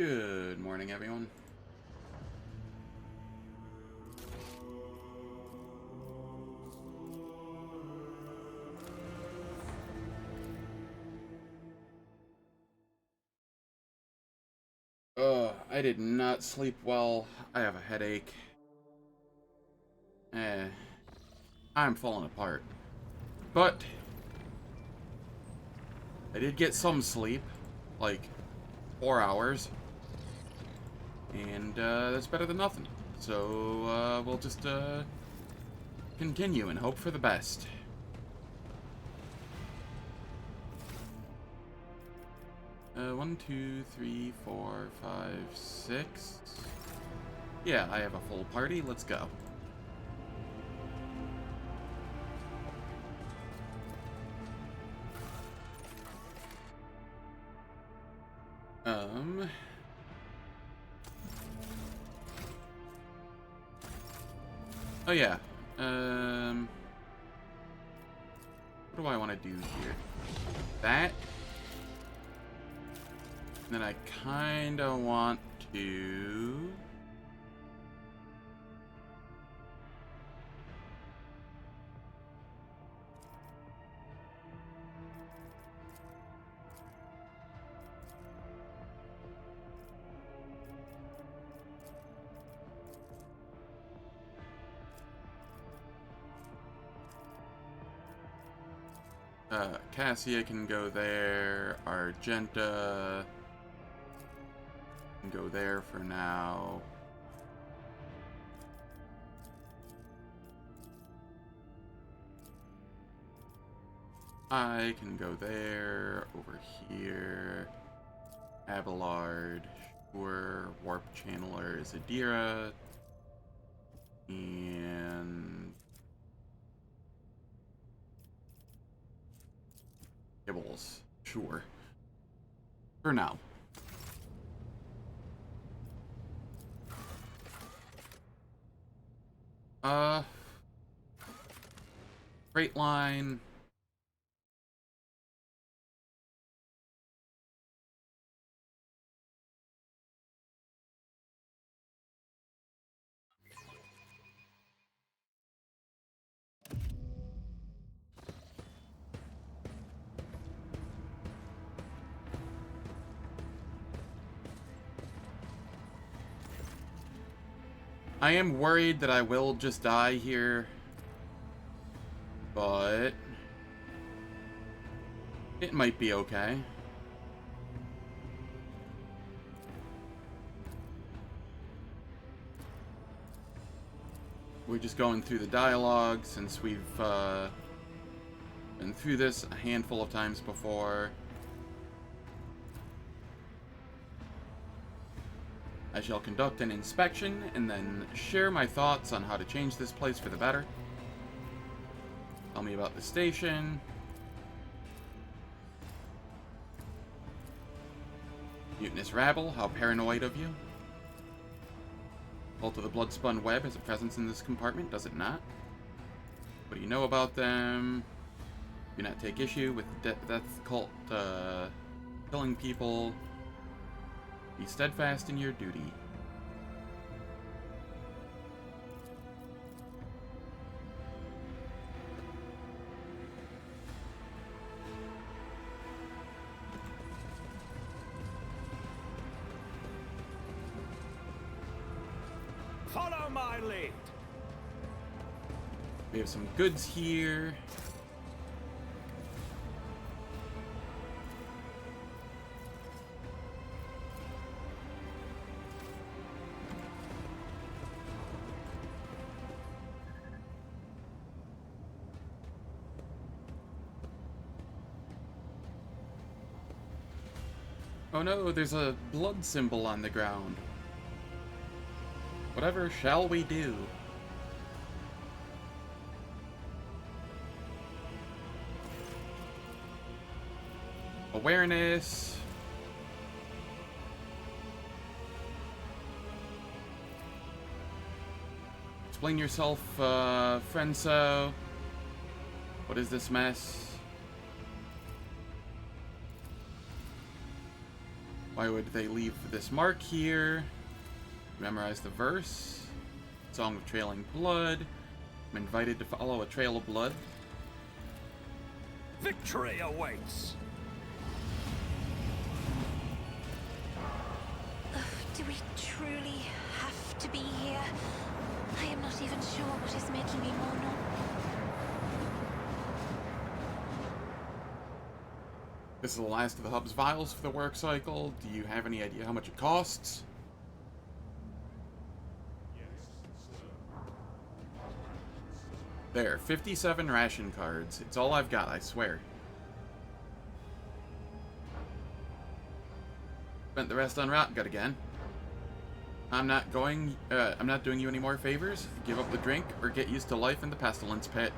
Good morning, everyone. I did not sleep well. I have a headache. I'm falling apart. But I did get some sleep, like 4 hours. And that's better than nothing. So we'll just continue and hope for the best. One, two, three, four, five, six. Yeah, I have a full party. Let's go. Oh yeah. What do I want to do here? That. And then I kind of want to... Cassia can go there. Argenta can go there for now. I can go there. Over here. Abelard. Sure. Warp Channeler is Adira. And... Gibbles. Sure. For now. Freight line. I am worried that I will just die here, but it might be okay. We're just going through the dialogue since we've been through this a handful of times before. I shall conduct an inspection and then share my thoughts on how to change this place for the better. Tell me about the station. Mutinous rabble, how paranoid of you. Cult of the Bloodspun Web has a presence in this compartment, does it not? What do you know about them? Do not take issue with Death Cult killing people. Be steadfast in your duty. Follow my lead. We have some goods here. Oh no, there's a blood symbol on the ground. Whatever shall we do? Awareness. Explain yourself, Frenzo. What is this mess? Why would they leave this mark here? Memorize the verse. Song of Trailing Blood. I'm invited to follow a trail of blood. Victory awaits! Do we truly have to be here? I am not even sure what is making me mourn. This is the last of the hub's vials for the work cycle. Do you have any idea how much it costs? There, 57 ration cards. It's all I've got, I swear. Spent the rest on Rykad again. I'm not doing you any more favors. Give up the drink or get used to life in the pestilence pit.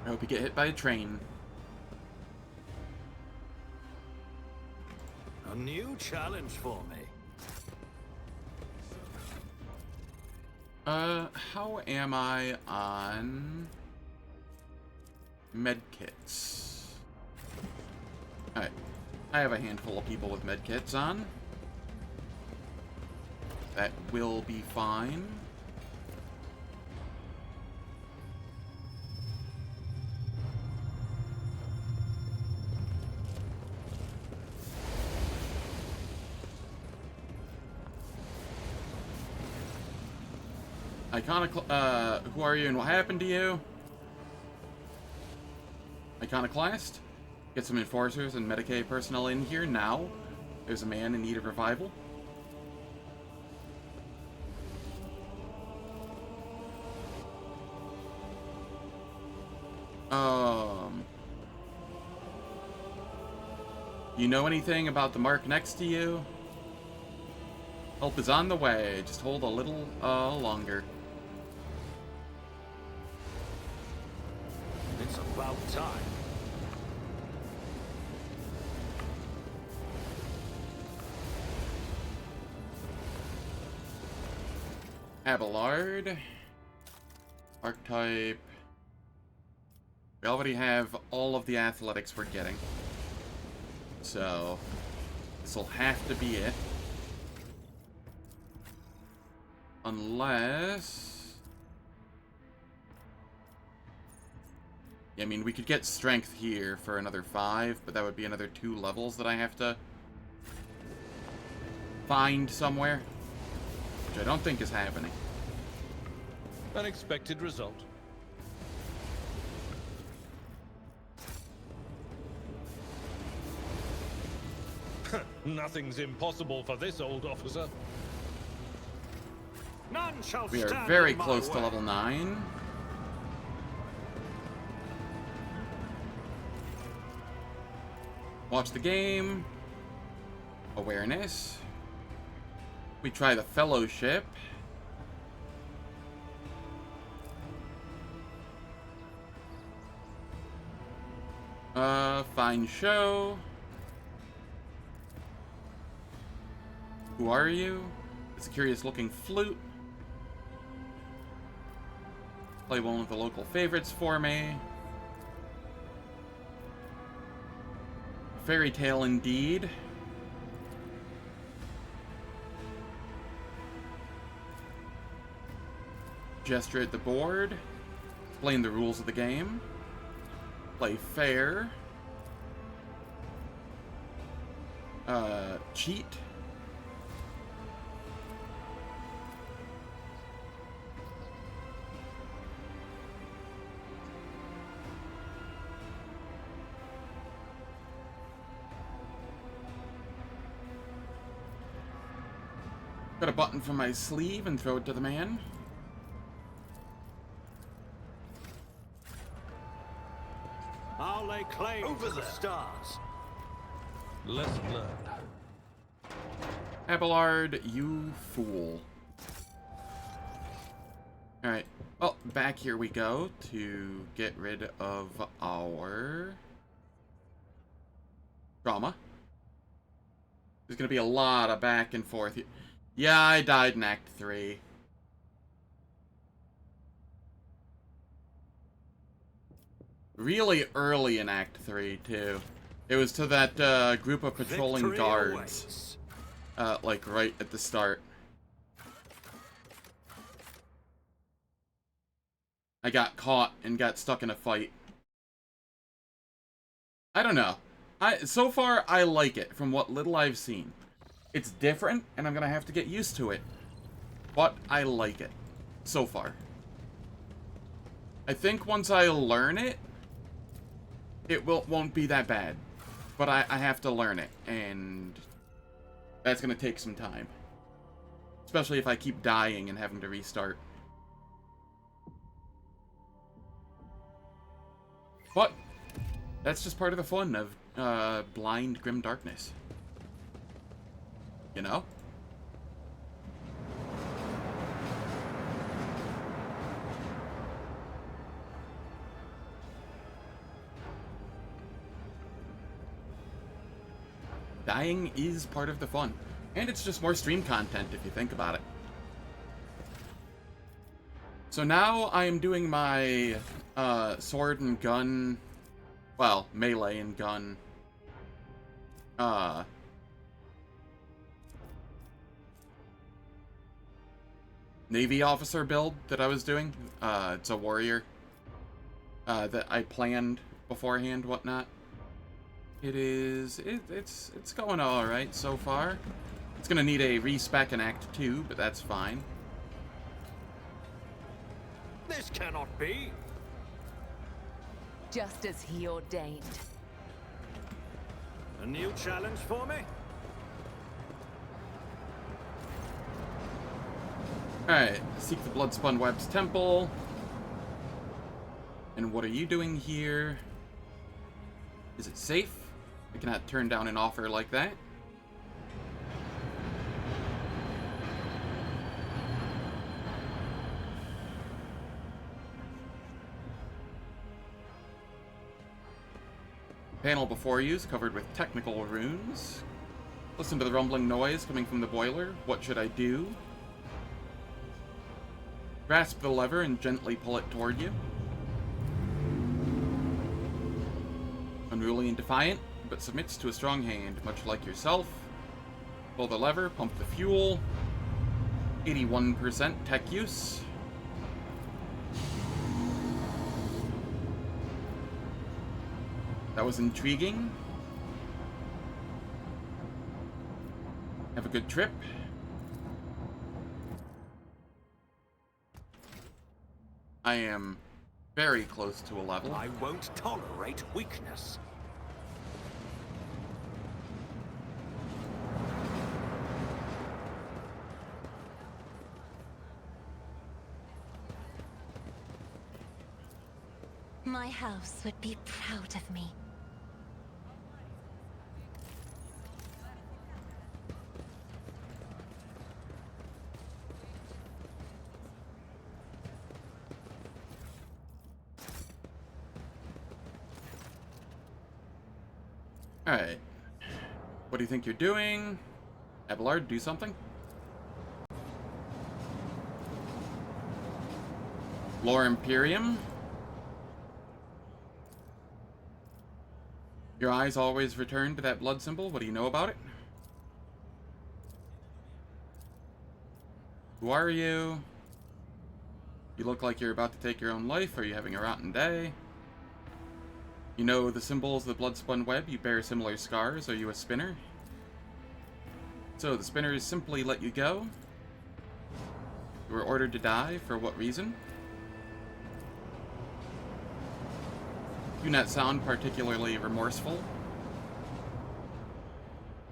I hope you get hit by a train. A new challenge for me. How am I on medkits? Alright. I have a handful of people with medkits on. That will be fine. Who are you and what happened to you? Iconoclast? Get some enforcers and Medicaid personnel in here now. There's a man in need of revival. You know anything about the mark next to you? Help is on the way. Just hold a little longer. It's about time. Abelard. Archetype. We already have all of the athletics we're getting. So, this'll have to be it. Unless... Yeah, I mean, we could get strength here for another 5, but that would be another 2 levels that I have to find somewhere. Which I don't think is happening. Unexpected result. Nothing's impossible for this old officer. None shall We are stand very in my close to way. level 9. Watch the game. Awareness. We try the fellowship. Find show. Who are you? It's a curious looking flute. Play one of the local favorites for me. Fairy tale indeed. Gesture at the board. Explain the rules of the game. Play fair. Cheat. Got a button from my sleeve and throw it to the man. I'll lay claim Over to the there. stars. Lesson learned. Abelard, you fool. Alright. Well, back here we go to get rid of our trauma. There's gonna be a lot of back and forth here. Yeah, I died in Act 3. really early in Act 3, too. It was to that group of patrolling Victory guards. awaits. Like right at the start. I got caught and got stuck in a fight. I don't know. So far, I like it from what little I've seen. It's different, and I'm gonna have to get used to it. But I like it. So far. I think once I learn it, it won't be that bad. But I have to learn it, and that's gonna take some time. Especially if I keep dying and having to restart. But that's just part of the fun of blind grim darkness. You know? Dying is part of the fun. And it's just more stream content if you think about it. So now I am doing my sword and gun, well, melee and gun, Navy officer build that I was doing. It's a warrior that I planned beforehand, whatnot. It's going alright so far. It's gonna need a respec in Act 2, but that's fine. This cannot be. Just as he ordained. A new challenge for me? Alright, seek the Bloodspun Web's temple. And what are you doing here? Is it safe? I cannot turn down an offer like that. The panel before you is covered with technical runes. Listen to the rumbling noise coming from the boiler. What should I do? Grasp the lever and gently pull it toward you. Unruly and defiant, but submits to a strong hand, much like yourself. Pull the lever, pump the fuel. 81% tech use. That was intriguing. Have a good trip. I am very close to a level. I won't tolerate weakness. My house would be proud of me. Alright. What do you think you're doing? Abelard, do something? Lore Imperium. Your eyes always return to that blood symbol. What do you know about it? Who are you? You look like you're about to take your own life. Are you having a rotten day? You know the symbols of the blood-spun web. You bear similar scars. Are you a spinner? So the spinners simply let you go. You were ordered to die. For what reason? Do not sound particularly remorseful.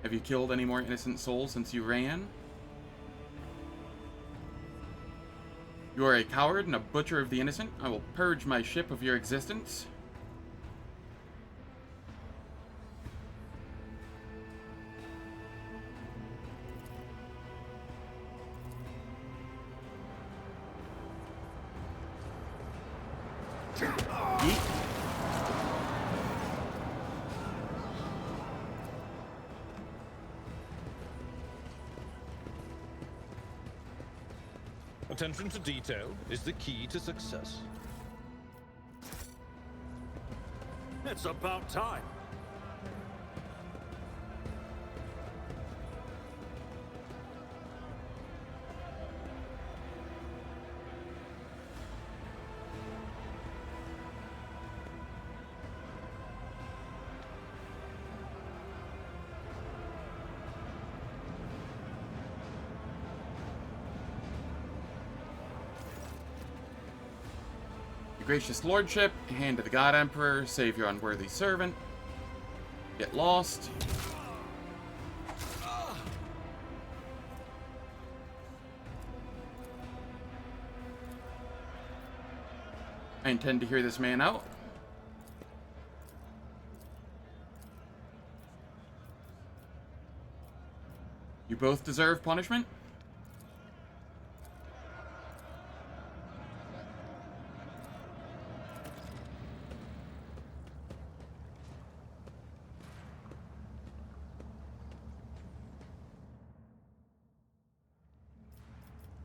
Have you killed any more innocent souls since you ran? You are a coward and a butcher of the innocent. I will purge my ship of your existence. Yeet. Attention to detail is the key to success. It's about time. Your gracious lordship, hand to the God Emperor, save your unworthy servant. Get lost. I intend to hear this man out. You both deserve punishment.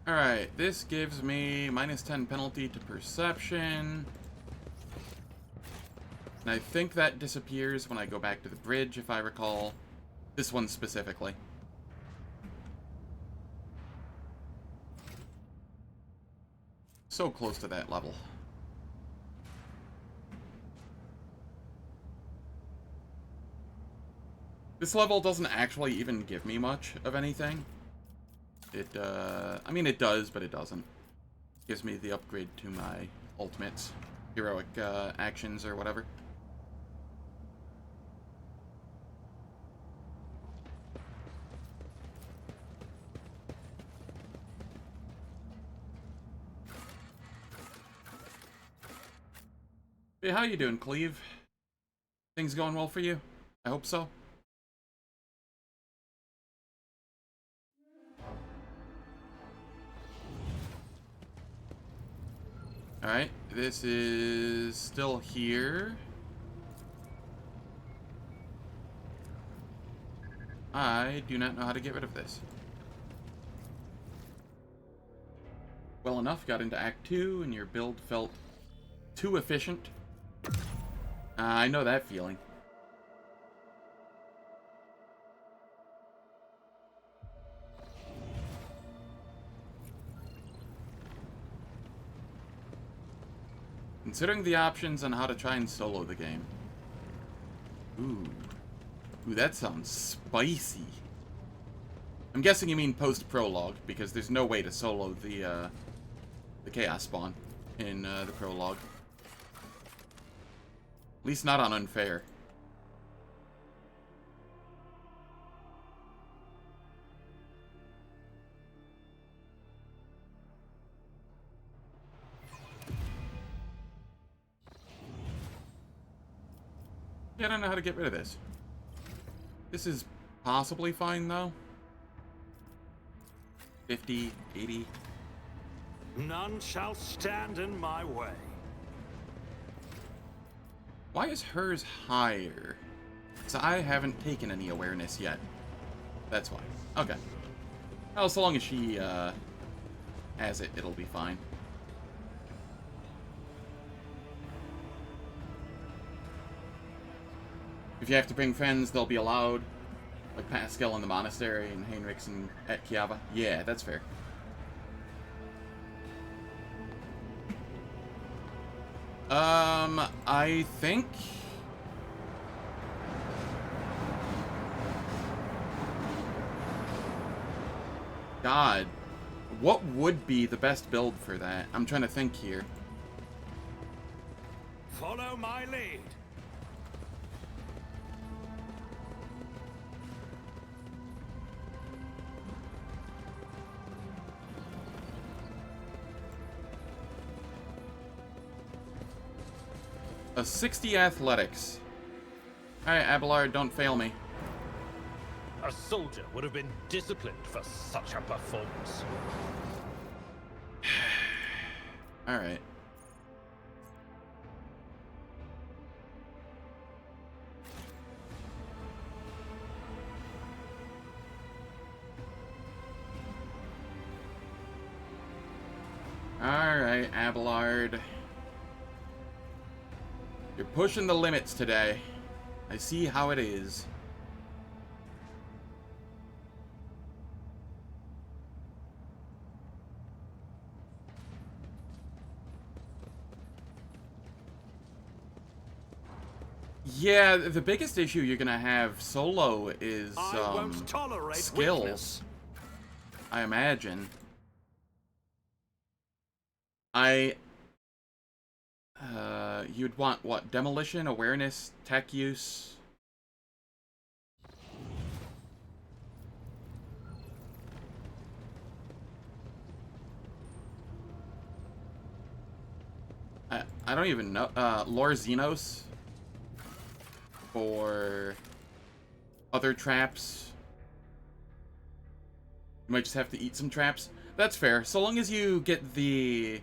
Alright, this gives me -10 penalty to perception. And I think that disappears when I go back to the bridge, if I recall. This one specifically. So close to that level. This level doesn't actually even give me much of anything. I mean, it does, but it doesn't. It gives me the upgrade to my ultimates, heroic actions or whatever. Hey, how you doing, Cleve? Things going well for you? I hope so. Alright, this is still here. I do not know how to get rid of this. Well enough, got into Act 2, and your build felt too efficient. I know that feeling. Considering the options on how to try and solo the game. Ooh, that sounds spicy. I'm guessing you mean post-prologue, because there's no way to solo the Chaos Spawn in the prologue. At least not on Unfair. Yeah, I don't know how to get rid of this. This is possibly fine, though. 50, 80. None shall stand in my way. Why is hers higher? So I haven't taken any awareness yet. That's why. Okay. Well, so long as she has it, it'll be fine. If you have to bring friends, they'll be allowed. Like Pasqal in the monastery and Heinrix at Kiava. Yeah, that's fair. I think... God. What would be the best build for that? I'm trying to think here. Follow my lead. A 60 athletics. Alright, Abelard, don't fail me. A soldier would have been disciplined for such a performance. Alright. Alright, Abelard. You're pushing the limits today. I see how it is. Yeah, the biggest issue you're gonna have solo is I won't tolerate skills. weakness. I imagine. You'd want what? Demolition, awareness, tech use. I don't even know. Lore Xenos for other traps. You might just have to eat some traps. That's fair. So long as you get the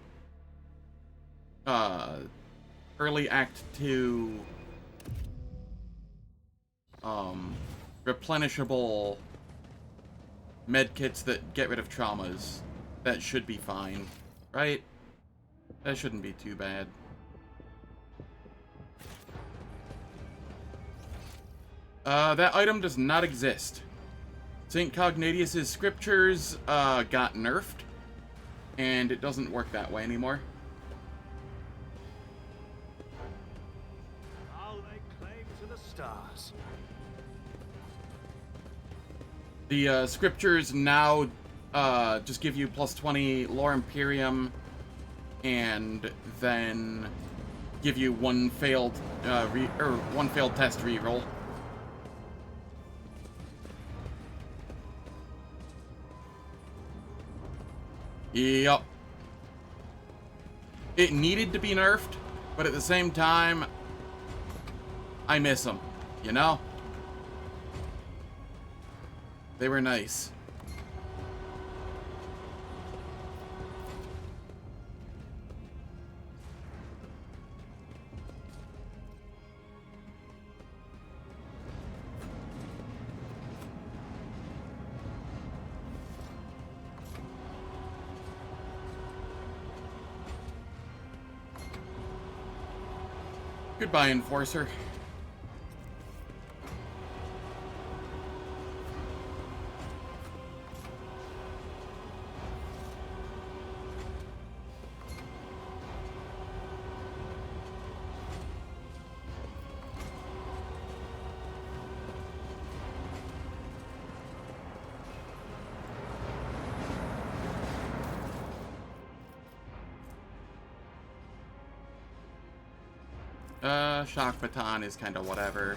early Act 2 replenishable medkits that get rid of traumas, that should be fine, right? That shouldn't be too bad. That item does not exist. St. Cognatius's scriptures got nerfed, and it doesn't work that way anymore. I'll lay claim to the stars. The scriptures now just give you plus 20 Lore Imperium, and then give you one failed test reroll. Yup. It needed to be nerfed, but at the same time, I miss them, you know? They were nice. Goodbye, Enforcer. Shock Baton is kind of whatever.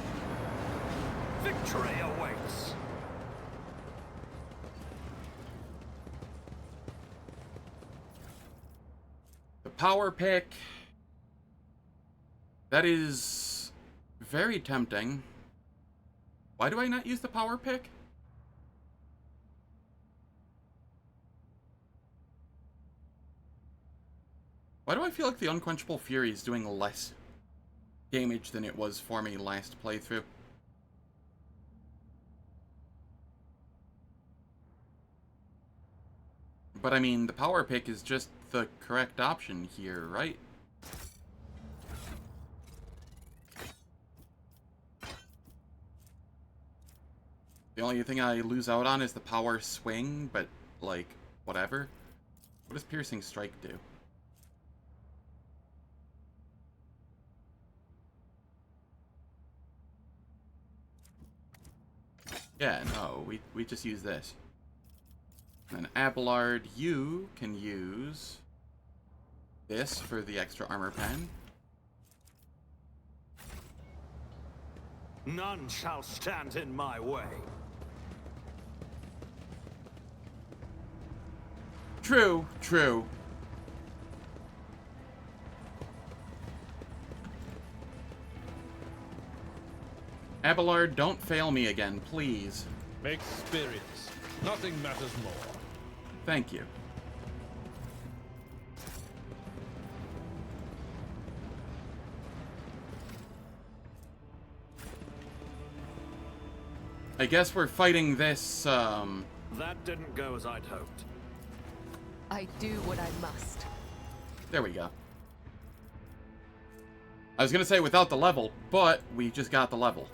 Victory awaits. The Power Pick. That is very tempting. Why do I not use the Power Pick? Why do I feel like the Unquenchable Fury is doing less damage than it was for me last playthrough? But I mean, the Power Pick is just the correct option here, right? The only thing I lose out on is the Power Swing, but, like, whatever. What does Piercing Strike do? Yeah, no, we just use this. And then Abelard, you can use this for the extra armor pen. None shall stand in my way. True, true. Abelard, don't fail me again, please. Experience. Nothing matters more. Thank you. I guess we're fighting this, That didn't go as I'd hoped. I do what I must. There we go. I was gonna say without the level, but we just got the level.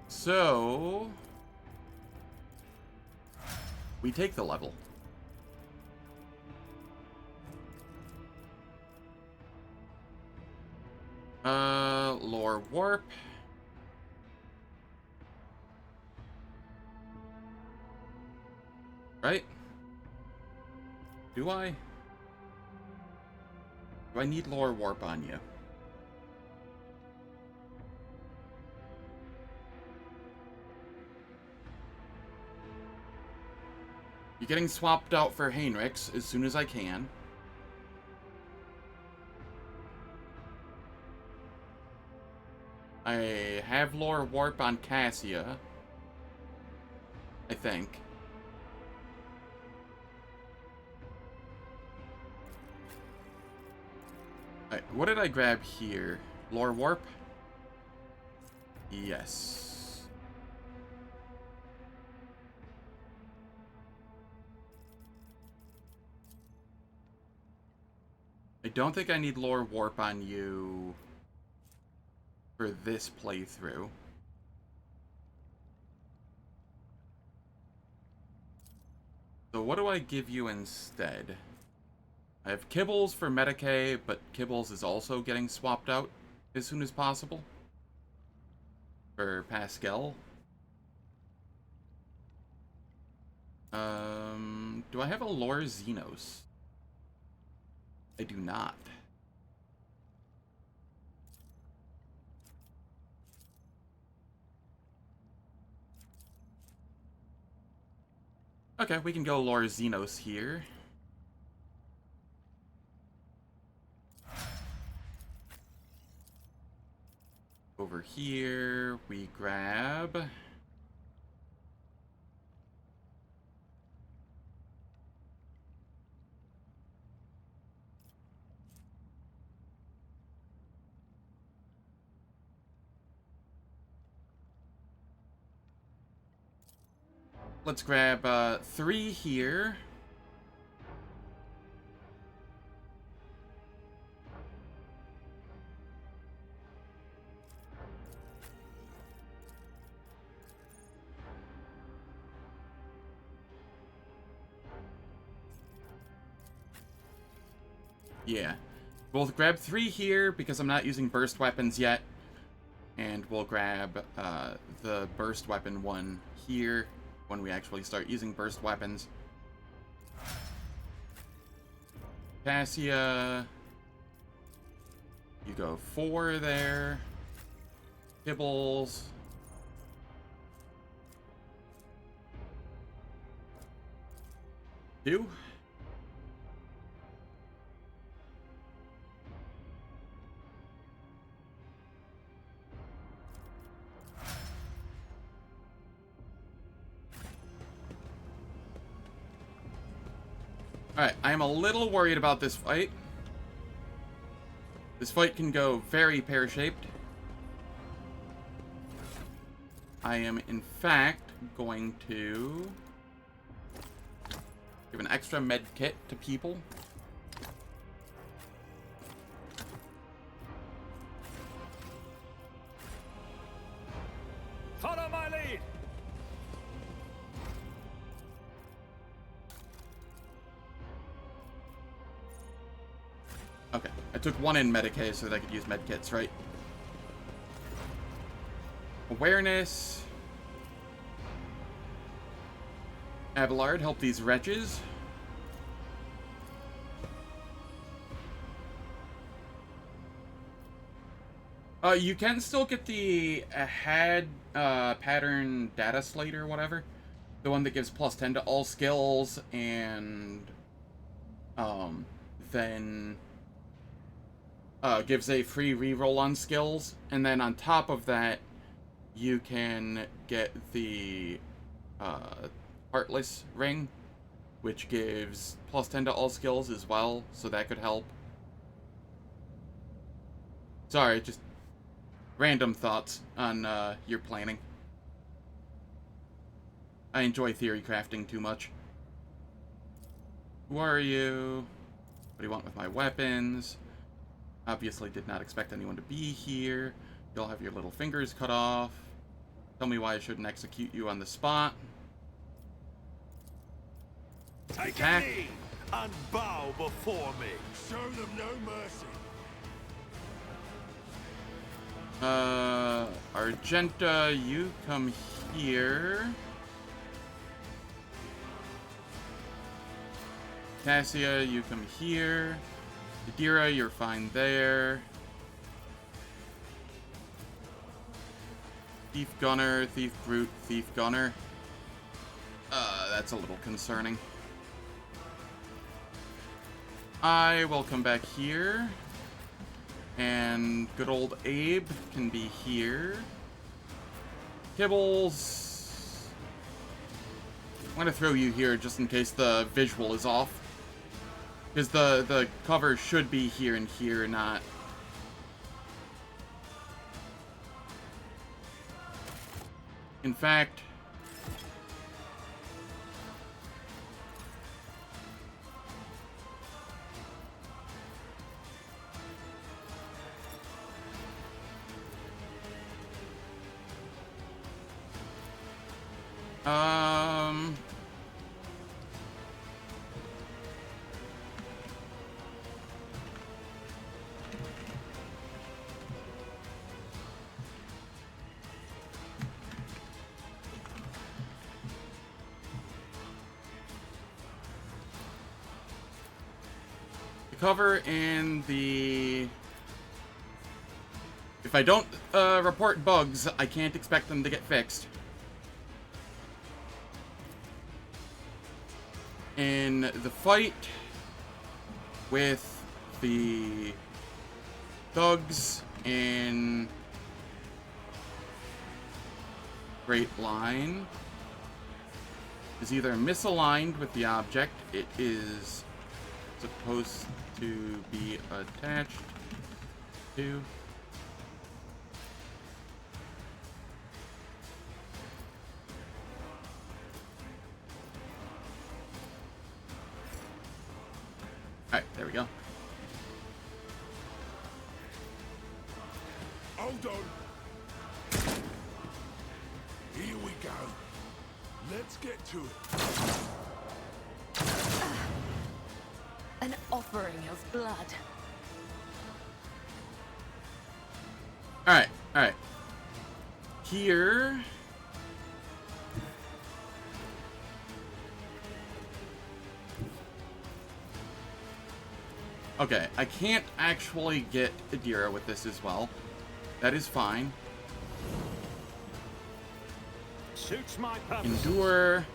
So... we take the level. Lore warp. Right? Do I? Do I need lore warp on you? You're getting swapped out for Heinrix as soon as I can. I have lore warp on Cassia. I think. Alright, what did I grab here? Lore warp? Yes. I don't think I need lore warp on you for this playthrough. So what do I give you instead? I have Kibbles for Medicae, but Kibbles is also getting swapped out as soon as possible. For Pasqal. Do I have a Lore Xenos? I do not. Okay, we can go Lore Xenos here. Over here, we grab... let's grab 3 here. Yeah. We'll grab 3 here because I'm not using burst weapons yet. And we'll grab the burst weapon one here when we actually start using burst weapons. Cassia. You go 4 there. Kibbles. Two. Alright, I'm a little worried about this fight. This fight can go very pear-shaped. I am, in fact, going to give an extra med kit to people. Follow my lead! Okay, I took 1 in Medicae so that I could use medkits, right? Awareness. Abelard, help these wretches. You can still get the had pattern data slate or whatever. The one that gives +10 to all skills and then gives a free reroll on skills, and then on top of that, you can get the Heartless Ring, which gives +10 to all skills as well, so that could help. Sorry, just random thoughts on your planning. I enjoy theory crafting too much. Who are you? What do you want with my weapons? Obviously did not expect anyone to be here. You'll have your little fingers cut off. Tell me why I shouldn't execute you on the spot. Take Attack. a knee and bow before me. Show them no mercy. Argenta, you come here. Cassia, you come here. Adira, you're fine there. Thief Gunner, Thief Brute, Thief Gunner. That's a little concerning. I will come back here. And good old Abe can be here. Kibbles. I'm gonna throw you here just in case the visual is off. Because the cover should be here and here, not... In fact... cover and the... If I don't report bugs, I can't expect them to get fixed. In the fight with the thugs in Great Line is either misaligned with the object it is supposed to be attached to. Alright, there we go. Hold on. Here we go. Let's get to it. An offering of blood. Alright, alright. Here... Okay, I can't actually get Adira with this as well. That is fine. Suits my purpose. Endure.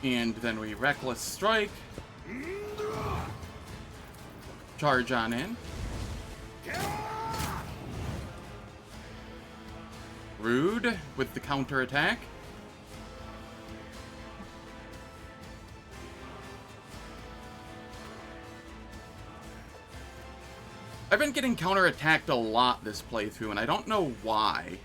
And then we Reckless Strike. Charge on in. Rude with the counter attack. I've been getting counter attacked a lot this playthrough, and I don't know why.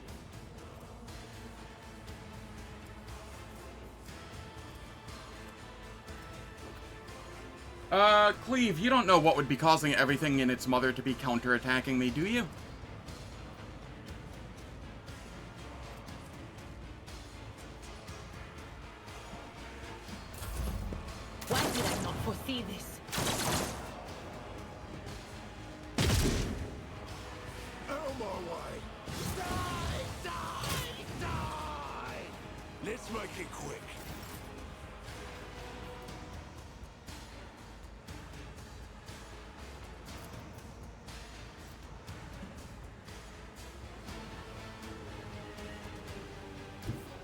Cleve, you don't know what would be causing everything in its mother to be counter-attacking me, do you? Why did I not foresee this? Out of my way. Die! Die! Die! Let's make it quick.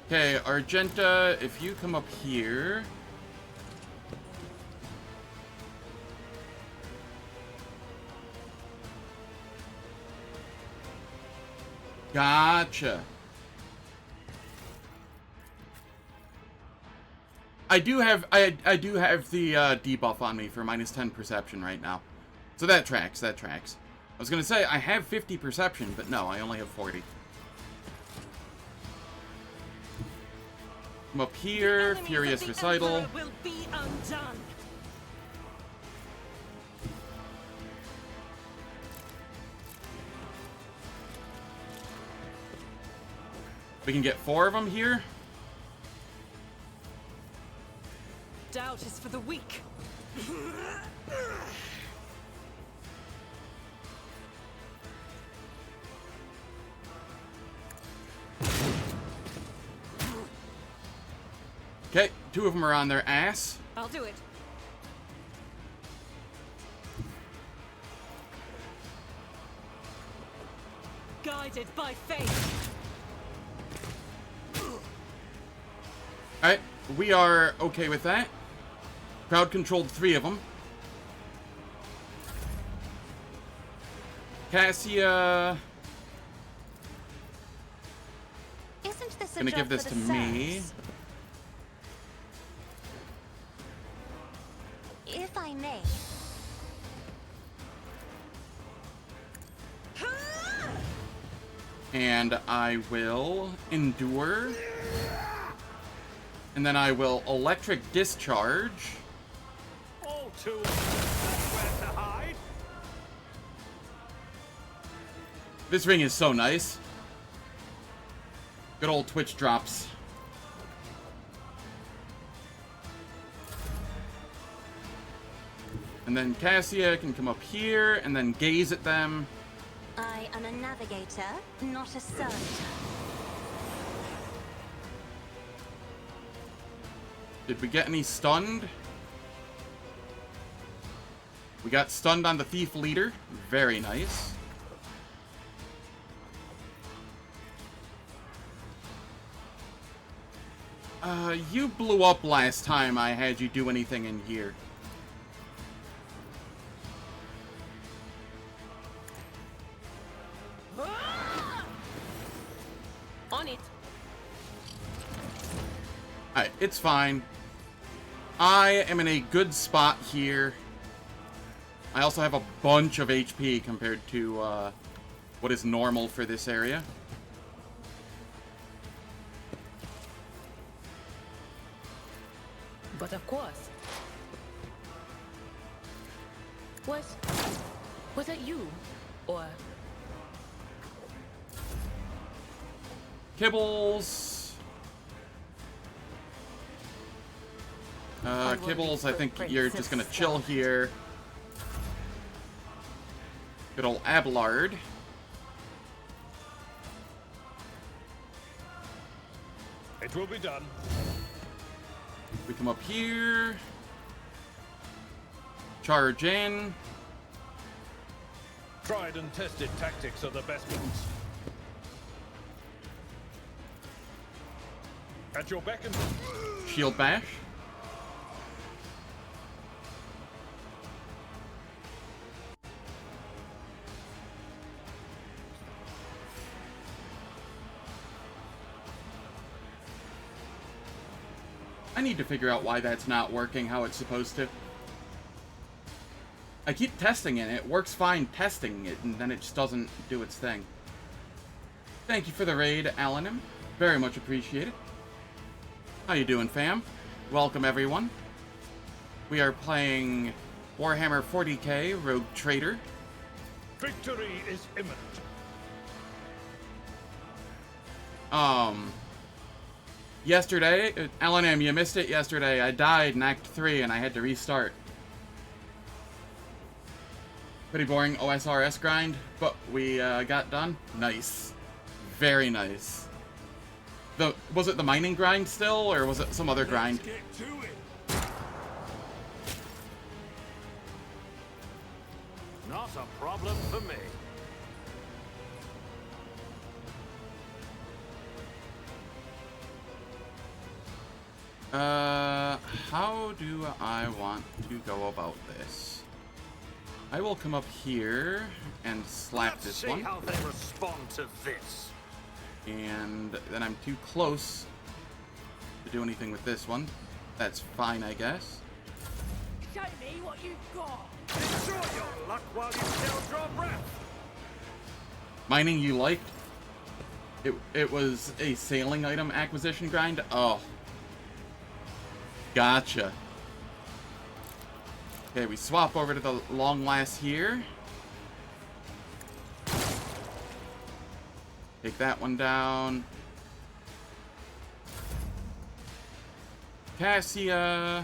Okay, Argenta, if you come up here... Gotcha. I do have the debuff on me for -10 perception right now. So that tracks, that tracks. I was gonna say, I have 50 perception, but no, I only have 40. Come up here, The enemies Furious of the Recital. Emperor will be undone. We can get 4 of them here. Doubt is for the weak. Okay, 2 of them are on their ass. I'll do it. Guided by faith. Alright, we are okay with that. Crowd controlled 3 of them. Cassia... Isn't this a Gonna job give this for to the me. serfs? If I may. And I will endure. And then I will electric discharge. All too where to hide. This ring is so nice. Good old Twitch drops. And then Cassia can come up here and then gaze at them. I am a navigator, not a servitor. Did we get any stunned? We got stunned on the thief leader. Very nice. You blew up last time I had you do anything in here. On it. Alright, it's fine. I am in a good spot here. I also have a bunch of HP compared to what is normal for this area. But of course. Was that you? Or Kibbles. Kibbles, I think you're just gonna chill here. Good old Abelard. It will be done. We come up here. Charge in. Tried and tested tactics are the best ones. At your beck and Shield bash. I need to figure out why that's not working how it's supposed to. I keep testing it, it works fine testing it, and then it just doesn't do its thing. Thank you for the raid, Alanim. Very much appreciated. How you doing, fam? Welcome, everyone. We are playing Warhammer 40k Rogue Trader. victory is imminent. Yesterday, Alanim, you missed it yesterday. I died in Act 3 and I had to restart. Pretty boring OSRS grind, but we got done. Nice. Very nice. Was it the mining grind still, or was it some other grind? Let's get to it. Not a problem for me. How do I want to go about this? I will come up here and slap Let's this see one. how they respond to this. And then I'm too close to do anything with this one. That's fine, I guess. Show me what you've got. Enjoy your luck while you still draw breath. Mining you liked? It was a sailing item acquisition grind? Oh, Gotcha. Okay, we swap over to the long last here. Take that one down. Cassia.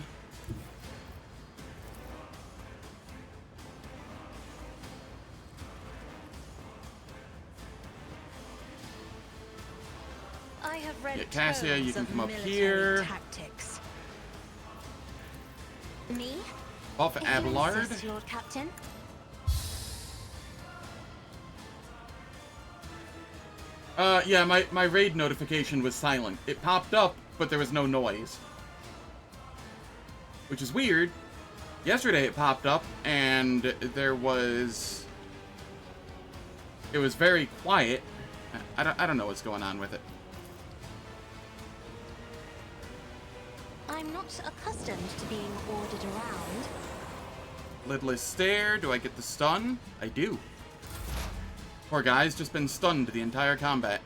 I have read Yeah, Cassia, you tomes can of come up military here. Tactics. Me? Off If you Abelard. insist, Lord Captain. Yeah, my raid notification was silent. It popped up, but there was no noise. Which is weird. Yesterday it popped up, and there was... It was very quiet. I don't know what's going on with it. I'm not accustomed to being ordered around. Lidless Stare. Do I get the stun? I do. Poor guy's just been stunned the entire combat.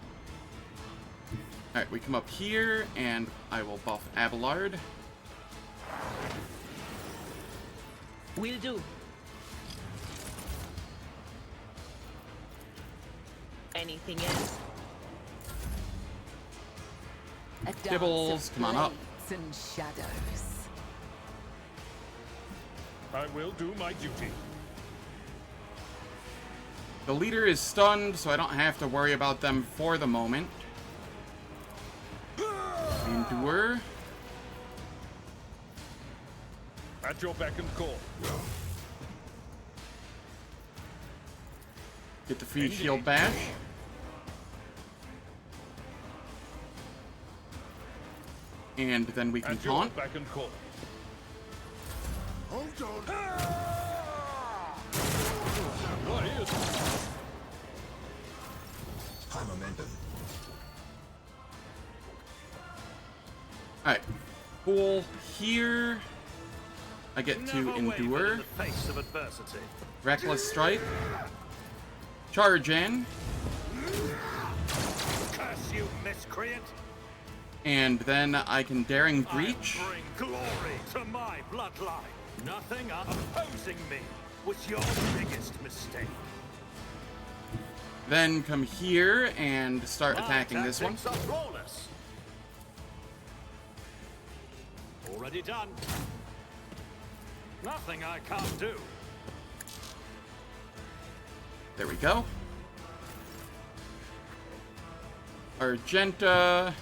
Alright, we come up here, and I will buff Abelard. Will do. Anything else? A dance Dibbles, of come on up. blades and shadows. I will do my duty. The leader is stunned, so I don't have to worry about them for the moment. Endure. At your beck and call. Get the free shield bash. And then we can At your taunt. beck and call. Hold on. Oh, he is. High momentum. Alright. Cool. Here, I get to Never waver endure. in the face of adversity. Reckless Strike. Charge in. Curse you, miscreant! And then I can Daring Breach. I bring glory to my bloodline. Nothing opposing me was your biggest mistake. Then come here and start My attacking this one. tactics are flawless. Already done. Nothing I can't do. There we go. Argenta.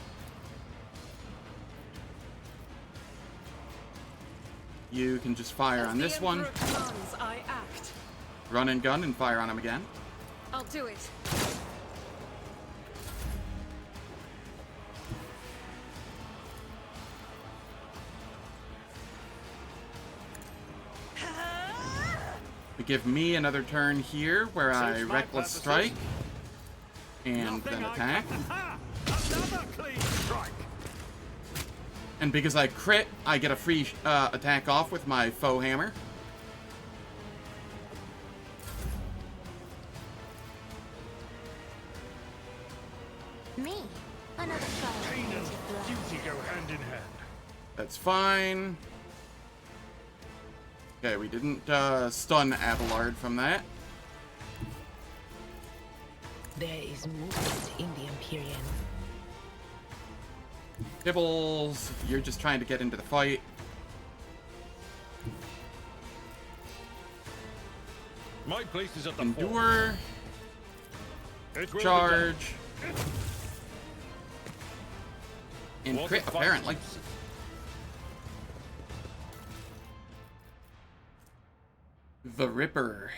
You can just fire on this one. Commands, I act. Run and gun and fire on him again. I'll do it. It give me another turn here where I Suits my Reckless purposes. Strike and Nothing then I attack. Ha! Another clean strike. And because I crit, I get a free attack off with my Foe Hammer. Me? Another foe. Pain and Native blood. duty go hand in hand. That's fine. Okay, we didn't stun Abelard from that. There is movement in the Empyrean. Dibbles, you're just trying to get into the fight. My place is at the fore. Endure, It will be charge, and What crit, a fight. apparently. The Ripper.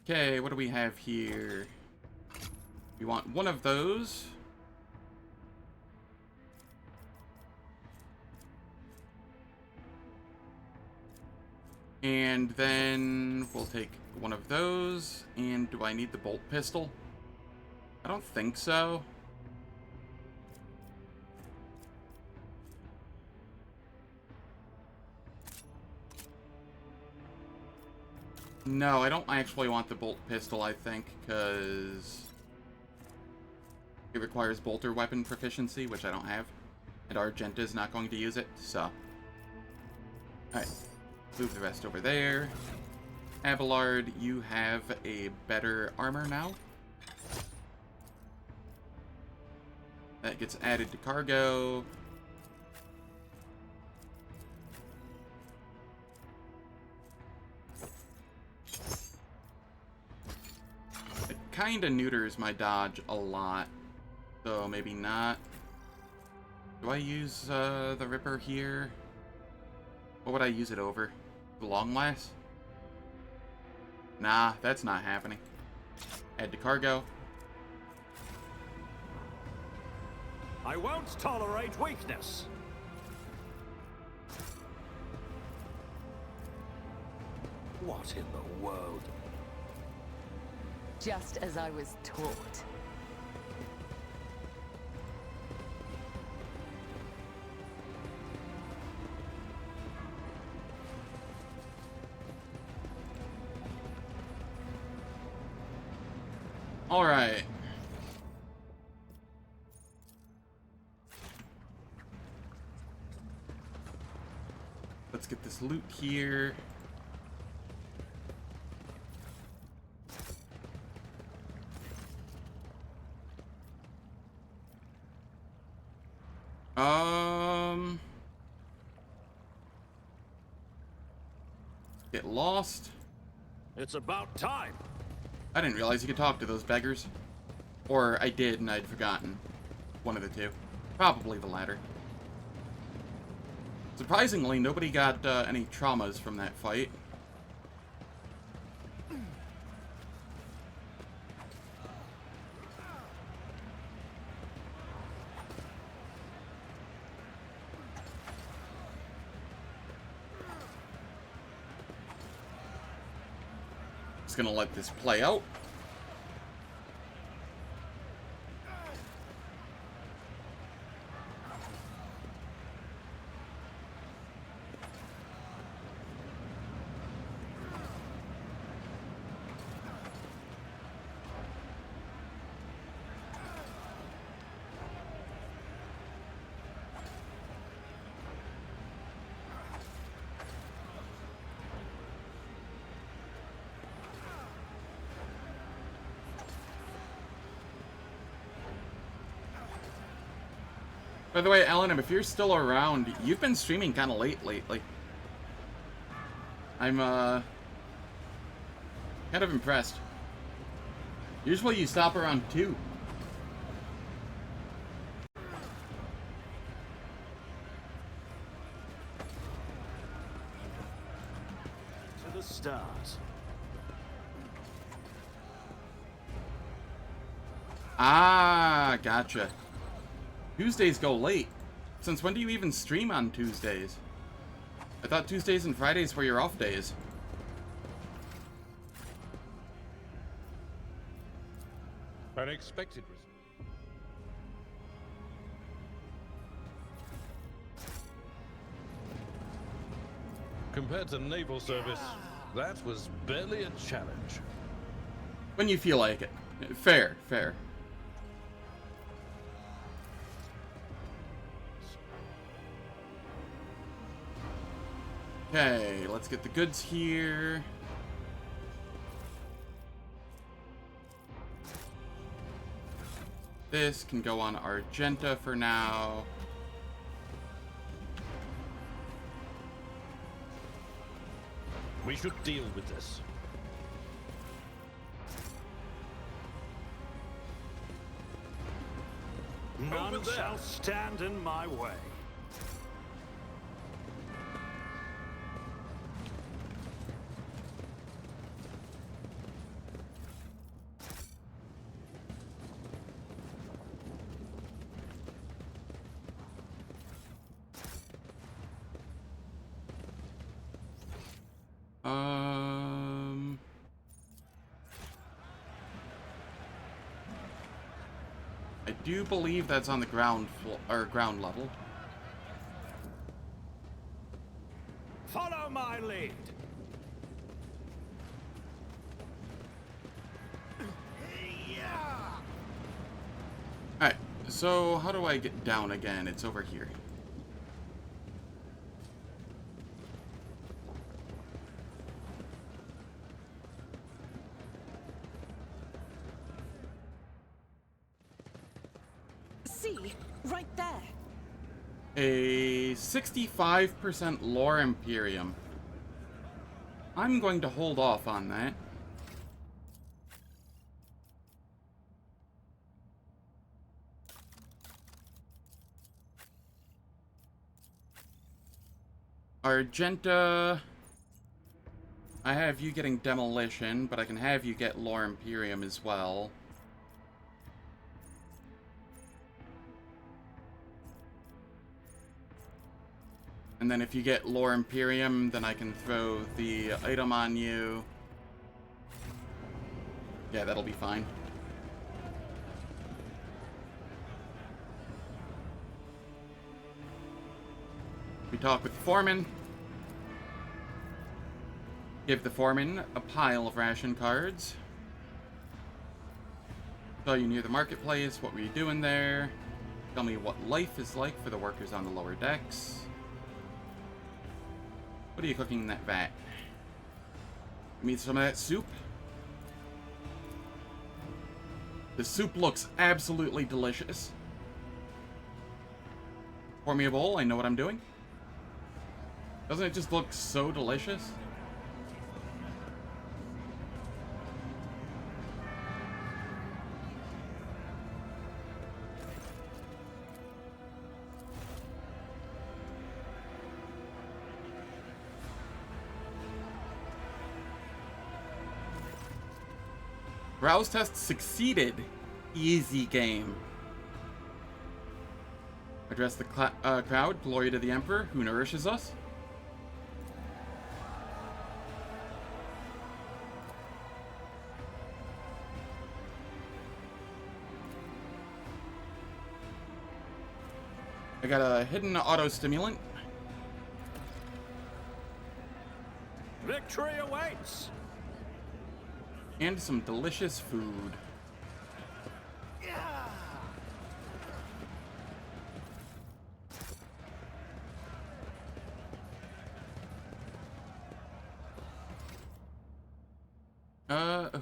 Okay, what do we have here? We want one of those. And then we'll take one of those. And do I need the bolt pistol? I don't think so. No, I don't actually want the bolt pistol, I think, because It requires bolter weapon proficiency, which I don't have. And Argenta is not going to use it, so. Alright. Move the rest over there. Abelard, you have a better armor now. That gets added to cargo. It kinda neuters my dodge a lot, so maybe not. Do I use the Ripper here? What would I use it over? The Long Last? Nah, that's not happening. Add to cargo. I won't tolerate weakness. What in the world? Just as I was taught. All right. Let's get this loot here. Get lost. It's about time. I didn't realize you could talk to those beggars. Or I did and I'd forgotten. One of the two. Probably the latter. Surprisingly, nobody got any traumas from that fight. Just gonna let this play out. By the way, Alan, if you're still around, you've been streaming kind of late lately. I'm, kind of impressed. Usually you stop around 2. To the stars. Ah, gotcha. Tuesdays go late. Since when do you even stream on Tuesdays? I thought Tuesdays and Fridays were your off days. Unexpected. Compared to naval service, that was barely a challenge. When you feel like it. Fair, fair. Okay, let's get the goods here. This can go on Argenta for now. We should deal with this. None shall stand in my way. I do believe that's on the ground floor or ground level. Follow my lead. Alright, So, how do I get down again? It's over here. See, right there. A 65% lore Imperium. I'm going to hold off on that. Argenta, I have you getting Demolition, but I can have you get Lore Imperium as well. And then if you get Lore Imperium, then I can throw the item on you. Yeah, that'll be fine. We talk with the foreman. Give the foreman a pile of ration cards. Saw you near the marketplace. What were you doing there? Tell me what life is like for the workers on the lower decks. What are you cooking in that vat? You need some of that soup? The soup looks absolutely delicious. Pour me a bowl, I know what I'm doing. Doesn't it just look so delicious? Browse test succeeded. Easy game. Address the crowd. Glory to the Emperor, who nourishes us. I got a hidden auto-stimulant. Victory awaits! And some delicious food.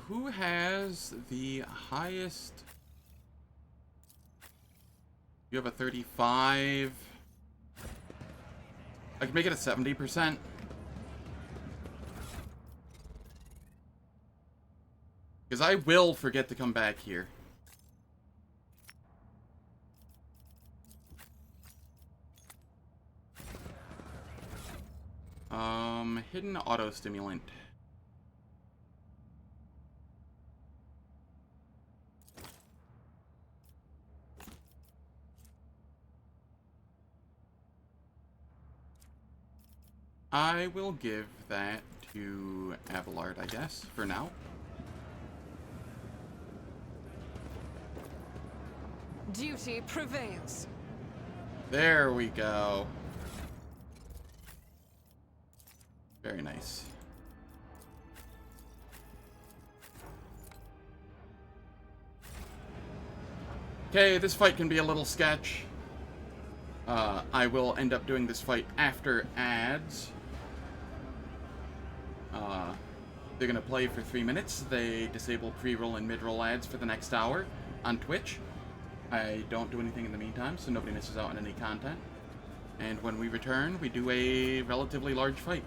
Who has the highest? You have a 35. I can make it a 70%. Because I will forget to come back here. Hidden auto-stimulant. I will give that to Abelard, I guess, for now. Duty prevails. There we go. Very nice. Okay, this fight can be a little sketch. I will end up doing this fight after ads. They're gonna play for 3 minutes. They disable pre-roll and mid-roll ads for the next hour on Twitch. I don't do anything in the meantime, so nobody misses out on any content. And when we return, we do a relatively large fight.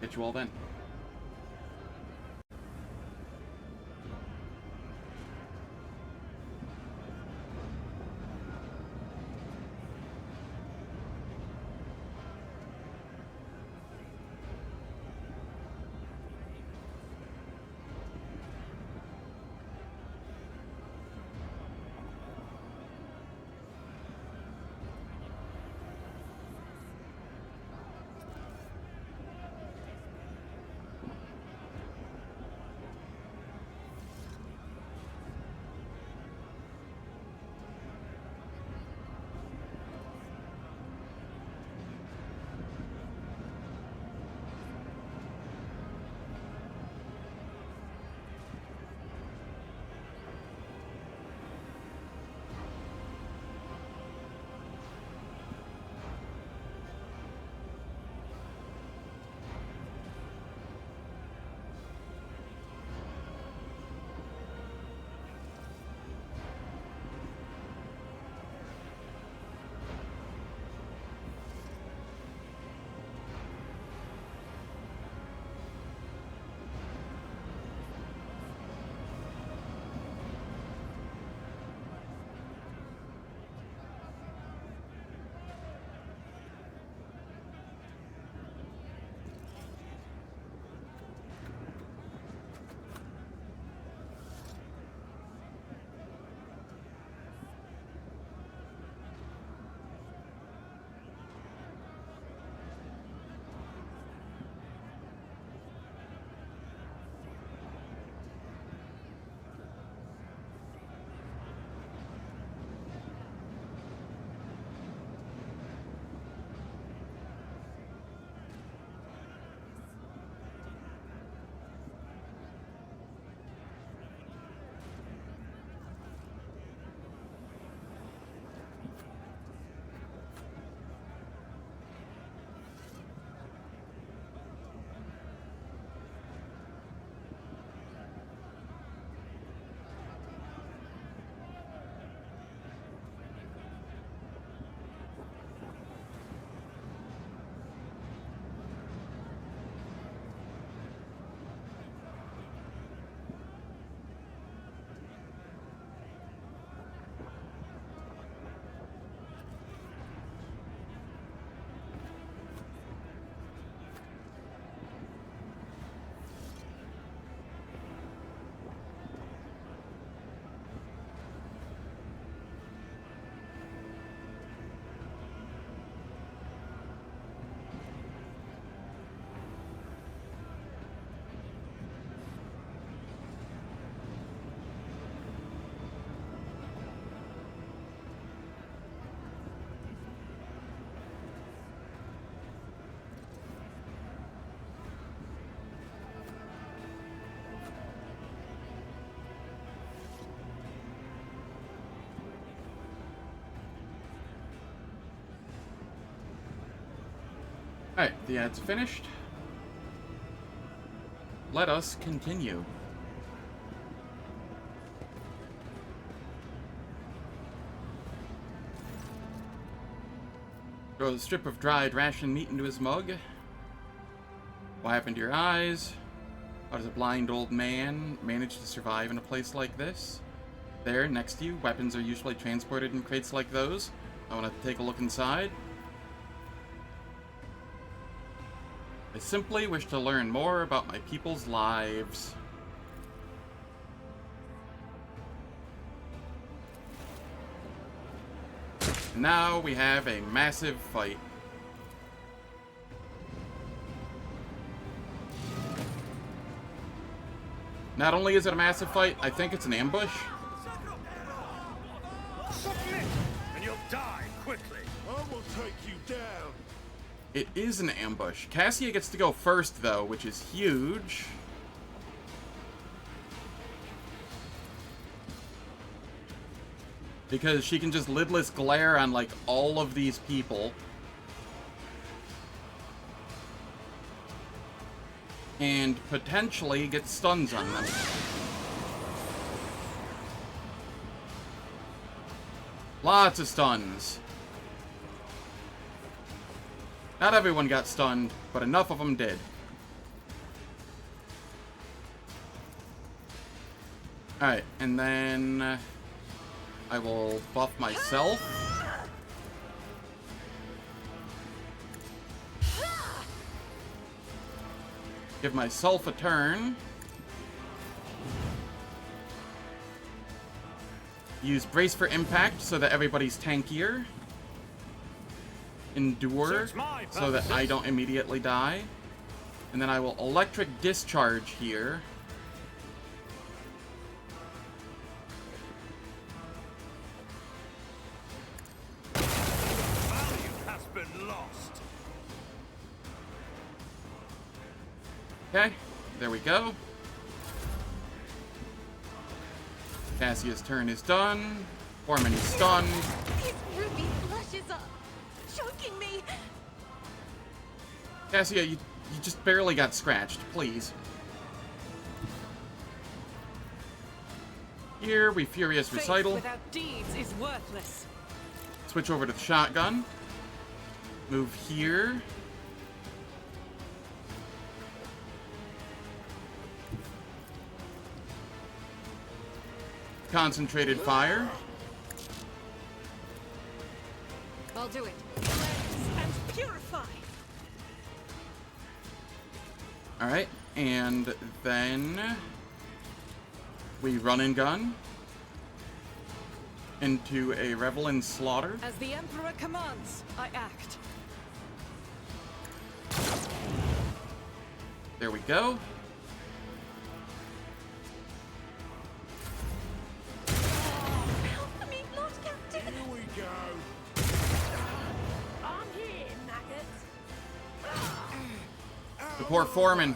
Catch you all then. Alright, the ad's finished. Let us continue. Throw a strip of dried ration meat into his mug. What happened to your eyes? How does a blind old man manage to survive in a place like this? There, next to you, weapons are usually transported in crates like those. I want to take a look inside. I simply wish to learn more about my people's lives. Now we have a massive fight. Not only is it a massive fight, I think it's an ambush. Submit, and you'll die quickly. I will take you down. It is an ambush. Cassia gets to go first, though, which is huge. Because she can just lidless glare on, like, all of these people. And potentially get stuns on them. Lots of stuns. Not everyone got stunned, but enough of them did. Alright, and then I will buff myself. Give myself a turn. Use Brace for Impact so that everybody's tankier. Endure so that I don't immediately die. And then I will Electric Discharge here. Value has been lost. Okay, there we go. Cassia's turn is done. Foreman is stunned. His ruby blushes are choking me. Cassia, you just barely got scratched, please. Here, we Furious Faith Recital. without deeds is worthless. Switch over to the shotgun. Move here. Concentrated fire. I'll do it. Cleanse and purify. Alright, and then we run and gun into a Revel in Slaughter. As the Emperor commands, I act. There we go. Help me, Lord Captain. Here we go. I'm here, maggots. The poor foreman.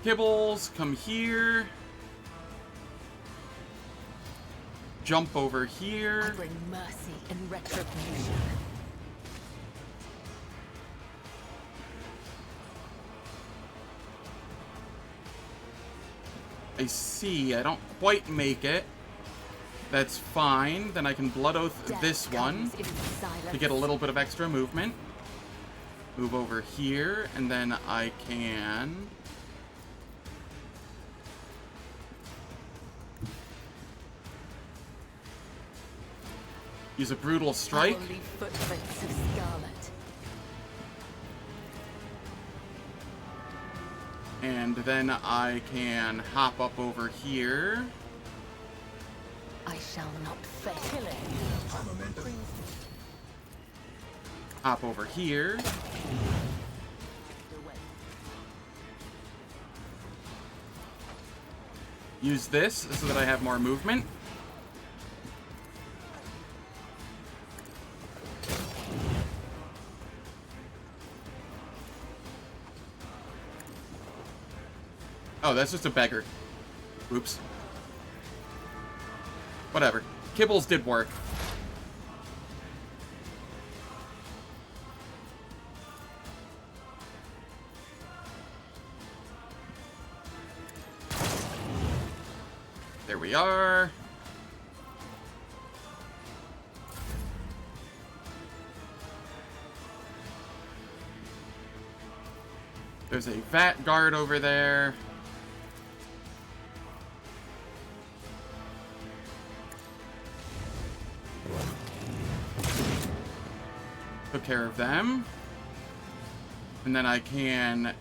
Kibbles, come here. Jump over I here. bring mercy and retribution. I see, I don't quite make it. That's fine. Then I can Blood Oath Death this one comes in silence. to get a little bit of extra movement. Move over here, and then I can... use a Brutal Strike. I will leave footprints of scarlet. And then I can hop up over here. I shall not fail. Hop over here. Use this so that I have more movement. Oh, that's just a beggar. Oops. Whatever. Kibbles did work. There we are. There's a Vat guard over there. Took care of them. And then I can...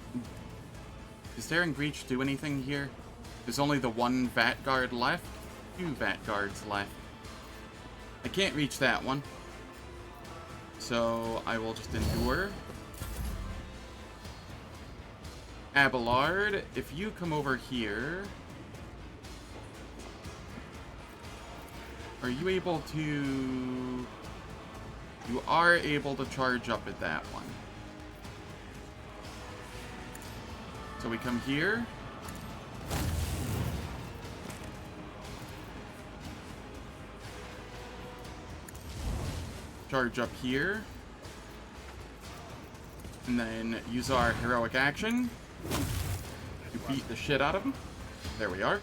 Does Daring Breach do anything here? There's only the one Vat guard left. 2 Vat guards left. I can't reach that one. So I will just endure. Abelard, if you come over here... Are you able to... You are able to charge up at that one. So we come here. Charge up here. And then use our heroic action to beat the shit out of him. There we are.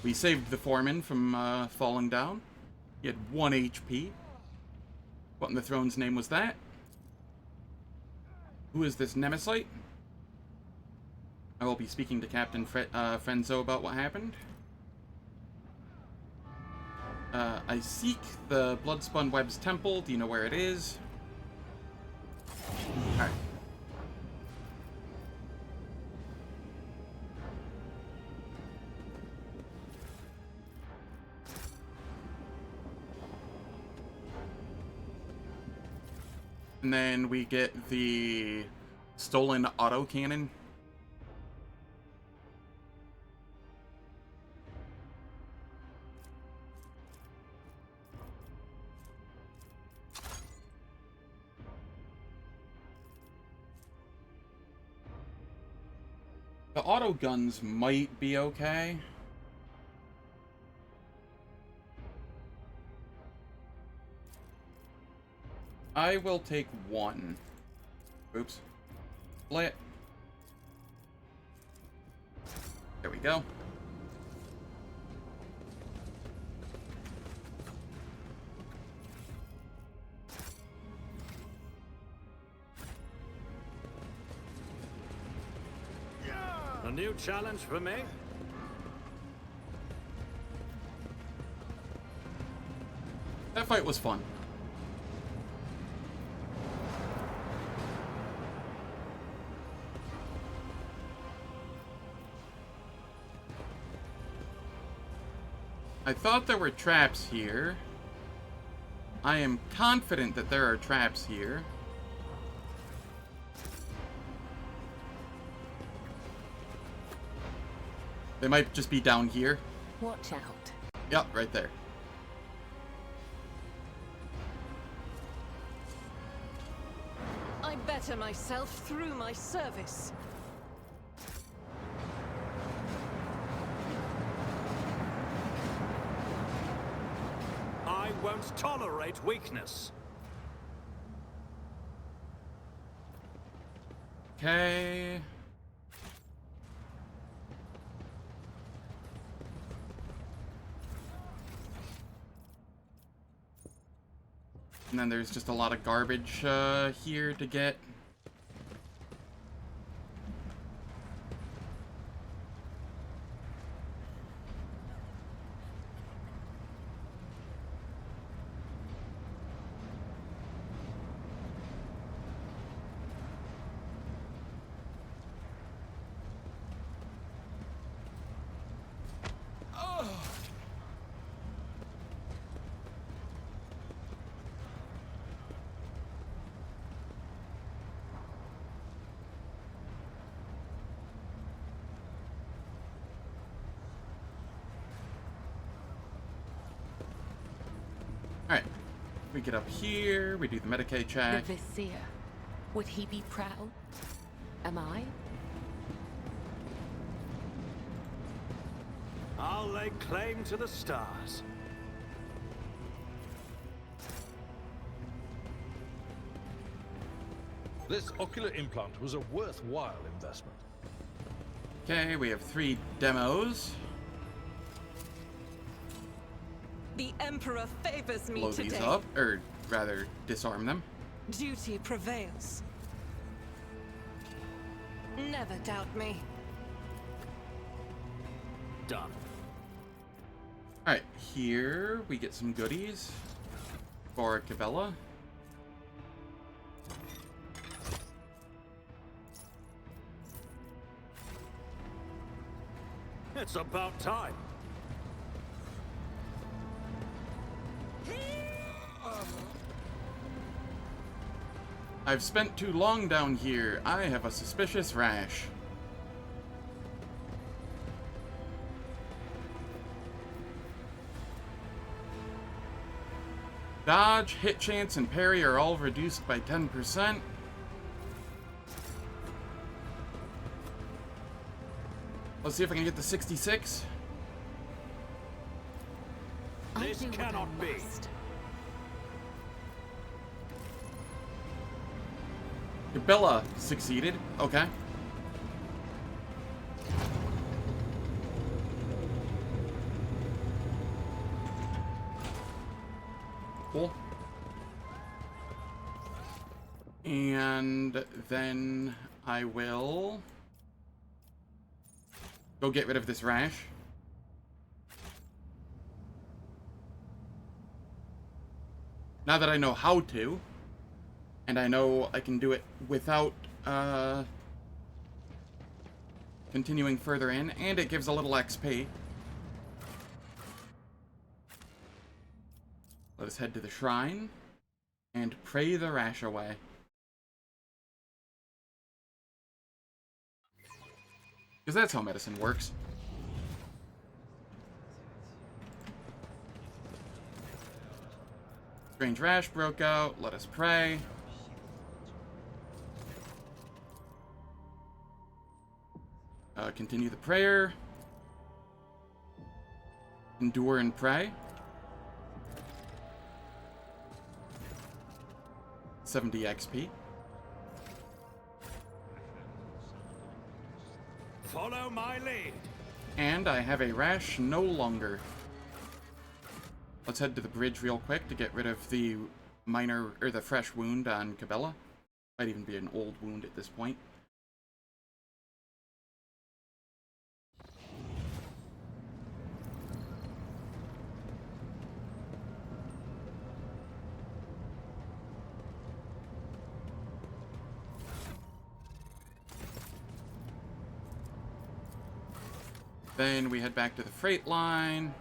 We saved the foreman from falling down. He had 1 HP. What in the throne's name was that? Who is this Nemesite? I will be speaking to Captain Frenzo about what happened. I seek the Bloodspun Web's temple. Do you know where it is? Alright. And then we get the stolen autocannon. The auto guns might be okay. I will take 1. Oops. Split. There we go. A new challenge for me? That fight was fun. I thought there were traps here. I am confident that there are traps here. They might just be down here. Watch out. Yep, right there. I better myself through my service. I won't tolerate weakness. Okay. And then there's just a lot of garbage here to get. Alright. We get up here, we do the Medicaid check. The Vizier. Would he be proud? Am I? I'll lay claim to the stars. This ocular implant was a worthwhile investment. Okay, we have 3 demos. The Emperor favors me Blow today. these up, or rather, disarm them. Duty prevails. Never doubt me. Done. Alright, here we get some goodies for Cabela. It's about time. I've spent too long down here. I have a suspicious rash. Dodge, hit chance, and parry are all reduced by 10%. Let's see if I can get the 66. This cannot be. Cabela succeeded. Okay. Cool. And then I will go get rid of this rash. Now that I know how to, and I know I can do it without continuing further in, and it gives a little XP. Let us head to the shrine and pray the rash away. Because that's how medicine works. Strange rash broke out. Let us pray. Continue the prayer. Endure and pray. 70 XP. Follow my lead. And I have a rash no longer. Let's head to the bridge real quick to get rid of the minor, or the fresh wound on Cabela. Might even be an old wound at this point. Then we head back to the freight line.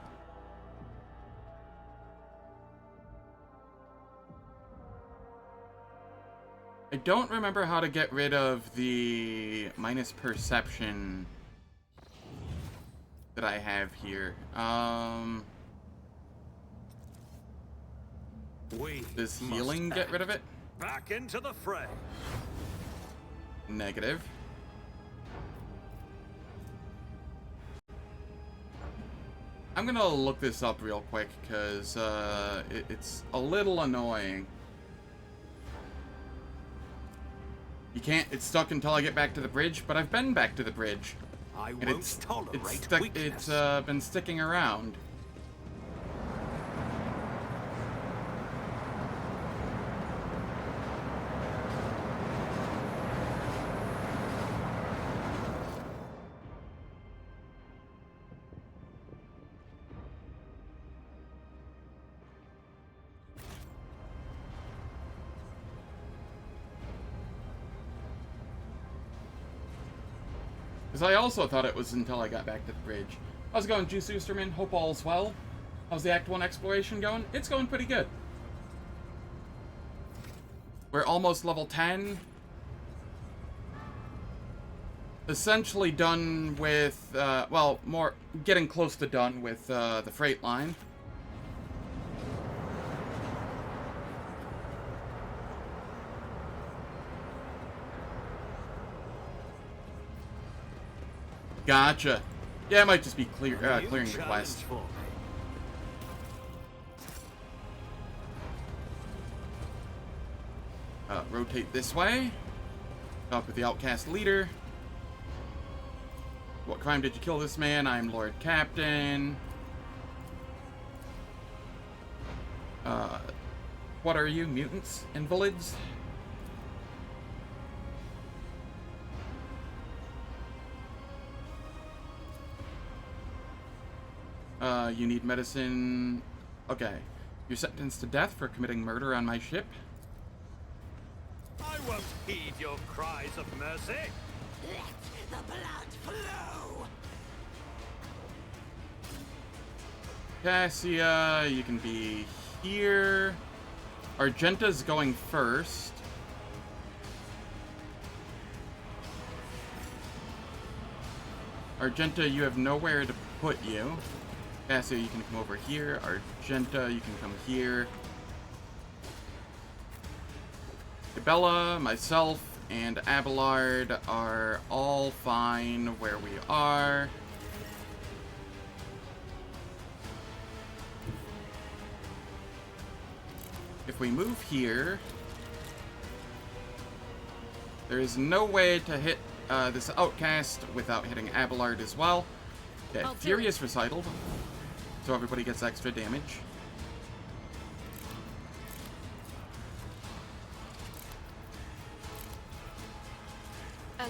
I don't remember how to get rid of the minus perception that I have here. Does healing get rid of it? Back into the fray. Negative. I'm gonna look this up real quick, because it's a little annoying. You can't, it's stuck until I get back to the bridge, but I've been back to the bridge. I And won't tolerate weakness. it's been sticking around. Because I also thought it was until I got back to the bridge. How's it going, Juice Oosterman? Hope all's well. How's the Act 1 exploration going? It's going pretty good. We're almost level 10. Essentially done with, well, more getting close to done with the freight line. Gotcha. Yeah, it might just be clearing the quest. Rotate this way. Talk with the outcast leader. What crime did you kill this man? I'm Lord Captain. What are you, mutants? Invalids? You need medicine. Okay. You're sentenced to death for committing murder on my ship. I won't heed your cries of mercy. Let the blood flow! Cassia, you can be here. Argenta's going first. Argenta, you have nowhere to put you. Cassia, you can come over here. Argenta, you can come here. Bella, myself, and Abelard are all fine where we are. If we move here, there is no way to hit this outcast without hitting Abelard as well. Okay, Furious Recital, so everybody gets extra damage.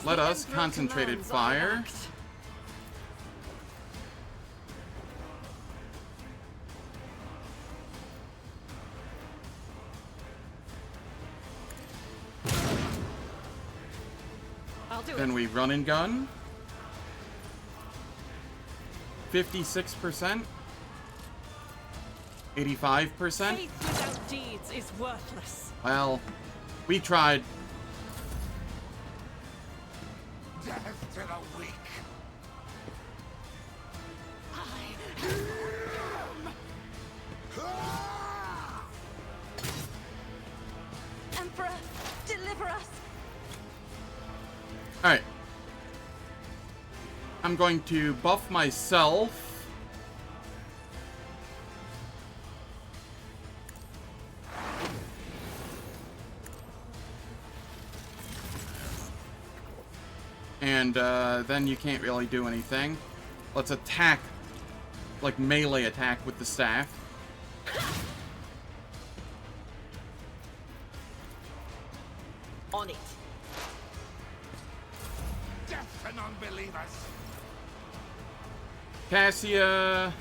Let us concentrated fire. Then we run and gun. 56%. 85%. Faith without deeds is worthless. Well, we tried. Death to the weak. Emperor, deliver us. Alright. I'm going to buff myself. And then you can't really do anything. Let's attack, like melee attack with the staff. On it. Death to non-believers. Cassia.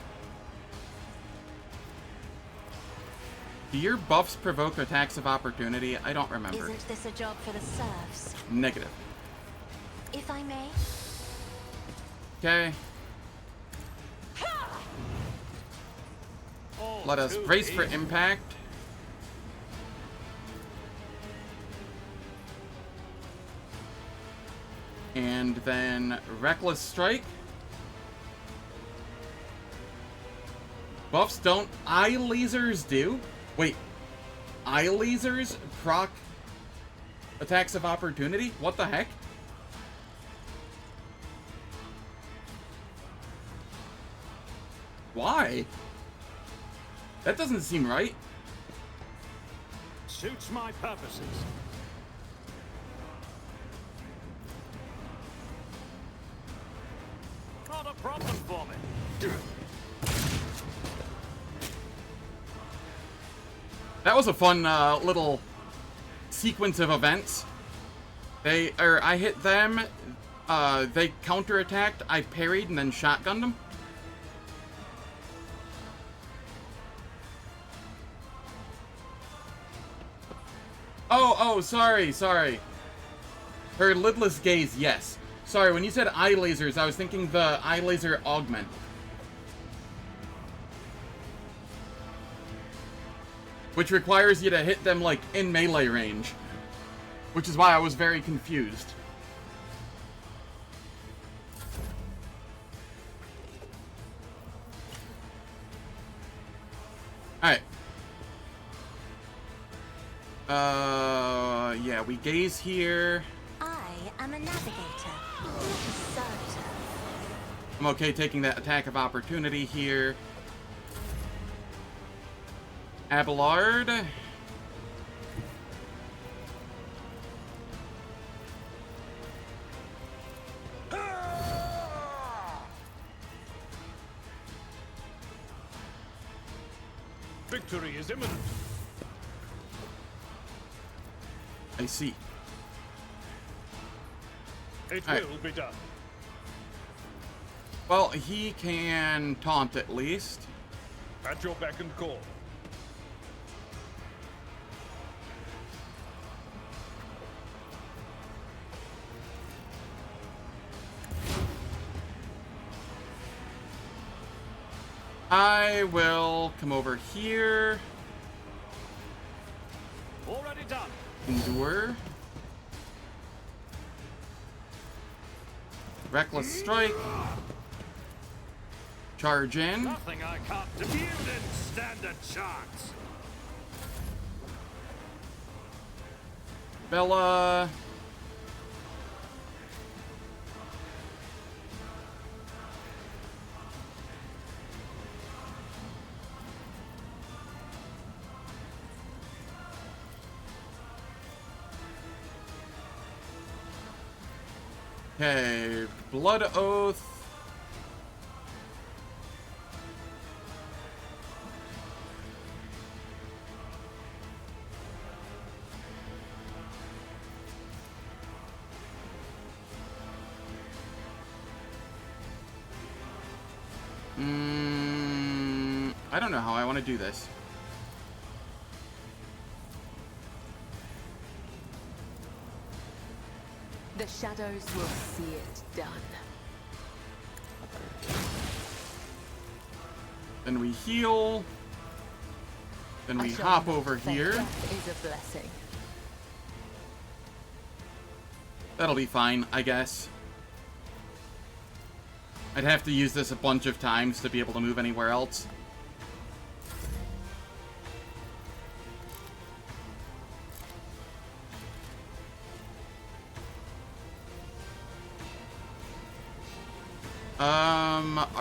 Do your buffs provoke attacks of opportunity? I don't remember. Isn't this a job for the serfs? Negative. If I may. Okay. Let us brace for impact. And then Reckless Strike. Buffs don't. Eye lasers do? Wait. Eye lasers proc attacks of opportunity? What the heck? Why? That doesn't seem right. Suits my purposes. Not a problem for me. That was a fun little sequence of events. I hit them, they counterattacked, I parried, and then shotgunned them. Oh, sorry. Her lidless gaze, yes. Sorry, when you said eye lasers, I was thinking the eye laser augment. Which requires you to hit them, like, in melee range. Which is why I was very confused. Alright. Yeah, we gaze here. I am a navigator, not a servitor. I'm okay taking that attack of opportunity here. Abelard. Victory is imminent. I see. It Alright. will be done. Well, he can taunt at least. At your beck and call. I will come over here. Already done. Endure. Reckless Strike. Charge in. Nothing I can't do. You didn't stand a chance. Bella. Okay, Blood Oath. I don't know how I want to do this. The shadows will see it done. Then we heal. Then we hop over here. Death is a blessing. That'll be fine, I guess. I'd have to use this a bunch of times to be able to move anywhere else.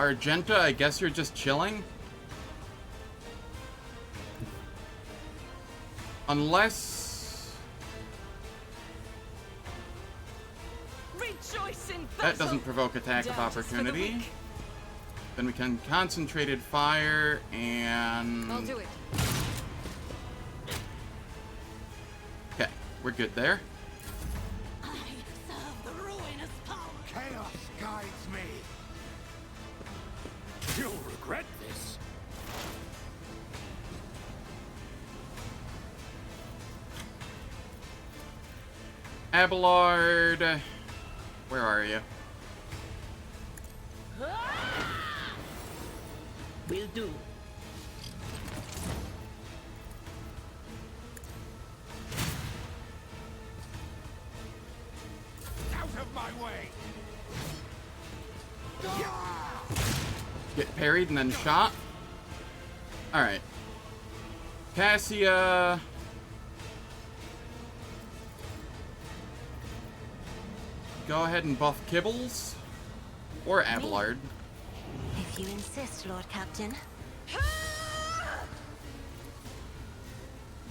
Argenta, I guess you're just chilling? Unless... Rejoice in that doesn't provoke attack of opportunity. Then we can concentrated fire and... I'll do it. Okay, we're good there. I serve the ruinous power. Chaos guides me. You'll regret this. Abelard, where are you? Will do. Out of my way. Get parried and then shot. Alright. Cassia. Go ahead and buff Kibbles. Or Abelard. If you insist, Lord Captain.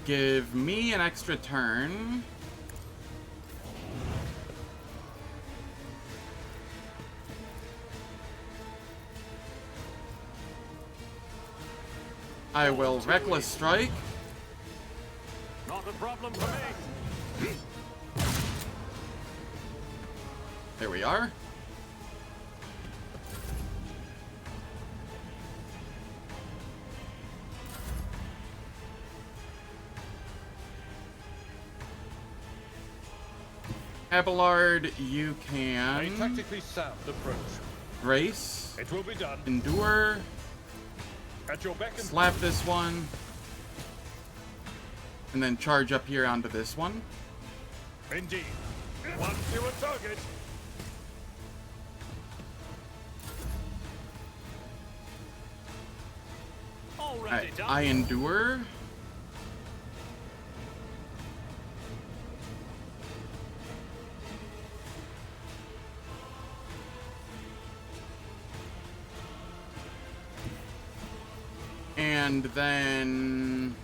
Give me an extra turn. I will Reckless Strike. Not a problem for me. There we are. Abelard, you A can tactically sound approach. brace, It will be done. endure, At your beck and slap this one, and then charge up here onto this one. Indeed. One fewer target. Already Alright, done. I endure. And then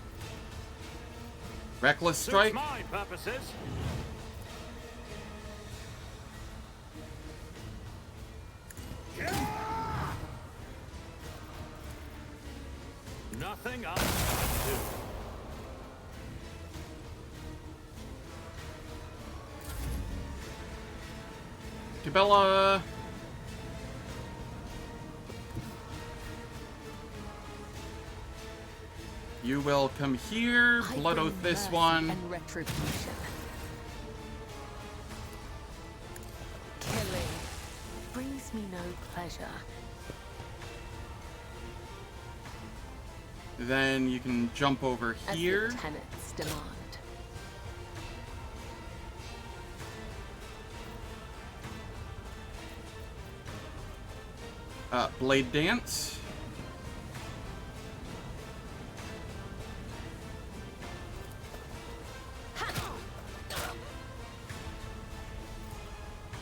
Reckless Suits Strike. my purposes. Nothing up. do. Cabela. You will come here, I blood bring oath this mercy one. and retribution. Killing brings me no pleasure. Then you can jump over As here. the tenets demand. Blade dance.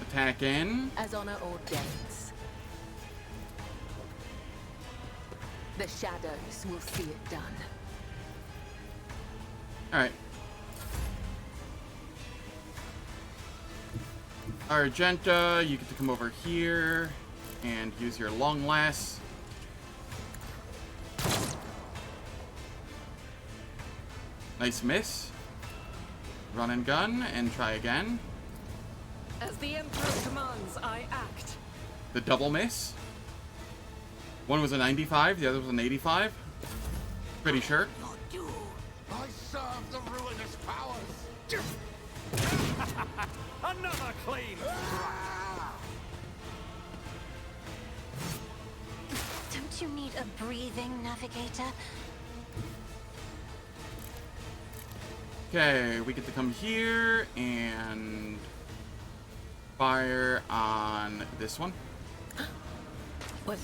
Attack in. As honor ordains. The shadows will see it done. Alright. Argenta, you get to come over here and use your long last. Nice miss. Run and gun and try again. As the Emperor commands, I act. The double miss. One was a 95, the other was an 85. Pretty sure. Not you. I serve the ruinous powers. Another clean. Don't you need a breathing navigator? Okay, we get to come here and fire on this one. Was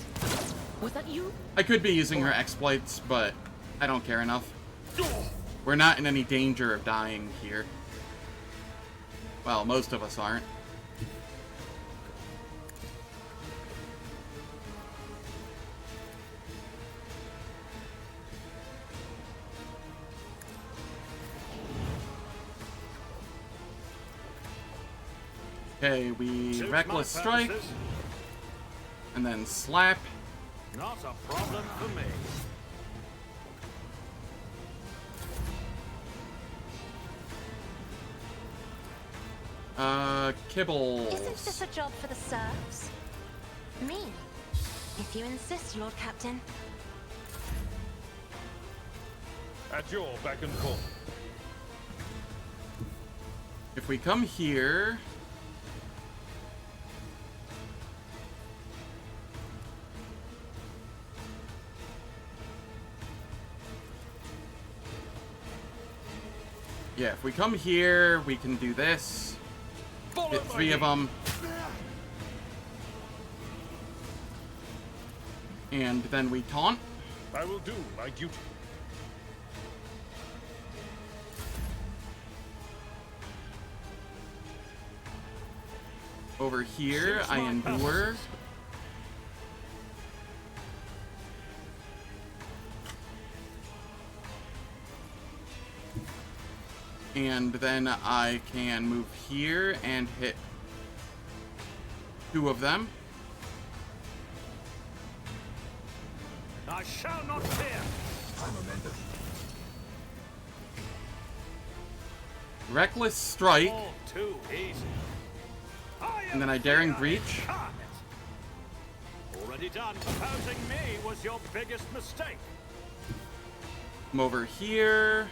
that you? I could be using her exploits, but I don't care enough. We're not in any danger of dying here. Well, most of us aren't. Okay, we Suits reckless my strike, purposes. and then slap. Not a problem for me. Kibbles. Isn't this a job for the serfs? Me. If you insist, Lord Captain. At your beck and call. If we come here... Yeah, if we come here, we can do this. Get 3 of them. And then we taunt. I will do my duty. Over here, Suits I my endure. purposes. And then I can move here and hit 2 of them. I shall not fear. Reckless strike. All too easy. And then I daring breach. Already done. Opposing me was your biggest mistake. Come over here.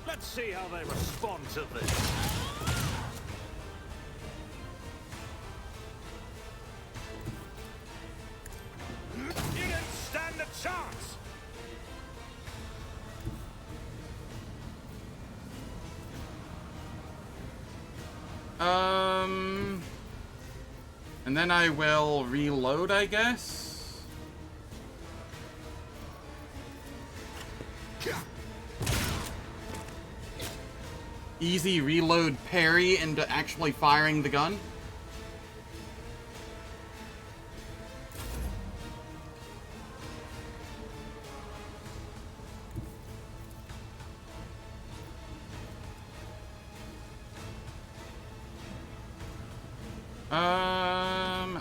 Let's see how they respond to this. You didn't stand a chance. And then I will reload, I guess. Easy reload parry into actually firing the gun.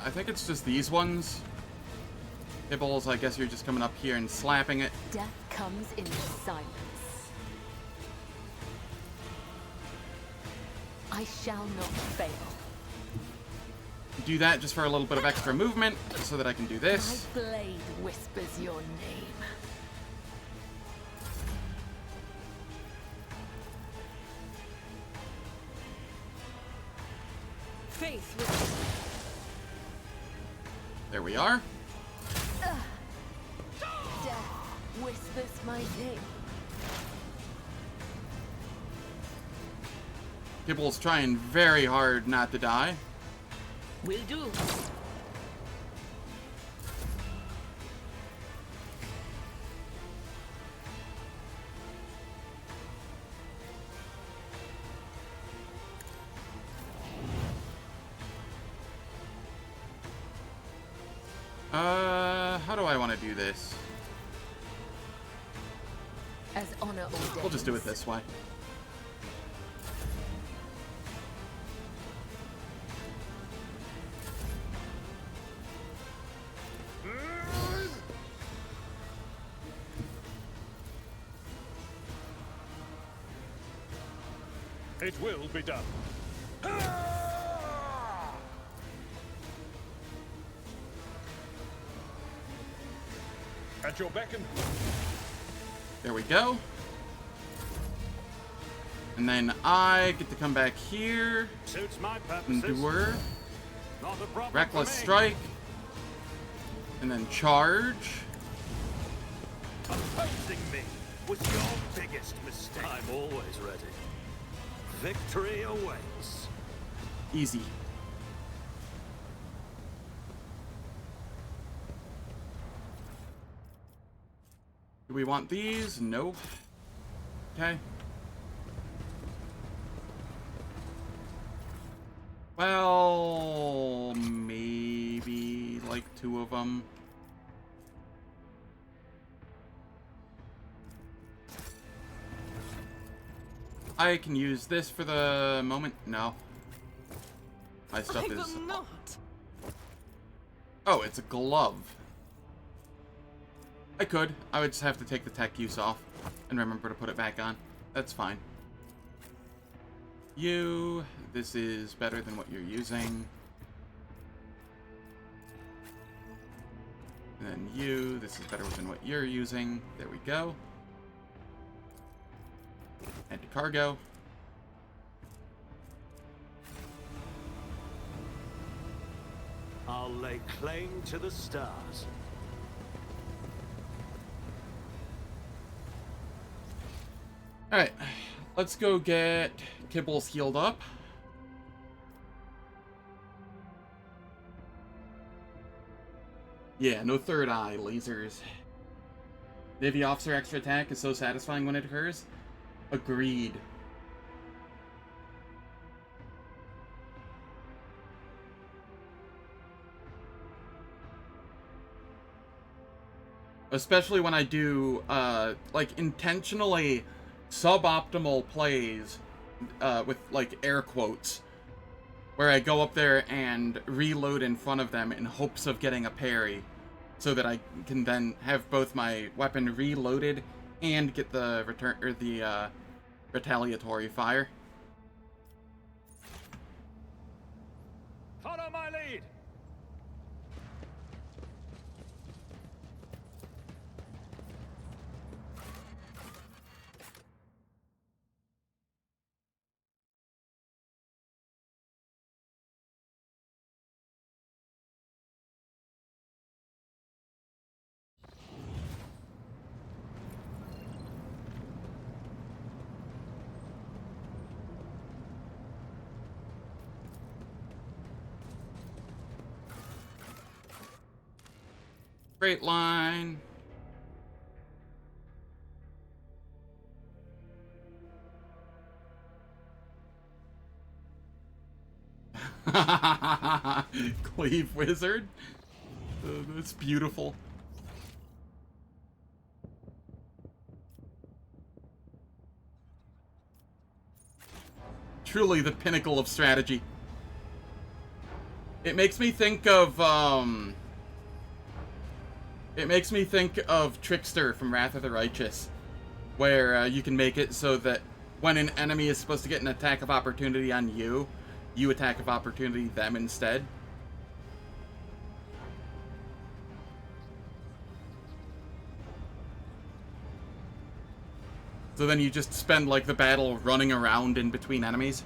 I think it's just these ones. Kibbles, I guess you're just coming up here and slapping it. Death comes in silence. I shall not fail. Do that just for a little bit of extra movement, so that I can do this. My blade whispers your name. Faith with There we are. Death whispers my name. Kibbles trying very hard not to die. Will do. How do I want to do this? As honor ordains. We'll just do it this way. It will be done. At your beck and... There we go. And then I get to come back here. Suits my purposes. Endure. Not a problem Reckless for me. Strike. And then Charge. Opposing me was your biggest mistake. I'm always ready. Victory awaits. Easy. Do we want these? Nope. Okay. Well, maybe like 2 of them. I can use this for the moment. No. My stuff I is... will not. Oh, it's a glove. I could. I would just have to take the tech use off and remember to put it back on. That's fine. You, this is better than what you're using. And then you, this is better than what you're using. There we go. Add to cargo. I'll lay claim to the stars. Alright, let's go get Kibbles healed up. Yeah, no third eye lasers. Navy officer extra attack is so satisfying when it occurs. Agreed. Especially when I do, like, intentionally suboptimal plays, with, like, air quotes, where I go up there and reload in front of them in hopes of getting a parry, so that I can then have both my weapon reloaded and get the return, or the, retaliatory fire. Follow my lead. Straight line. Cleave Wizard. That's beautiful. Truly the pinnacle of strategy. It makes me think of, It makes me think of Trickster from Wrath of the Righteous, where you can make it so that when an enemy is supposed to get an attack of opportunity on you, you attack of opportunity them instead. So then you just spend, like, the battle running around in between enemies.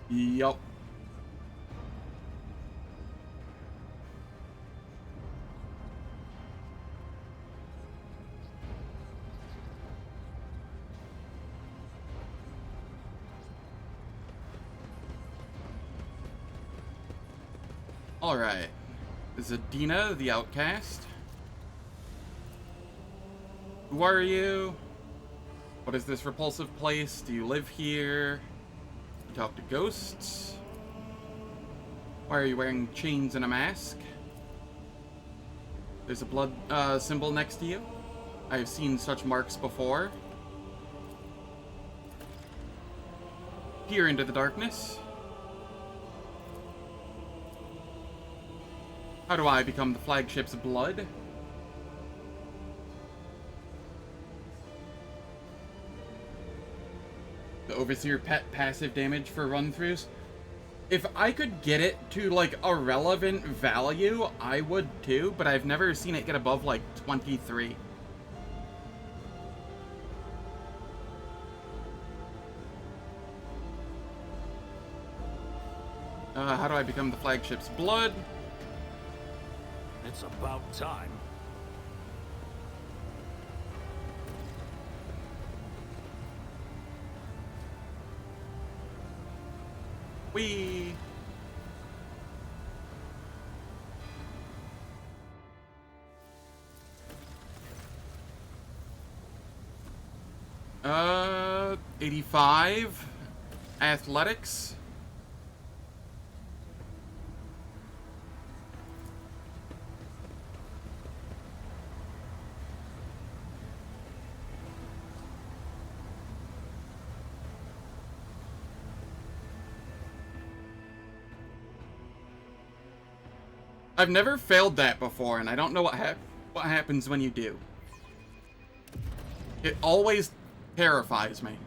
Yup. Alright. Zadina, the Outcast. Who are you? What is this repulsive place? Do you live here? You talk to ghosts? Why are you wearing chains and a mask? There's a blood symbol next to you. I have seen such marks before. Peer into the darkness. How do I become the flagship's blood? The Overseer pet passive damage for run-throughs. If I could get it to, like, a relevant value, I would too, but I've never seen it get above, like, 23. How do I become the flagship's blood? It's about time. Whee! Uh, 85. Athletics. I've never failed that before, and I don't know what happens when you do. It always terrifies me.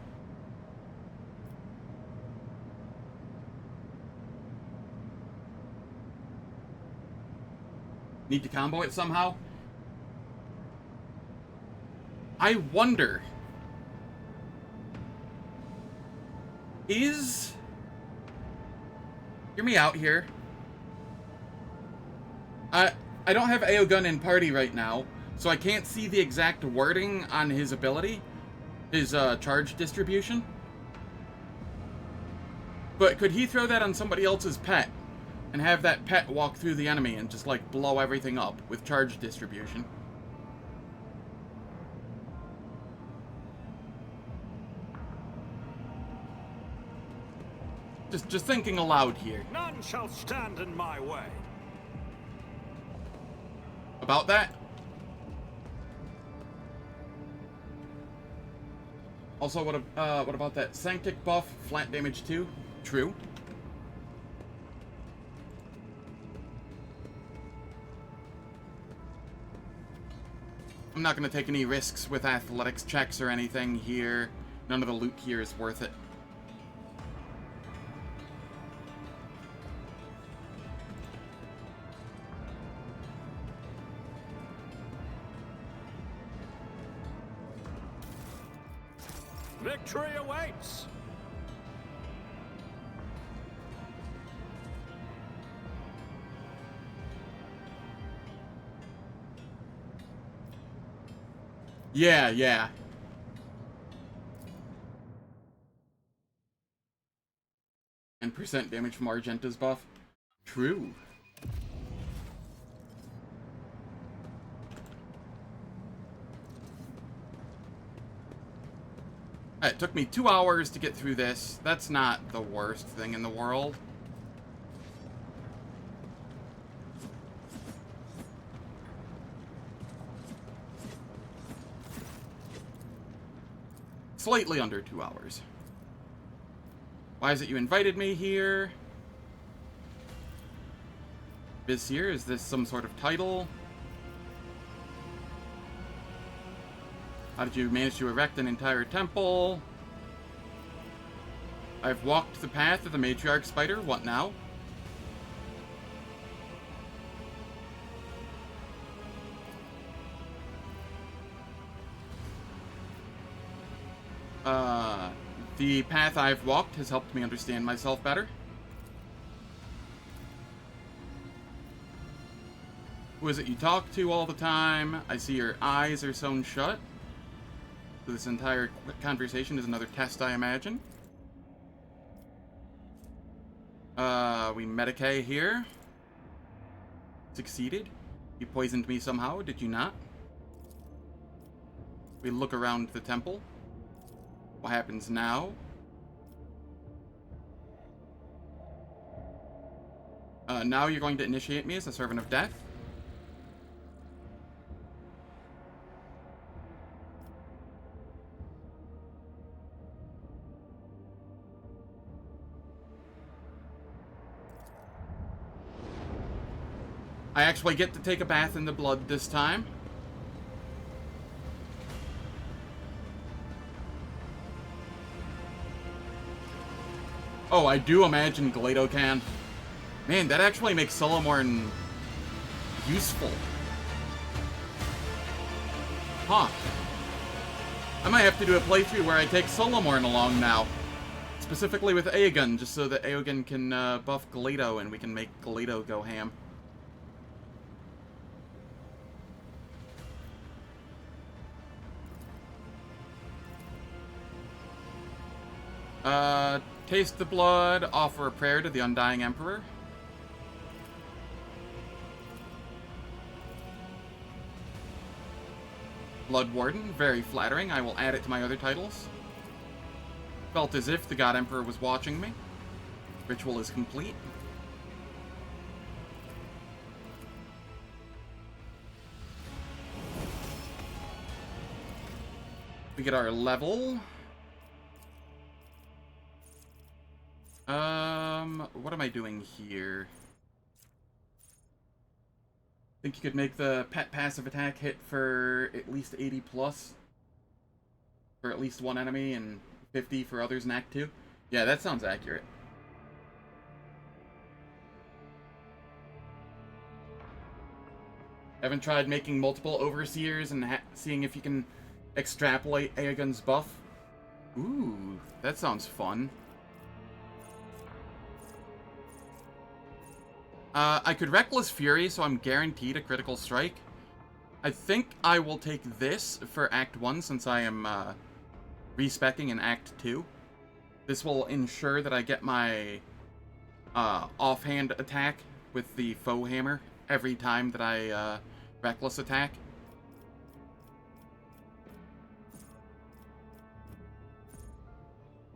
Need to combo it somehow? I wonder... Hear me out here. I don't have Aogun in party right now, so I can't see the exact wording on his ability, his charge distribution. But could he throw that on somebody else's pet and have that pet walk through the enemy and just, like, blow everything up with charge distribution? Just thinking aloud here. None shall stand in my way. About that? Also, what about that Sanctic buff, flat damage 2? True. I'm not going to take any risks with athletics checks or anything here. None of the loot here is worth it. Victory awaits! Yeah. And percent damage from Argenta's buff. True. It took me 2 hours to get through this. That's not the worst thing in the world. Slightly under 2 hours. Why is it you invited me here? Vizier, is this some sort of title? How did you manage to erect an entire temple? I've walked the path of the matriarch spider. What now? The path I've walked has helped me understand myself better. Who is it you talk to all the time? I see your eyes are sewn shut. So this entire conversation is another test, I imagine. We Medicae here. Succeeded. You poisoned me somehow, did you not? We look around the temple. What happens now? Now you're going to initiate me as a servant of death. I actually get to take a bath in the blood this time. Oh, I do imagine Glado can. Man, that actually makes Solomorn useful. Huh. I might have to do a playthrough where I take Solomorn along now. Specifically with Aegon, just so that Aegon can buff Glado and we can make Glado go ham. Taste the blood, offer a prayer to the Undying Emperor. Blood Warden, very flattering. I will add it to my other titles. Felt as if the God Emperor was watching me. Ritual is complete. We get our level. What am I doing here? Think you could make the pet passive attack hit for at least 80 plus for at least one enemy and 50 for others in Act 2? Yeah, that sounds accurate. Haven't tried making multiple overseers and seeing if you can extrapolate Aegon's buff? Ooh, that sounds fun. I could Reckless Fury, so I'm guaranteed a critical strike. I think I will take this for Act 1 since I am respecking in Act 2. This will ensure that I get my offhand attack with the foe hammer every time that I Reckless attack.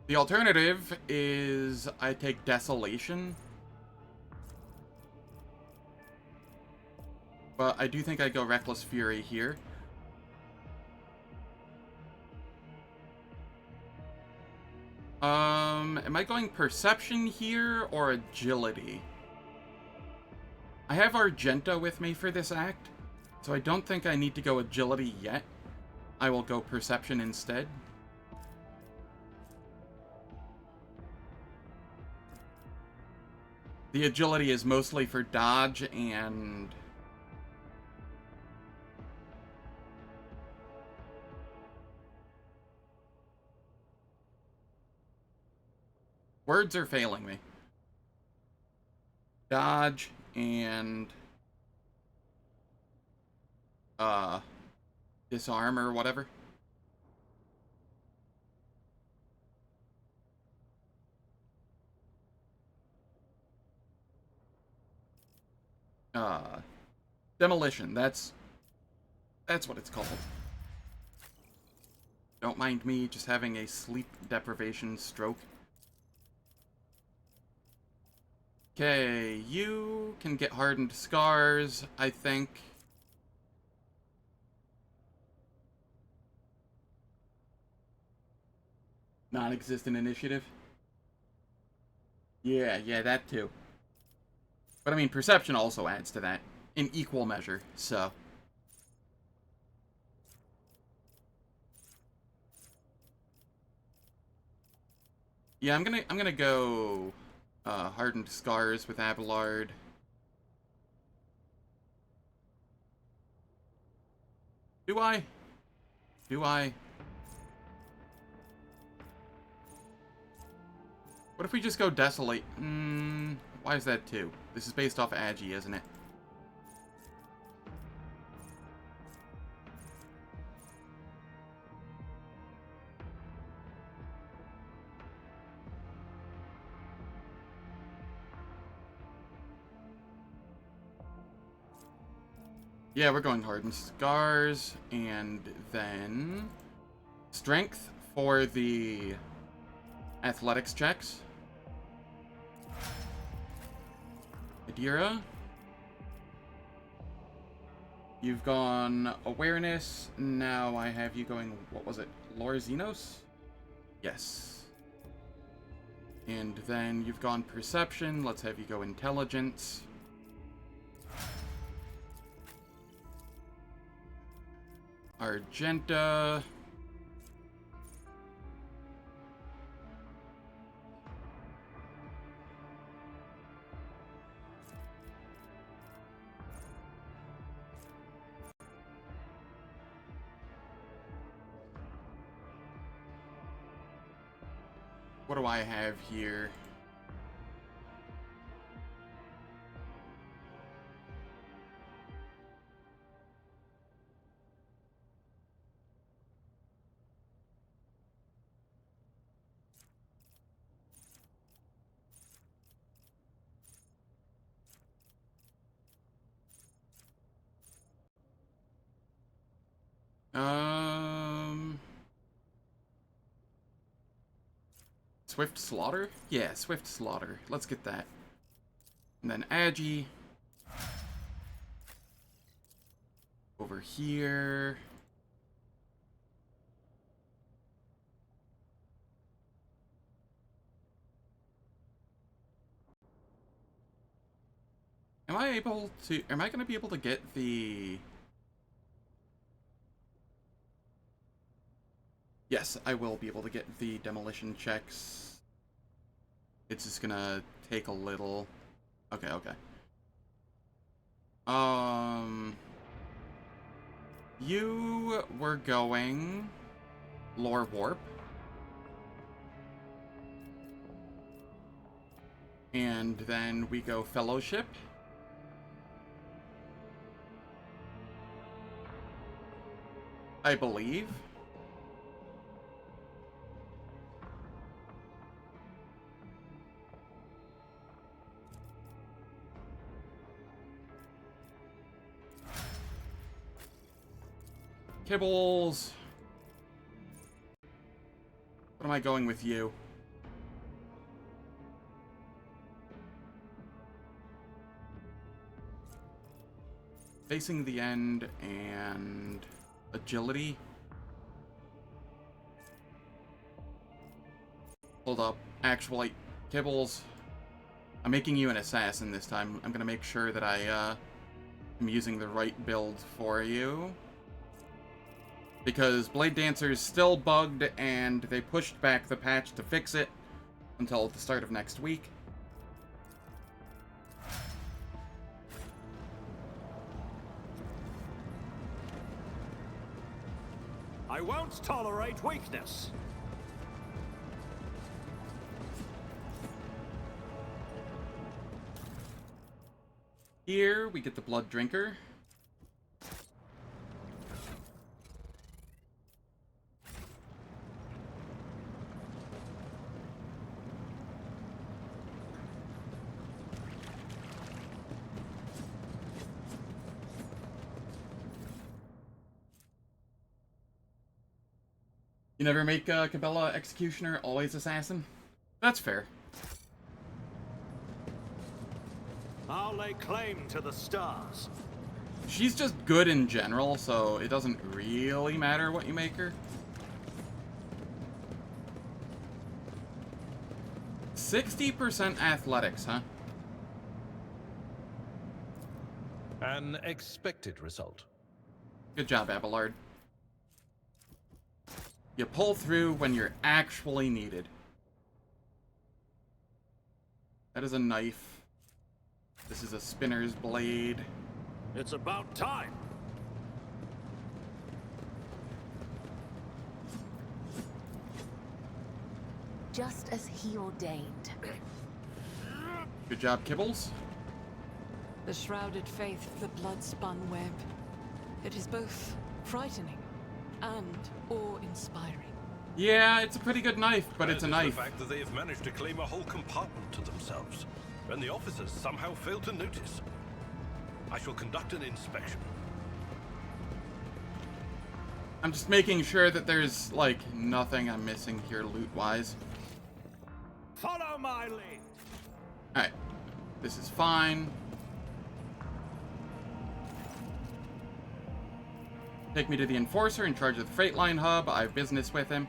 The alternative is I take Desolation. But I do think I go Reckless Fury here. Am I going Perception here or Agility? I have Argenta with me for this act, so I don't think I need to go Agility yet. I will go Perception instead. The Agility is mostly for dodge and... words are failing me. Dodge and... disarm or whatever. Demolition, that's what it's called. Don't mind me just having a sleep deprivation stroke. Okay, you can get hardened scars, I think. Non-existent initiative. Yeah, that too. But I mean, perception also adds to that in equal measure, so. Yeah, I'm gonna go Hardened Scars with Abelard. Do I? Do I? What if we just go Desolate? Why is that 2? This is based off Agi, isn't it? Yeah, we're going Hardened Scars, and then Strength for the athletics checks. Adira. You've gone Awareness. Now I have you going, what was it? Lorzinos? Yes. And then you've gone Perception. Let's have you go Intelligence. Argenta. What do I have here? Swift Slaughter? Yeah, Swift Slaughter. Let's get that. And then Agi. Over here. Am I gonna be able to get the... Yes, I will be able to get the demolition checks. It's just gonna take a little... Okay, okay. You were going... Lore Warp. And then we go Fellowship. I believe. Kibbles. What am I going with you? Facing the End and Agility. Hold up. Actually, Kibbles, I'm making you an assassin this time. I'm gonna make sure that I am using the right build for you. Because Blade Dancer is still bugged, and they pushed back the patch to fix it until the start of next week. I won't tolerate weakness. Here, we get the Blood Drinker. You never make Cabela Executioner, always Assassin? That's fair. I'll lay claim to the stars. She's just good in general, so it doesn't really matter what you make her. 60% athletics, huh? An expected result. Good job, Abelard. You pull through when you're actually needed. That is a knife. This is a spinner's blade. It's about time. Just as he ordained. Good job, Kibbles. The shrouded faith of the blood-spun web. It is both frightening and awe-inspiring. Yeah, it's a pretty good knife, but it's a As is knife. The fact that they have managed to claim a whole compartment to themselves, and the officers somehow failed to notice. I shall conduct an inspection. I'm just making sure that there's, like, nothing I'm missing here loot-wise. Follow my lead. Alright. This is fine. Take me to the Enforcer in charge of the Freight Line Hub. I have business with him.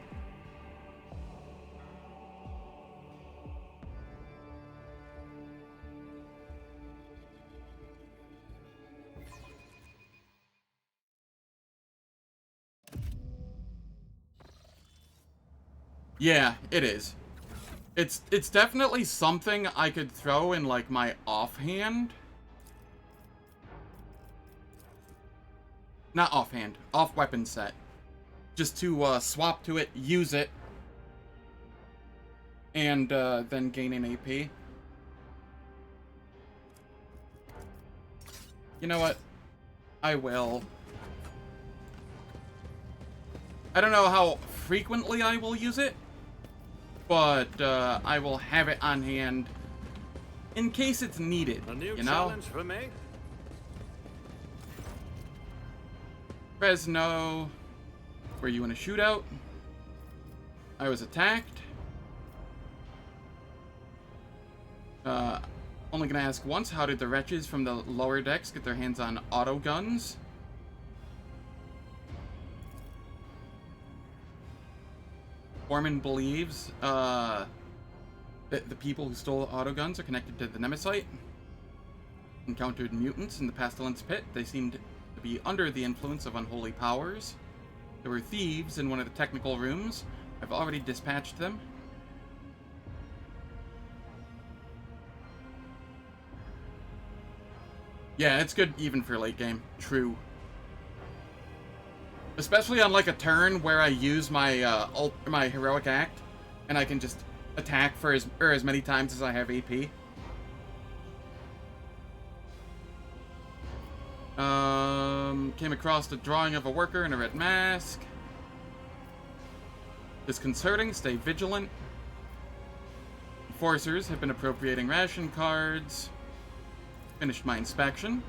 Yeah, it is. It's definitely something I could throw in, like, my offhand. Not offhand, off weapon set. Just to swap to it, use it, and then gain an AP. You know what? I will. I don't know how frequently I will use it, but I will have it on hand in case it's needed, A new you know? challenge for me? Fresno, were you in a shootout? I was attacked. Only gonna ask once, how did the wretches from the lower decks get their hands on auto guns? Foreman believes that the people who stole the auto guns are connected to the Nemesite. Encountered mutants in the Pestilence Pit. They seemed to be under the influence of unholy powers. There were thieves in one of the technical rooms. I've already dispatched them. Yeah, it's good even for late game. True. Especially on like a turn where I use my my heroic act, and I can just attack for as many times as I have AP. Came across the drawing of a worker in a red mask. Disconcerting. Stay vigilant. Enforcers have been appropriating ration cards. Finished my inspection.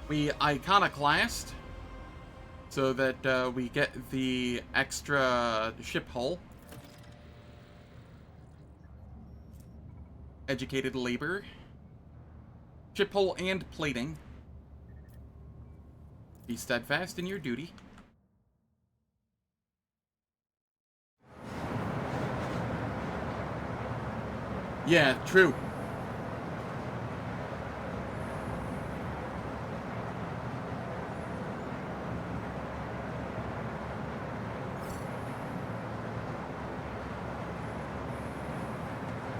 We iconoclast so that we get the extra ship hull. Educated labor. Ship hull and plating. Be steadfast in your duty. Yeah, true.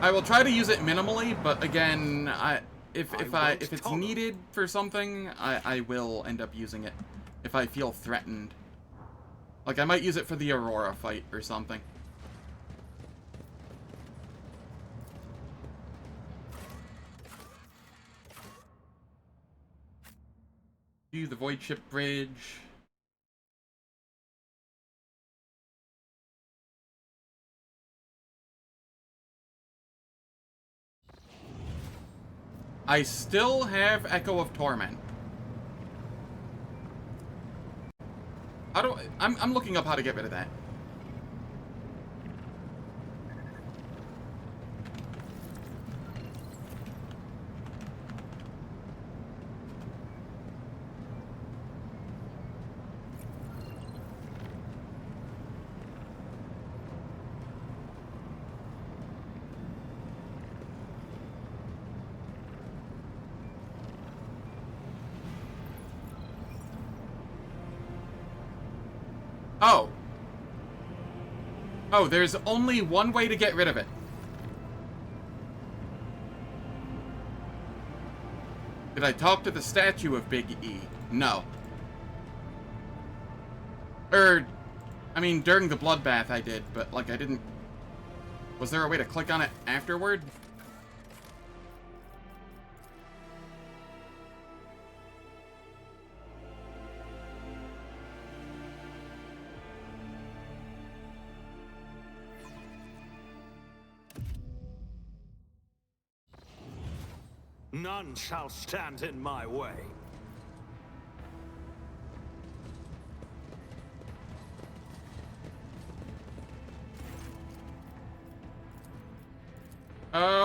I will try to use it minimally, but again, if it's needed for something, I will end up using it if I feel threatened. Like I might use it for the Aurora fight or something. View the Void Ship Bridge. I still have Echo of Torment. How do I'm looking up how to get rid of that. Oh. Oh, there's only one way to get rid of it. Did I talk to the statue of Big E? No. I mean, during the bloodbath I did, but, like, I didn't... Was there a way to click on it afterward? None shall stand in my way.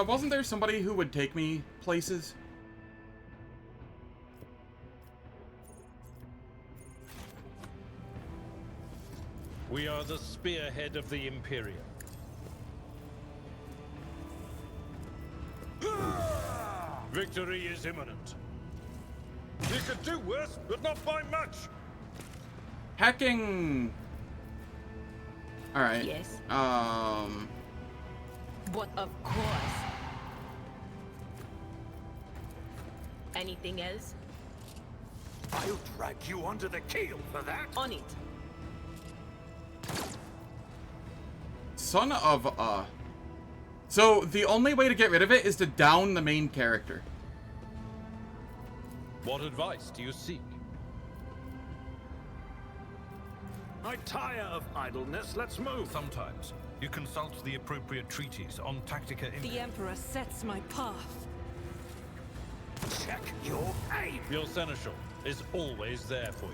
Wasn't there somebody who would take me places? We are the spearhead of the Imperium. Victory is imminent. You could do worse, but not by much. Hacking! Alright. Yes. But of course. Anything else? I'll drag you under the keel for that. On it. Son of a... So, the only way to get rid of it is to down the main character. What advice do you seek? I tire of idleness. Let's move. Sometimes you consult the appropriate treaties on Tactica in... The Emperor sets my path. Check your aim. Your seneschal is always there for you.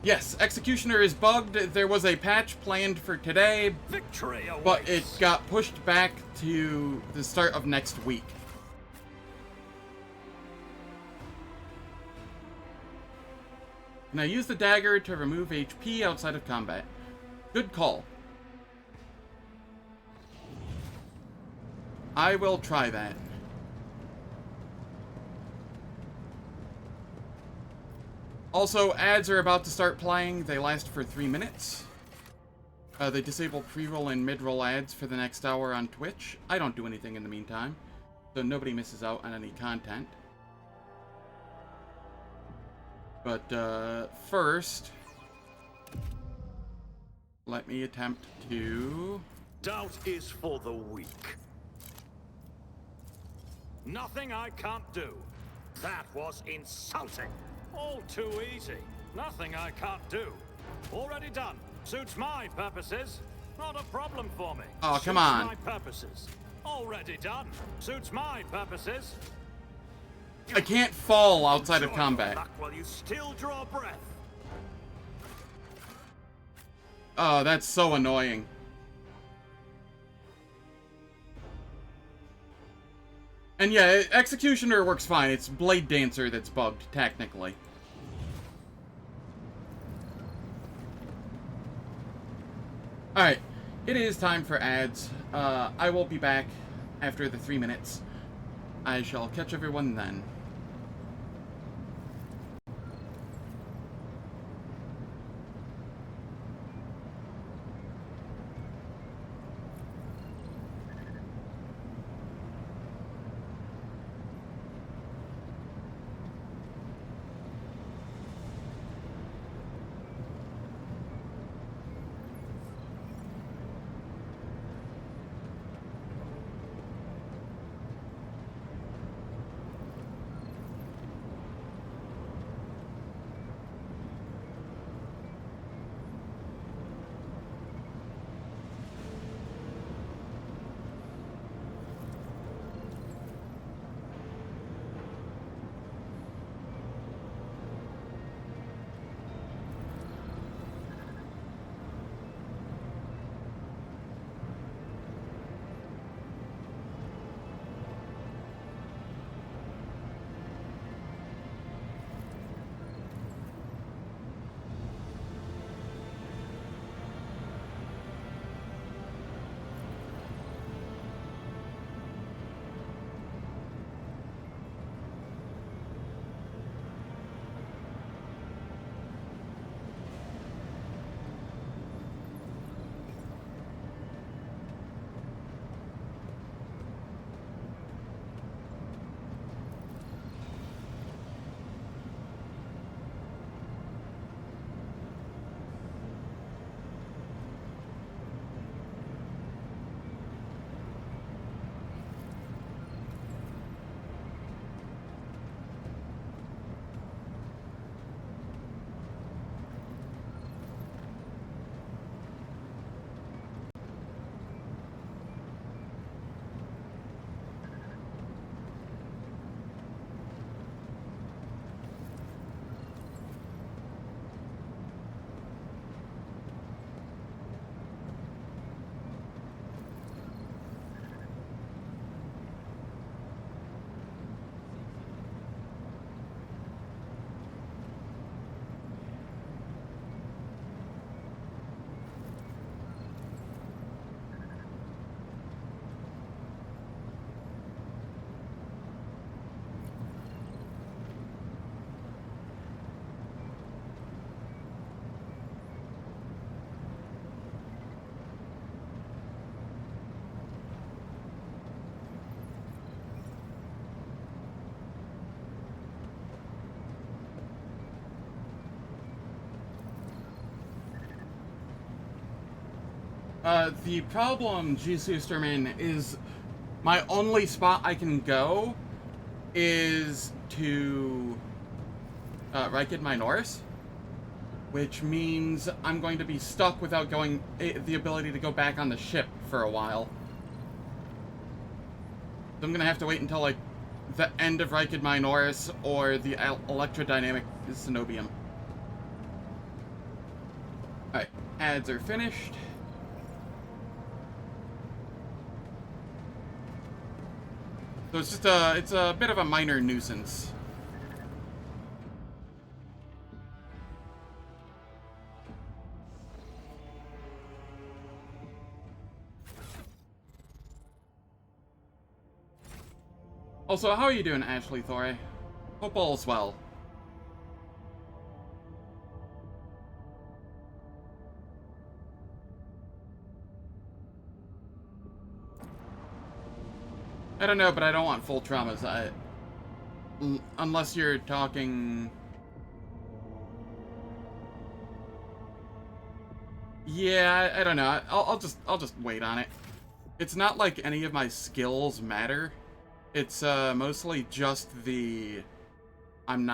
Yes, Executioner is bugged. There was a patch planned for today, Victory awaits. but it got pushed back to the start of next week. Now use the dagger to remove HP outside of combat. Good call. I will try that. Also, ads are about to start playing. They last for 3 minutes. They disable pre-roll and mid-roll ads for the next hour on Twitch. I don't do anything in the meantime, so nobody misses out on any content. But, first, let me attempt to... Doubt is for the weak. Nothing I can't do. That was insulting. All too easy. Nothing I can't do. Already done. Suits my purposes. Not a problem for me. Oh, come on. Suits my purposes. Already done. Suits my purposes. I can't fall outside of Enjoy combat. your luck while you still draw breath. Oh, that's so annoying. And yeah, Executioner works fine. It's Blade Dancer that's bugged, technically. Alright, it is time for ads. I will be back after the 3 minutes. I shall catch everyone then. The problem, G-Susterman, is my only spot I can go is to Rykad Minoris, which means I'm going to be stuck without the ability to go back on the ship for a while. So I'm going to have to wait until, like, the end of Rykad Minoris or the Electrodynamic Cenobium. Alright, ads are finished. So it's just it's a bit of a minor nuisance. Also, how are you doing, Ashley Thore? Hope all's well. I don't know, but I don't want full traumas. Unless you're talking... Yeah, I don't know. I'll just wait on it. It's not like any of my skills matter. It's mostly just the I'm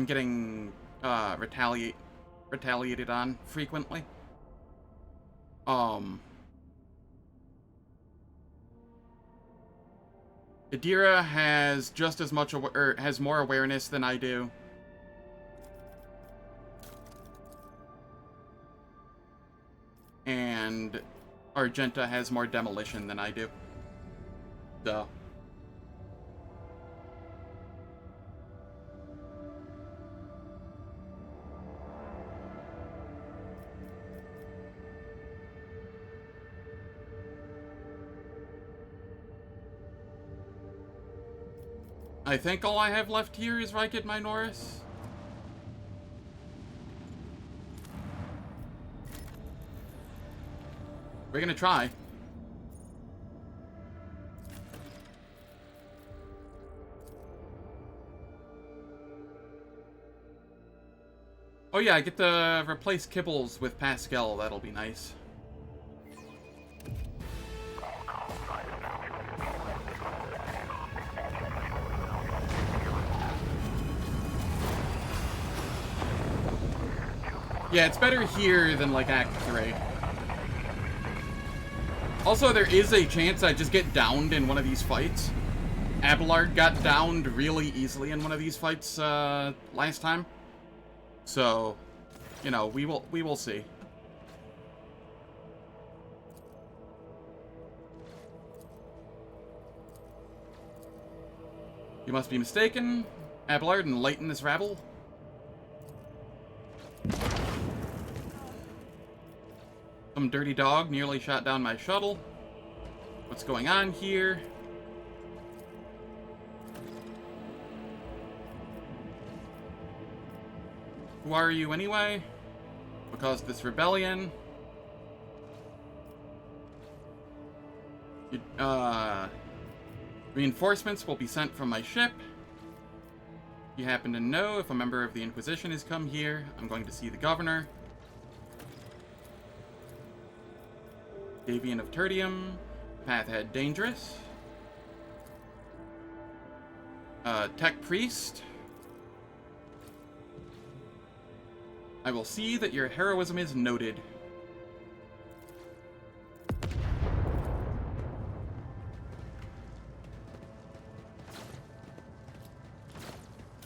getting retaliated on frequently. Adira has just as much has more awareness than I do. And Argenta has more demolition than I do. So. I think all I have left here is Rykad Minoris. We're gonna try. Oh yeah, I get to replace kibbles with Pasqal. That'll be nice. Yeah, it's better here than, like, Act 3. Also, there is a chance I just get downed in one of these fights. Abelard got downed really easily in one of these fights, last time. So, you know, we will see. You must be mistaken, Abelard, and lighten this rabble. Some dirty dog nearly shot down my shuttle. What's going on here? Who are you anyway? Because this rebellion. Reinforcements will be sent from my ship. You happen to know if a member of the Inquisition has come here. I'm going to see the governor. Davian of Tertium. Pathhead dangerous. Tech priest. I will see that your heroism is noted.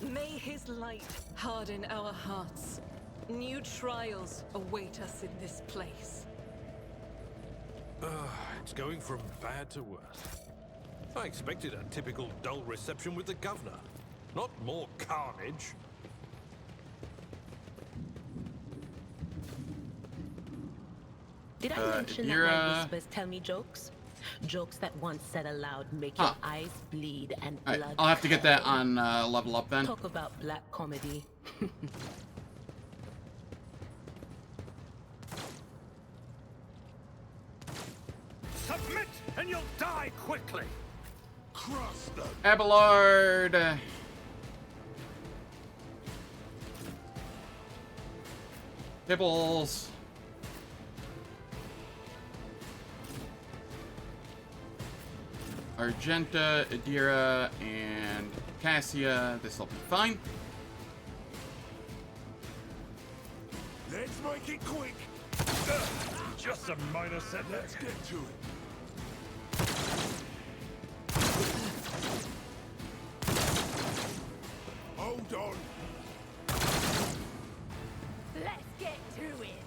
May his light harden our hearts. New trials await us in this place. It's going from bad to worse. I expected a typical dull reception with the governor. Not more carnage. Did I mention that my whispers tell me jokes? Jokes that once said aloud make your eyes bleed and blood. I'll have to get that on level up then. Talk about black comedy. Submit and you'll die quickly. Cross them. Abelard. Kibbles. Argenta, Adira, and Cassia. This'll be fine. Let's make it quick. Just a minor setback. Let's get to it. Hold on. Let's get to it.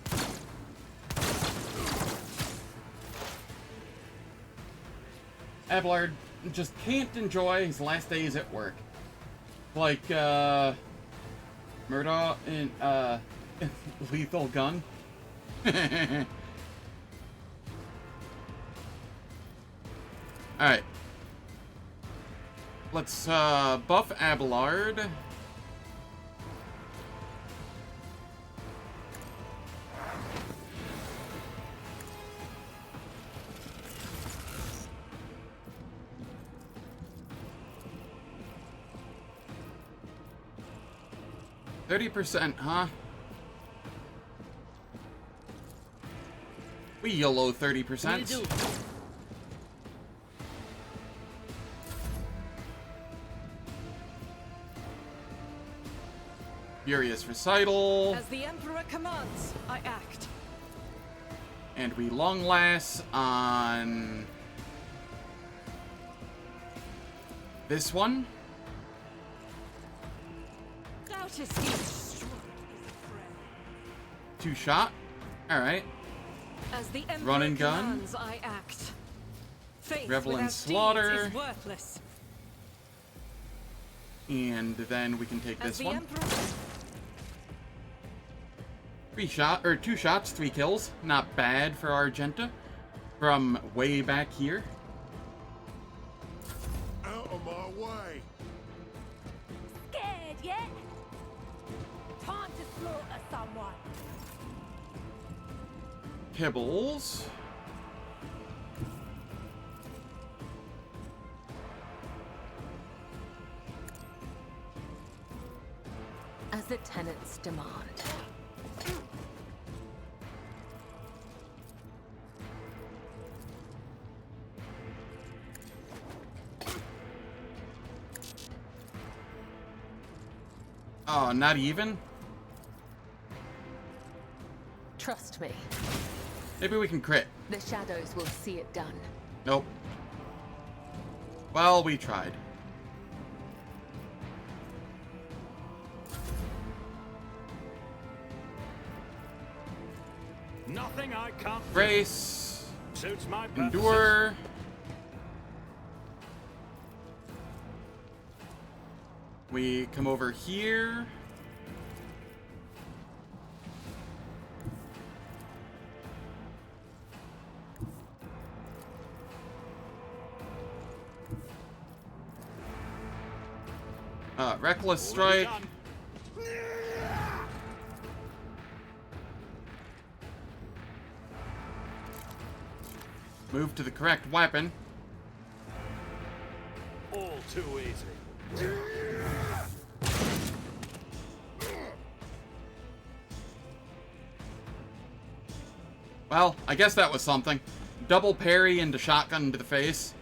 Abelard just can't enjoy his last days at work. Like, Murdoch in, Lethal Gun. Alright. Let's, buff Abelard. %, huh? We YOLO 30%. Furious Recital. As the Emperor commands, I act. And we long last on this one. Two shot. Alright. As the Emperor Run and gun. commands, I act. Faith Revel in without Slaughter. deeds is worthless. And then we can take As this the one. Emperor... 2 shots, 3 kills. Not bad for Argenta. From way back here. Out of my way. Scared yet? Time to slaughter someone. Kibbles. As the tenants demand. Oh, not even? Trust me. Maybe we can crit. The shadows will see it done. Nope. Well, we tried. Nothing I can't do. Brace. Suits my purposes. Endure. We come over here. Reckless Strike. Move to the correct weapon. All too easy. Well, I guess that was something. Double parry into shotgun to the face.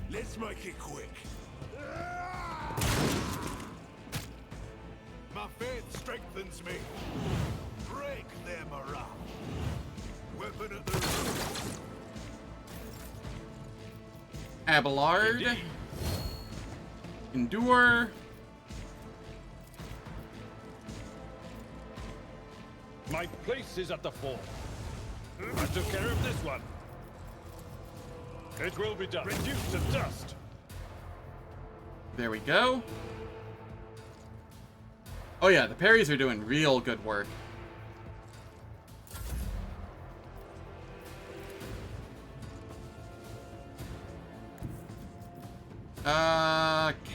Let's make it quick. My faith strengthens me. Break their morale. Weapon at the ready. Abelard. Indeed. Endure. My place is at the fore. I took care of this one. It will be done. Reduced to dust. There we go. Oh yeah, the parries are doing real good work.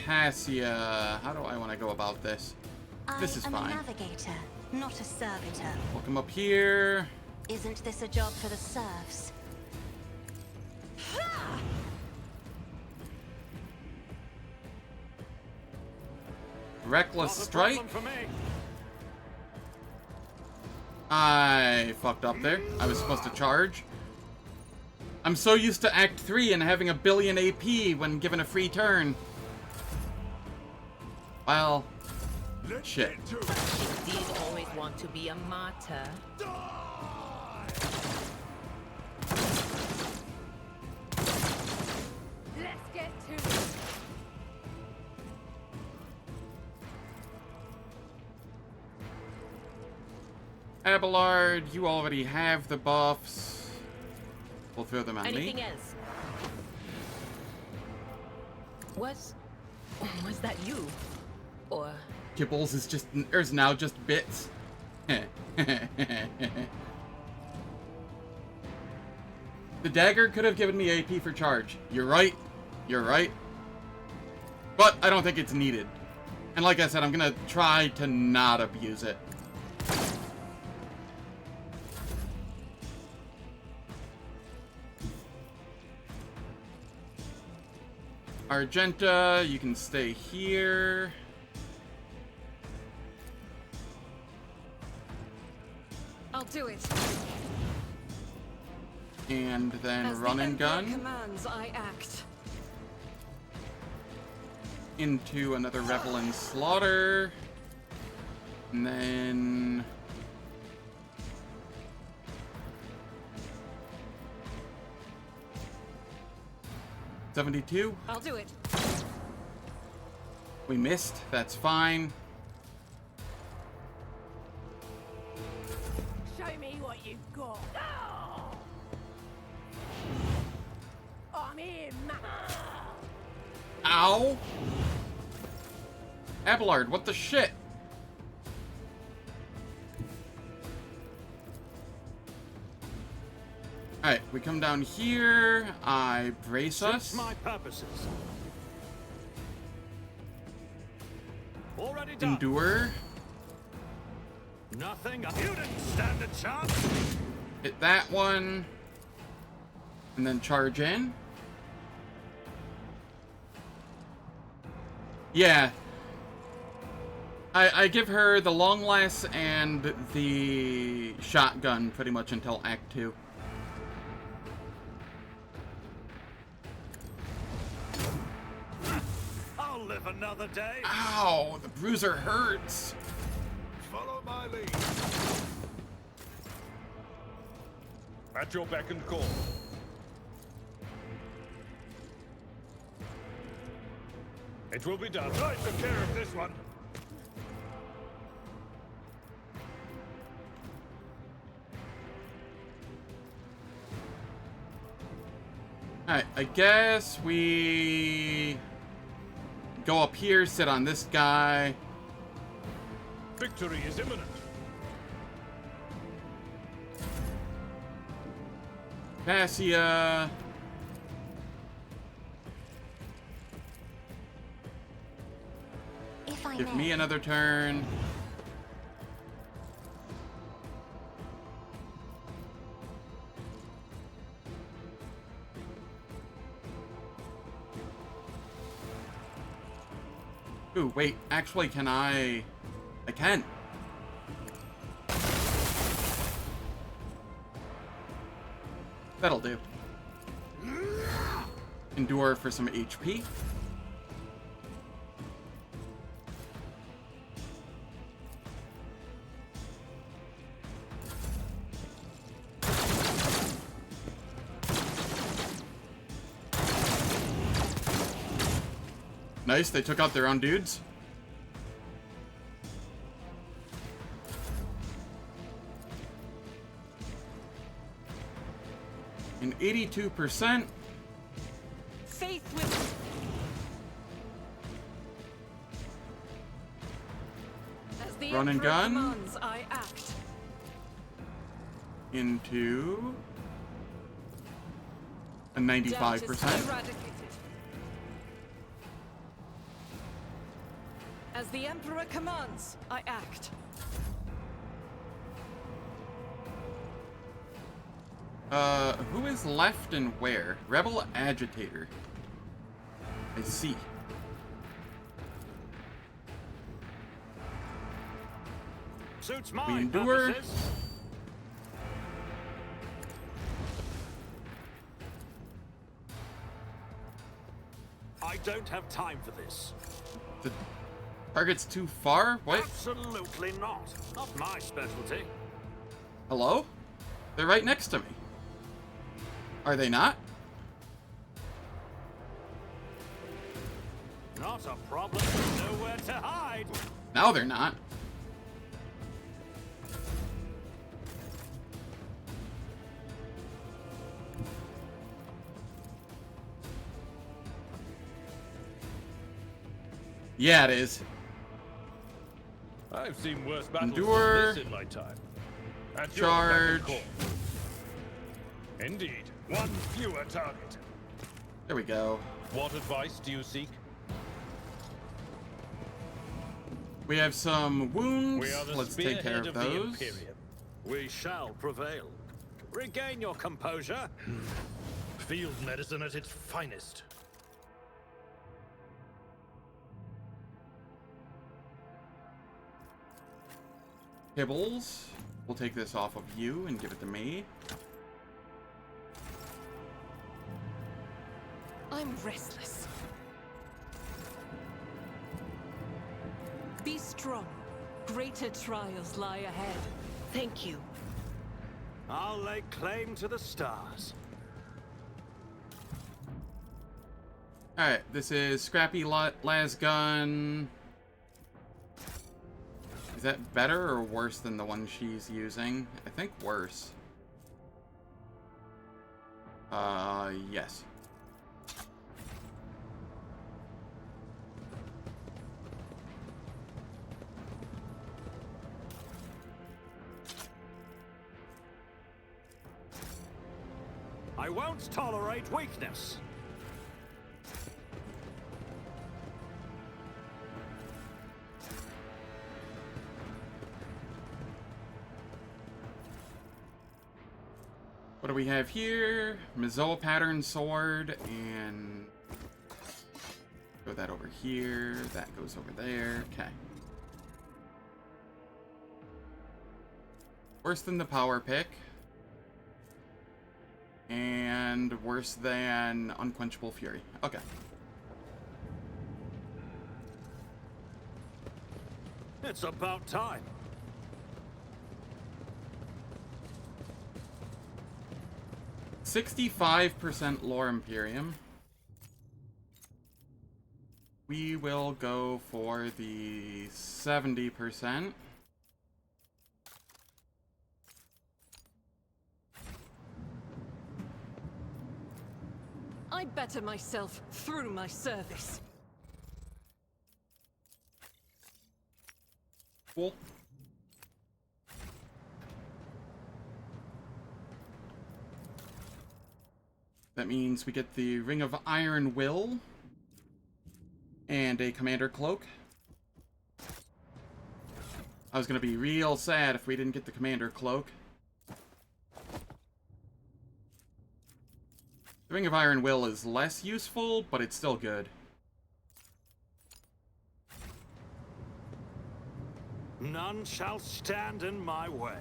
Cassia, how do I want to go about this? This is I am fine. a navigator, not a servitor. We'll come up here. Isn't this a job for the serfs? Reckless Not a Strike. problem for me. I fucked up there. I was supposed to charge. I'm so used to Act 3 and having a billion AP when given a free turn. Well, shit. You did always want to be a martyr. Let's get to it. Abelard, you already have the buffs. We'll throw them on me. Anything else? Was that you? Or Kibbles is now just bits. The dagger could have given me AP for charge. You're right. You're right. But I don't think it's needed. And like I said, I'm gonna try to not abuse it. Argenta, you can stay here. I'll do it. And then As run the and Emperor gun commands, I act. into another Revel and Slaughter. And then 72. I'll do it. We missed. That's fine. Show me what you've got. I'm here, man. Ow! Abelard, what the shit? Alright, we come down here. I brace us. Suits my purposes. Already done. Endure. Nothing. You didn't stand a chance. Hit that one. And then charge in. Yeah. I give her the long last and the shotgun pretty much until Act 2. I'll live another day. Ow, the bruiser hurts. Follow my lead. At your beck and call. It will be done. I took care of this one. Alright, I guess we go up here, sit on this guy. Victory is imminent. Cassia. If I Give may. me another turn. Ooh, wait, actually, can I can. That'll do. Endure for some HP. Nice, they took out their own dudes. And 82%. Faith with As the Run and Emperor gun. commands, I act. Into a Doubt is 95%. eradicated. As the Emperor commands, I act. Who is left and where? Rebel Agitator. I see. Suits We my endure. purposes. don't have time for this. The target's too far? What? Absolutely not. Not my specialty. Hello? They're right next to me. Are they not? Not a problem. Nowhere to hide. Now they're not. Yeah, it is. I've seen worse battles Endure. than this in my time. At your Charge. beck and call. Indeed, one fewer target. There we go. What advice do you seek? We have some wounds. We are the Let's take care spearhead of the those. Imperium. We shall prevail. Regain your composure. Field medicine at its finest. Kibbles. We'll take this off of you and give it to me. I'm restless. Be strong. Greater trials lie ahead. Thank you. I'll lay claim to the stars. Alright, this is Scrappy Lasgun. Is that better or worse than the one she's using? I think worse. Yes. I won't tolerate weakness. What do we have here? Mizoa pattern sword, and throw that over here. That goes over there. Okay. Worse than the power pick. And worse than Unquenchable Fury. Okay. It's about time. %65% Lore Imperium. We will go for the 70%. I better myself through my service. Cool. That means we get the Ring of Iron Will and a Commander Cloak. I was gonna be real sad if we didn't get the Commander Cloak. The Ring of Iron Will is less useful, but it's still good. None shall stand in my way.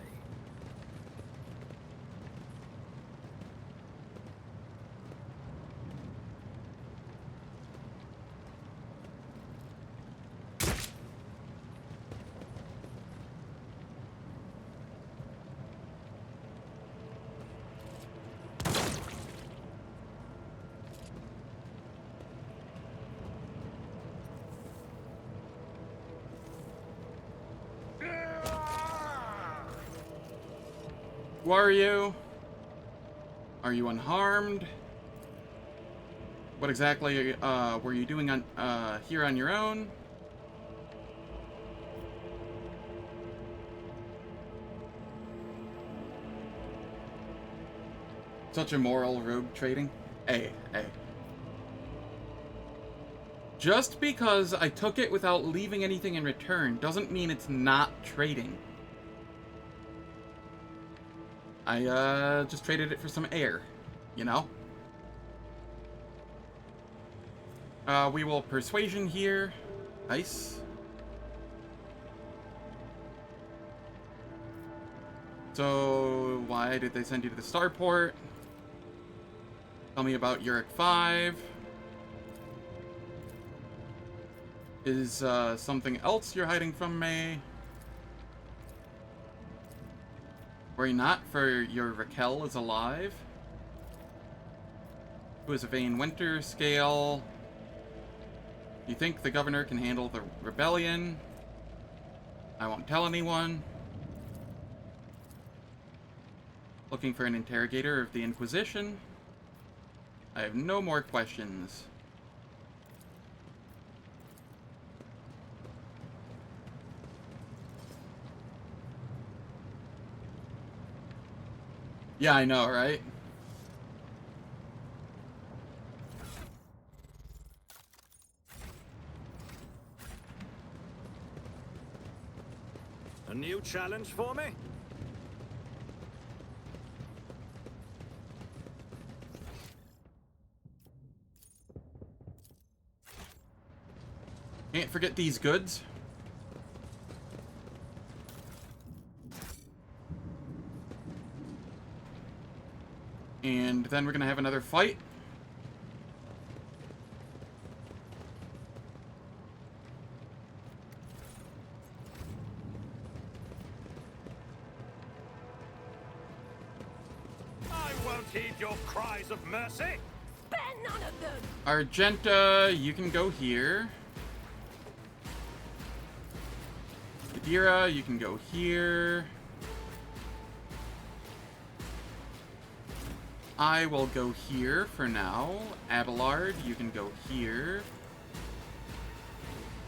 Who are you? Are you unharmed? What exactly were you doing on here on your own? Such immoral rogue trading. Hey. Just because I took it without leaving anything in return doesn't mean it's not trading. I just traded it for some air, you know? We will persuasion here. Nice. So, why did they send you to the Starport? Tell me about Uric 5. Is something else you're hiding from me? Worry not, for your Raquel is alive. Who is a vain winter scale? You think the governor can handle the rebellion? I won't tell anyone. Looking for an interrogator of the Inquisition? I have no more questions. Yeah, I know, right? A new challenge for me? Can't forget these goods. And then we're gonna have another fight. I won't heed your cries of mercy. Spare none of them. Argenta, you can go here. Adira, you can go here. I will go here for now. Abelard, you can go here.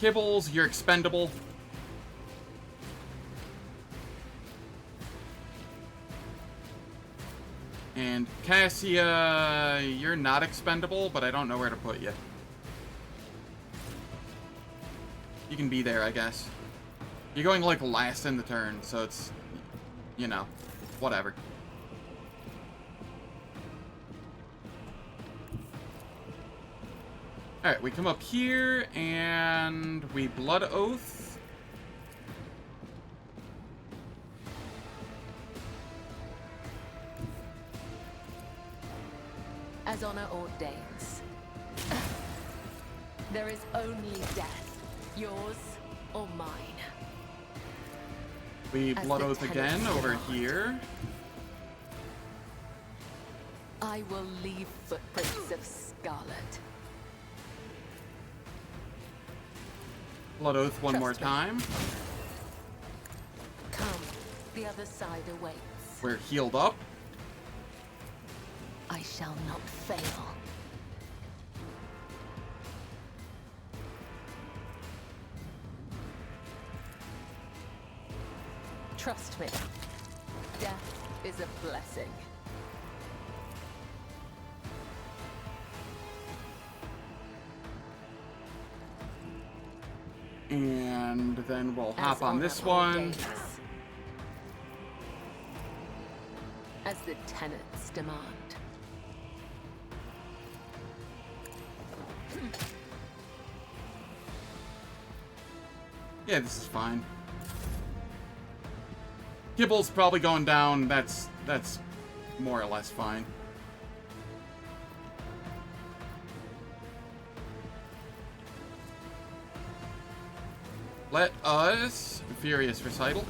Kibbles, you're expendable. And Cassia, you're not expendable, but I don't know where to put you. You can be there, I guess. You're going, like, last in the turn, so it's, you know, whatever. Alright, we come up here, and we Blood Oath. As honor ordains. There is only death, yours or mine. We As Blood the Oath again tenets over demand. here. I will leave footprints of scarlet. Blood Oath one more Trust me. time. Come, the other side awaits. We're healed up. I shall not fail. Trust me, death is a blessing. And then we'll As hop on honor this one. ordains. As the tenets demand. Yeah, this is fine. Kibble's probably going down. That's more or less fine. Let us Furious Recital.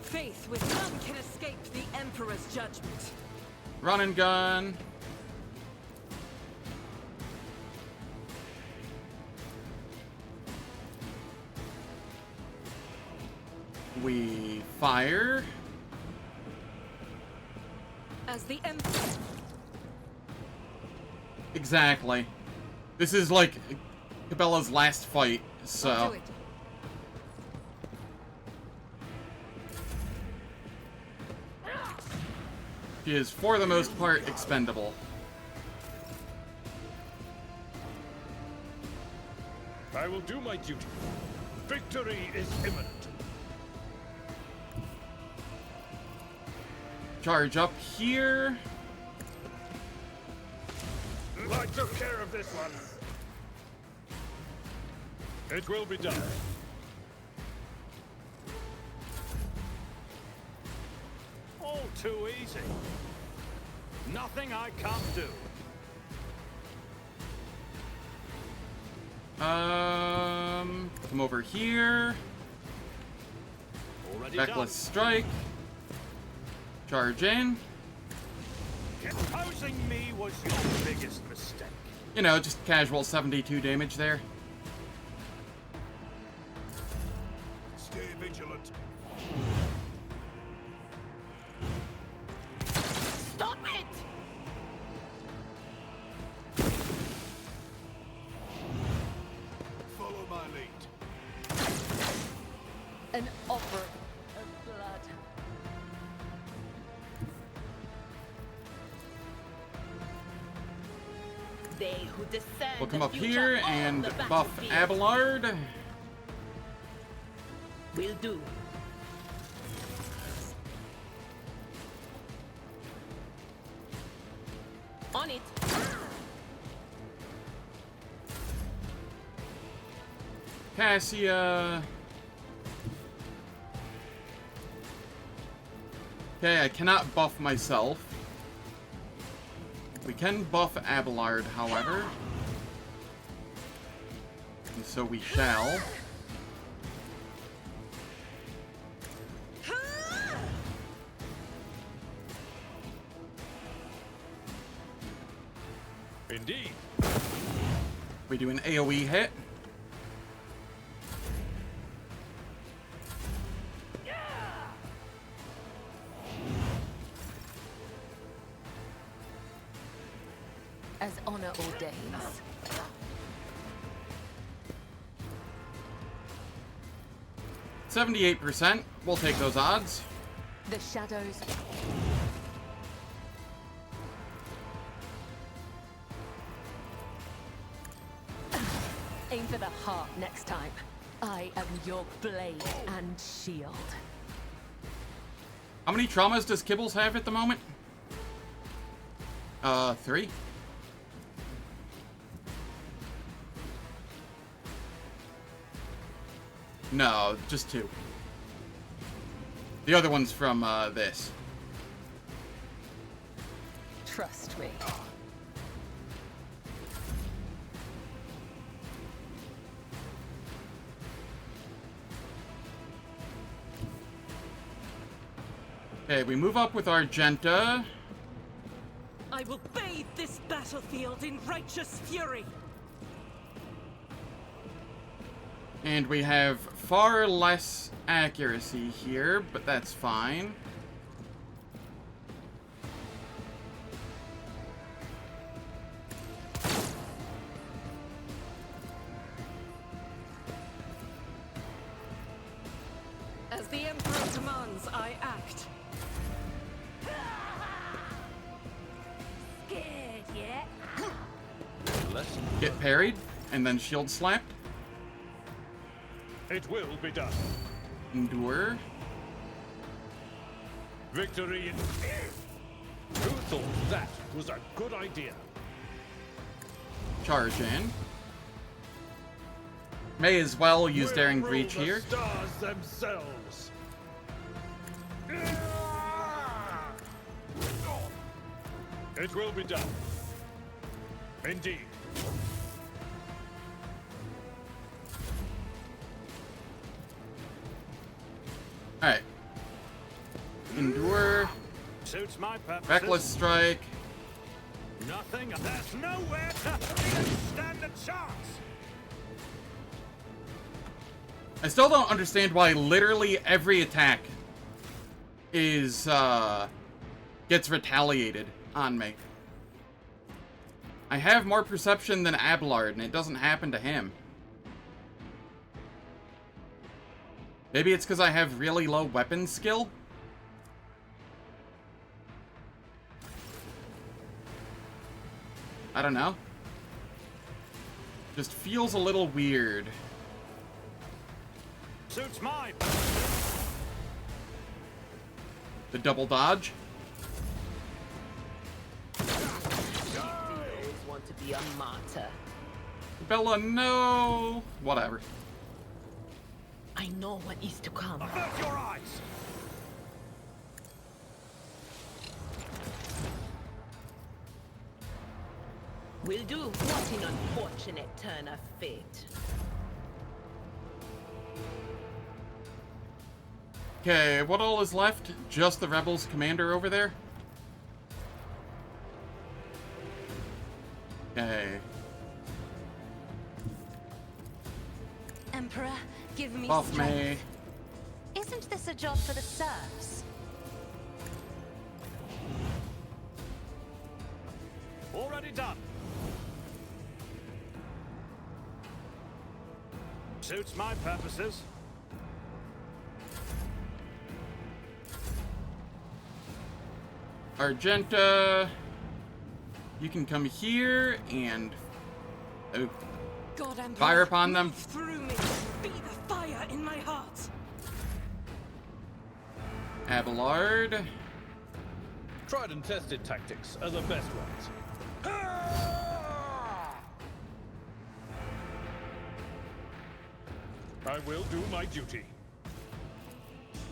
Faith with none can escape the Emperor's judgment. Run and gun. We fire. As the Emperor. Exactly. This is like Cabela's last fight, I'll so. do it. She is, for the most part, expendable. I will do my duty. Victory is imminent. Charge up here. I took care of this one. It will be done. All too easy. Nothing I can't do. Come over here. Already Reckless strike. Charge in. Opposing me was your biggest mistake. You know, just casual 72 damage there. Stay vigilant. Stop it! Follow my lead. An offer of blood. They who descend We'll come the up future here on and the buff battlefield. Abelard. Will do. On it. Cassia. Okay, I cannot buff myself. We can buff Abelard, however. And so we shall. Indeed. We do an AoE hit. As honor ordains. 78%. We'll take those odds. The shadows. Aim for the heart next time. I am your blade and shield. How many traumas does Kibbles have at the moment? 3. No, just 2. The other one's from, this. Trust me. Okay, we move up with Argenta. I will bathe this battlefield in righteous fury. And we have far less accuracy here, but that's fine. As the Emperor demands, I act. Scared yet? Lesson. Get parried, and then shield slapped. It will be done. Endure. Victory in... Who thought that was a good idea? Charge in. May as well use We'll Daring rule Breach the here. Stars themselves. It will be done. Indeed. Alright. Endure. Suits my purposes. Reckless Strike. Nothing. There's nowhere to even stand a chance. I still don't understand why literally every attack is, gets retaliated on me. I have more perception than Abelard, and it doesn't happen to him. Maybe it's because I have really low weapon skill? I don't know. Just feels a little weird. Suits my The double dodge. You always want to be a martyr. Bella, no! Whatever. I know what is to come. Avert your eyes! Will do. What an unfortunate turn of fate. Okay, what all is left? Just the Rebels commander over there? Okay. Emperor, give me Buff strength. me. Isn't this a job for the serfs? Already done. Suits my purposes. Argenta, you can come here and God, Emperor, fire upon them. move through me. Be the fire in my heart. Abelard. Tried and tested tactics are the best ones. I will do my duty.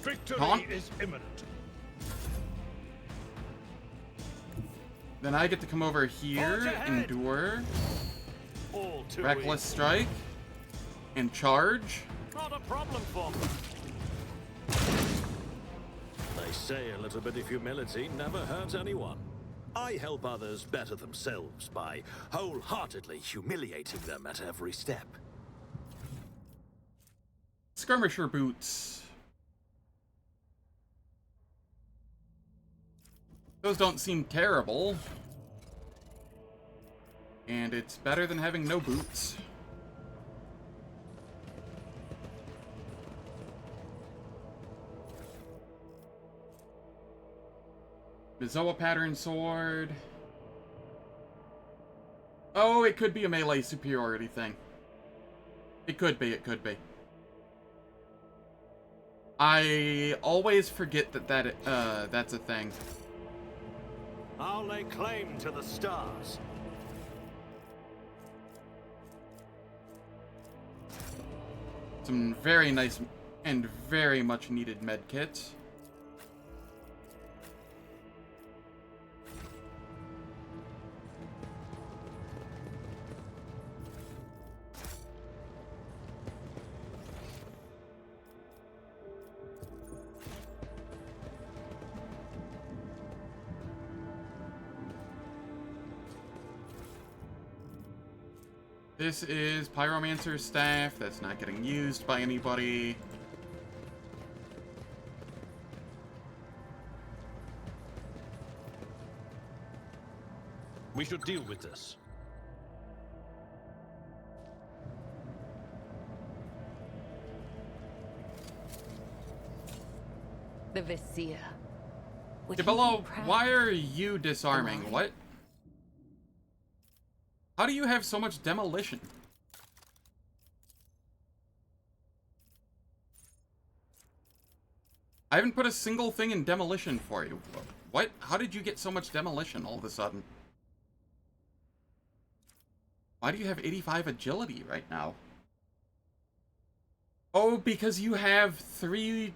Victory Huh? is imminent. Then I get to come over here, Forge ahead. endure, All too reckless easy. strike, and charge. Not a problem for me. They say a little bit of humility never hurts anyone. I help others better themselves by wholeheartedly humiliating them at every step. Skirmisher boots. Those don't seem terrible. And it's better than having no boots. Mizoa pattern sword. Oh, it could be a melee superiority thing. It could be, it could be. I always forget that that's a thing. I'll lay claim to the stars. Some very nice and very much needed med kits. This is Pyromancer's staff. That's not getting used by anybody. We should deal with this. The Vizier. Would he Below, be proud? why are you disarming? Am I? What? How do you have so much demolition? I haven't put a single thing in demolition for you. What? How did you get so much demolition all of a sudden? Why do you have 85 agility right now? Oh, because you have 3...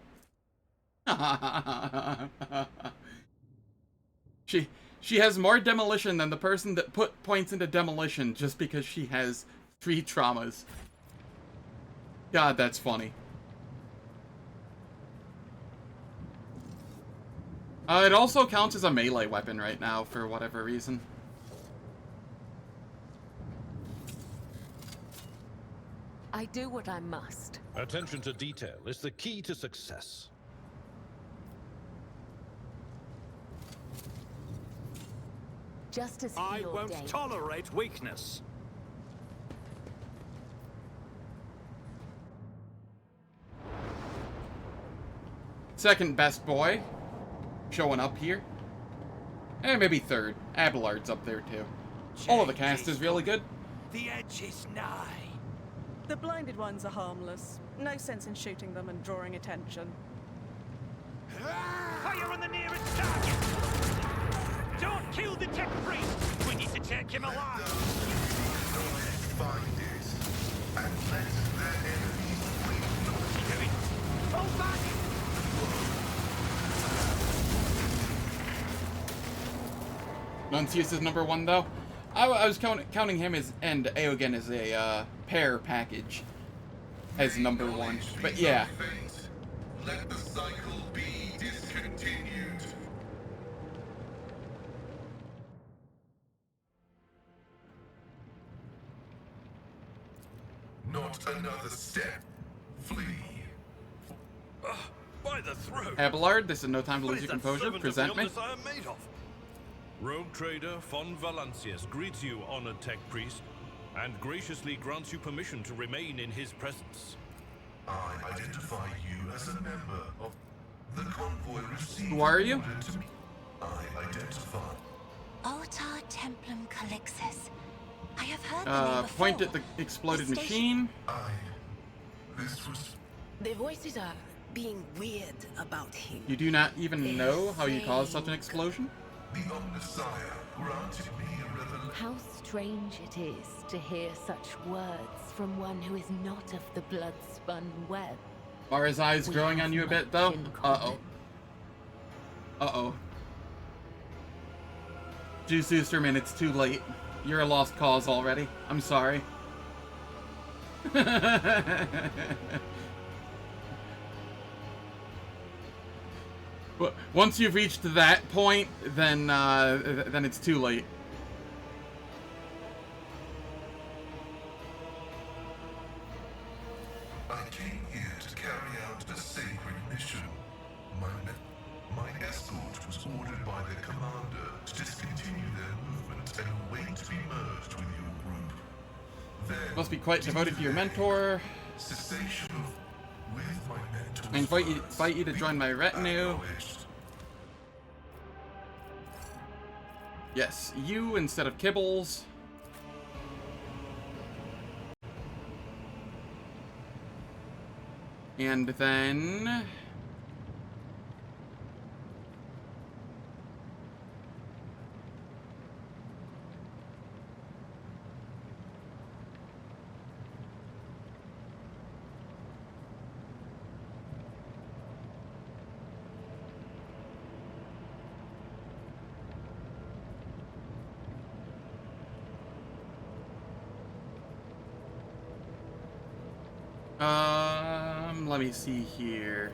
She has more demolition than the person that put points into demolition just because she has 3 traumas. God, that's funny. It also counts as a melee weapon right now, for whatever reason. I do what I must. Attention to detail is the key to success. Just as I he won't ordained. tolerate weakness. Second best boy. Showing up here. And maybe third. Abelard's up there too. All of the cast is really good. The edge is nigh. The blinded ones are harmless. No sense in shooting them and drawing attention. Fire on the nearest target! Don't kill the tech priest! We need to take him alive! Nuncius is number 1, though. I was counting him as and Eogan as a pair package as number 1. But yeah. Let the cycle be discontinued. Not another step. Flee. By the throat. Abelard, this is no time to lose your composure. Present me. I am made of. Rogue trader von Valancius greets you, honored tech priest, and graciously grants you permission to remain in his presence. I identify you as a member of the convoy received. Who are you? I identify. Altar Templum Calixis. I have heard the name before. Point at the exploded machine. This was... The voices are being weird about him. You do not even know how you caused such an explosion? The Omnissiah granted me a revelation. How strange it is to hear such words from one who is not of the blood-spun web. Are his eyes growing on you a bit, though? Uh-oh. Uh-oh. Juice Oosterman, it's too late. You're a lost cause already. I'm sorry. Once you've reached that point, then it's too late. I came here to carry out a sacred mission. My escort was ordered by their commander to discontinue their movement and await to be merged with your group. Then, Must be quite devoted to your mentor. Cessation with my mentor. I invite you to join my retinue. Yes, you instead of Kibbles. And then... let me see here.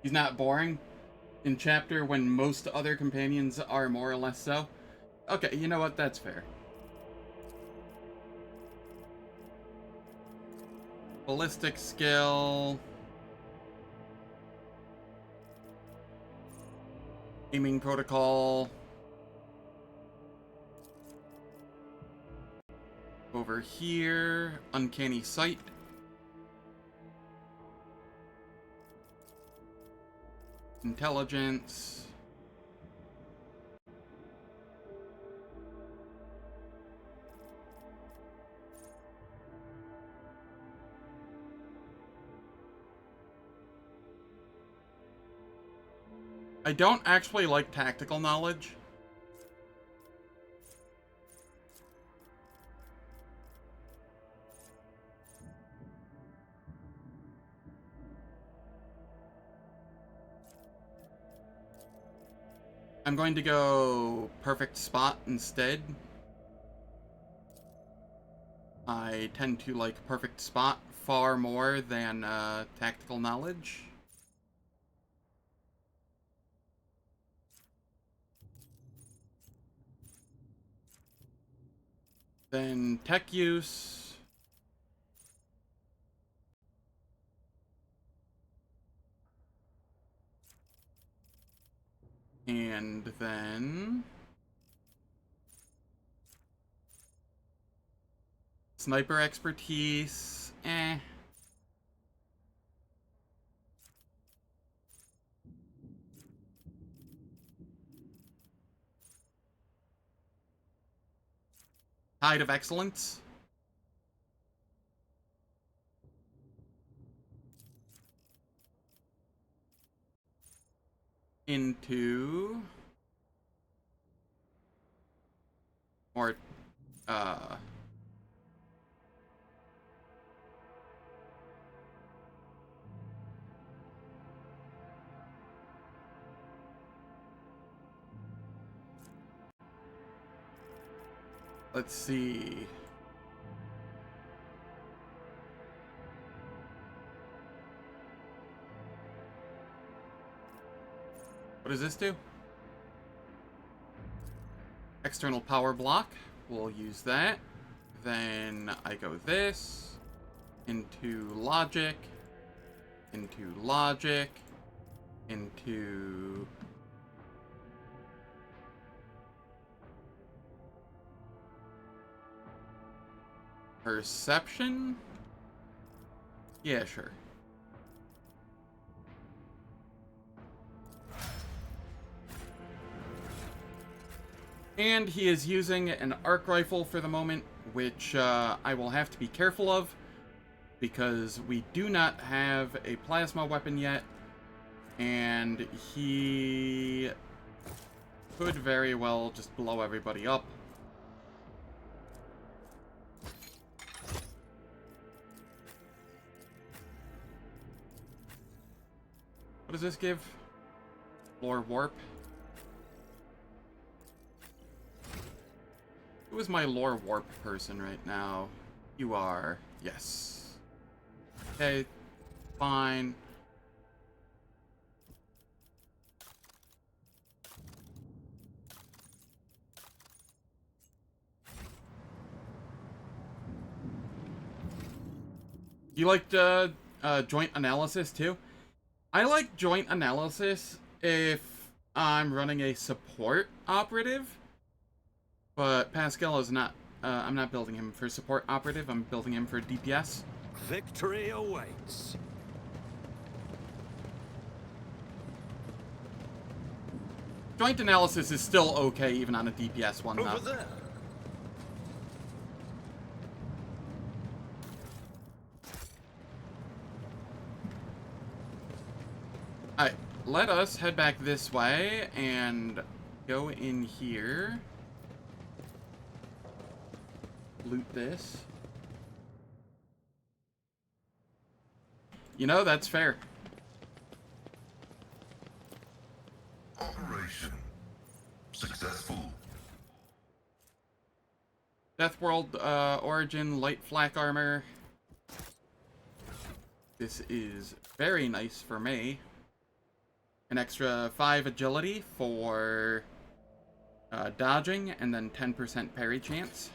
He's not boring in chapter when most other companions are more or less so. Okay, you know what? That's fair. Ballistic skill. Aiming protocol. Over here, uncanny sight. Intelligence. I don't actually like tactical knowledge. I'm going to go perfect spot instead. I tend to like perfect spot far more than tactical knowledge. Then tech use. And then... sniper expertise, Tide of excellence. Into more let's see. What does this do? External power block. We'll use that. Then I go this into logic, into logic, into perception. Yeah, sure. And he is using an arc rifle for the moment, which I will have to be careful of, because we do not have a plasma weapon yet, and he could very well just blow everybody up. What does this give? Floor warp. Who is my lore warp person right now? You are. Yes. Okay. Fine. You liked joint analysis too? I like joint analysis if I'm running a support operative. But Pasqal is not, I'm not building him for support operative, I'm building him for DPS. Victory awaits. Joint analysis is still okay even on a DPS one. Over there. Alright, let us head back this way and go in here. Loot this. You know, that's fair. Operation successful. Deathworld origin, light flak armor. This is very nice for me. An extra 5 agility for dodging, and then 10% parry chance.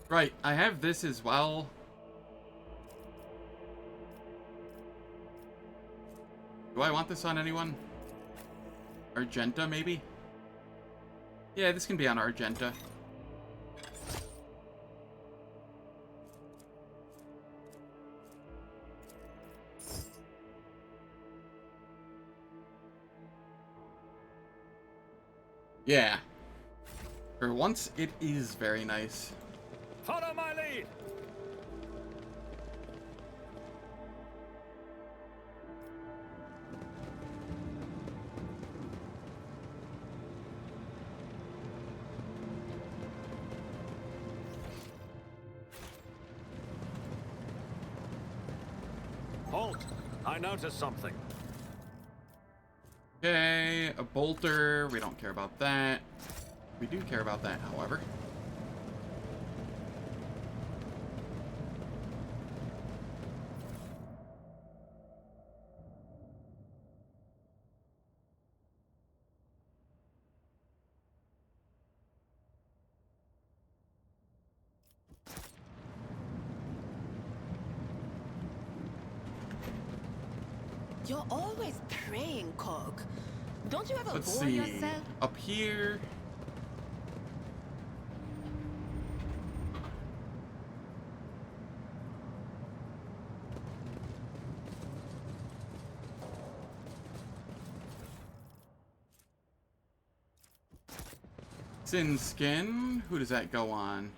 Right, I have this as well. Do I want this on anyone? Argenta, maybe? Yeah, this can be on Argenta. Yeah. For once, it is very nice. Follow my lead. Halt! I noticed something. Okay, a bolter. We don't care about that. We do care about that, however. You're always praying, Cog. Don't you ever Let's bore see. yourself? Up here. Sin skin. Who does that go on?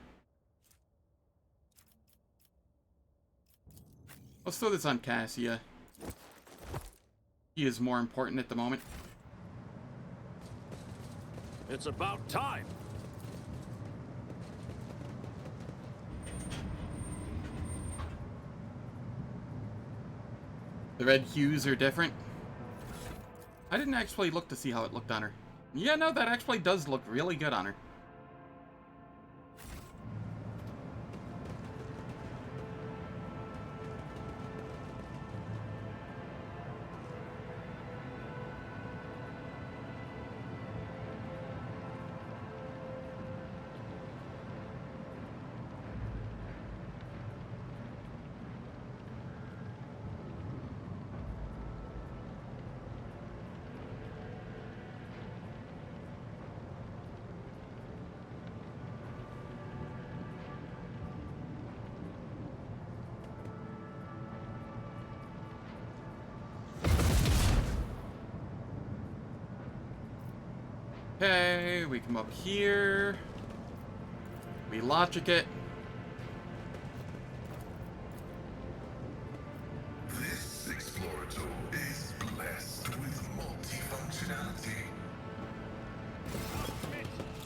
Let's throw this on Cassia. He is more important at the moment. It's about time. The red hues are different. I didn't actually look to see how it looked on her. Yeah, no, that actually does look really good on her. Okay, we come up here. We logic it. This explorator is blessed with multifunctionality.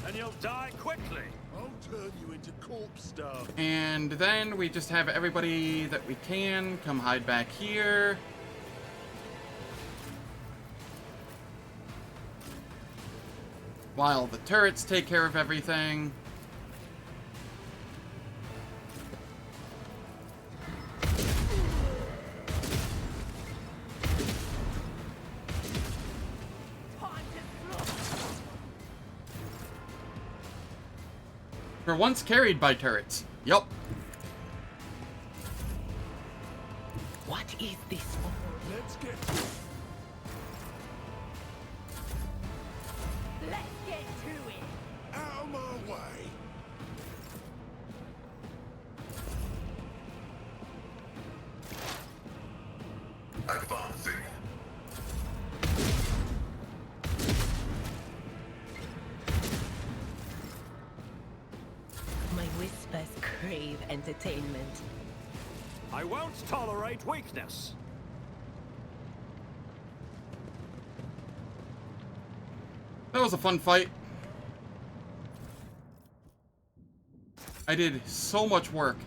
And you'll die quickly. I'll turn you into corpse stuff. And then we just have everybody that we can come hide back here. While the turrets take care of everything. For once carried by turrets. Yup. What is this for? Let's get to it. Let's get to it. Out of my way. Advancing. My whispers crave entertainment. I won't tolerate weakness. That was a fun fight. I did so much work,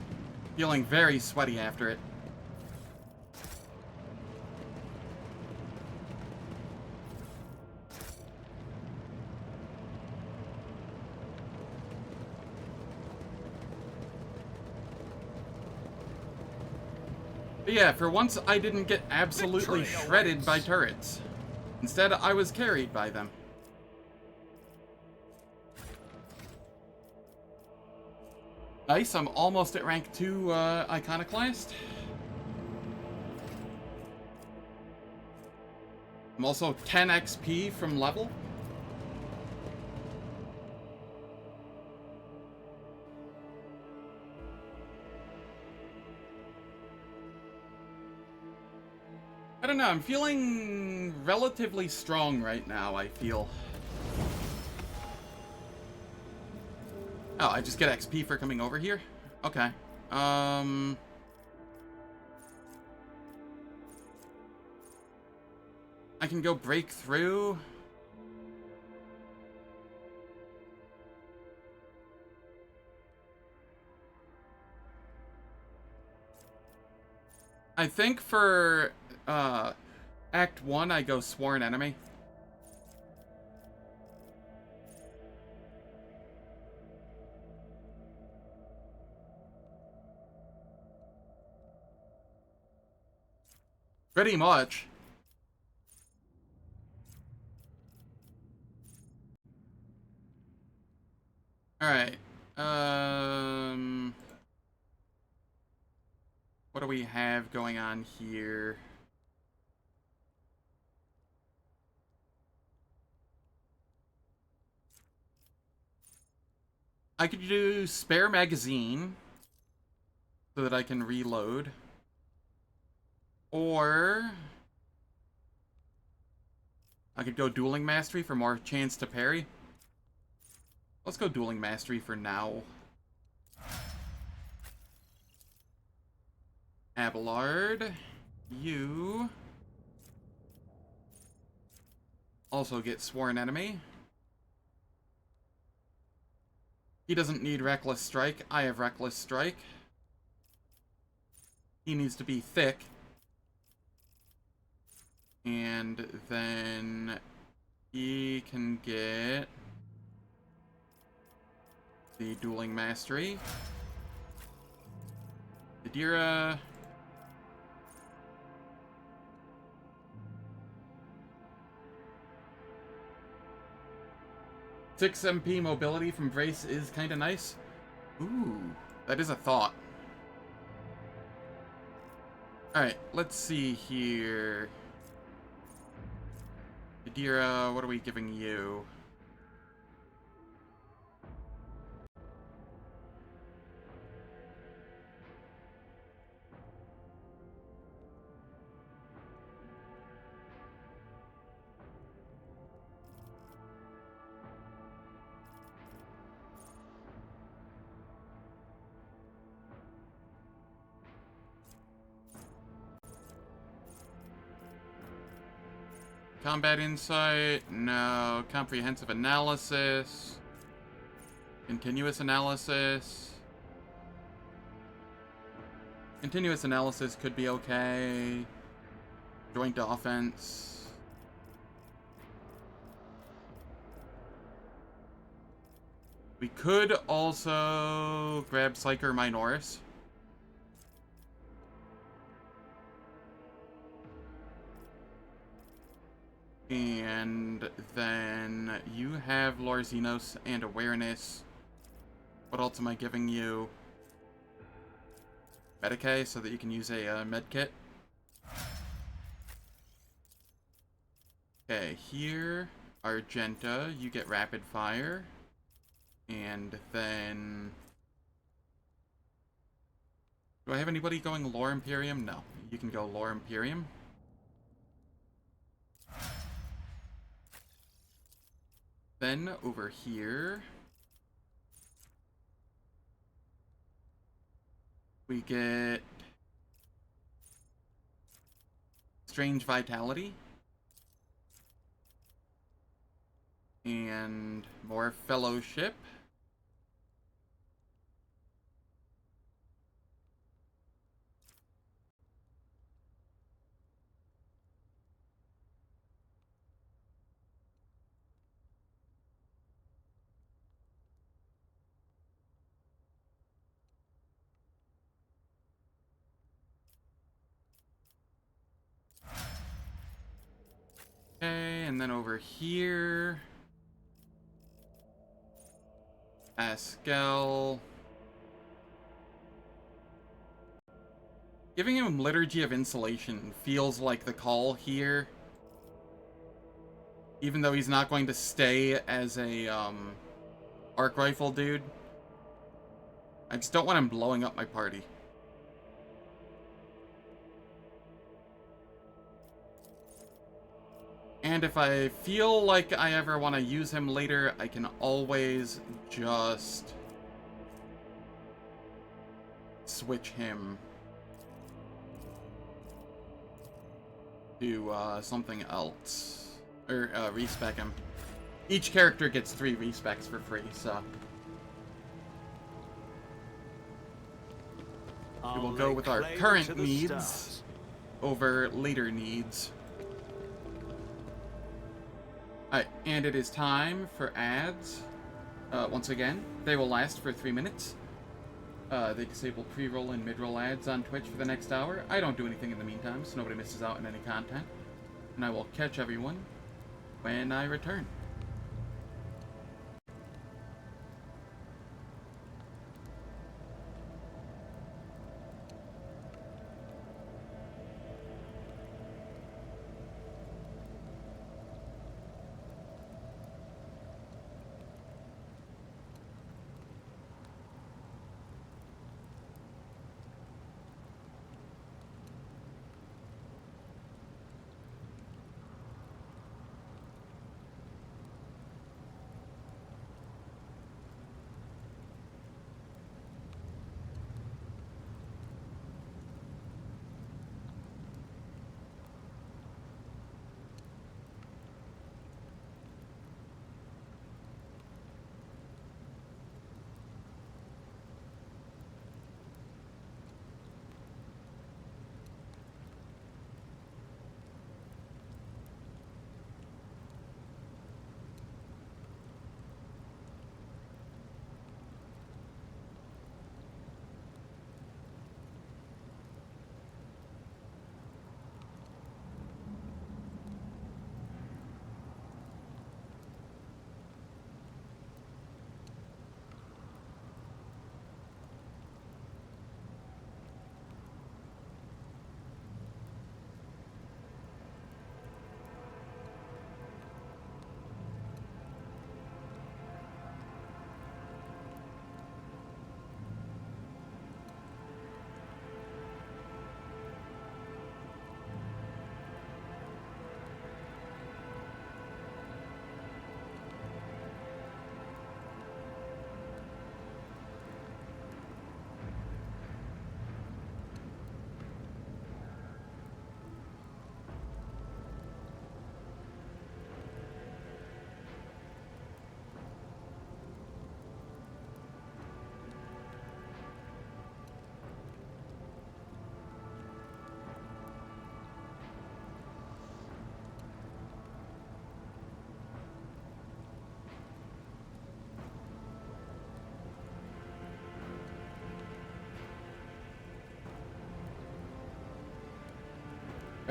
feeling very sweaty after it. But yeah, for once I didn't get absolutely Victory shredded by awaits. turrets. Instead, I was carried by them. Nice, I'm almost at rank 2 Iconoclast. I'm also 10 XP from level. I don't know, I'm feeling relatively strong right now, I feel. Oh, I just get XP for coming over here? Okay. I can go break through. I think for Act 1, I go Sworn Enemy. Pretty much. Alright. What do we have going on here? I could do spare magazine so that I can reload. Or I could go Dueling Mastery for more chance to parry. Let's go Dueling Mastery for now. Abelard, you also get Sworn Enemy. He doesn't need Reckless Strike. I have Reckless Strike. He needs to be thick. And then he can get the Dueling Mastery. Adira. Six MP mobility from Brace is kind of nice. Ooh, that is a thought. Alright, let's see here. Adira, what are we giving you? Combat Insight, no. Comprehensive Analysis. Continuous Analysis. Continuous Analysis could be okay. Joint Offense. We could also grab Rykad Minoris. And then you have Lorzinos and Awareness. What else am I giving you? Medicae, so that you can use a medkit. Okay, here, Argenta, you get Rapid Fire. And then... do I have anybody going Lore Imperium? No. You can go Lore Imperium. Then, over here, we get Strange Vitality and more Fellowship. Okay, and then over here, Pasqal. Giving him Liturgy of Insulation feels like the call here. Even though he's not going to stay as a arc rifle dude. I just don't want him blowing up my party. And if I feel like I ever want to use him later, I can always just switch him to something else. Or respec him. Each character gets 3 respecs for free, so... we will go with our current needs over later needs. Alright, and it is time for ads. Once again, they will last for 3 minutes. They disable pre-roll and mid-roll ads on Twitch for the next hour. I don't do anything in the meantime, so nobody misses out on any content. And I will catch everyone when I return.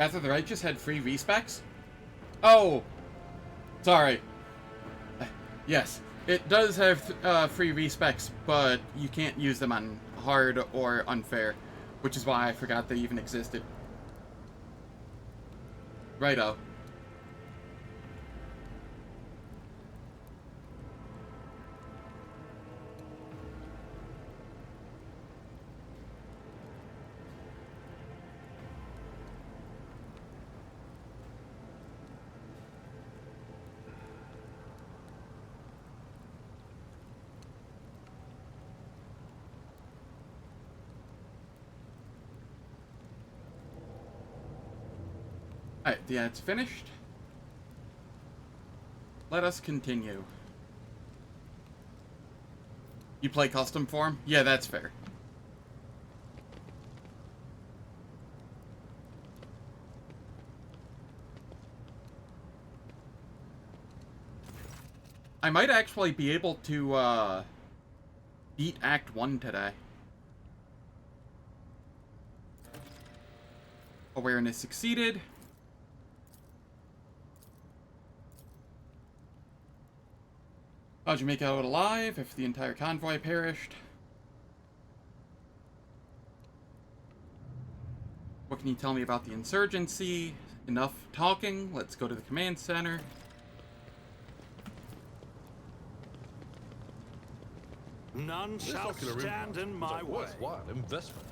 Wrath of the Righteous had free respecs? Oh! Sorry. Yes, it does have free respecs, but you can't use them on hard or unfair, which is why I forgot they even existed. Righto. Alright, yeah, it's finished. Let us continue. You play custom form? Yeah, that's fair. I might actually be able to, beat Act 1 today. Awareness succeeded. How'd you make out alive if the entire convoy perished? What can you tell me about the insurgency? Enough talking. Let's go to the command center. None shall stand in my way. Worthwhile investment.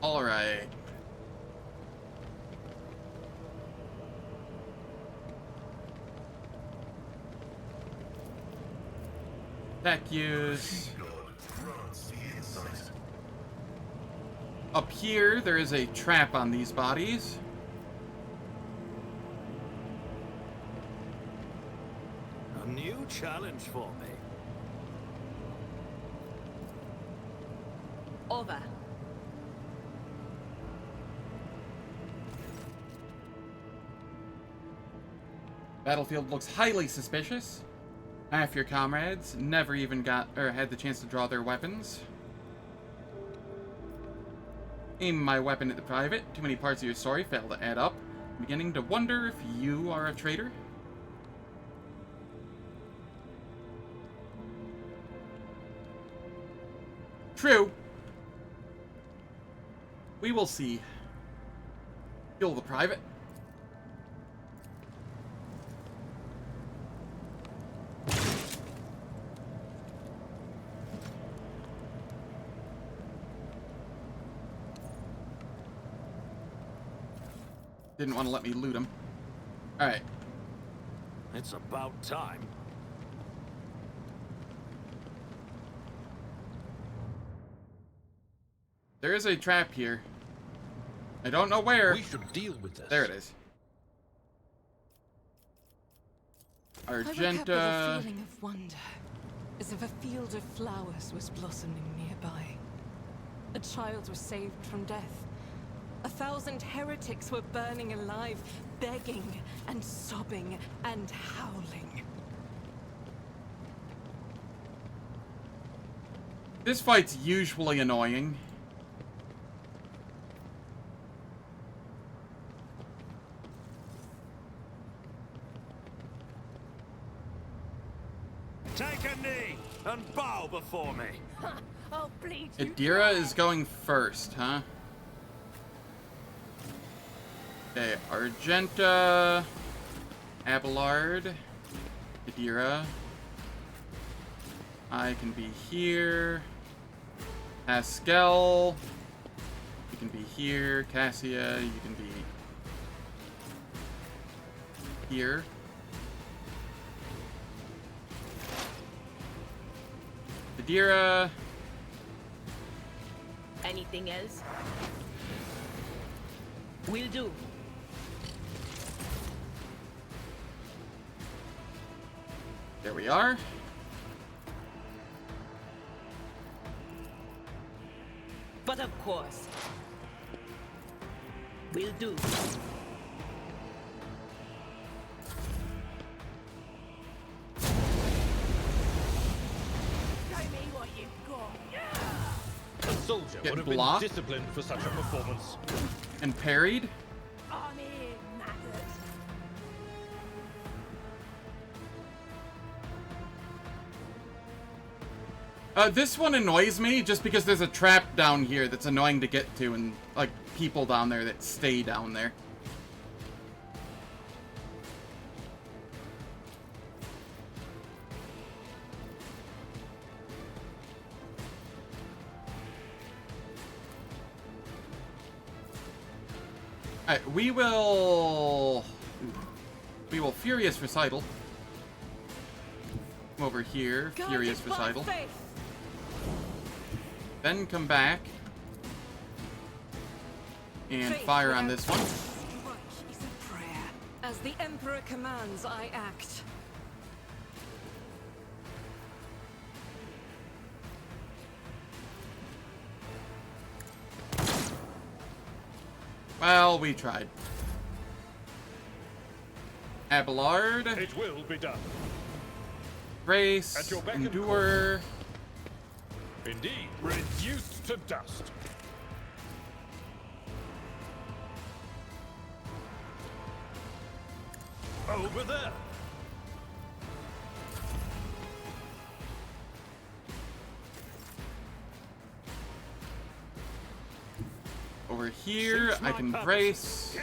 All right. Tech use. Up here, there is a trap on these bodies. A new challenge for me. Over. Battlefield looks highly suspicious. Half your comrades never even got or had the chance to draw their weapons. Aim my weapon at the private. Too many parts of your story fail to add up. I'm beginning to wonder if you are a traitor. True. We will see. Kill the private. Didn't want to let me loot him. Alright. It's about time. There is a trap here. I don't know where. We should deal with this. There it is. Argenta. I a feeling of wonder, as if a field of flowers was blossoming nearby. A child was saved from death. 1,000 heretics were burning alive, begging and sobbing and howling. This fight's usually annoying. Take a knee and bow before me. I'll bleed you. Adira is going first, huh? Okay, Argenta, Abelard, Adira. I can be here. Pasqal, you can be here. Cassia, you can be here. Adira. Anything else? Will do. There we are. But of course. Will do. soldier Get would have been blocked. disciplined for such a performance. And parried. Army matters. This one annoys me just because there's a trap down here that's annoying to get to, and like people down there that stay down there. Alright, we will Furious Recital. Come over here, Furious Recital. Then come back and fire on this one. Is a prayer. As the Emperor commands, I act. Well, we tried. Abelard. It will be done. Brace. At your beck and Endure. Indeed, reduced to dust. Over there. Over here, I can brace.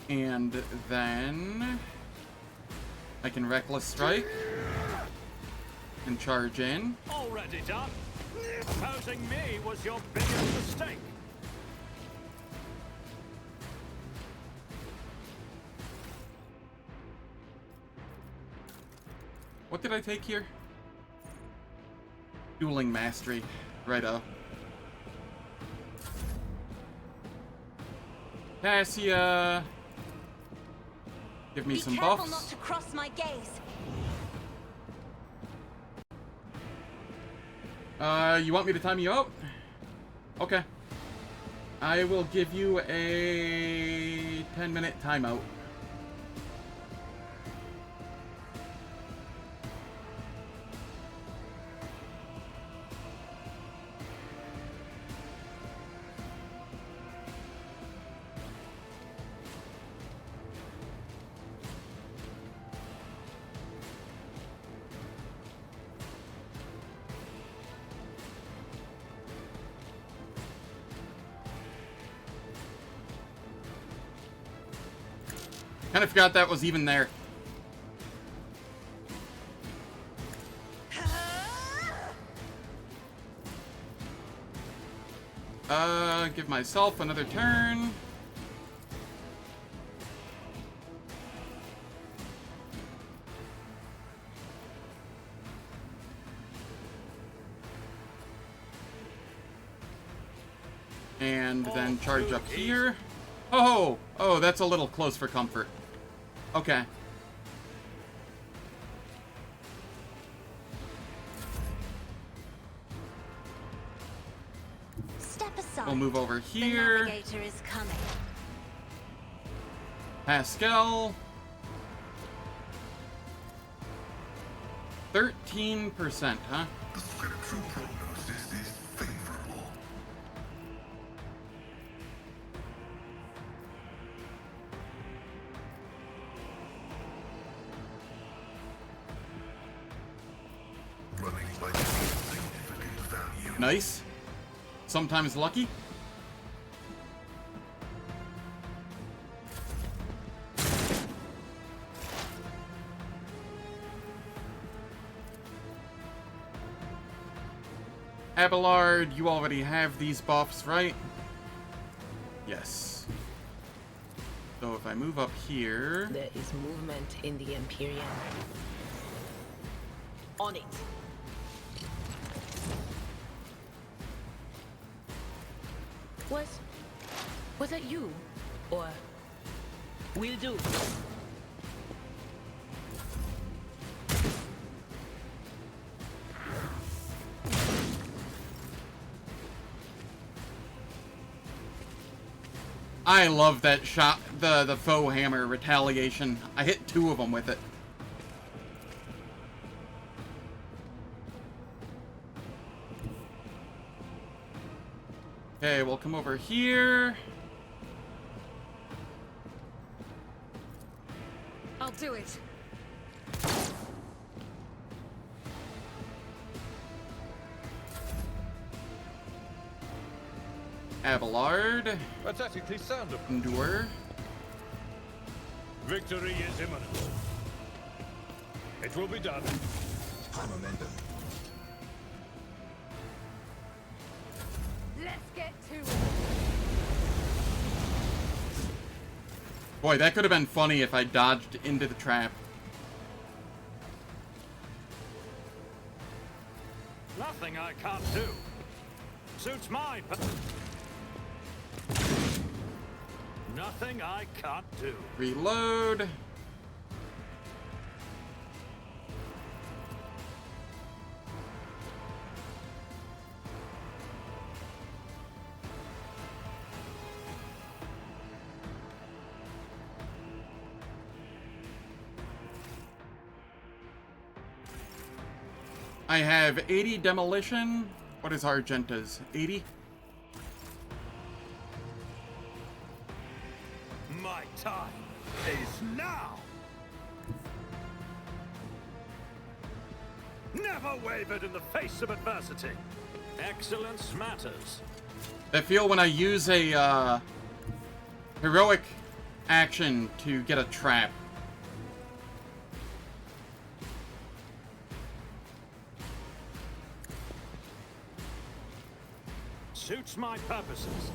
And then I can Reckless Strike and charge in. Already done. Opposing me was your biggest mistake. What did I take here? Dueling Mastery. Righto. Cassia. Give me some buffs. Be careful not to cross my gaze. You want me to time you out? Okay. I will give you a 10-minute timeout. Kind of forgot that was even there. Give myself another turn. And then charge up here. Oh, oh, that's a little close for comfort. Okay. Step aside. We'll move over The here. navigator is coming. Pasqal. 13%, huh? The scriptural prognosis is favorable. Running by significant value. Nice. Sometimes lucky. Abelard, you already have these buffs, right? Yes. So if I move up here... There is movement in the Empyrean. On it. Was that you? Or... Will do. I love that shot, the foe hammer retaliation. I hit 2 of them with it. Okay, we'll come over here. I'll do it. Abelard. Pathetically sound of Endure. victory is imminent. It will be done. High momentum. Let's get to it. Boy, that could have been funny if I dodged into the trap. Nothing I can't do. Suits my Nothing I can't do. Reload. I have 80 demolition. What is Argenta's? 80? My time is now. Never wavered in the face of adversity. Excellence matters. I feel when I use a heroic action to get a trap. Suits my purposes.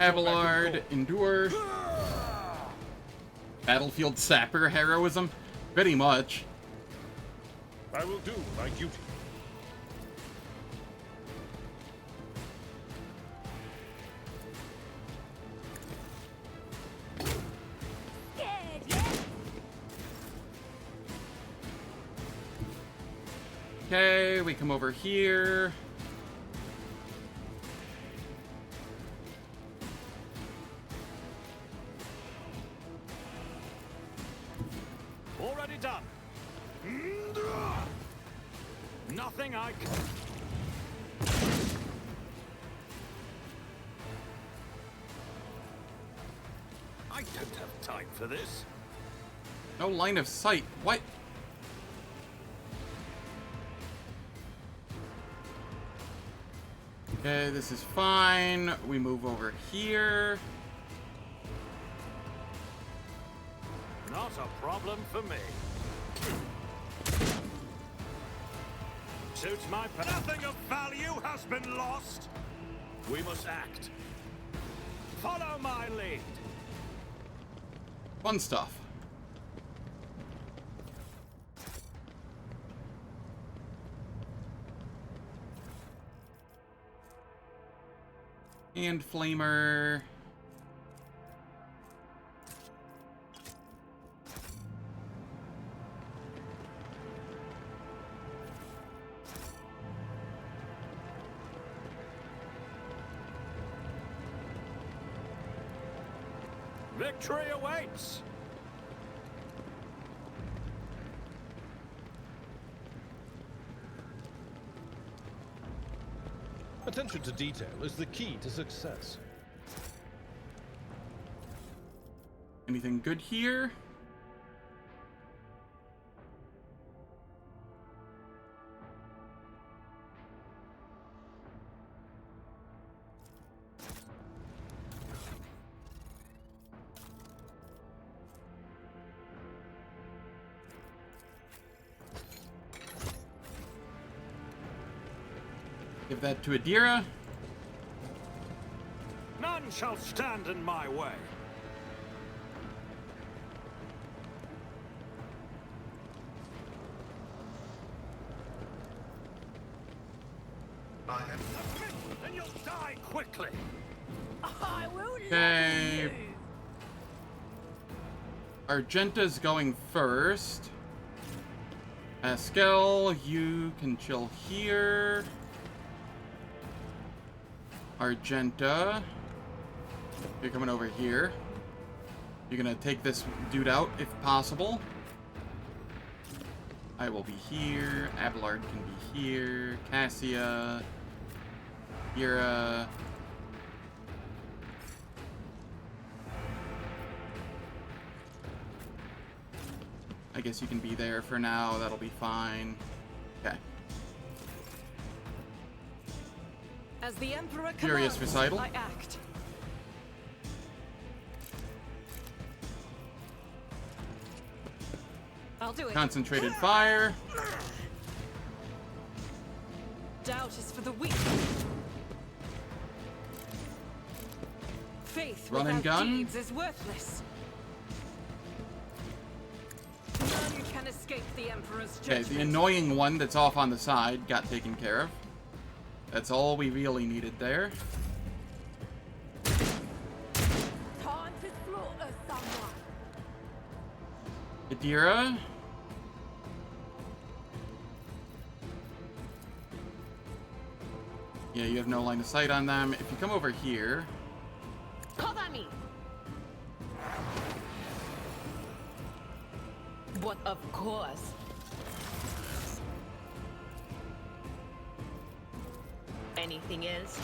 Abelard, Endure. Battlefield Sapper heroism? Pretty much. I will do my duty. Scared yet? Okay, we come over here. Already done. Nothing I can. I don't have time for this. No line of sight. What? Okay, this is fine. We move over here. Not a problem for me. Suits my nothing of value has been lost. We must act. Follow my lead. Fun stuff. And Flamer. Victory awaits. Attention to detail is the key to success. Anything good here? Give that to Adira. None shall stand in my way. I am And you'll die quickly. I will Okay. Argenta's going first. Pasqal, you can chill here. Argenta, you're coming over here. You're gonna take this dude out if possible. I will be here. Abelard can be here. Cassia. Ira. I guess you can be there for now. That'll be fine. Okay. As the Emperor Furious commands, recital. I act. I'll do it. Concentrated fire. Doubt is for the weak. Faith Run and without gun. deeds is worthless. None can escape the Emperor's Okay, judgment. the annoying one that's off on the side got taken care of. That's all we really needed there. Time to slaughter someone. Adira. Yeah, you have no line of sight on them. If you come over here... Cover me! But of course. Anything else?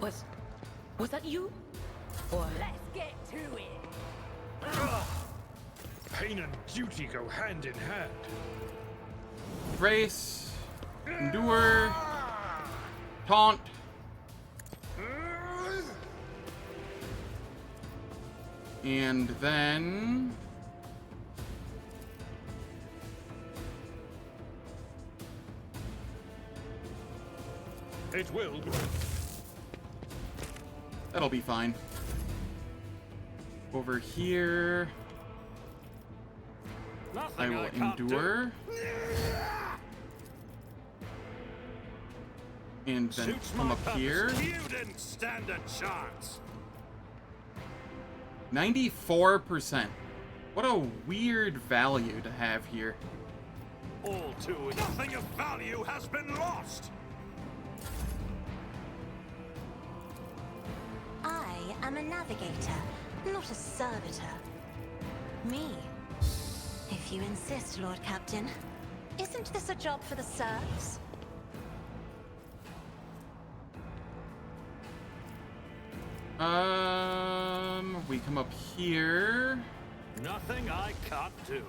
Was that you? Or Let's get to it. Pain and duty go hand in hand. Brace. Endure. Taunt. And then... It will. That'll be fine. Over here... I will endure. And then come up here. You didn't stand a chance. 94%. What a weird value to have here. All too nothing of value has been lost. I am a navigator, not a servitor. Me. If you insist, Lord Captain. Isn't this a job for the serfs? We come up here. Nothing I can't do.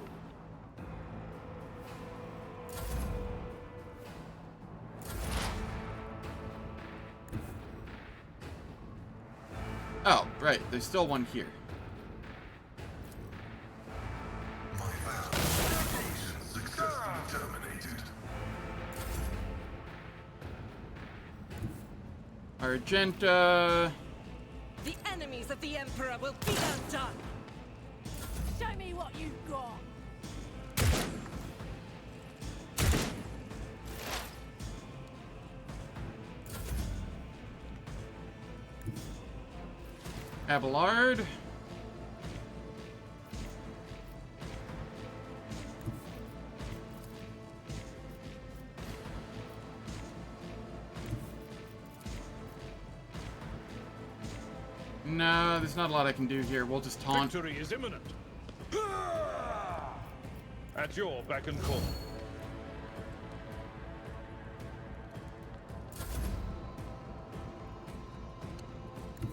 Oh, right. There's still one here. My fabrication successfully terminated. Argenta. The enemies of the Emperor will be undone. Show me what you've got. Abelard. No, there's not a lot I can do here. We'll just taunt. Victory is imminent. At your beck and call.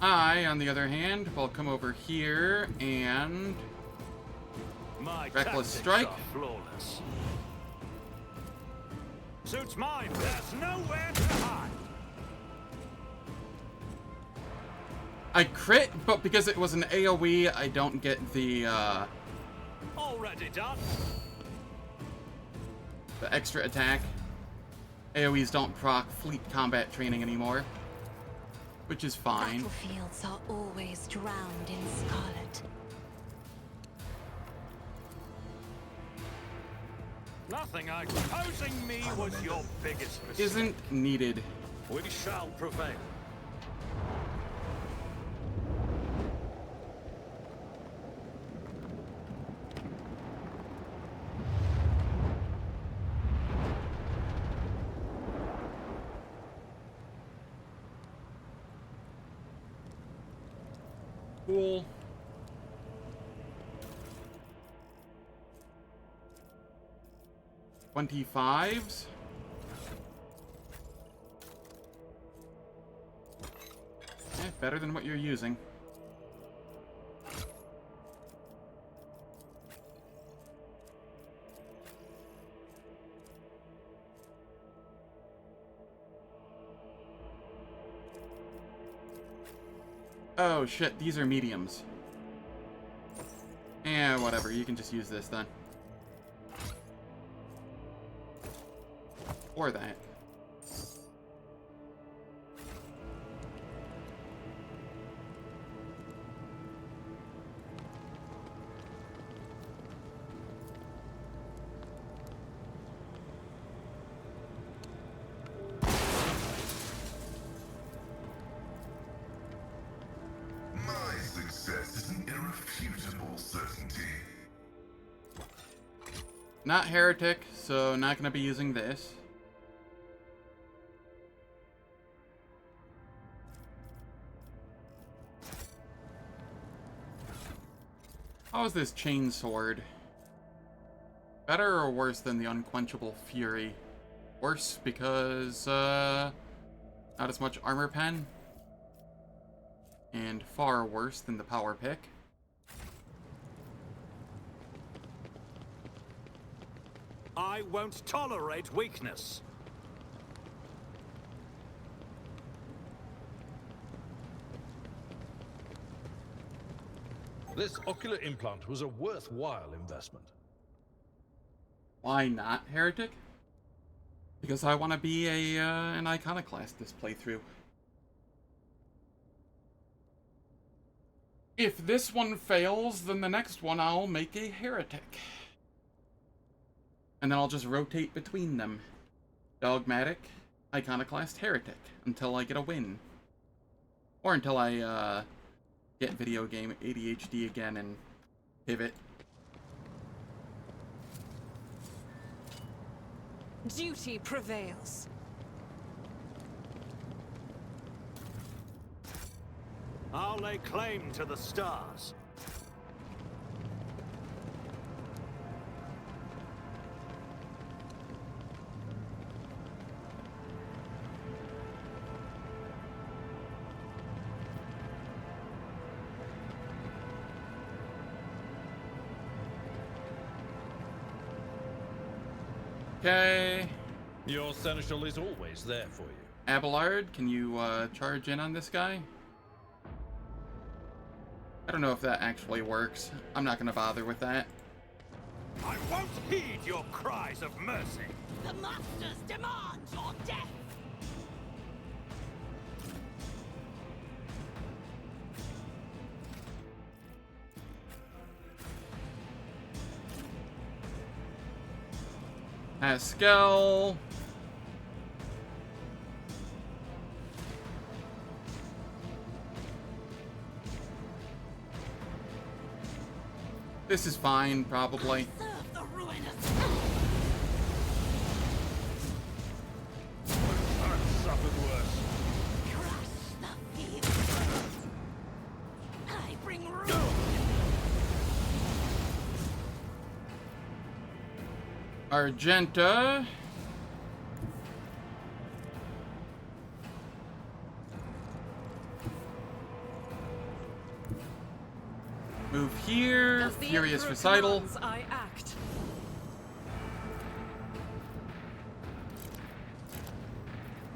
I, on the other hand, will come over here and My Reckless tactics strike. are flawless. Suits mine. There's nowhere to hide. I crit, but because it was an AoE, I don't get the Already done. extra attack. AoEs don't proc fleet combat training anymore, which is fine. Battlefields are always drowned in scarlet. Nothing I opposing me was your biggest mistake. Isn't needed. We shall prevail. Cool. $25s. Better than what you're using. Oh shit, these are mediums. Yeah, whatever, you can just use this then. Or that. Not heretic, so not gonna be using this. How is this chain sword? Better or worse than the unquenchable fury? Worse because not as much armor pen. And far worse than the power pick. I won't tolerate weakness. This ocular implant was a worthwhile investment. Why not, heretic? Because I want to be an iconoclast this playthrough. If this one fails, then the next one I'll make a heretic. And then I'll just rotate between them. Dogmatic, iconoclast, heretic. Until I get a win. Or until I get video game ADHD again and pivot. Duty prevails. I'll lay claim to the stars. Okay. Your seneschal is always there for you. Abelard, can you charge in on this guy? I don't know if that actually works. I'm not gonna bother with that. I won't heed your cries of mercy. The Masters demand your death! Pasqal. This is fine, probably. Serve the ruinous. I've suffered worse. Crush the field. I bring ruin. Argenta. Move here. Furious Recital. I act.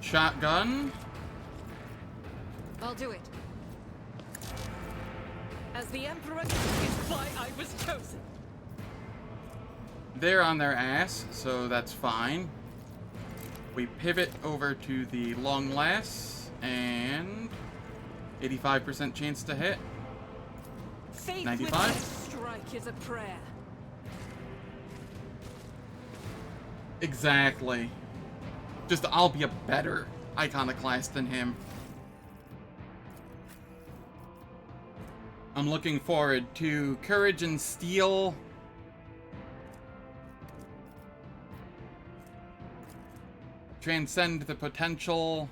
Shotgun. I'll do it. As the Emperor is why I was chosen. They're on their ass, so that's fine. We pivot over to the long lass, and 85% chance to hit. Faith 95? with this strike is a prayer. Exactly. Just I'll be a better iconoclast than him. I'm looking forward to Courage and Steel. Transcend the potential.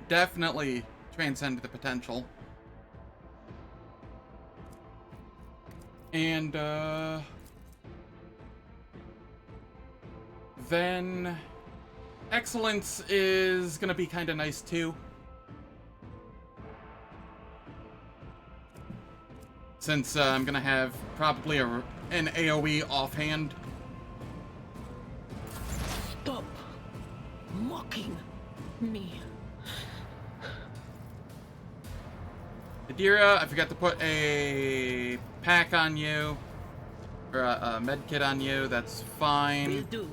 Definitely transcend the potential. And, then excellence is gonna be kind of nice too. Since I'm gonna have probably an AoE offhand. Stop mocking me. Adira, I forgot to put a pack on you. Or a med kit on you, that's fine. Will do.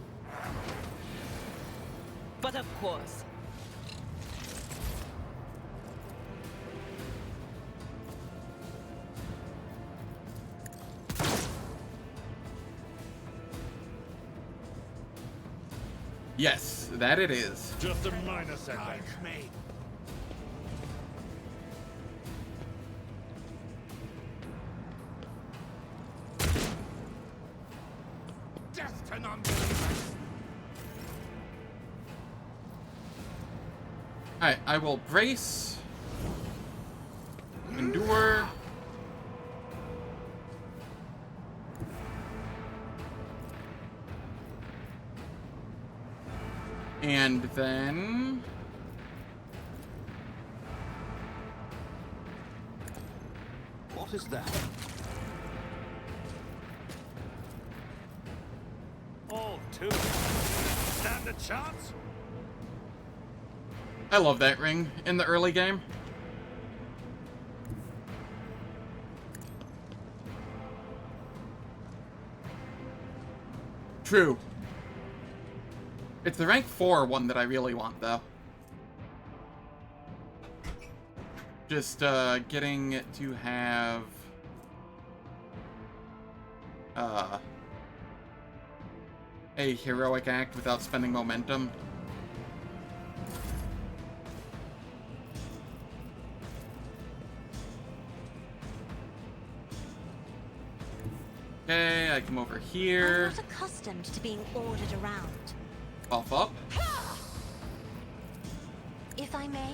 But of course. Yes, that it is. Just a minor setback. Death to non-believers! Alright, I will brace. Endure. And then... What is that? All two. Stand a chance? I love that ring in the early game. True. It's the rank 4 one that I really want, though. Just, getting to have... a heroic act without spending momentum. Okay, I come over here. I'm not accustomed to being ordered around. Buff up. If I may.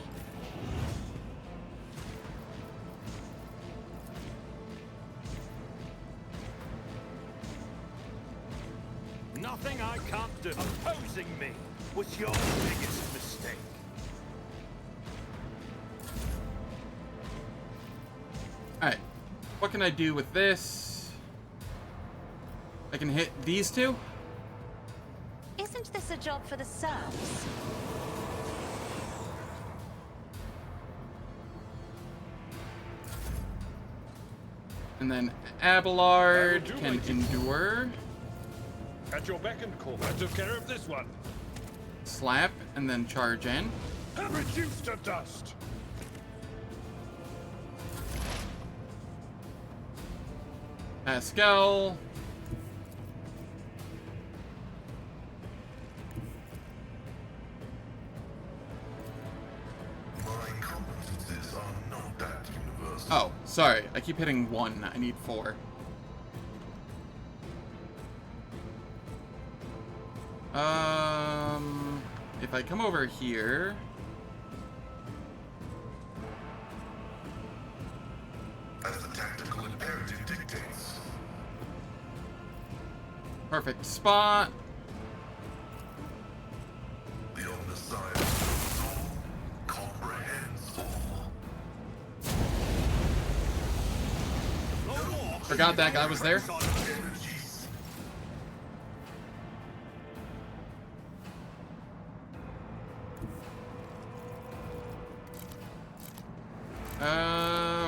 Nothing I can't do. Opposing me was your biggest mistake. Alright. What can I do with this? I can hit these two? Isn't this a job for the serfs? And then Abelard can endure. At your beck and call. I took care of this one. Slap, and then charge in. Reduced to dust. Pasqal. Oh, sorry. I keep hitting 1. I need 4. If I come over here... As the tactical imperative dictates. Perfect spot. The omniscient soul comprehends all. Forgot that guy was there.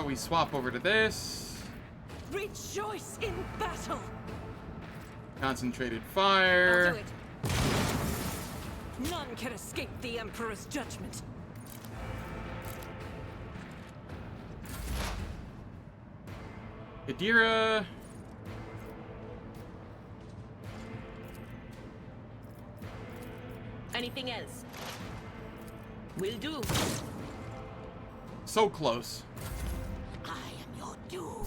We swap over to this. Rejoice in battle. Concentrated fire. I'll do it. None can escape the Emperor's judgment. Adira. Anything else? Will do. So close. I am your doom.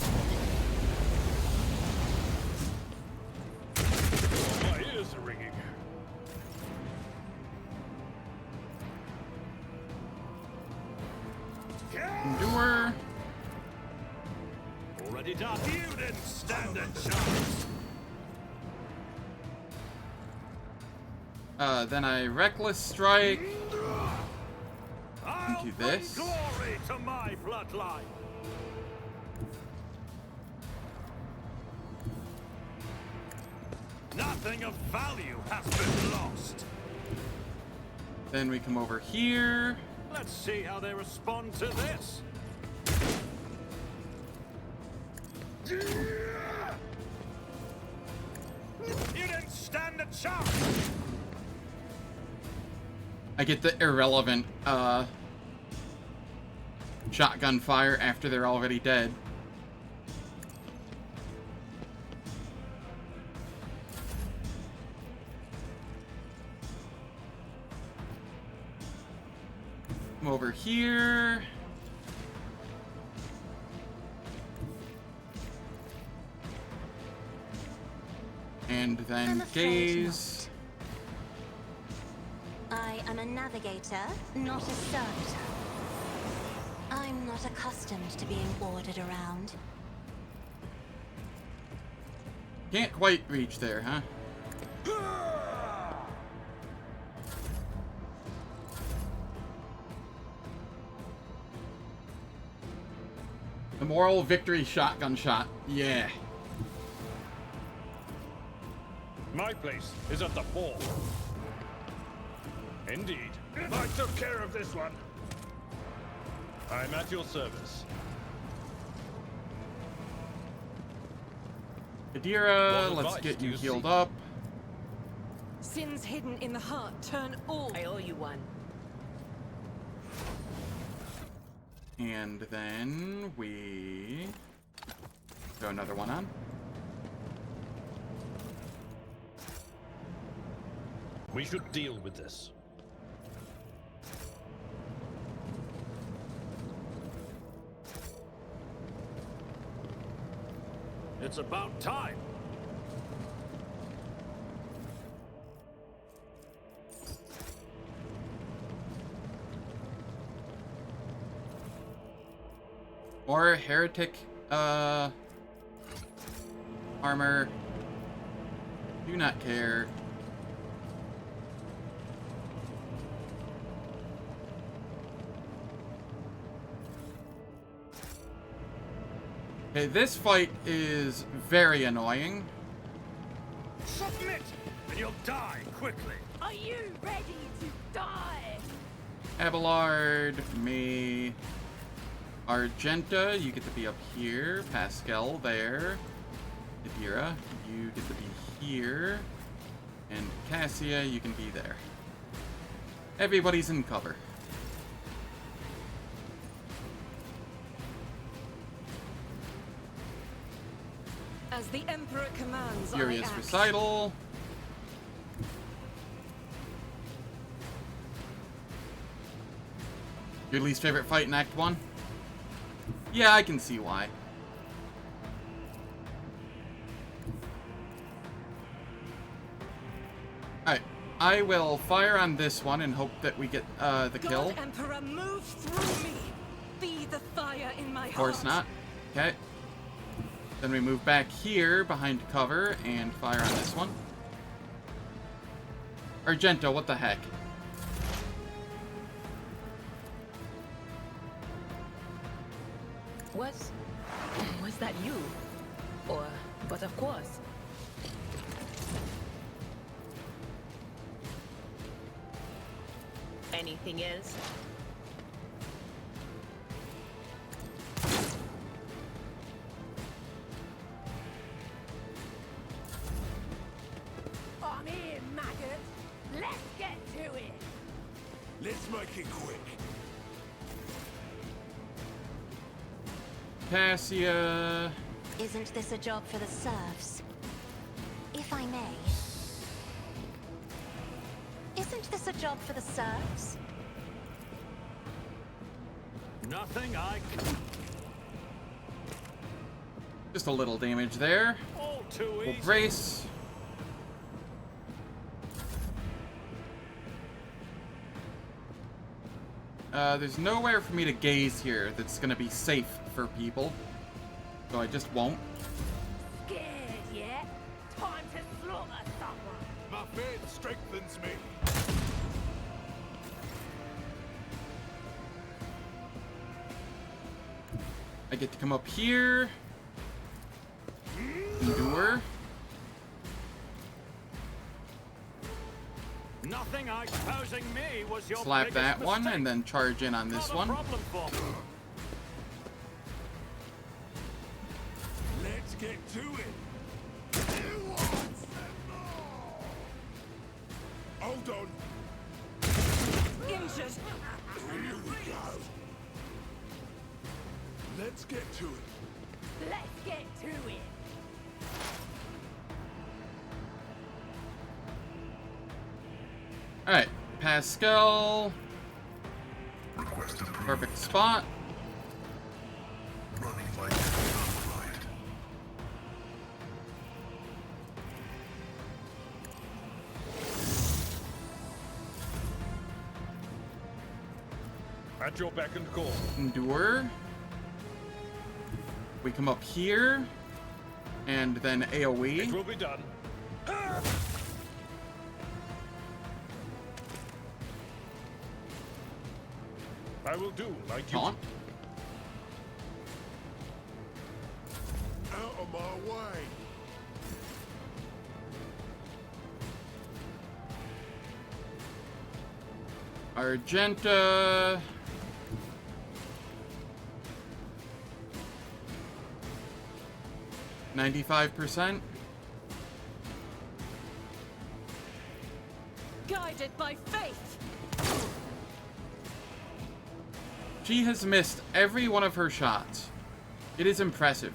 My ears are ringing. Endure. Already done. You didn't stand a chance. Then I Reckless Strike. I'll Do bring this. glory to my bloodline. Nothing of value has been lost. Then we come over here. Let's see how they respond to this. You didn't stand a chance. I get the irrelevant, shotgun fire after they're already dead. Come over here. And then I'm afraid gaze. I am a navigator, not a servitor. I'm not accustomed to being ordered around. Can't quite reach there, huh? The moral victory shotgun shot. Yeah. My place is at the fort. Indeed. I took care of this one. I'm at your service. Adira, What let's advice get do you you healed seek? up. Sins hidden in the heart turn all. I owe you one. And then we throw another one on. We should deal with this. It's about time. Or heretic, armor. Do not care. Okay, this fight is very annoying. Submit, and you'll die quickly. Are you ready to die? Abelard, me, Argenta, you get to be up here. Pasqal there. Adira, you get to be here. And Cassia, you can be there. Everybody's in cover. As the Emperor commands, Furious I act. Recital. Your least favorite fight in Act 1? Yeah, I can see why. Alright, I will fire on this one and hope that we get the kill. God Emperor, move through me. Be the fire in my heart. Of course not. Okay. Then we move back here behind cover and fire on this one. Argento, what the heck? Was that you? Or, but of course. Anything else? I'm here, maggot. Let's get to it. Let's make it quick. Cassia. Isn't this a job for the serfs? If I may. Isn't this a job for the serfs? Nothing I can. Just a little damage there. All too We'll easy. brace. There's nowhere for me to gaze here that's gonna be safe for people. So I just won't. Scared yet? Time to slaughter someone. My faith strengthens me. I get to come up here. Endure. Nothing exposing me was your Slap biggest that one, mistake. and then charge in on this Not a one. problem for me. Let's get to it. Hold on. Injured. Here we go. Let's get to it. Let's get to it. Alright, Pasqal. Request approved. Perfect spot. Running like sunlight. At your beck and call. Endure. We come up here. And then It AoE. will be done. I will do like you. Taunt. Out of my way. Argenta. $95%. Guided by faith. She has missed every one of her shots. It is impressive.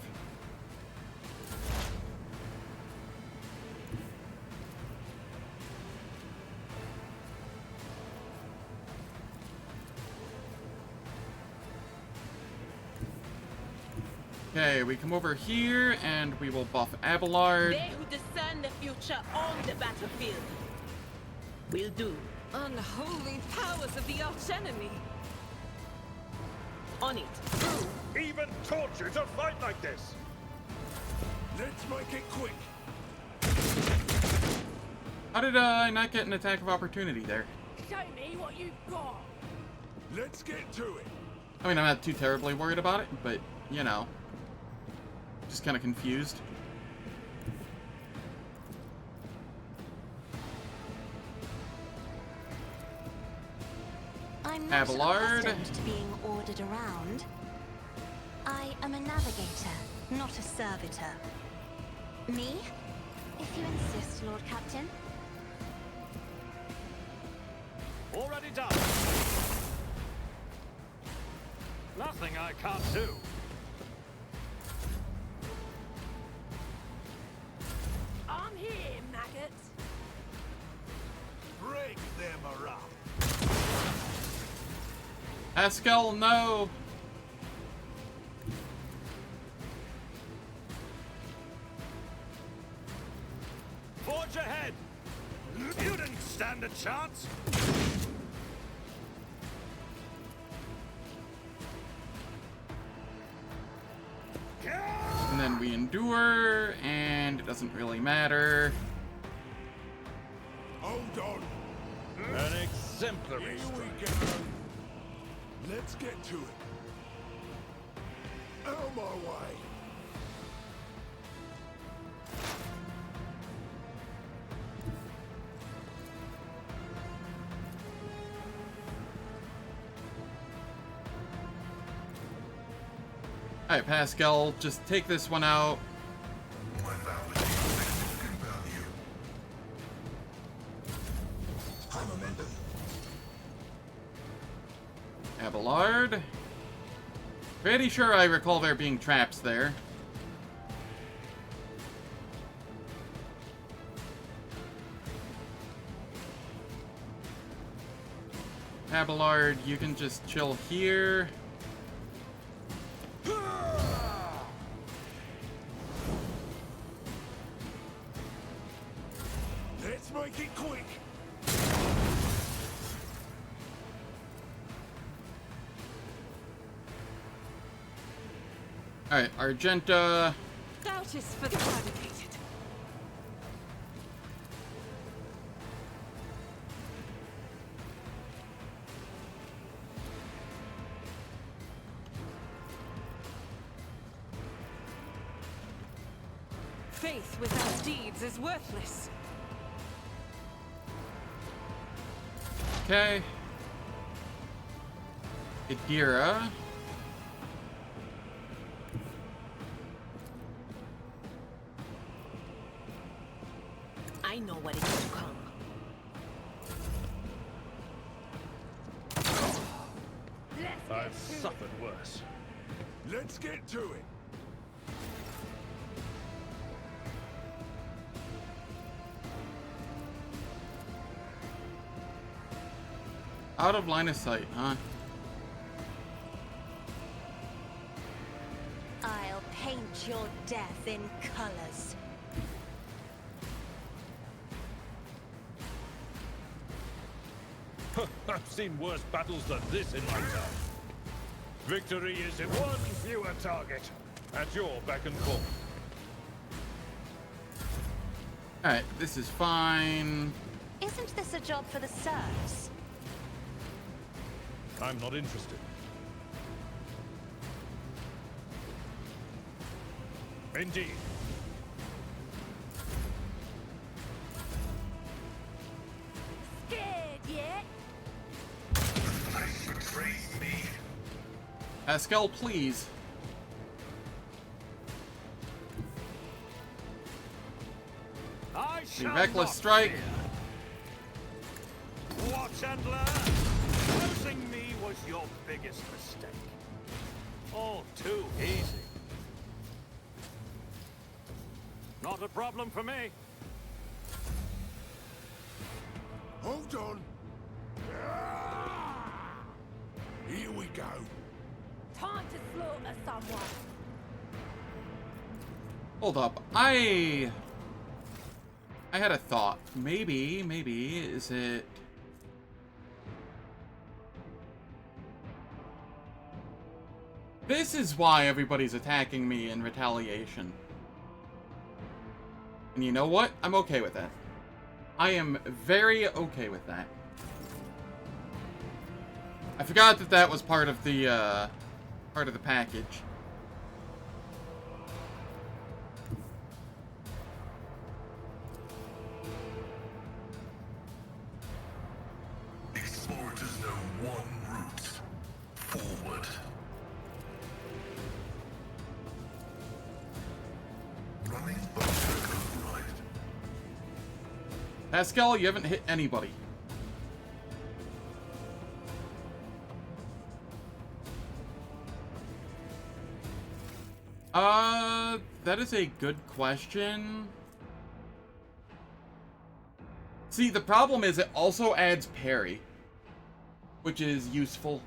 Okay, we come over here and we will buff Abelard. They who discern the future on the battlefield will do. Unholy powers of the archenemy. On it. Even torture to fight like this. Let's make it quick. How did I not get an attack of opportunity there? Show me what you've got. Let's get to it. I mean, I'm not too terribly worried about it, but, you know. Just kind of confused. I'm not Abelard. accustomed to being ordered around. I am a navigator, not a servitor. Me? If you insist, Lord Captain. Already done. Nothing I can't do. I'm here, maggots. Break them around. Pasqal, no! Forge ahead. You didn't stand a chance. And then we endure, and it doesn't really matter. Hold on. An exemplary Here strike. we go. Let's get to it. Out of my way. Alright, Pasqal, just take this one out. My value is significant value. High momentum. Abelard. Pretty sure I recall there being traps there. Abelard, you can just chill here. Let's make it quick. Alright, Argenta. Doubt is for the eradicated. Faith without deeds is worthless. Okay. Idira. I know what it is to come. I've suffered worse. Let's get to it. Out of line of sight, huh? I'll paint your death in colors. I've seen worse battles than this in my time. Victory is in one fewer target. At your beck and call. Alright, this is fine. Isn't this a job for the serfs? I'm not interested. Indeed. Scared yet? Flesh betrays me. Pasqal, please. I The shall reckless not strike. fear. Watch and learn. Losing me was your biggest mistake. All too easy. Not a problem for me. Hold on. Here we go. Time to slaughter someone. Hold up. I had a thought. Maybe, is it... This is why everybody's attacking me in retaliation. And you know what? I'm okay with that. I am very okay with that. I forgot that that was part of the package. Explorators know one route. Forward. Running bunker override. Pasqal, you haven't hit anybody. That is a good question. See, the problem is it also adds parry, which is useful.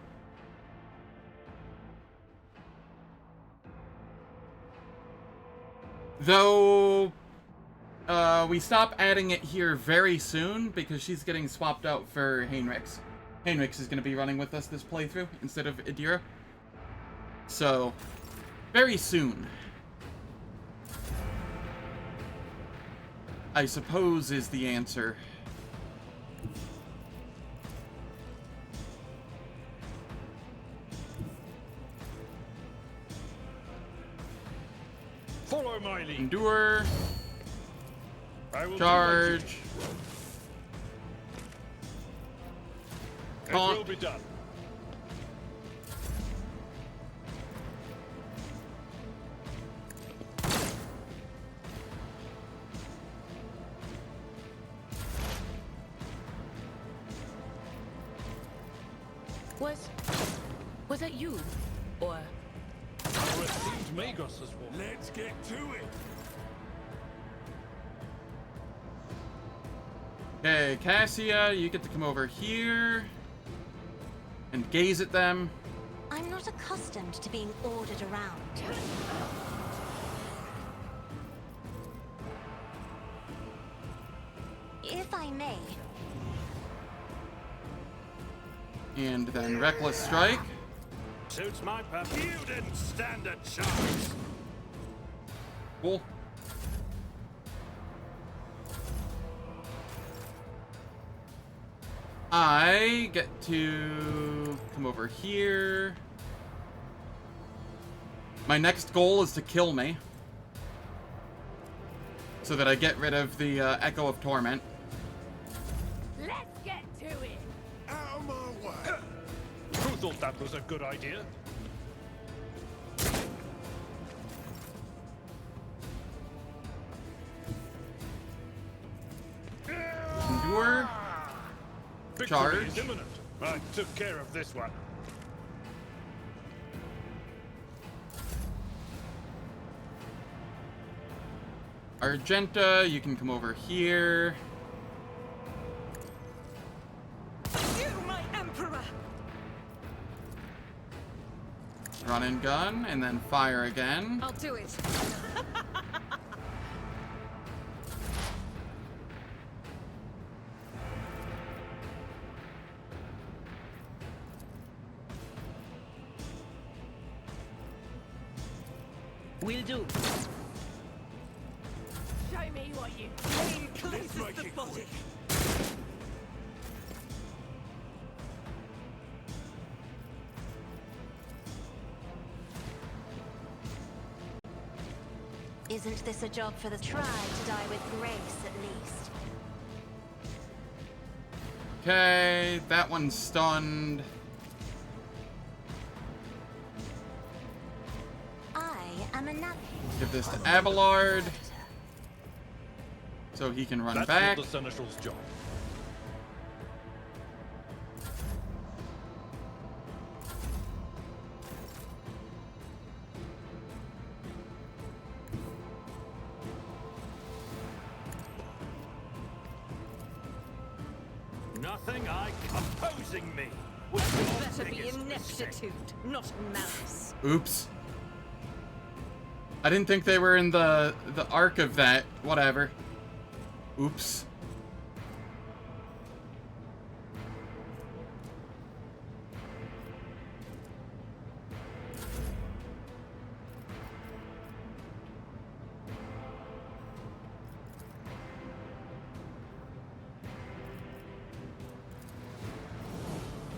Though, we stop adding it here very soon because she's getting swapped out for Heinrix. Heinrix is going to be running with us this playthrough instead of Idira. So, very soon, I suppose, is the answer. Follow my lead. Endure. I will Charge. It will be done. Was that you? Or... Our esteemed Magos as well. Let's get to it. Okay, Cassia, you get to come over here and gaze at them. I'm not accustomed to being ordered around. If I may. And then Reckless Strike. Suits my purpose. You didn't stand a chance. Cool. I get to come over here. My next goal is to kill me, so that I get rid of the Echo of Torment. Let's get to it. Out of my way. Who thought that was a good idea? Endure. Charge. Victory is imminent. I took care of this one. Argenta, you can come over here. You, my emperor. Run and gun, and then fire again. I'll do it. Will do. Show me what you pain cleanses the body. Isn't this a job for the tribe to die with grace at least? Okay, that one's stunned. I am a navigator. Give this to Abelard, so he can run That's back. not the Seneschal's job. Nothing I composing me. Better be ineptitude, not malice. Oops. I didn't think they were in the arc of that. Whatever. Oops.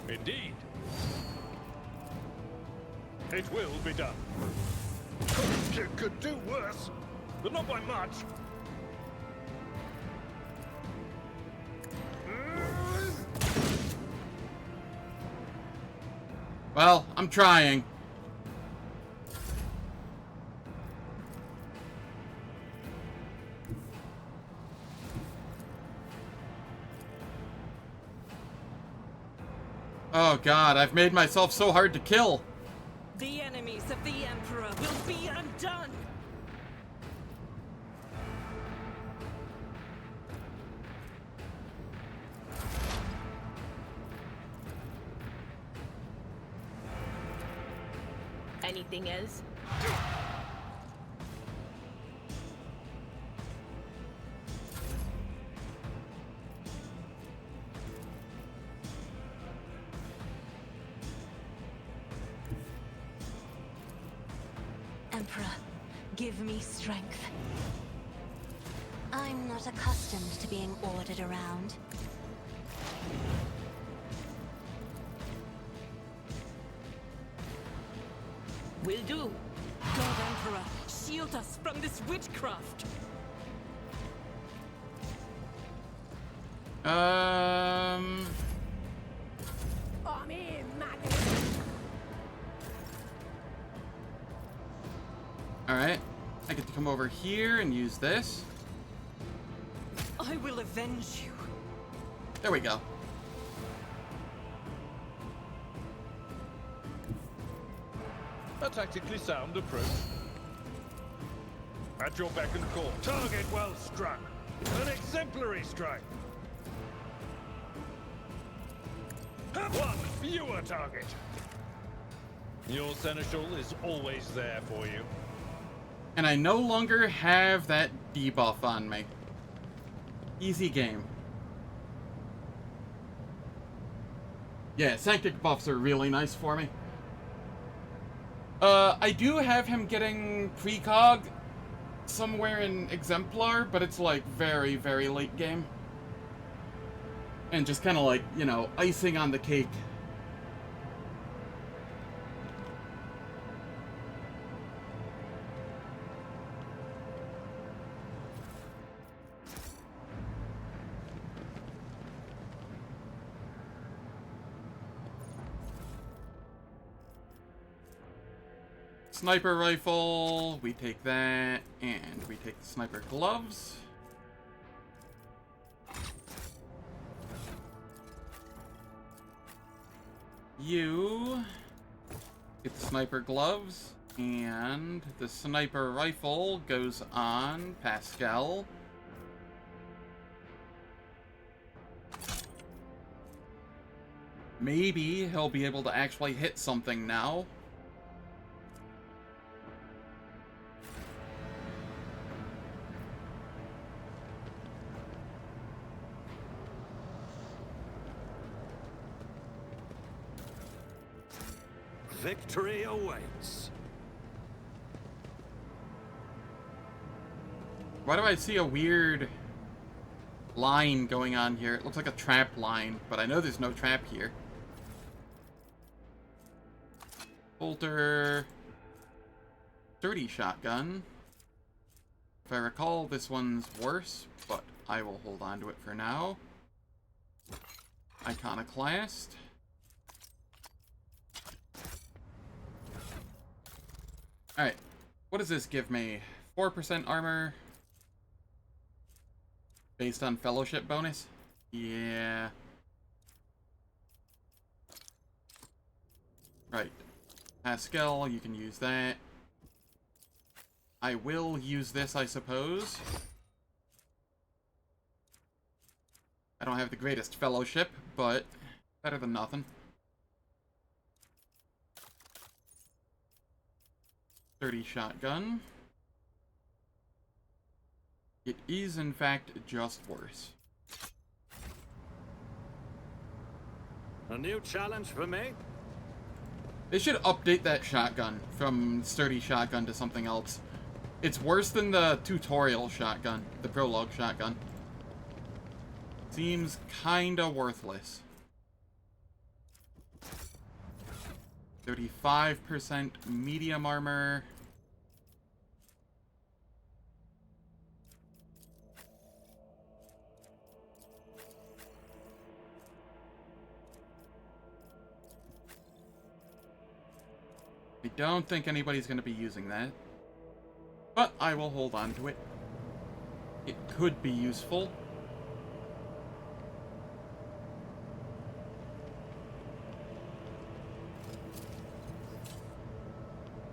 Indeed. It will be done. You could do worse, but not by much. Well, I'm trying. Oh god, I've made myself so hard to kill. The enemies of the Emperor will be undone. Anything else? Emperor, give me strength. I'm not accustomed to being ordered around. Will do. God Emperor, shield us from this witchcraft. I'm here, maggot. Alright. I get to come over here and use this. I will avenge you. There we go. A tactically sound approach. At your beck and call. Target well struck. An exemplary strike. One fewer target. Your Seneschal is always there for you. And I no longer have that debuff on me. Easy game. Yeah, Sanctic buffs are really nice for me. I do have him getting precog somewhere in Exemplar, but it's like very, very late game. And just kind of like, you know, icing on the cake. Sniper rifle, we take that, and we take the sniper gloves. You get the sniper gloves, and the sniper rifle goes on Pasqal. Maybe he'll be able to actually hit something now. Victory awaits. Why do I see a weird line going on here? It looks like a trap line, but I know there's no trap here. Bolter. Sturdy shotgun. If I recall, this one's worse, but I will hold on to it for now. Iconoclast. Alright, what does this give me? 4% armor based on fellowship bonus? Yeah. Right. Pasqal, you can use that. I will use this, I suppose. I don't have the greatest fellowship, but better than nothing. 30 shotgun. It is, in fact, just worse. A new challenge for me? They should update that shotgun from sturdy shotgun to something else. It's worse than the tutorial shotgun, the prologue shotgun. Seems kinda worthless. 35% medium armor. I don't think anybody's going to be using that, but I will hold on to it. It could be useful.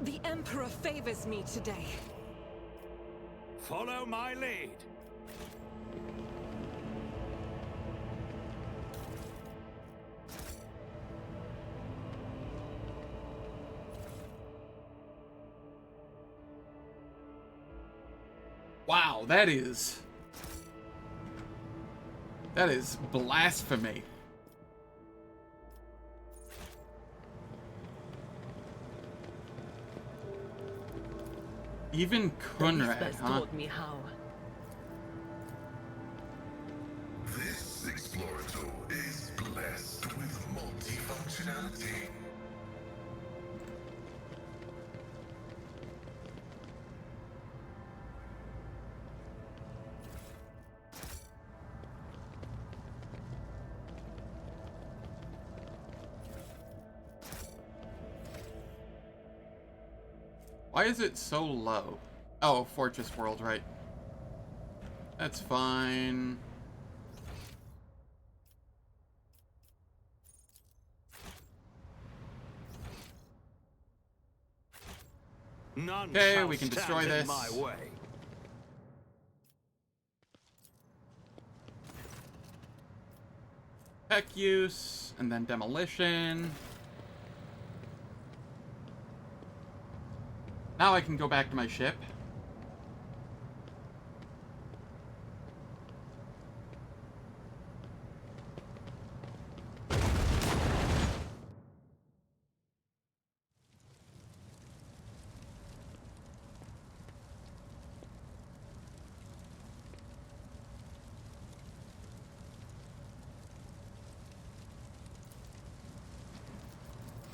The Emperor favors me today. Follow my lead. Wow, that is blasphemy. Even Kunrad, huh? Taught me how. This Explorator is blessed with multifunctionality. Why is it so low? Oh, Fortress World, right. That's fine. None Okay, shall we can stand destroy in this. my way. Tech use, and then demolition. Now I can go back to my ship.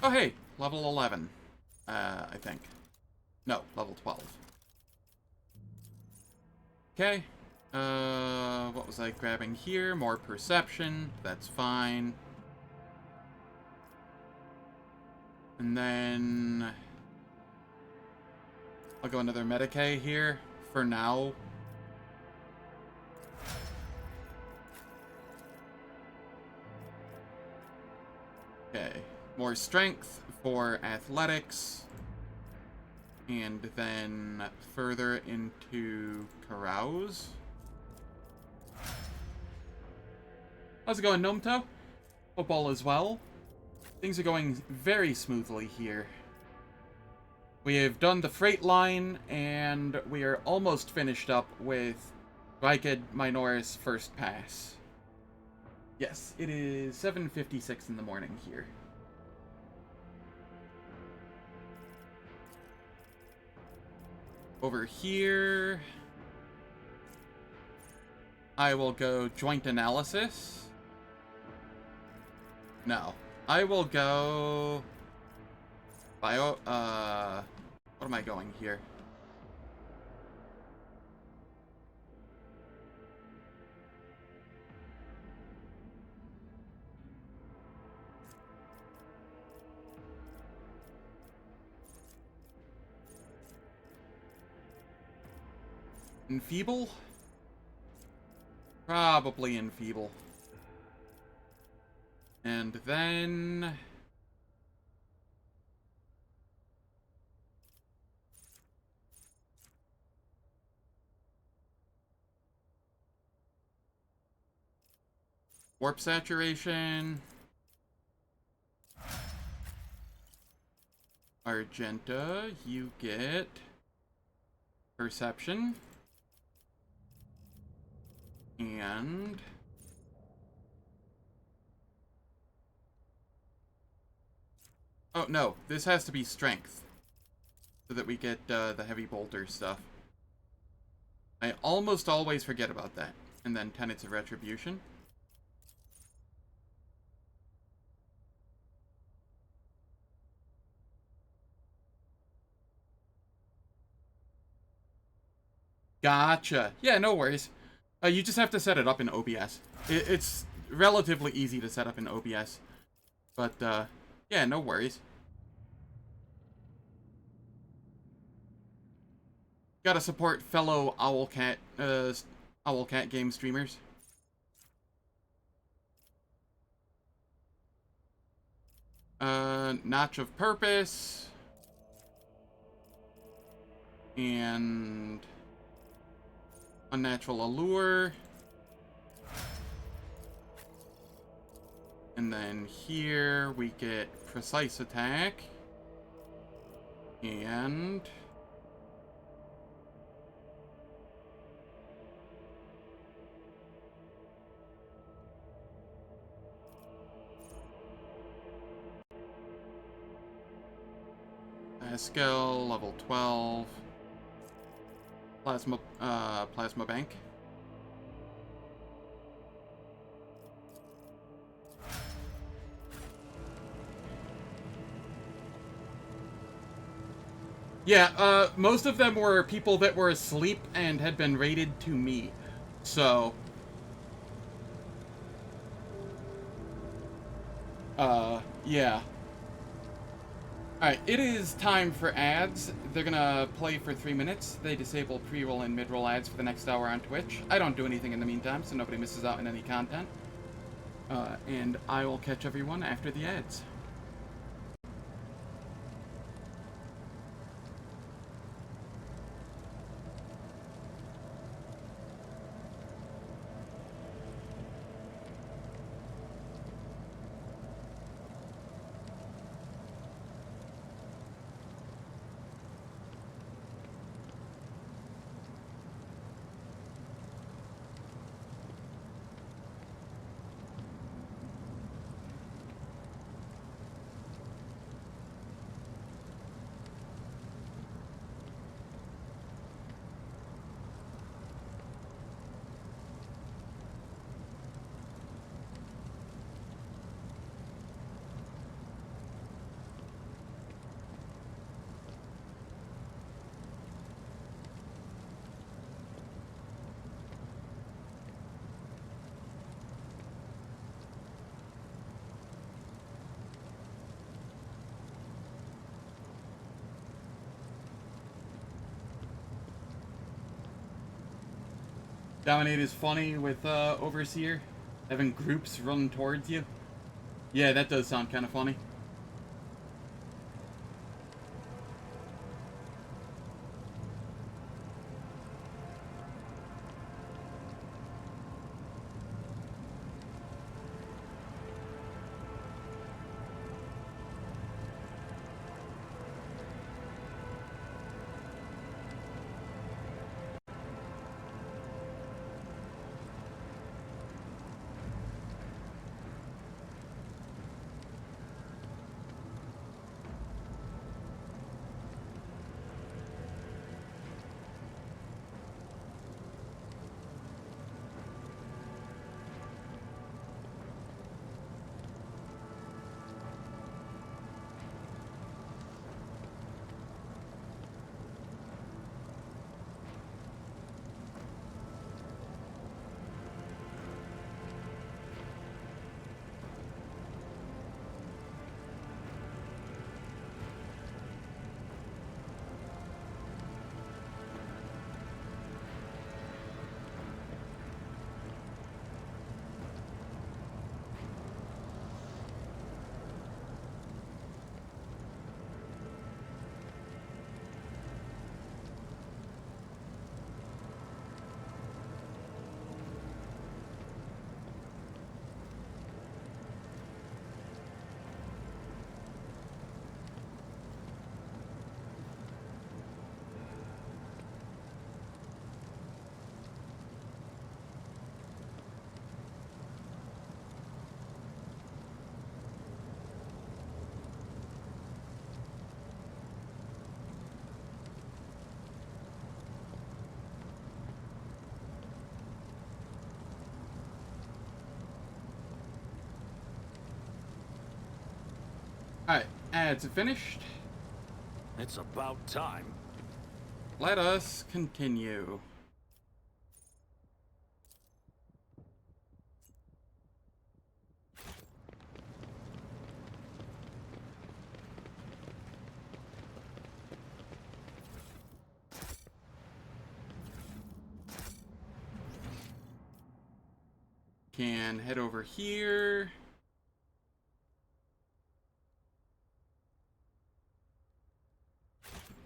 Oh, hey, level 11, I think. No, level 12. Okay, what was I grabbing here? More perception, that's fine. And then I'll go another Medicae here for now. Okay, more strength for athletics. And then further into carouse. How's it going, Nomto? Hope all is well. Things are going very smoothly here. We have done the freight line, and we are almost finished up with Rykad Minoris first pass. Yes, it is 7:56 in the morning here. Over here, I will go joint analysis. No, I will go bio, what am I going here? Enfeeble? Probably enfeeble. And then warp saturation. Argenta, you get perception. And oh no, this has to be strength so that we get the heavy bolter stuff. I almost always forget about that. And then Tenets of Retribution. Gotcha. Yeah, no worries. You just have to set it up in OBS. It's relatively easy to set up in OBS. But, yeah, no worries. Gotta support fellow Owlcat game streamers. Notch of Purpose. And Unnatural Allure. And then here we get Precise Attack. And Pasqal, level 12. Plasma Bank. Yeah, most of them were people that were asleep and had been raided to me. So, yeah. Alright, it is time for ads. They're gonna play for 3 minutes. They disable pre-roll and mid-roll ads for the next hour on Twitch. I don't do anything in the meantime, so nobody misses out on any content. And I will catch everyone after the ads. Dominate is funny with Overseer. Having groups run towards you. Yeah, that does sound kind of funny. Alright, ads finished. It's about time. Let us continue. Can head over here.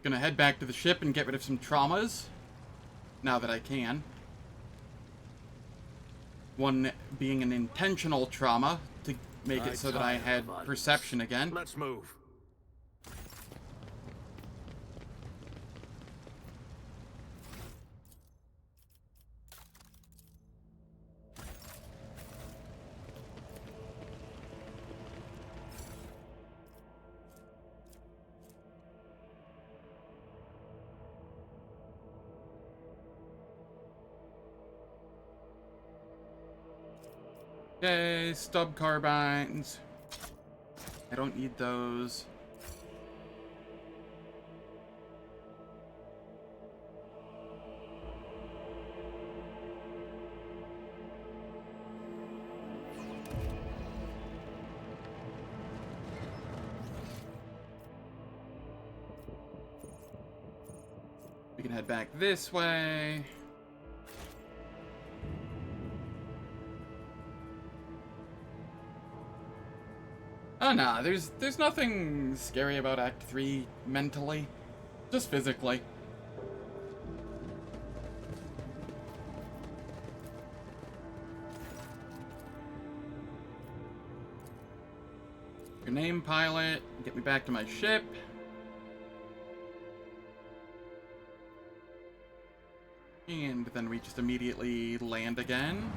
Gonna head back to the ship and get rid of some traumas. Now that I can. One being an intentional trauma to make it so that I had perception again. Let's move. Okay, stub carbines. I don't need those. We can head back this way. Oh, nah, there's nothing scary about Act 3 mentally. Just physically. Your name, pilot. Get me back to my ship. And then we just immediately land again.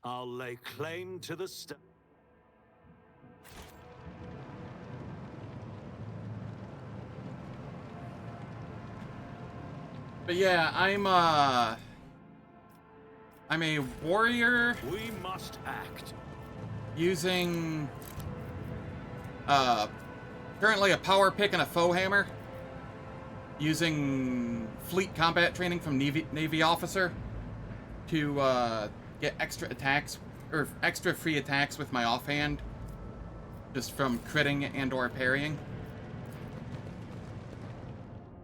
I'll lay claim to the But yeah, I'm a warrior. We must act. Using currently a power pick and a foe hammer. Using fleet combat training from Navy officer to get extra attacks, or extra free attacks with my offhand, just from critting and or parrying.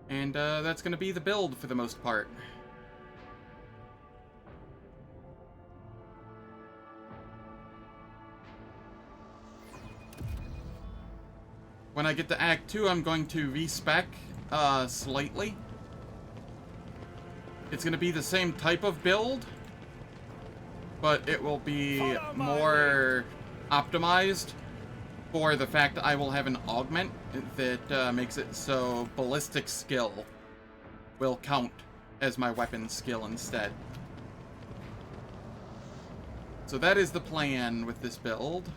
And that's going to be the build for the most part. When I get to Act 2, I'm going to respec slightly. It's going to be the same type of build, but it will be more optimized for the fact that I will have an augment that makes it so ballistic skill will count as my weapon skill instead. So that is the plan with this build.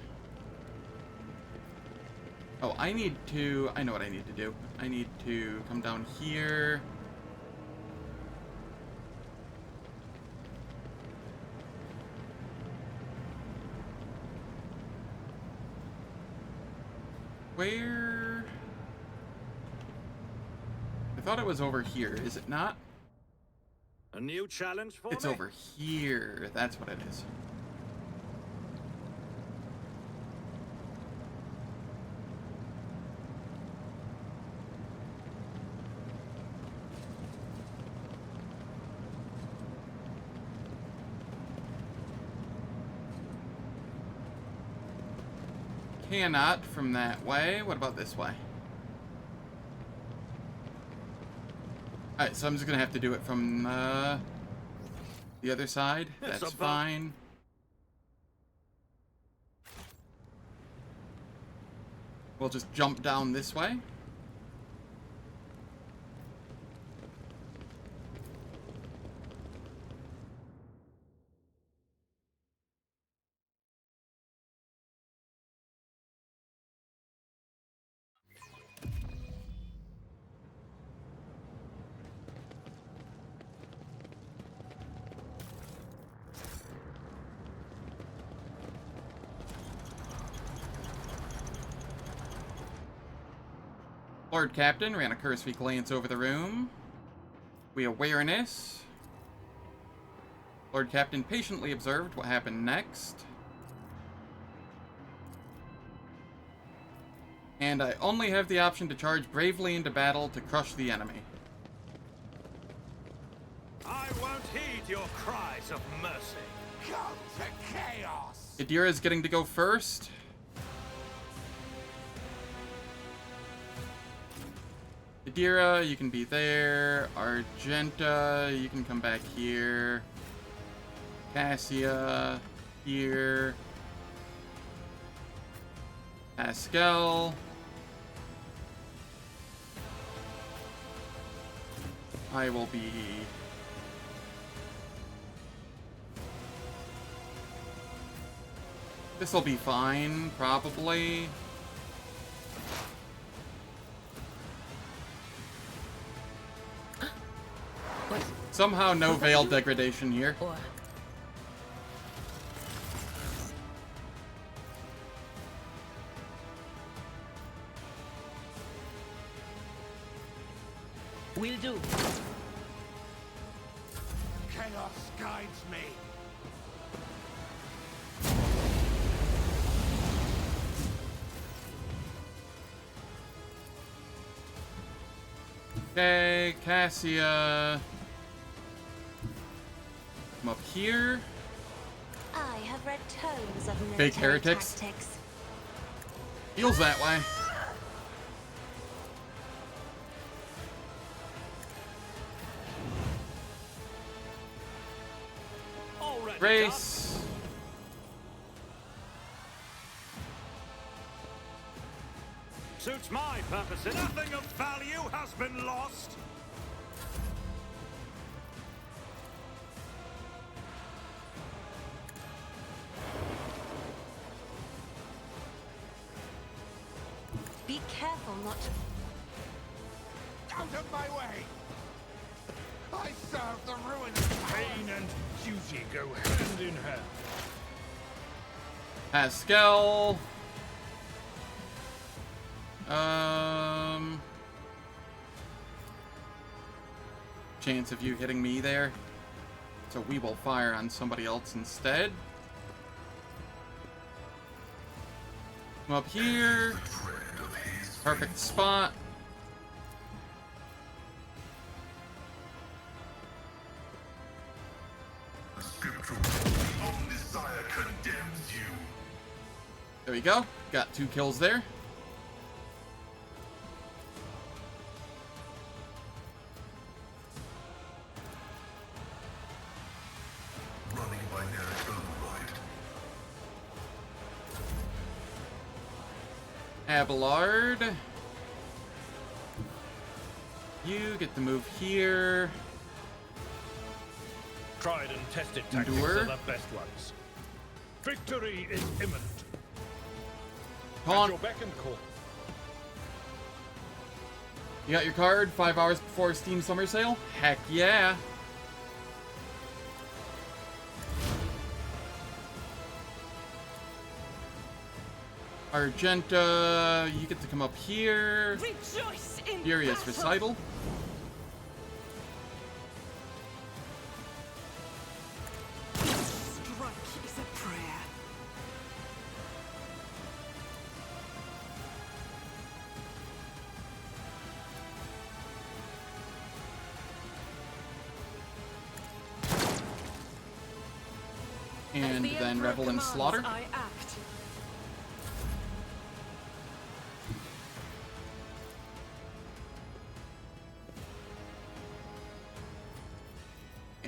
Oh, I know what I need to do. I need to come down here. Where? I thought it was over here. Is it not? A new challenge for me? It's over here. That's what it is. Cannot from that way. What about this way? Alright, so I'm just gonna have to do it from the other side. That's fine. We'll just jump down this way. Lord Captain ran a cursory glance over the room. We awareness. Lord Captain patiently observed what happened next. And I only have the option to charge bravely into battle to crush the enemy. I won't heed your cries of mercy. Come to chaos! Idira's getting to go first. Idira, you can be there. Argenta, you can come back here. Cassia, here. Pasqal. I will be... This'll be fine, probably. Somehow no veil degradation here. Will do. Chaos guides me. Okay, Cassia. Come up here. I have read tomes of Fake military heretics. tactics. Feels that way. Already Race. done. Suits my purposes. Nothing of value has been lost. Be careful not to... Out of my way! I serve the ruin of Pain and duty go hand in hand. Pasqal. chance of you hitting me there. So we will fire on somebody else instead. Come up here. Perfect spot. The scriptural Omnisire condemns you. There we go. Got 2 kills there. Running binary override. Abelard. You get to move here. Tried and tested tactics Endure. are the best ones. Victory is imminent. At Taunt. your beck and call. You got your card 5 hours before Steam Summer Sale? Heck yeah. Argenta, you get to come up here. Rejoice in Furious battle. Recital. Strike is a prayer. And As the then Emperor Revel and commands, Slaughter. I act.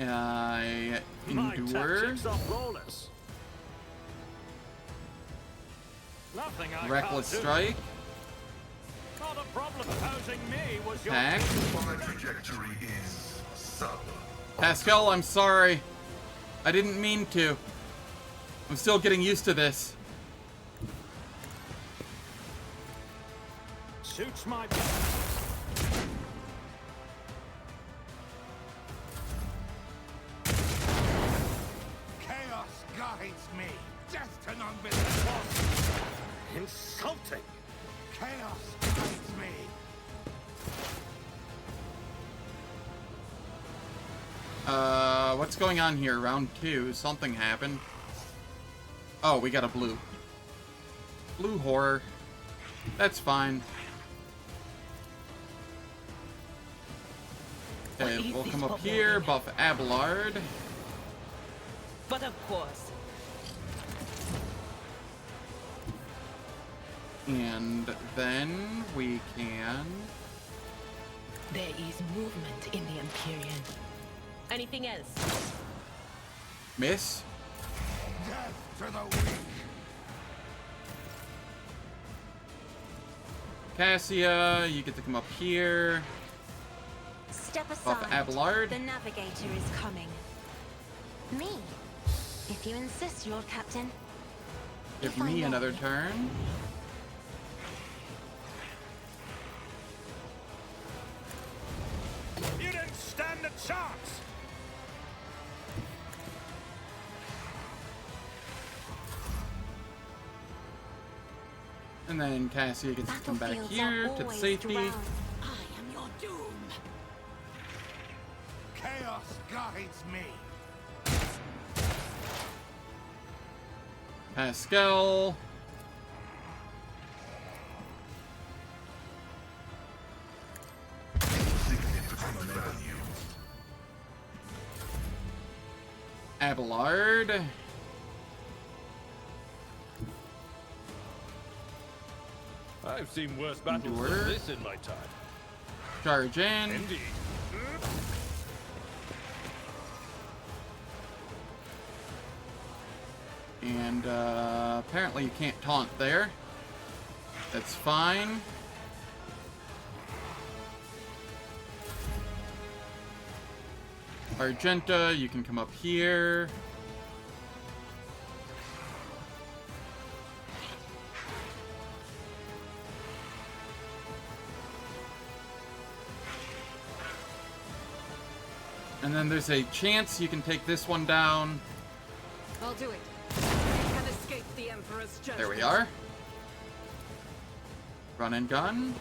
I My endure. tactics are flawless. Nothing I Reckless can't do. Strike. Not a problem. Opposing me was your Attack. My trajectory is sub. Pasqal, I'm sorry. I didn't mean to. I'm still getting used to this. suits my. Chaos guides me. Death to none but the boss. Insulting. Chaos guides me. What's going on here? Round 2. Something happened. Oh, we got a blue. Blue horror. That's fine. Okay, we'll come up here, buff Abelard. But of course. And then we can... There is movement in the Empyrean. Anything else? Miss. Death to the weak. Cassia, you get to come up here. Step Buff aside. Abelard. The navigator is coming. Me. If you insist, Lord Captain. Give If I me may. another turn. You didn't stand a chance. And then Cassia gets to come back Battlefields here are to the always safety. drowned. I am your doom. Chaos guides me. Pasqal. Significant value. Abelard. I've seen worse battles Endure. than this in my time. Charge in. Indeed. And apparently you can't taunt there. That's fine. Argenta, you can come up here. And then there's a chance you can take this one down. I'll do it. I can escape the Emperor's judgment. There we are. Run and gun.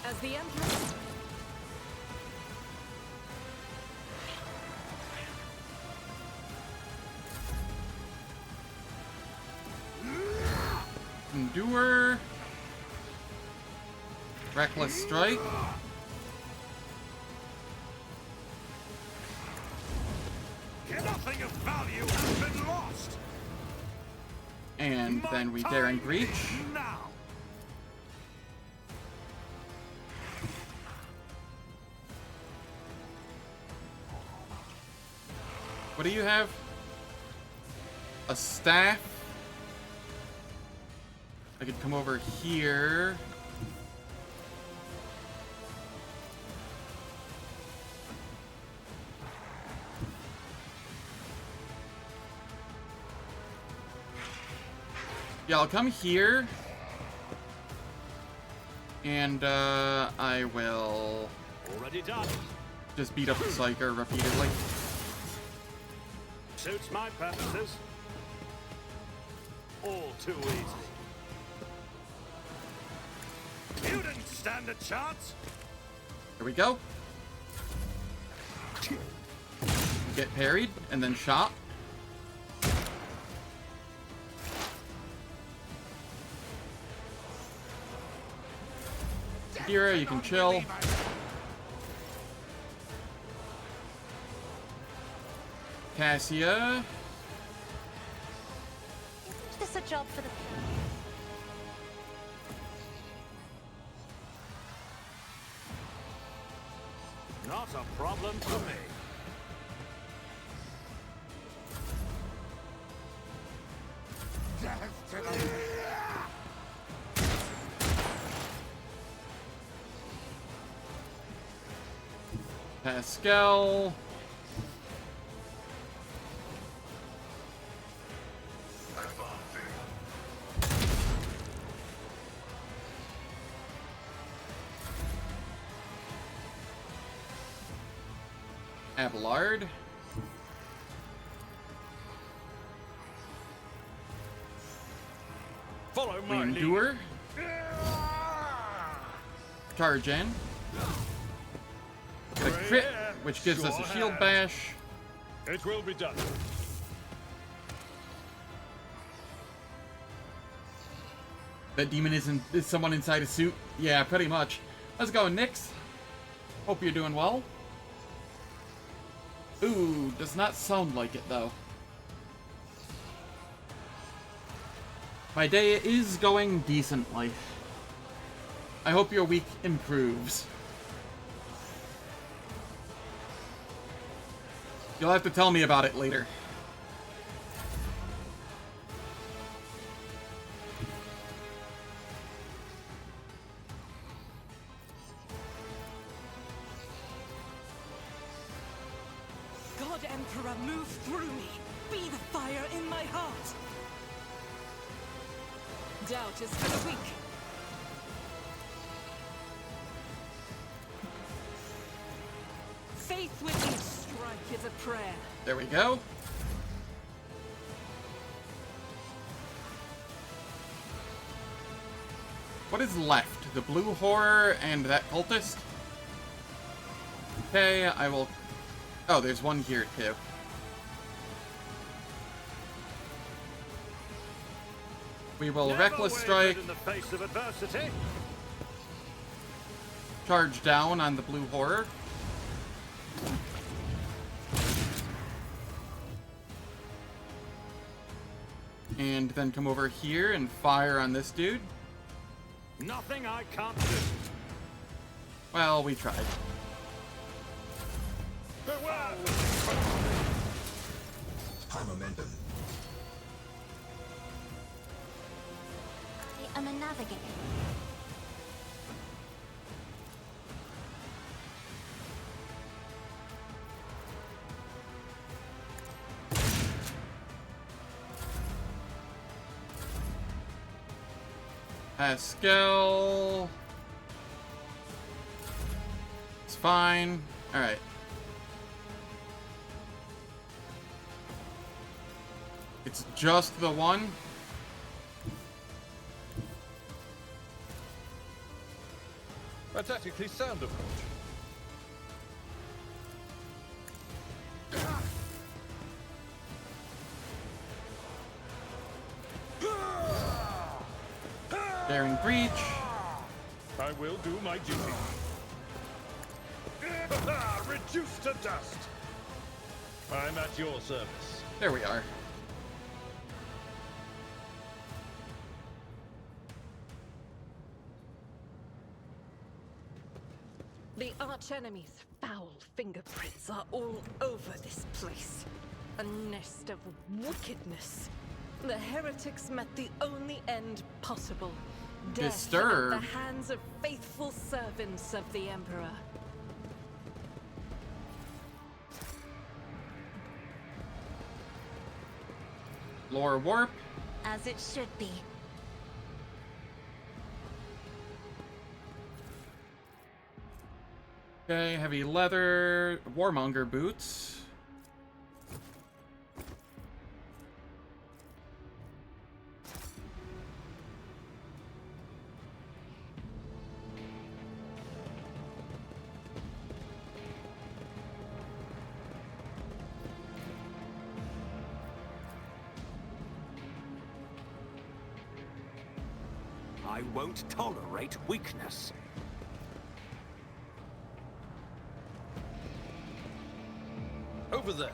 As the Emperor... Endure. Reckless Strike. Nothing of value has been lost. And then we Daring Breach. Now. What do you have? A staff? I could come over here. Yeah, I'll come here. And, I will... Already done. Just beat up the Psyker repeatedly. Suits my purposes. All too easy. You didn't stand a chance. Here we go. Get parried, and then shot. Gira, you can chill. Cassia. Isn't this a job for the... Not a problem for me. Pasqal. Abelard. Follow We my endure. Charge in. Get a crit, which gives us a shield bash. It will be done. That demon is someone inside a suit? Yeah, pretty much. How's it going, Nyx? Hope you're doing well. Ooh, does not sound like it, though. My day is going decently. I hope your week improves. You'll have to tell me about it later. God Emperor, move through me. Be the fire in my heart. Doubt is for the weak. Faith with each strike is a prayer. There we go. What is left? The blue horror and that cultist? Okay, I will... Oh, there's one here, too. We will Reckless Strike. In the face of adversity. Charge down on the blue horror. And then come over here and fire on this dude. Nothing I can't do. Well, we tried. High momentum. I am a navigator. Pasqal. It's fine. Alright. It's just the one. A tactically sound approach. Daring breach. I will do my duty. Reduced to dust. I'm at your service. There we are. The arch-enemy's foul fingerprints are all over this place. A nest of wickedness. The heretics met the only end possible. Death Disturbed. at the hands of faithful servants of the Emperor. Lore warp. As it should be. Okay, heavy leather, warmonger boots. I won't tolerate weakness. Over there.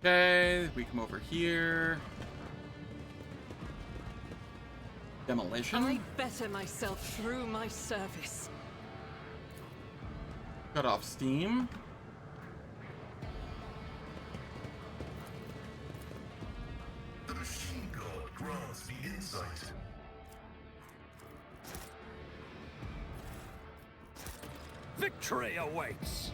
Okay, we come over here. Demolition. I better myself through my service. Cut off steam. The machine god grants me insight. Victory awaits!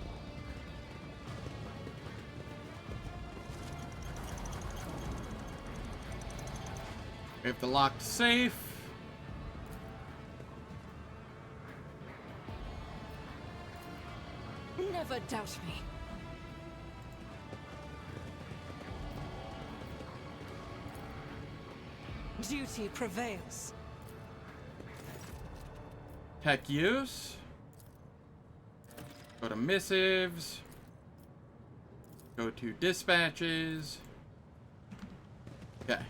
We have the locked safe. Never doubt me. Duty prevails. Tech use. Go to missives. Go to dispatches. Okay.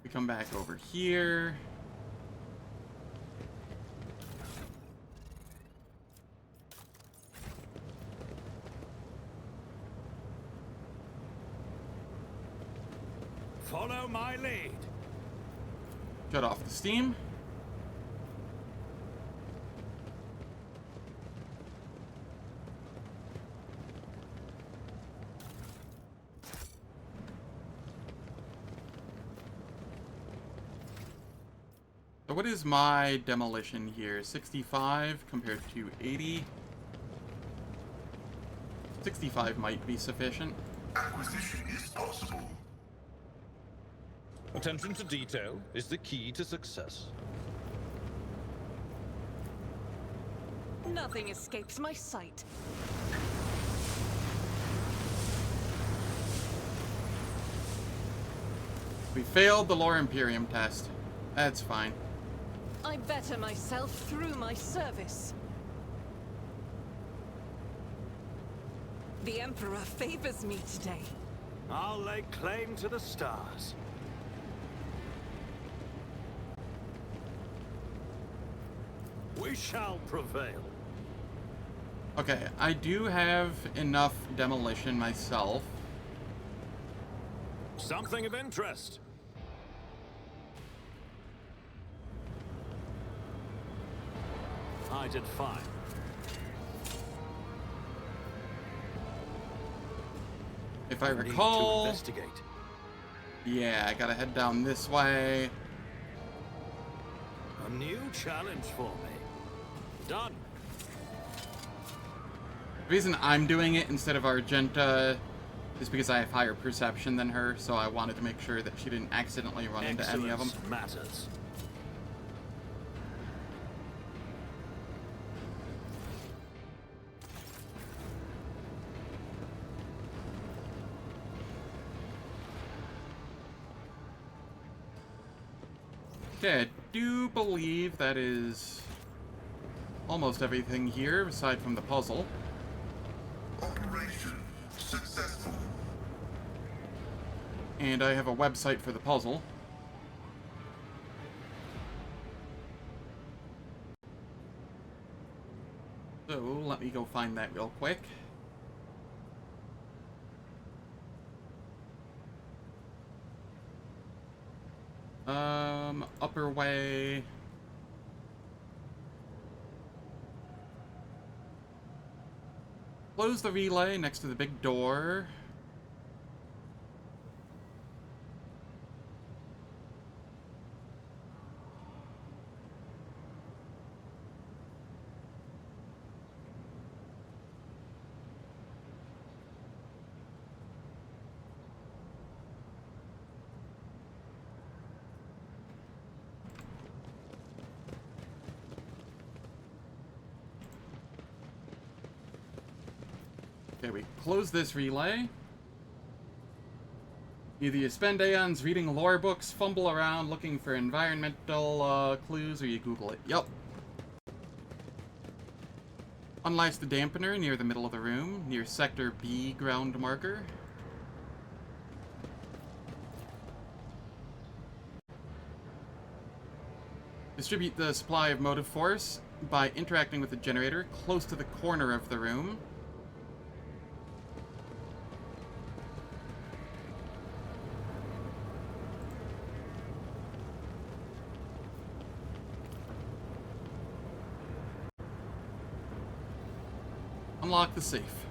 We come back over here. Follow my lead. Shut off the steam. So what is my demolition here? 65 compared to 80. 65 might be sufficient. Acquisition is possible. Attention to detail is the key to success. Nothing escapes my sight. We failed the Lore Imperium test. That's fine. I better myself through my service. The Emperor favors me today. I'll lay claim to the stars. We shall prevail. Okay, I do have enough demolition myself. Something of interest. I did fine. If I Need to recall, investigate. yeah, I gotta head down this way. A new challenge for me. Done. The reason I'm doing it instead of Argenta is because I have higher perception than her, so I wanted to make sure that she didn't accidentally run into any of them. Excellence matters. Okay, I do believe that is almost everything here, aside from the puzzle. Operation successful. And I have a website for the puzzle. So, let me go find that real quick. Upperway. Close the relay next to the big door. Okay, we close this relay. Either you spend aeons reading lore books, fumble around looking for environmental clues, or you Google it. Yup. Unlatch the dampener near the middle of the room, near Sector B ground marker. Distribute the supply of motive force by interacting with the generator close to the corner of the room. Unlock the safe.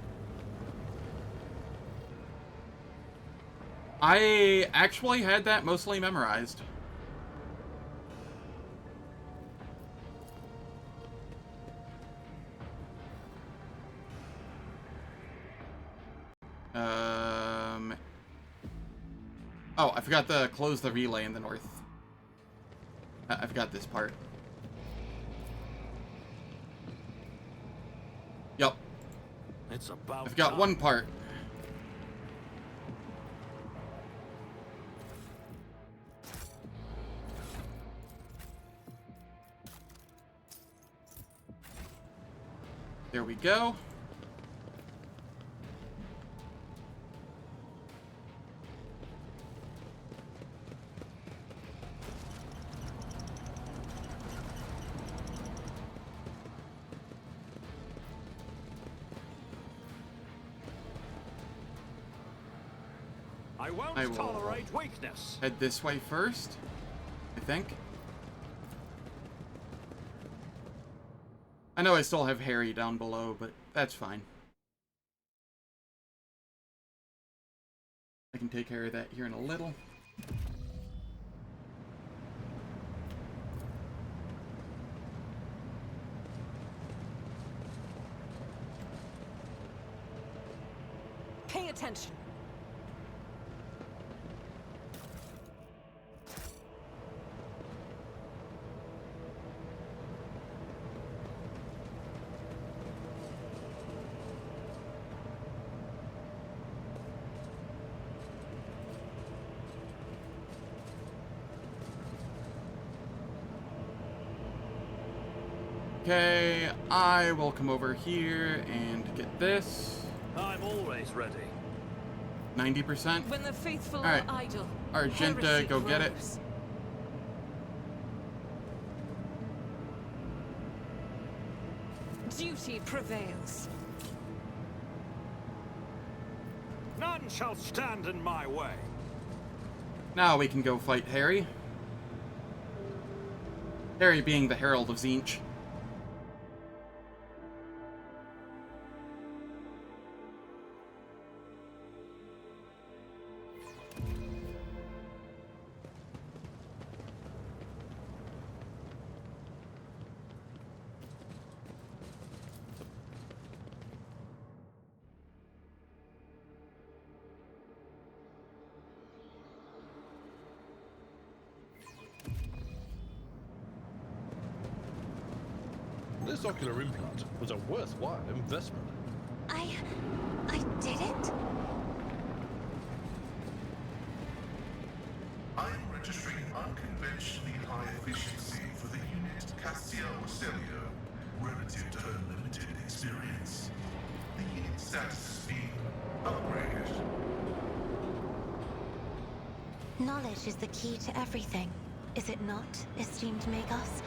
I actually had that mostly memorized. Oh, I forgot to close the relay in the north. I forgot this part. Yup. It's about I've got one part. There we go. I won't I will tolerate weakness. Head this way first, I think. I know I still have Harry down below, but that's fine. I can take care of that here in a little. Pay attention. Okay, I will come over here and get this. I'm always ready. 90%. When the faithful All right. are idle, Argenta, heresy go get it. grows. Duty prevails. None shall stand in my way. Now we can go fight Harry. Harry being the Herald of Tzeentch. This ocular implant was a worthwhile investment. I did it? I'm registering unconventionally high efficiency for the unit Castiel Celio. relative to her limited experience. The status is being upgraded. Knowledge is the key to everything, is it not, esteemed Magos?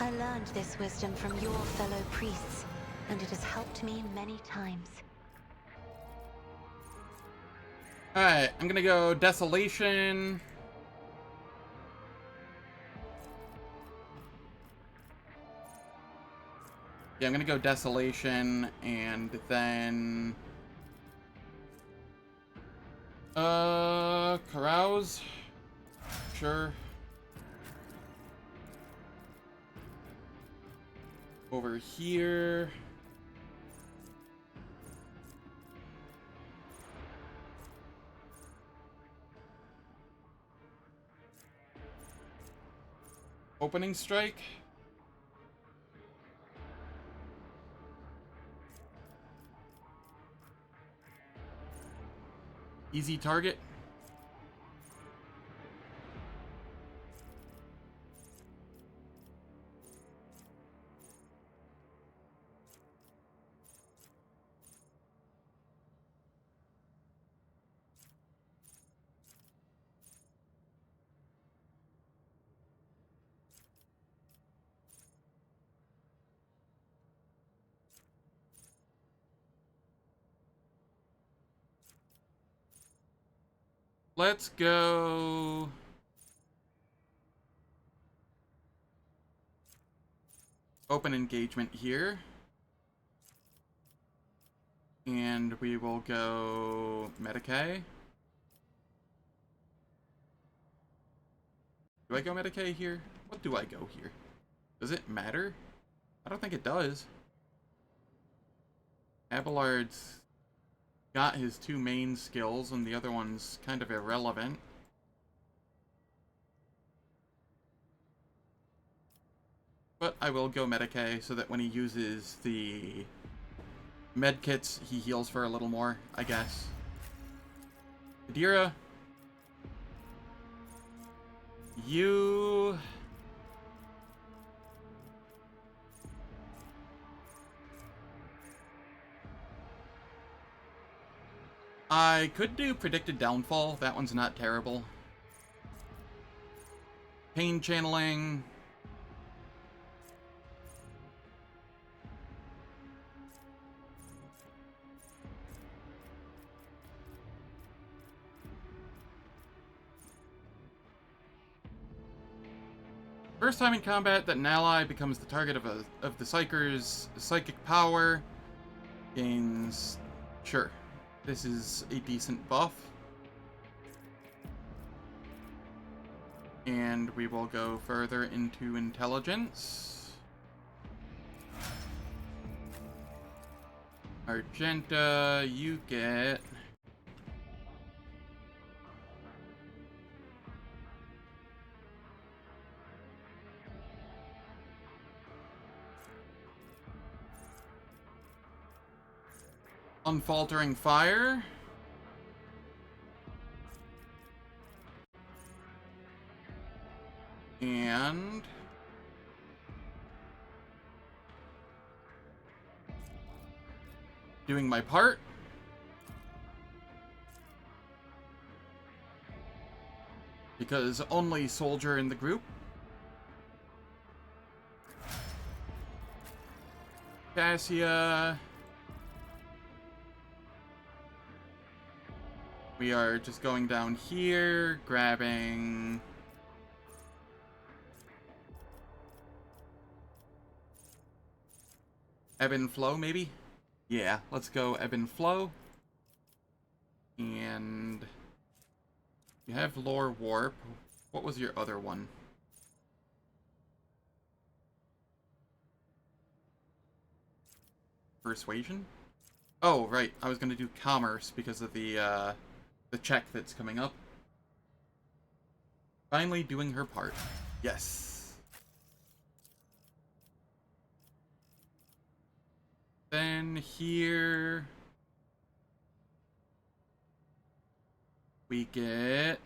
I learned this wisdom from your fellow priests, and it has helped me many times. Alright, I'm gonna go Desolation. Yeah, I'm gonna go Desolation, and then... Carouse? Sure. Over here... Opening Strike? Easy target? Let's go... Open engagement here. And we will go Medicae. Do I go Medicae here? What do I go here? Does it matter? I don't think it does. Abelard's got his two main skills, and the other one's kind of irrelevant. But I will go Medicae so that when he uses the medkits, he heals for a little more, I guess. Adira, you... I could do Predicted Downfall. That one's not terrible. Pain Channeling. First time in combat that an ally becomes the target of the Psyker's psychic power gains... Sure. This is a decent buff. And we will go further into intelligence. Argenta, you get... Unfaltering Fire. And... doing my part. Because only soldier in the group. Cassia... We are just going down here, grabbing... Ebb and Flow, maybe? Yeah, let's go Ebb and Flow. And... You have Lore Warp. What was your other one? Persuasion? Oh, right. I was gonna do Commerce because of the check that's coming up. Finally doing her part. Yes. Then here... we get...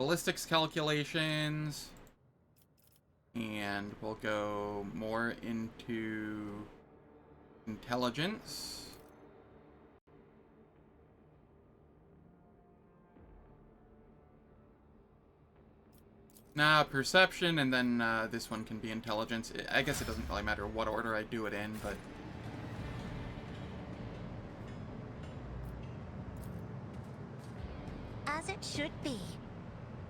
ballistics calculations. And we'll go more into intelligence. Nah, perception, and then this one can be intelligence. I guess it doesn't really matter what order I do it in, but... As it should be.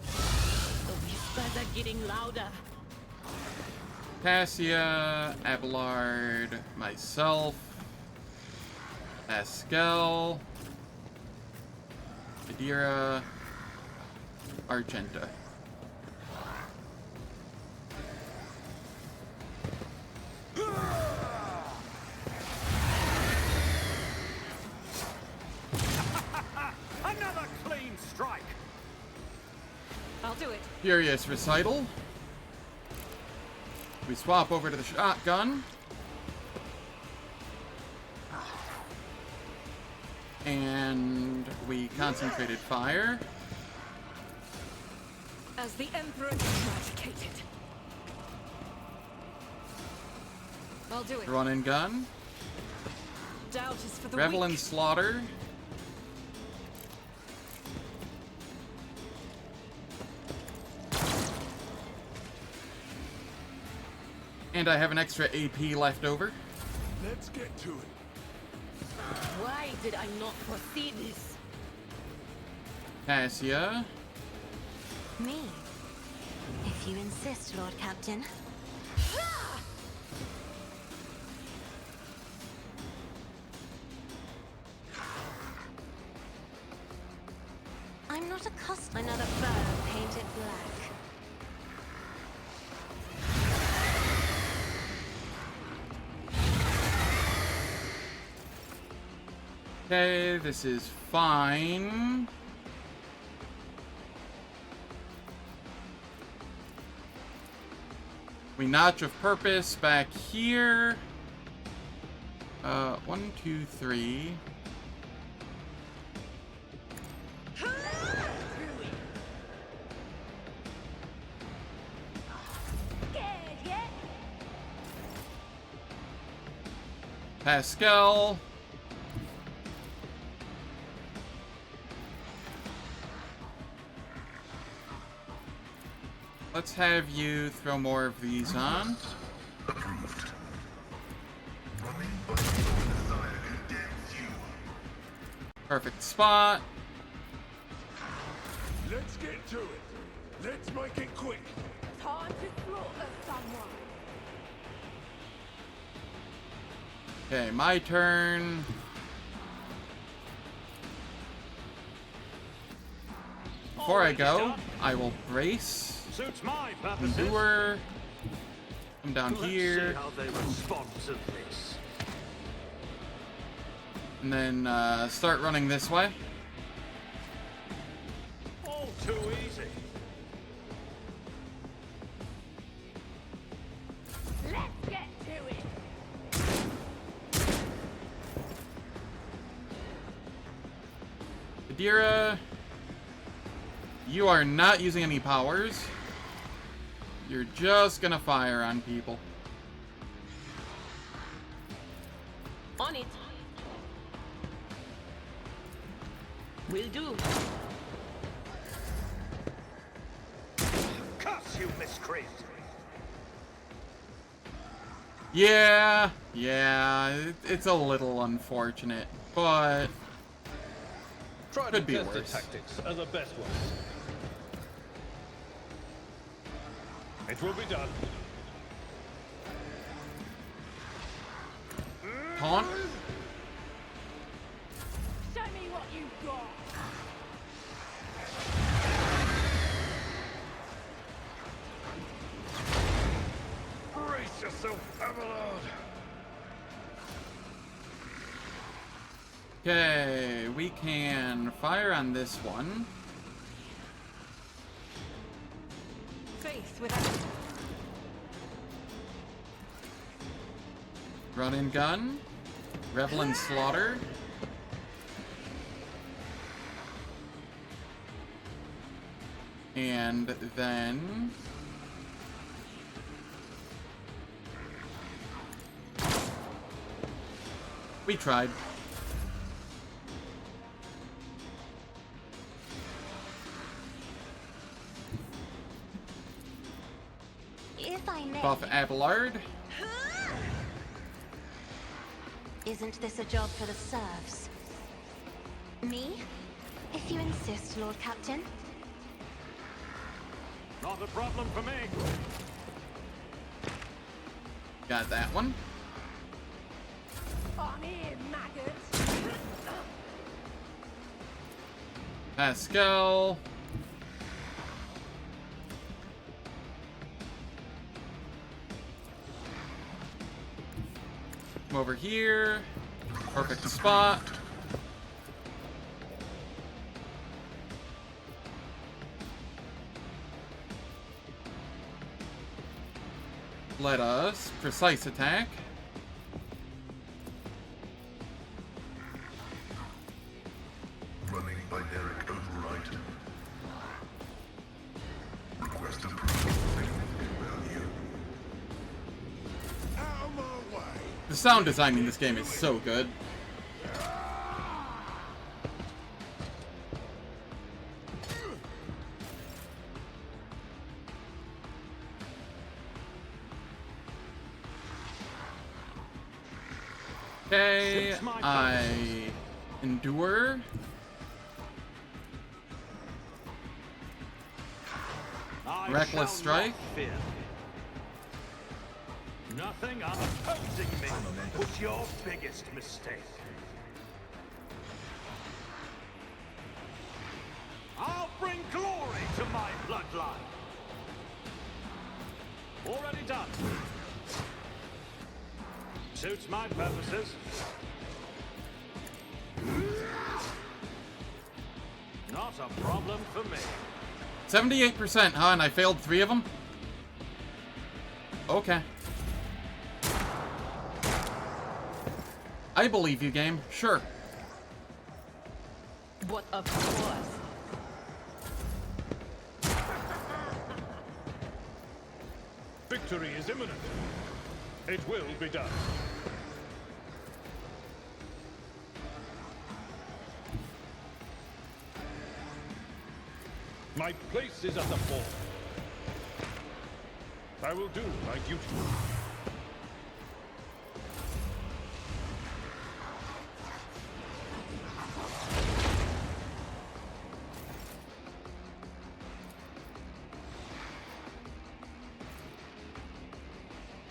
The whispers are getting louder. Cassia, Abelard, myself, Pasqal, Adira, Argenta. Another clean strike. I'll do it. Furious Recital. We swap over to the shotgun. And we concentrated fire. As the Emperor eradicated. I'll do it. Run and gun. Doubt is for the Revel weak. and slaughter. And I have an extra AP left over. Let's get to it. Why did I not foresee this? Cassia. Me. If you insist, Lord Captain. I'm not accustomed. Another fur painted black. Okay, this is fine. We notch of purpose back here. 1, 2, 3. Pasqal. Let's have you throw more of these on. Approved. Running by your desire condemns you. Perfect spot. Let's get to it. Let's make it quick. Time to slaughter someone. Okay, my turn. Before I go, I will brace. Suits my purposes. Endure. Come down Let's here. see how they respond to this. And then start running this way. All too easy. Let's get to it. Adira, you are not using any powers. You're just gonna fire on people. On it. Will do. Curse you, miscreant. Yeah, it's a little unfortunate, but Try could be to test worse. the tactics are the best ones. It will be done. Taunt. Show me what you've got. Brace yourself, Abelard. Okay, we can fire on this one. Faith without. Run and gun. Revel and slaughter. And then... we tried. If I may... Buff Abelard. Isn't this a job for the serfs? Me? If you insist, Lord Captain. Not a problem for me. Got that one. On in, maggots. Pasqal. Come over here. Perfect spot. Let us precise attack. Running by Derek override. Request approval. Value. Out of my way. The sound design in this game is so good. Okay, I endure. Reckless strike. Nothing opposing me was your biggest mistake. I'll bring glory to my bloodline. Already done. Suits my purposes. Not a problem for me. 78%, huh? And I failed 3 of them? Okay. I believe you, game. Sure. But of course. Victory is imminent. It will be done. My place is at the fore. I will do my duty.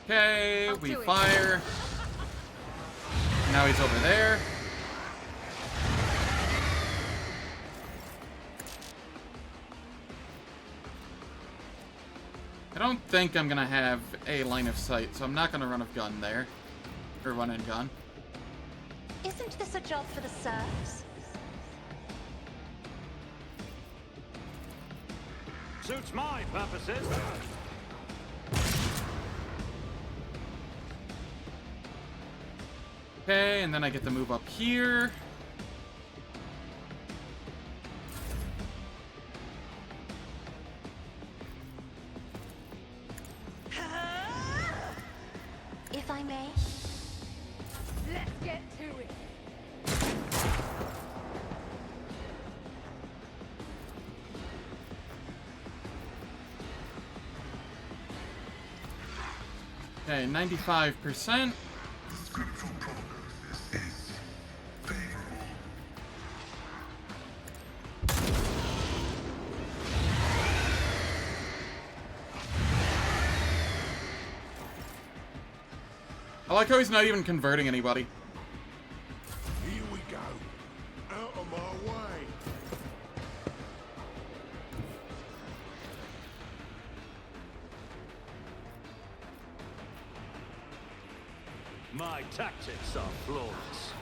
Okay, we fire. Now he's over there. I don't think I'm gonna have a line of sight, so I'm not gonna run a gun there. Or run and gun. Isn't this a job for the serfs? Suits my purposes. Okay, and then I get to move up here. If I may. Let's get to it. Okay, 95%. Scriptural prognosis is favorable. I like how he's not even converting anybody. Here we go. Out of my way. My tactics are flawless.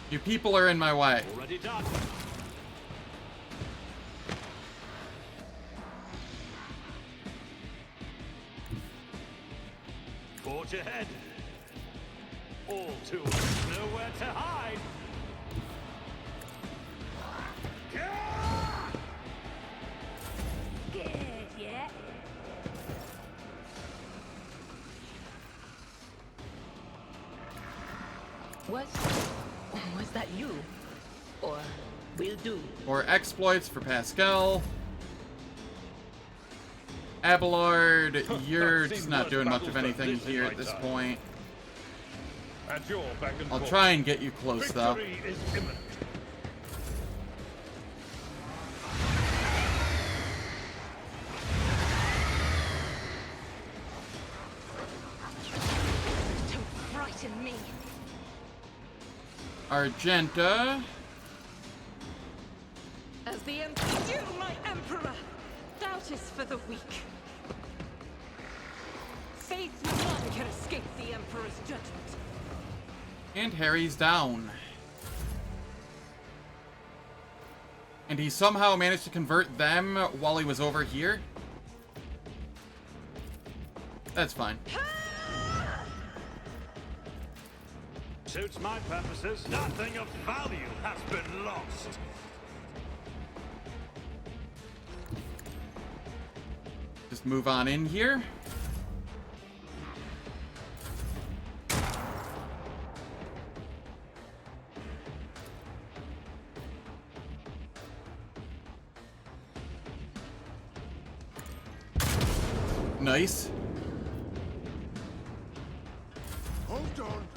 You people are in my way. Already done. Forge ahead. All tools nowhere to hide. Was that you? Or will do? Or exploits for Pasqal. Abelard, you're just not doing much of anything here at this point. At your beck and I'll call. try and get you close, though. Victory is imminent. Don't frighten me. Argenta. As the Emperor, you, my Emperor! Doubt is for the weak. Faith none can escape the Emperor's judgment. And Harry's down. And he somehow managed to convert them while he was over here. That's fine. Suits my purposes. Nothing of value has been lost. Just move on in here. Nice. Hold on.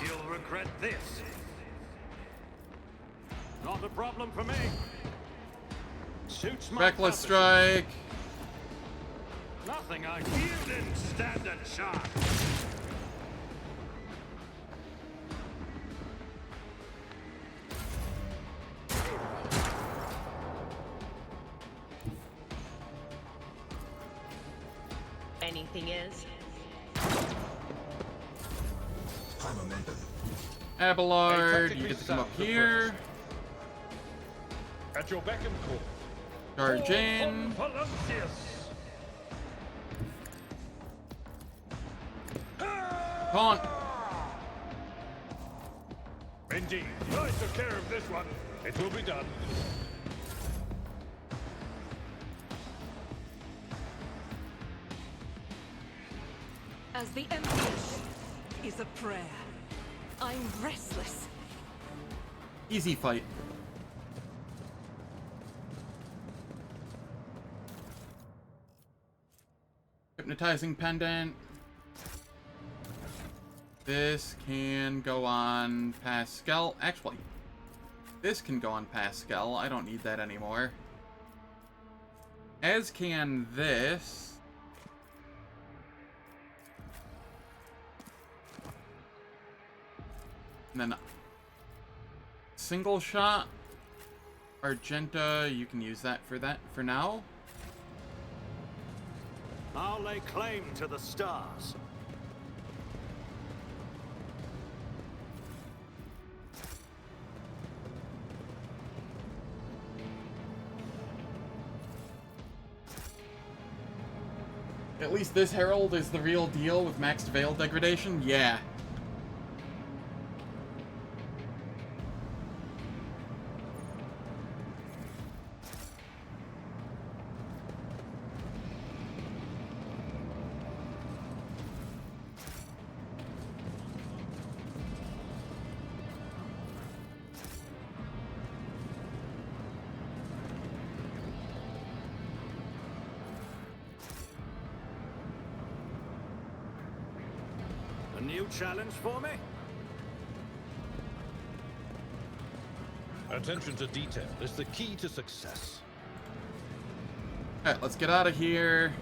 You'll regret this. Not a problem for me. Suits my Reckless purposes. strike. Nothing I you didn't stand a chance. Anything else? Abelard, you get to come up here. At your beck and call. Charge in. Taunt. Indeed. I took care of this one. It will be done. As the Emperor is a prayer. I'm restless. Easy fight. Hypnotizing pendant. This can go on Pasqal. Actually, this can go on Pasqal. I don't need that anymore. As can this. And then single shot. Argenta, you can use that for now. I'll lay claim to the stars. At least this Herald is the real deal with maxed veil degradation? Yeah. A new challenge for me? Attention to detail is the key to success. Alright, let's get out of here.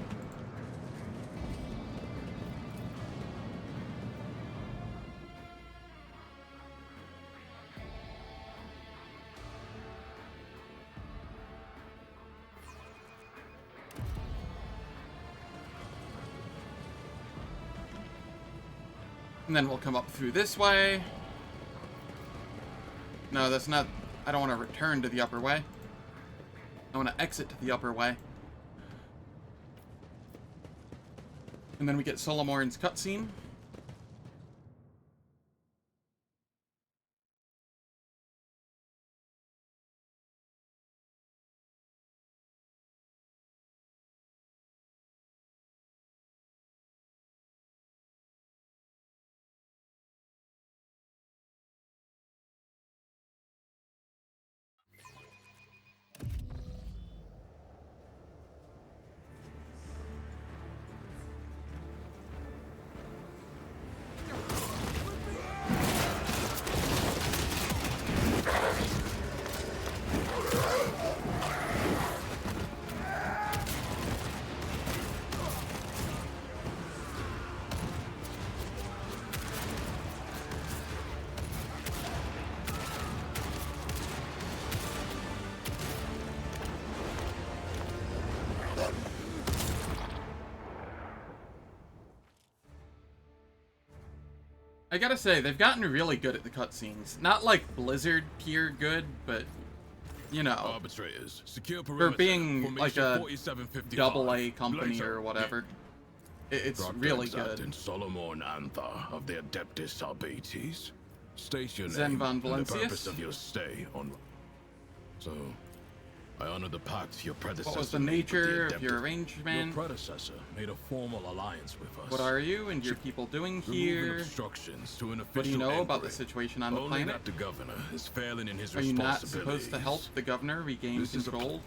And then we'll come up through this way. No, that's not... I don't want to return to the Upperway. I want to exit to the Upperway. And then we get Solomore's cutscene. I gotta say, they've gotten really good at the cutscenes. Not like Blizzard tier good, but, you know, Arbitrators, secure for being like a AA company or whatever. It's really good. In Solomon Antha of the Adeptus Arbates. Station Zen von and the Valencius. purpose of your stay on. So, I honor the pact your predecessor. What was the nature of your arrangement? Your predecessor made a formal alliance with us. What are you and your people doing here? Obstructions to an official What do you know about the inquiry. situation on the Only planet? that the governor is failing in his Are you not responsibilities. supposed to help the governor regain This is a- control?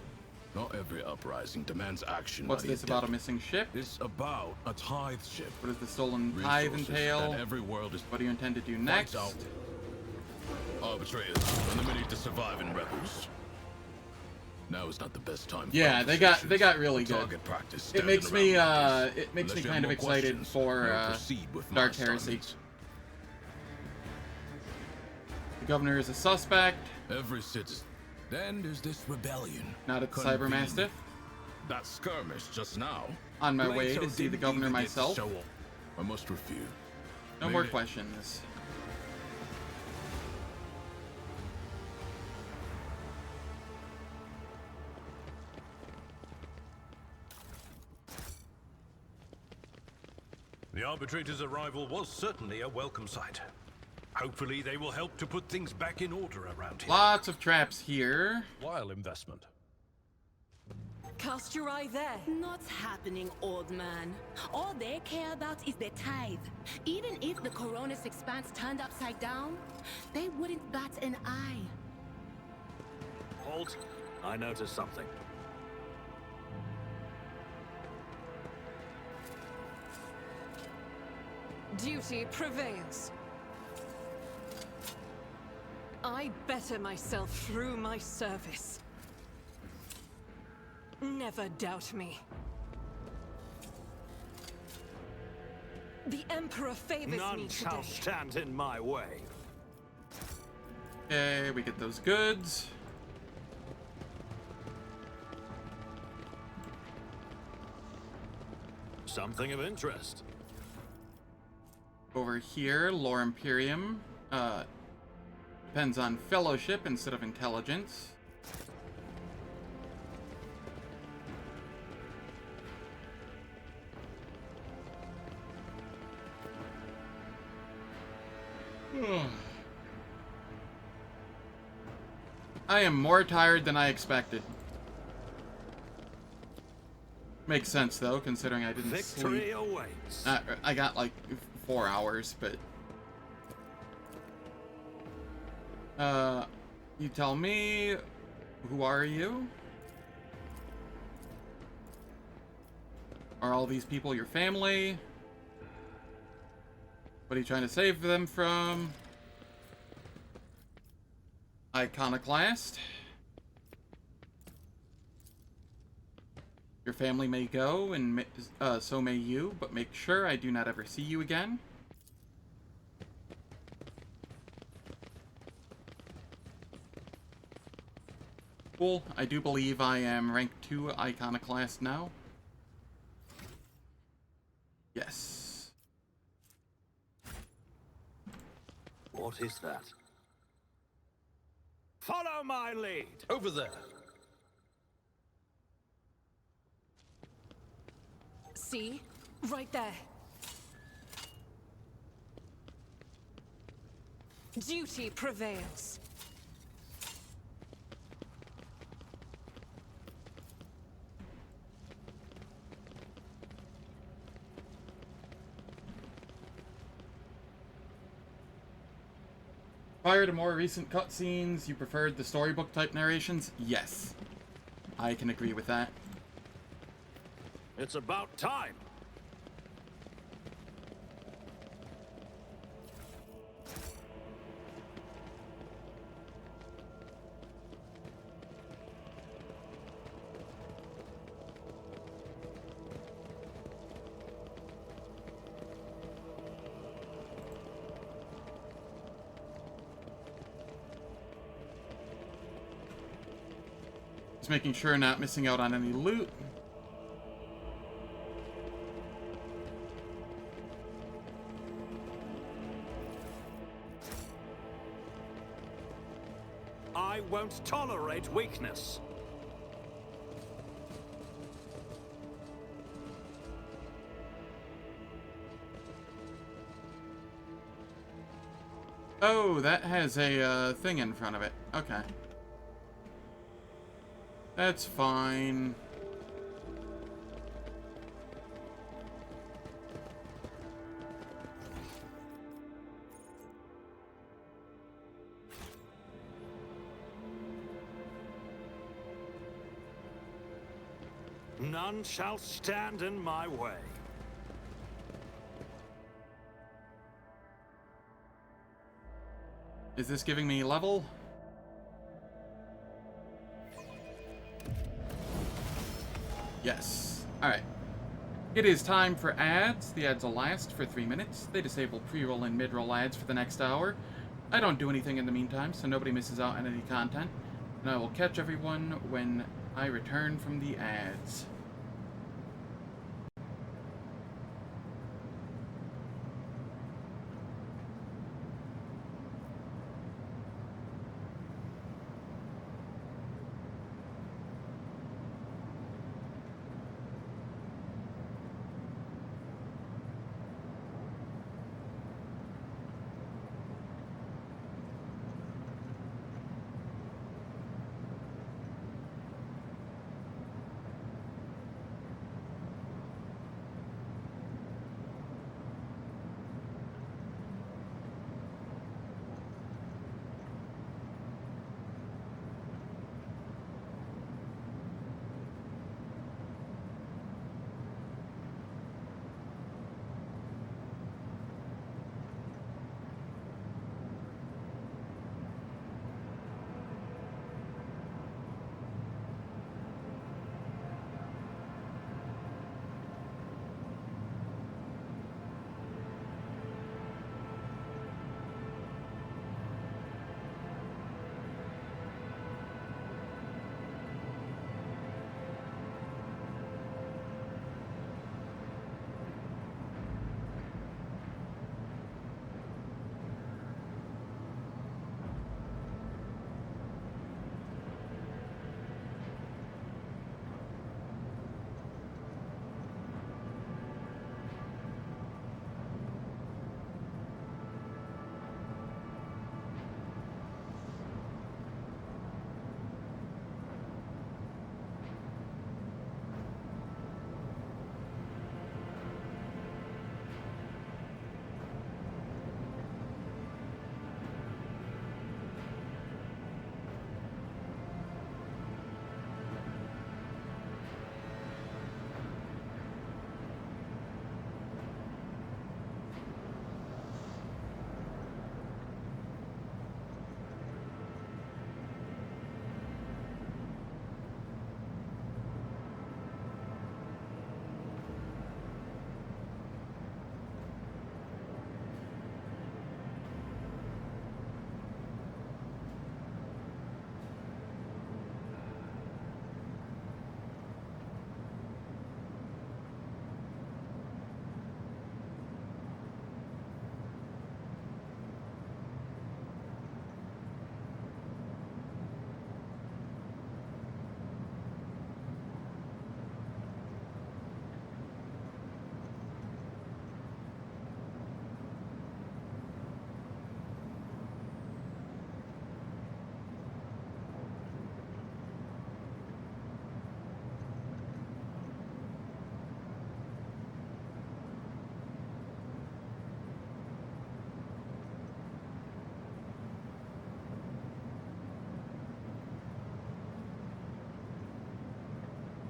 Not every uprising demands action. What's by the this about a adept. missing ship? It's about a tithe ship. What does the stolen tithe Resources entail? that every world is What do you intend to do next? out. Arbitrators, eliminate the surviving rebels. Now is not the best time. Yeah, they got really good. Target practice It makes me around it makes me Unless you kind of have more excited questions, for I'll proceed with my Dark Heresy. assignments. The governor is a suspect. Every citizen. Then there's this rebellion. Not at the Convene. Cybermastiff. That skirmish just now. On my way Plato to see the didn't governor even get to myself. show up. I must refute. No Made more it. questions. The Arbitrator's arrival was certainly a welcome sight. Hopefully they will help to put things back in order around here. Lots of traps here. While investment. Cast your eye there. Not happening, old man. All they care about is their tithe. Even if the Coronis expanse turned upside down, they wouldn't bat an eye. Halt. I noticed something. Duty prevails. I better myself through my service. Never doubt me. The Emperor favors me None today. shall stand in my way. Okay, we get those goods. Something of interest. Over here, Lore Imperium. Depends on fellowship instead of intelligence. I am more tired than I expected. Makes sense though, considering I didn't Victory sleep. awaits. I got like 4 hours, but you tell me, who are you? Are all these people your family? What are you trying to save them from? Iconoclast. Your family may go, and so may you, but make sure I do not ever see you again. Cool. I do believe I am rank 2 Iconoclast now. Yes. What is that? Follow my lead. Over there. See? Right there. Duty prevails. Prior to more recent cutscenes, you preferred the storybook type narrations? Yes. I can agree with that. It's about time. Just making sure not missing out on any loot. I won't tolerate weakness. Oh, that has a thing in front of it. Okay. That's fine. None shall stand in my way. Is this giving me level? Yes. Alright. It is time for ads. The ads will last for 3 minutes. They disable pre-roll and mid-roll ads for the next hour. I don't do anything in the meantime, so nobody misses out on any content. And I will catch everyone when I return from the ads.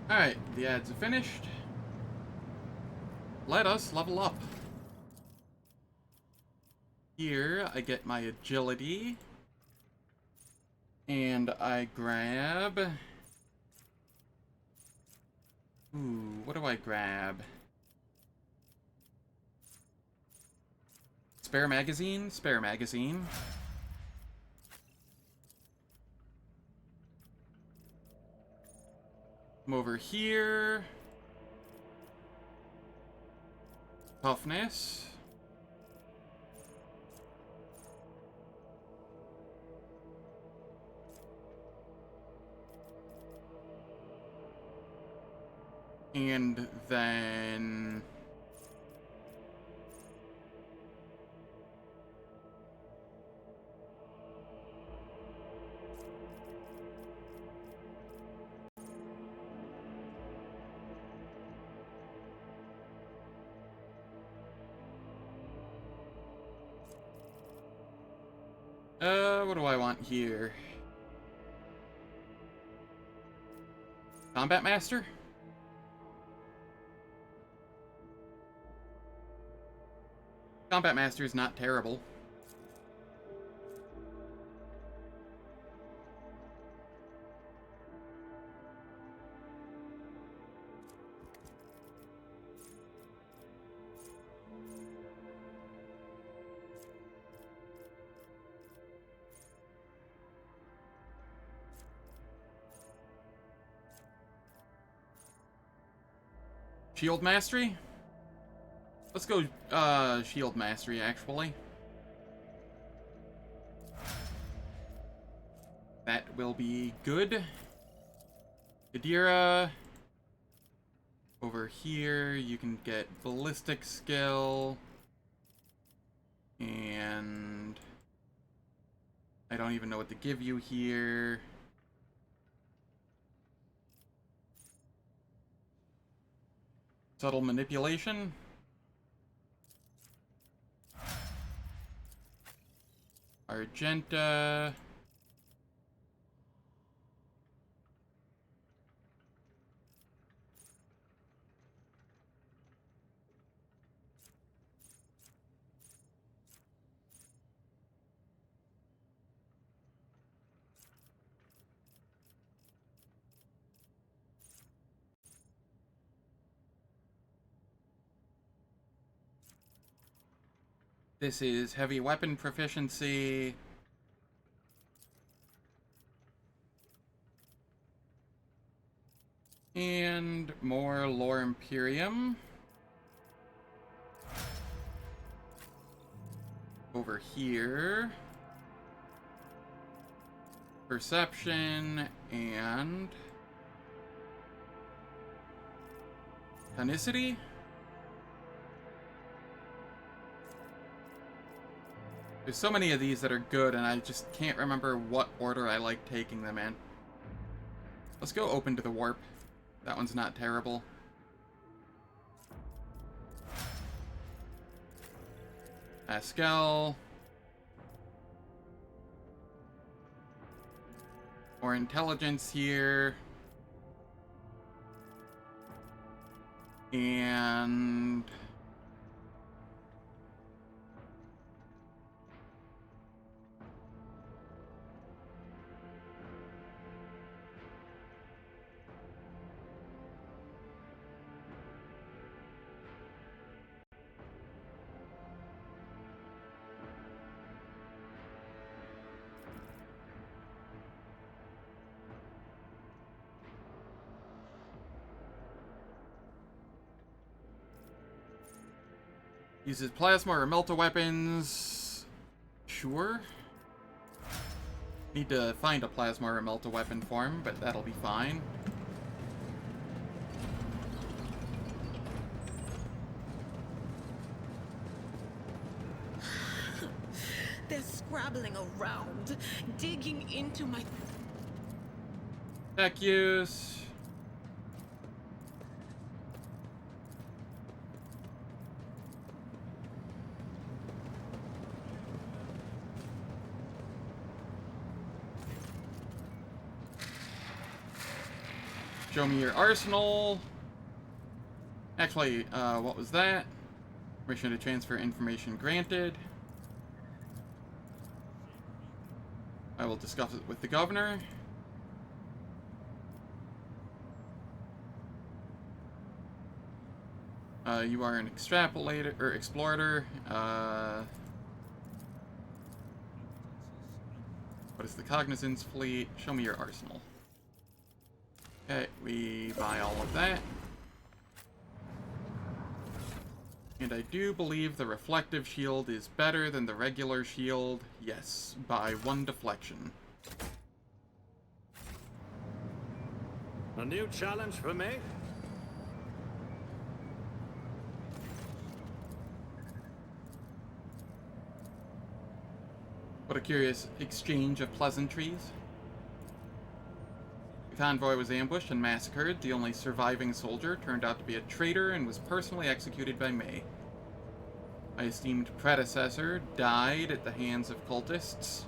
Alright, the ads are finished. Let us level up. Here, I get my agility. And I grab... Ooh, what do I grab? Spare magazine? Spare magazine. Come over here. Toughness. And then... what do I want here? Combat Master? Combat Master is not terrible. Shield Mastery? Let's go, Shield Mastery, actually. That will be good. Kadira. Over here, you can get Ballistic Skill. And... I don't even know what to give you here. Subtle Manipulation. Argenta. This is heavy weapon proficiency. And more Lore Imperium. Over here. Perception and... Tonicity? There's so many of these that are good, and I just can't remember what order I like taking them in. Let's go open to the warp. That one's not terrible. Pasqal. More intelligence here. And... uses plasma or melta weapons. Sure. Need to find a plasma or melta weapon form, but that'll be fine. They're scrabbling around, digging into my... Tech use. Show me your arsenal. Actually, what was that? Permission to transfer information granted. I will discuss it with the governor. You are an extrapolator or explorer. What is the Cognizance fleet? Show me your arsenal. Okay, we buy all of that. And I do believe the reflective shield is better than the regular shield. Yes, by 1 deflection. A new challenge for me? What a curious exchange of pleasantries. The convoy was ambushed and massacred. The only surviving soldier turned out to be a traitor and was personally executed by me. My esteemed predecessor died at the hands of cultists.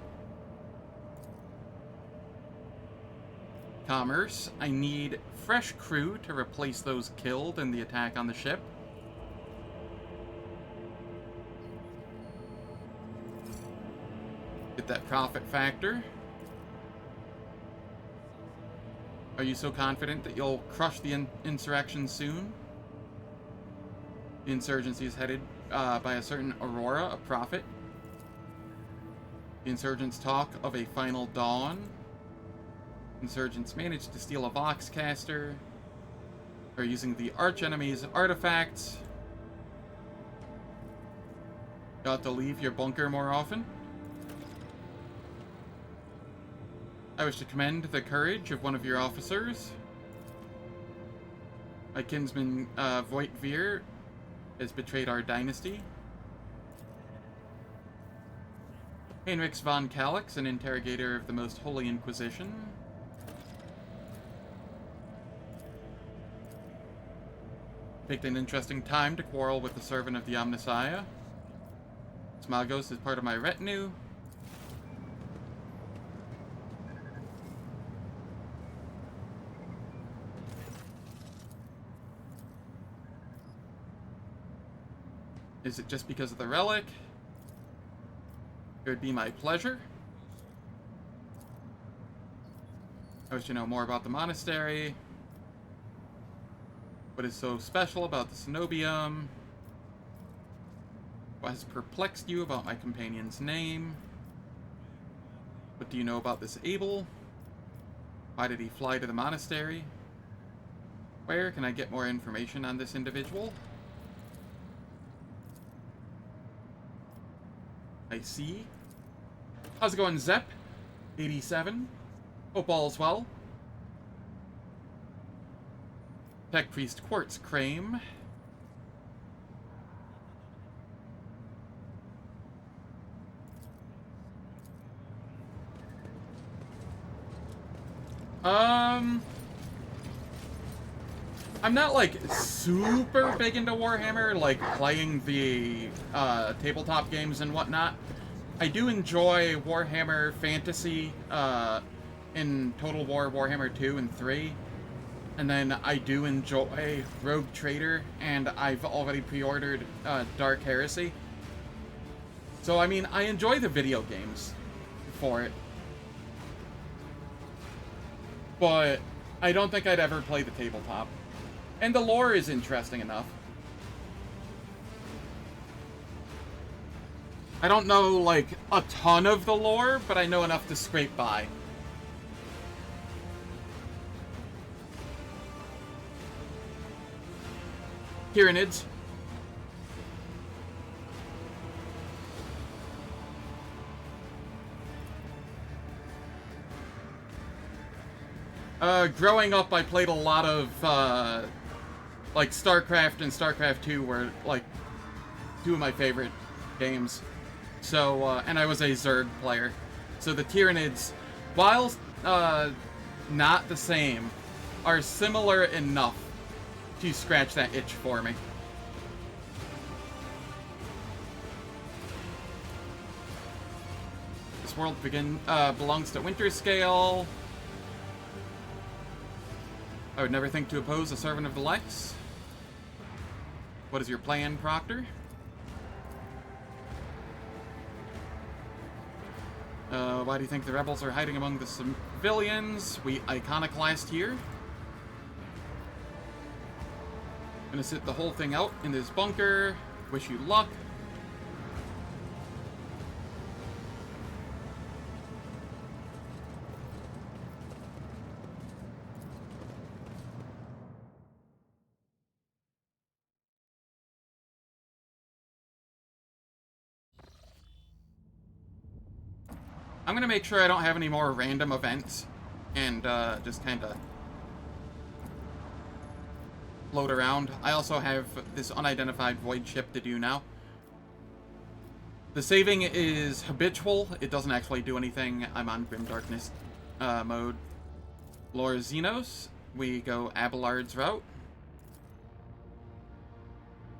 Commerce. I need fresh crew to replace those killed in the attack on the ship. Get that profit factor. Are you so confident that you'll crush the insurrection soon? The insurgency is headed by a certain Aurora, a prophet. The insurgents talk of a final dawn. Insurgents managed to steal a Voxcaster. They're using the arch-enemy's artifacts. You ought to leave your bunker more often. I wish to commend the courage of one of your officers. My kinsman, Voitvir, has betrayed our dynasty. Heinrix von Calix, an interrogator of the Most Holy Inquisition. Picked an interesting time to quarrel with the servant of the Omnissiah. Smagos is part of my retinue. Is it just because of the relic? It would be my pleasure. I wish to know more about the monastery. What is so special about the Cenobium? What has perplexed you about my companion's name? What do you know about this Abel? Why did he fly to the monastery? Where can I get more information on this individual? I see. How's it going, Zep? 87. Hope all's well. Tech Priest Quartz Crame. I'm not, like, super big into Warhammer, like, playing the, tabletop games and whatnot. I do enjoy Warhammer Fantasy, in Total War, Warhammer 2 and 3. And then I do enjoy Rogue Trader, and I've already pre-ordered, Dark Heresy. So, I mean, I enjoy the video games for it. But I don't think I'd ever play the tabletop. And the lore is interesting enough. I don't know, like, a ton of the lore, but I know enough to scrape by. Tyranids. Growing up, I played a lot of, like, StarCraft and StarCraft 2 were, like, two of my favorite games. So, and I was a Zerg player. So the Tyranids, while, not the same, are similar enough to scratch that itch for me. This world belongs to Winterscale. I would never think to oppose a servant of the Lex. What is your plan, Proctor? Why do you think the rebels are hiding among the civilians? We iconoclast here. Gonna sit the whole thing out in this bunker. Wish you luck. I'm gonna make sure I don't have any more random events and just kind of float around. I also have this unidentified void ship to do now. The saving is habitual. It doesn't actually do anything. I'm on Grim Darkness mode. Lore Xenos. We go Abelard's route.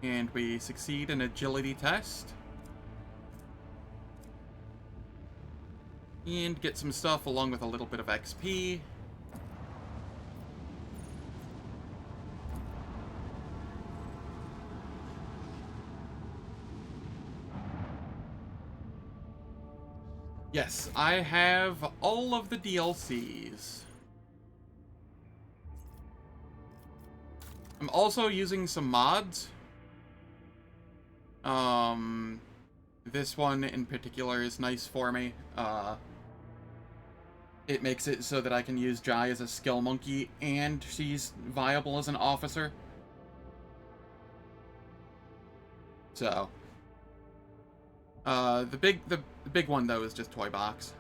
And we succeed an agility test. And get some stuff along with a little bit of XP. Yes, I have all of the DLCs. I'm also using some mods. This one in particular is nice for me. It makes it so that I can use Jai as a skill monkey, and she's viable as an officer. So, the big one though is just Toy Box.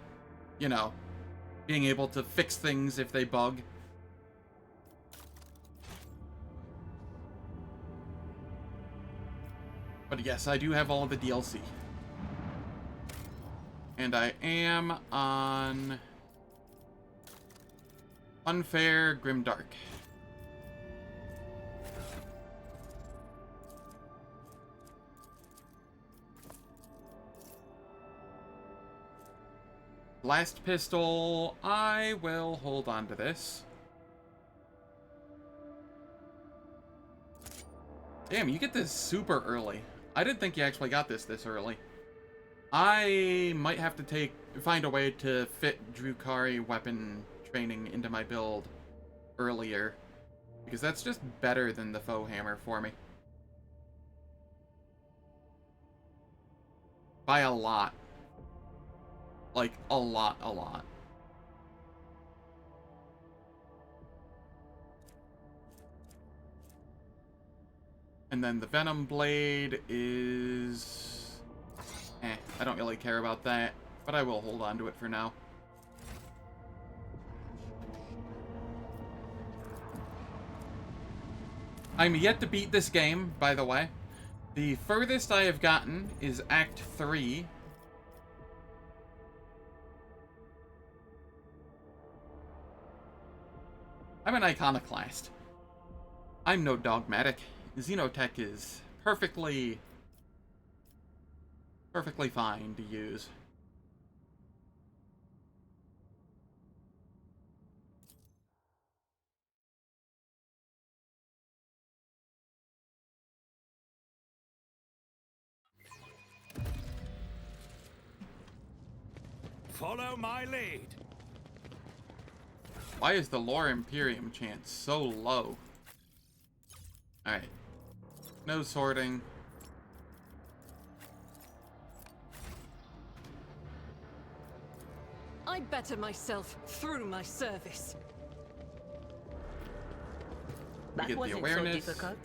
You know, being able to fix things if they bug. But yes, I do have all of the DLC. And I am on Unfair Grimdark. Blast pistol, I will hold on to this. Damn, you get this super early. I didn't think you actually got this early. I might have to find a way to fit Drukhari weapon training into my build earlier, because that's just better than the foe hammer for me. By a lot. Like, a lot. And then the Venom Blade is... I don't really care about that, but I will hold on to it for now. I'm yet to beat this game, by the way. The furthest I have gotten is Act 3. I'm an iconoclast. I'm no dogmatic. Xenotech is perfectly fine to use. Follow my lead. Why is the Lore Imperium chance so low? Alright. No sorting. I better myself through my service. We get the So awareness. difficult.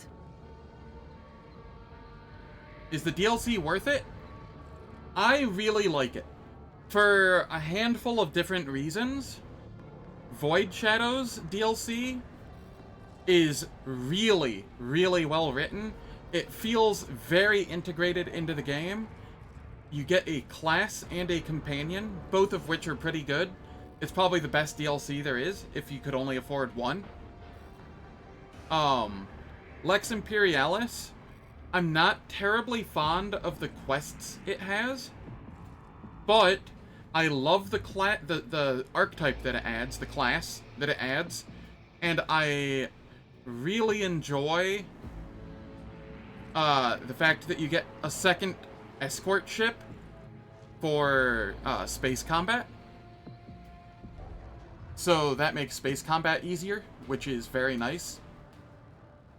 Is the DLC worth it? I really like it. For a handful of different reasons, Void Shadows DLC is really well written. It feels very integrated into the game. You get a class and a companion, both of which are pretty good. It's probably the best DLC there is, if you could only afford one. Lex Imperialis, I'm not terribly fond of the quests it has, but I love the archetype that it adds, the class that it adds, and I really enjoy the fact that you get a second escort ship for space combat. So that makes space combat easier, which is very nice.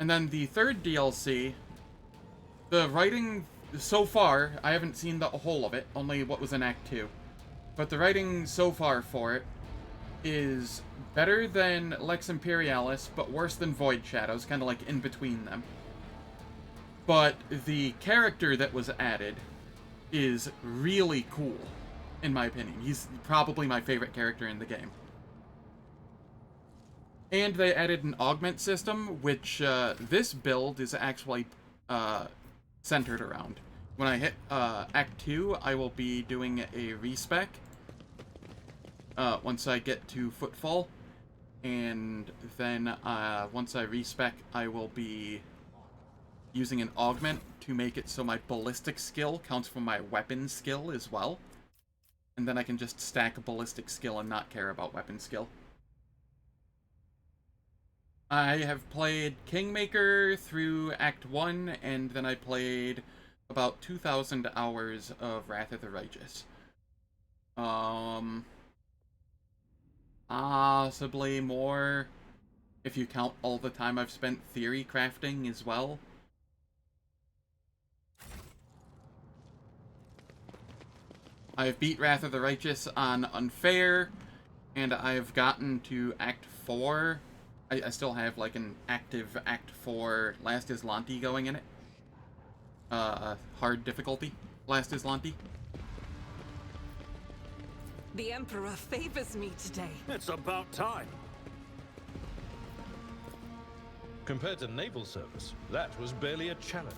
And then the third DLC, the writing so far, I haven't seen the whole of it, only what was in Act 2. But the writing so far for it is better than Lex Imperialis, but worse than Void Shadows, kind of like in between them. But the character that was added is really cool, in my opinion. He's probably my favorite character in the game. And they added an augment system, which this build is actually centered around. when I hit Act 2, I will be doing a respec. Once I get to Footfall. And then once I respec, I will be using an augment to make it so my ballistic skill counts for my weapon skill as well. And then I can just stack a ballistic skill and not care about weapon skill. I have played Kingmaker through Act 1, and then I played about 2,000 hours of Wrath of the Righteous. Possibly more, if you count all the time I've spent theory crafting as well. I've beat Wrath of the Righteous on Unfair, and I've gotten to Act 4. I still have, like, an active Act 4 Last Islanti going in it. Hard difficulty, Last Islanti. The Emperor favors me today. It's about time. Compared to naval service, that was barely a challenge.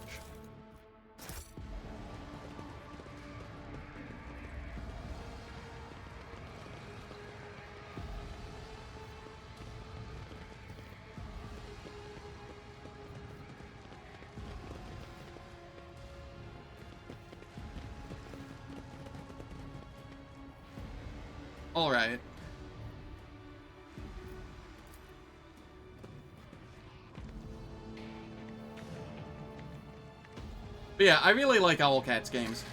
Alright. But yeah, I really like Owlcat's games.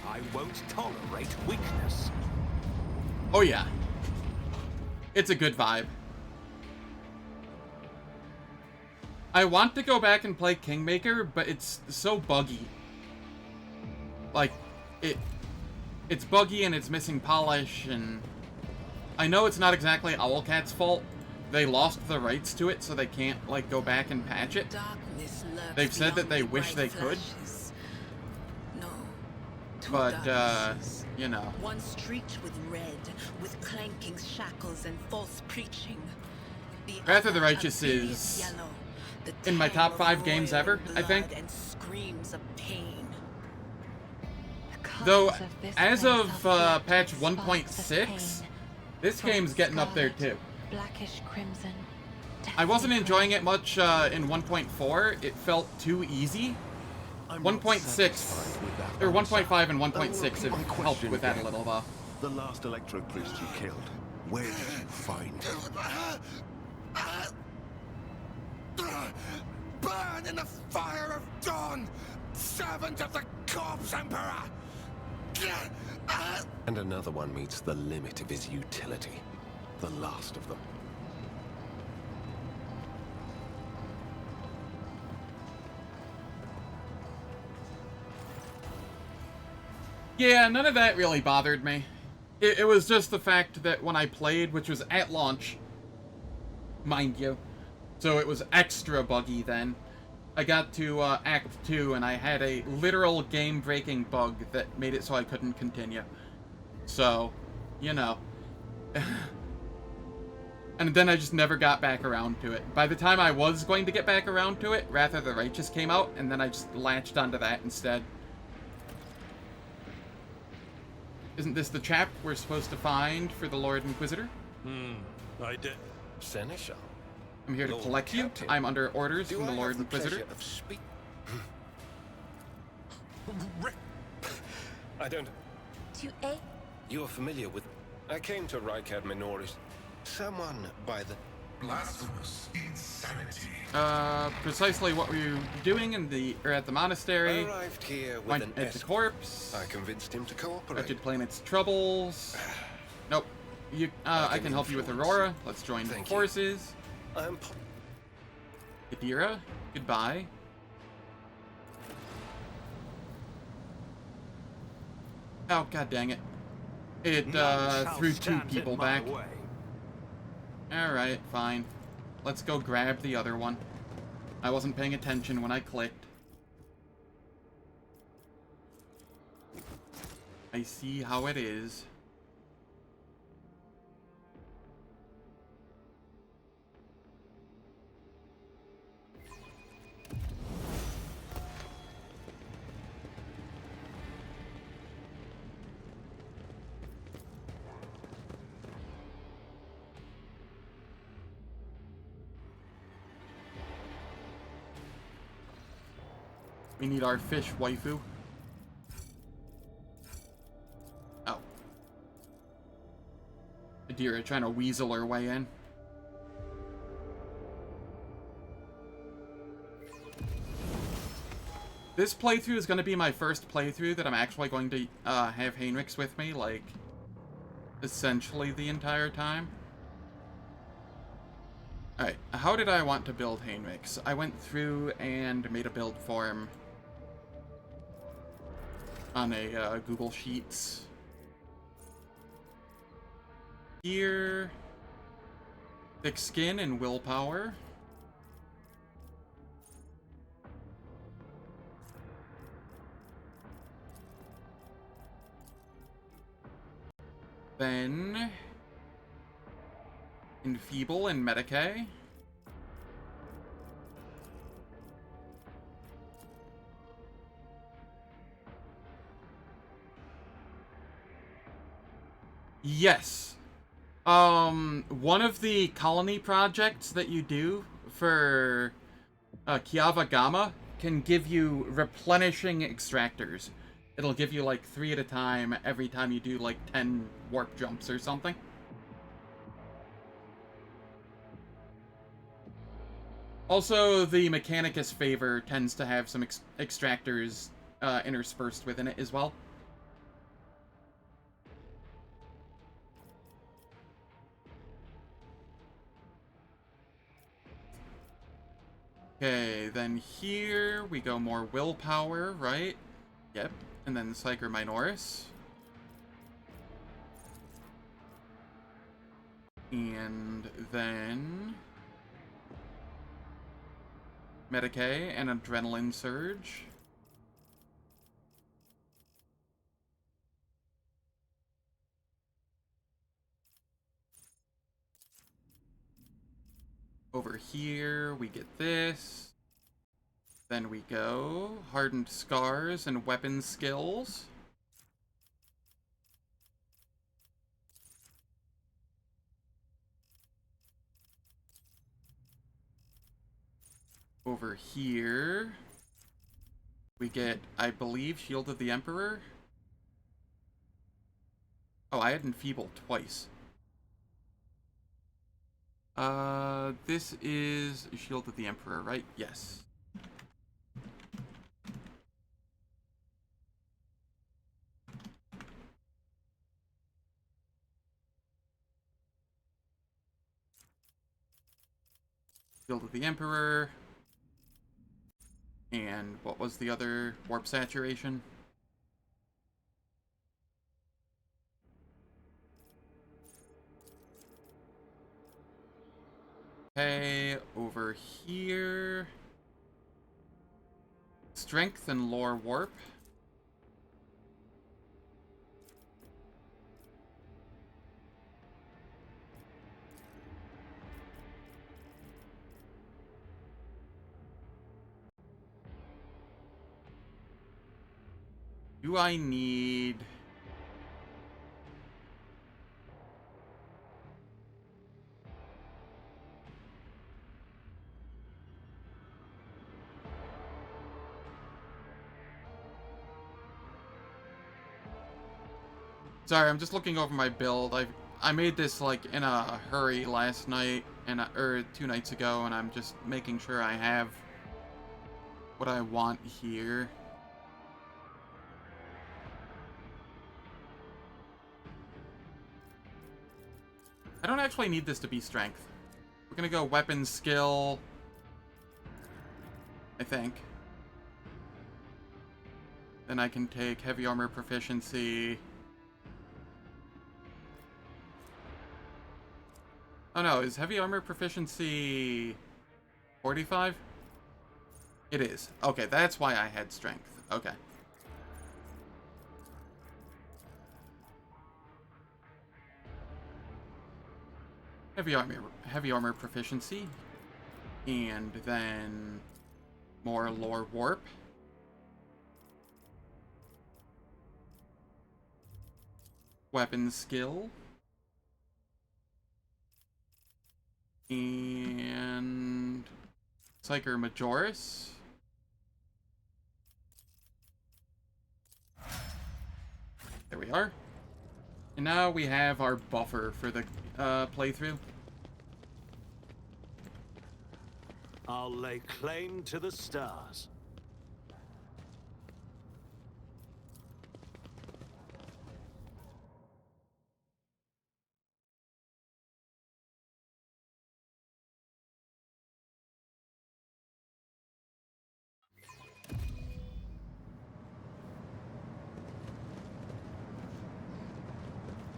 I won't tolerate weakness. Oh yeah. It's a good vibe. I want to go back and play Kingmaker, but it's so buggy. Like, it's buggy and it's missing polish, and I know it's not exactly Owlcat's fault. They lost the rights to it, so they can't, like, go back and patch it. They've said that they wish they could. No. But, you know. One streaked with red, with clanking shackles and false preaching. Wrath of the Righteous is in my top 5 games ever, I think. And screams of pain. Though, as of patch 1.6, this game's getting up there too. Blackish crimson. I wasn't enjoying it much in 1.4. It felt too easy. 1.6, or 1.5 and 1.6 have helped with that a little, though. The last Electro priest you killed, where did you find him? Burn in the fire of dawn, servant of the corpse emperor! And another one meets the limit of his utility. The last of them. Yeah, none of that really bothered me. It was just the fact that when I played, which was at launch, mind you, so it was extra buggy then, I got to Act 2 and I had a literal game-breaking bug that made it so I couldn't continue. So, you know. And then I just never got back around to it. By the time I was going to get back around to it, Wrath of the Righteous came out, and then I just latched onto that instead. Isn't this the chap we're supposed to find for the Lord Inquisitor? I did. Seneschal. I'm here to collect you. I'm under orders from the Lord Inquisitor. I don't... You're familiar with... I came to Rykad Minoris. Someone by the... Blasphemous insanity. Precisely what were you doing in the... or at the monastery? I arrived here with Went at the corpse. I convinced him to cooperate. Wretched Planet's troubles. Nope. You, I can help you with Aurora. Let's join forces. Kadira, goodbye. Oh, god dang it. It, threw 2 people back. Alright, fine. Let's go grab the other one. I wasn't paying attention when I clicked. I see how it is. We need our fish waifu. Oh. Adira trying to weasel her way in. This playthrough is going to be my first playthrough that I'm actually going to have Heinrix with me, like, essentially the entire time. Alright, how did I want to build Heinrix? I went through and made a build for him on a Google Sheets. Here, thick skin and willpower. Then enfeeble and medicay. Yes. One of the colony projects that you do for Kiava Gamma can give you replenishing extractors. It'll give you like 3 at a time every time you do like 10 warp jumps or something. Also, the Mechanicus favor tends to have some extractors interspersed within it as well. Okay, then here we go more willpower, right? Yep. And then Rykad Minoris. And then medicay and adrenaline surge. Over here, we get this. Then we go hardened scars and weapon skills. Over here, we get, I believe, Shield of the Emperor. Oh, I had enfeeble twice. This is Shield of the Emperor, right? Yes. Shield of the Emperor. And what was the other? Warp saturation? Okay, over here. Strength and lore warp. Do I need... Sorry, I'm just looking over my build. I made this like in a hurry last night and or 2 nights ago, and I'm just making sure I have what I want here. I don't actually need this to be strength. We're gonna go weapon skill, I think. Then I can take heavy armor proficiency. Oh no, is heavy armor proficiency 45? It is. Okay, that's why I had strength. Okay. Heavy armor proficiency. And then more lore warp. Weapon skill. And Rykad Majoris. There we are. And now we have our buffer for the playthrough. I'll lay claim to the stars.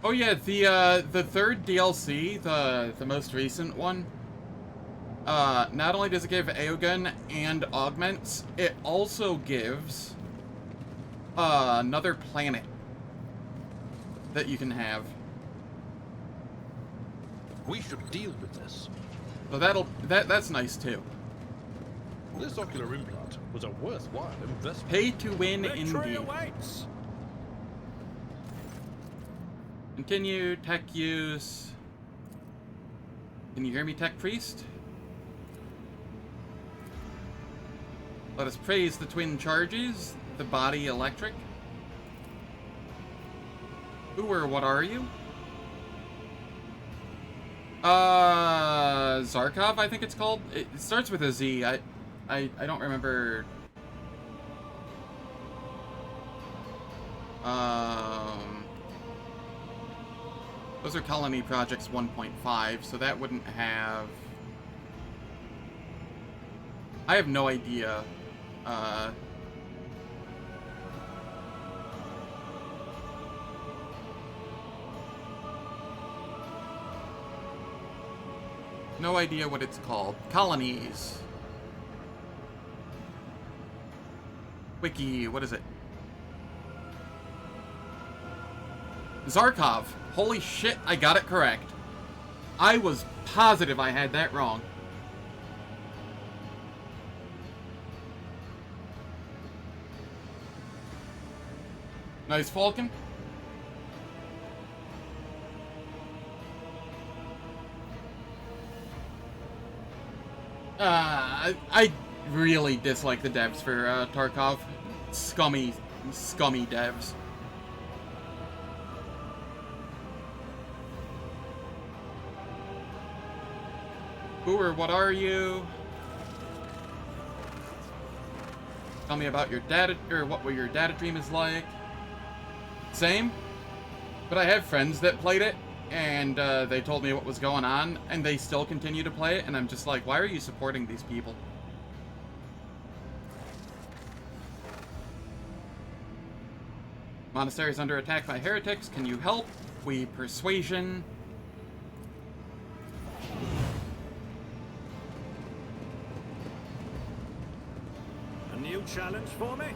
Oh yeah, the third DLC, the most recent one, not only does it give Aogun and augments, it also gives another planet that you can have. We should deal with this. So that's nice too. This ocular implant was a worthwhile investment. Pay to win Victory indeed. awaits. Continue tech use. Can you hear me, Tech Priest? Let us praise the twin charges, the body electric. Who or what are you? Zarkov, I think it's called. It starts with a Z. I don't remember. Those are Colony Projects 1.5, so that wouldn't have... I have no idea. No idea what it's called. Colonies. Wiki, what is it? Zarkov. Holy shit, I got it correct. I was positive I had that wrong. Nice Falcon. I really dislike the devs for Tarkov. Scummy devs. Who or what are you? Tell me about your data, or what your data dream is like. Same, but I have friends that played it, and they told me what was going on, and they still continue to play it, and I'm just like, why are you supporting these people? Monastery is under attack by heretics. Can you help? We persuasion. A new challenge for me?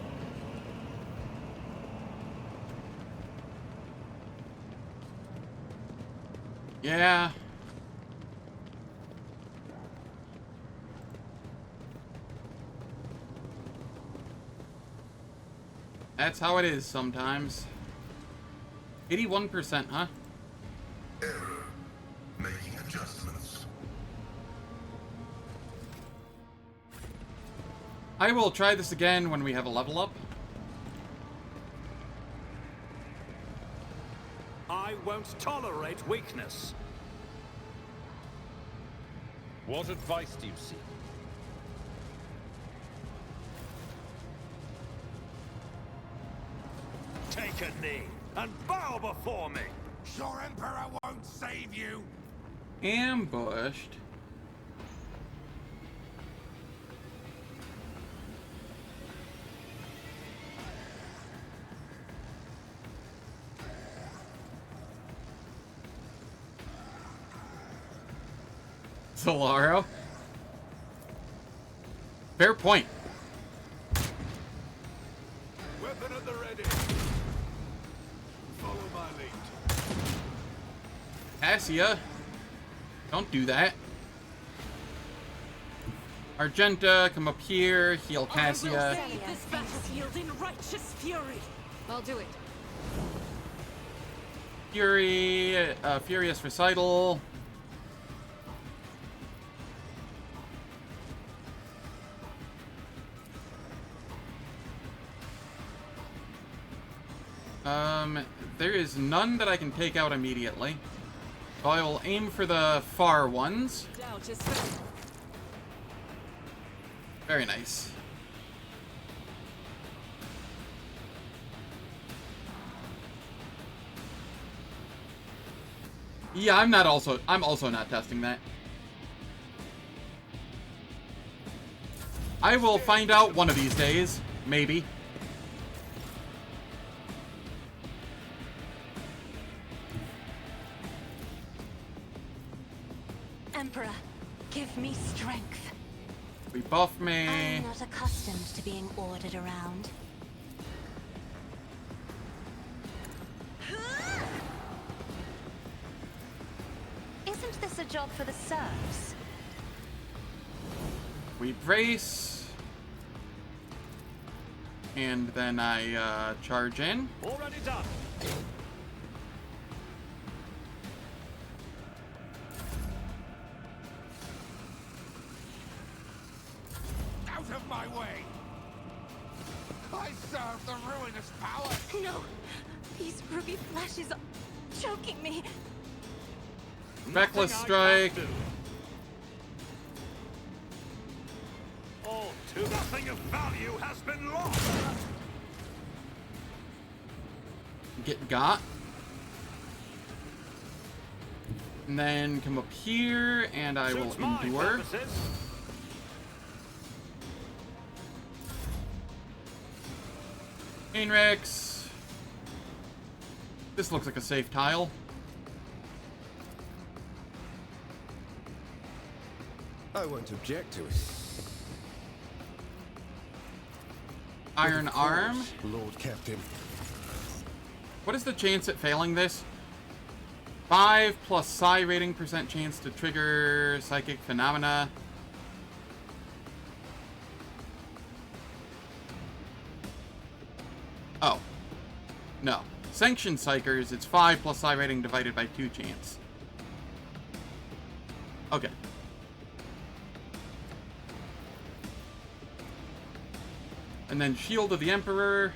Yeah. That's how it is sometimes. 81%, huh? Error. Making adjustments. I will try this again when we have a level up. I won't tolerate weakness. What advice do you seek? Take a knee and bow before me. Your Emperor won't save you. Ambushed. Solaro. Fair point. Weapon at the ready. Follow my lead. Cassia. Don't do that. Argenta, come up here, heal Cassia. Save this battlefield in righteous fury. I'll do it. Fury, Furious Recital. There is none that I can take out immediately. So I will aim for the far ones. Very nice. Yeah, I'm also not testing that. I will find out one of these days, maybe. Emperor, give me strength. Rebuff me. I'm not accustomed to being ordered around. Isn't this a job for the serfs? We brace. And then I charge in. Already done. Out of my way! I serve the ruinous power! No! These ruby flashes are choking me! Reckless strike. All to nothing of value has been lost. Get got. And then come up here, and I will endure. Heinrix. This looks like a safe tile. I won't object to it. Iron Arm. Lord Captain. What is the chance at failing this? 5 plus psi rating % chance to trigger psychic phenomena. Oh. No. Sanctioned Psychers, it's 5 plus psi rating divided by 2 chance. Okay. And then Shield of the Emperor.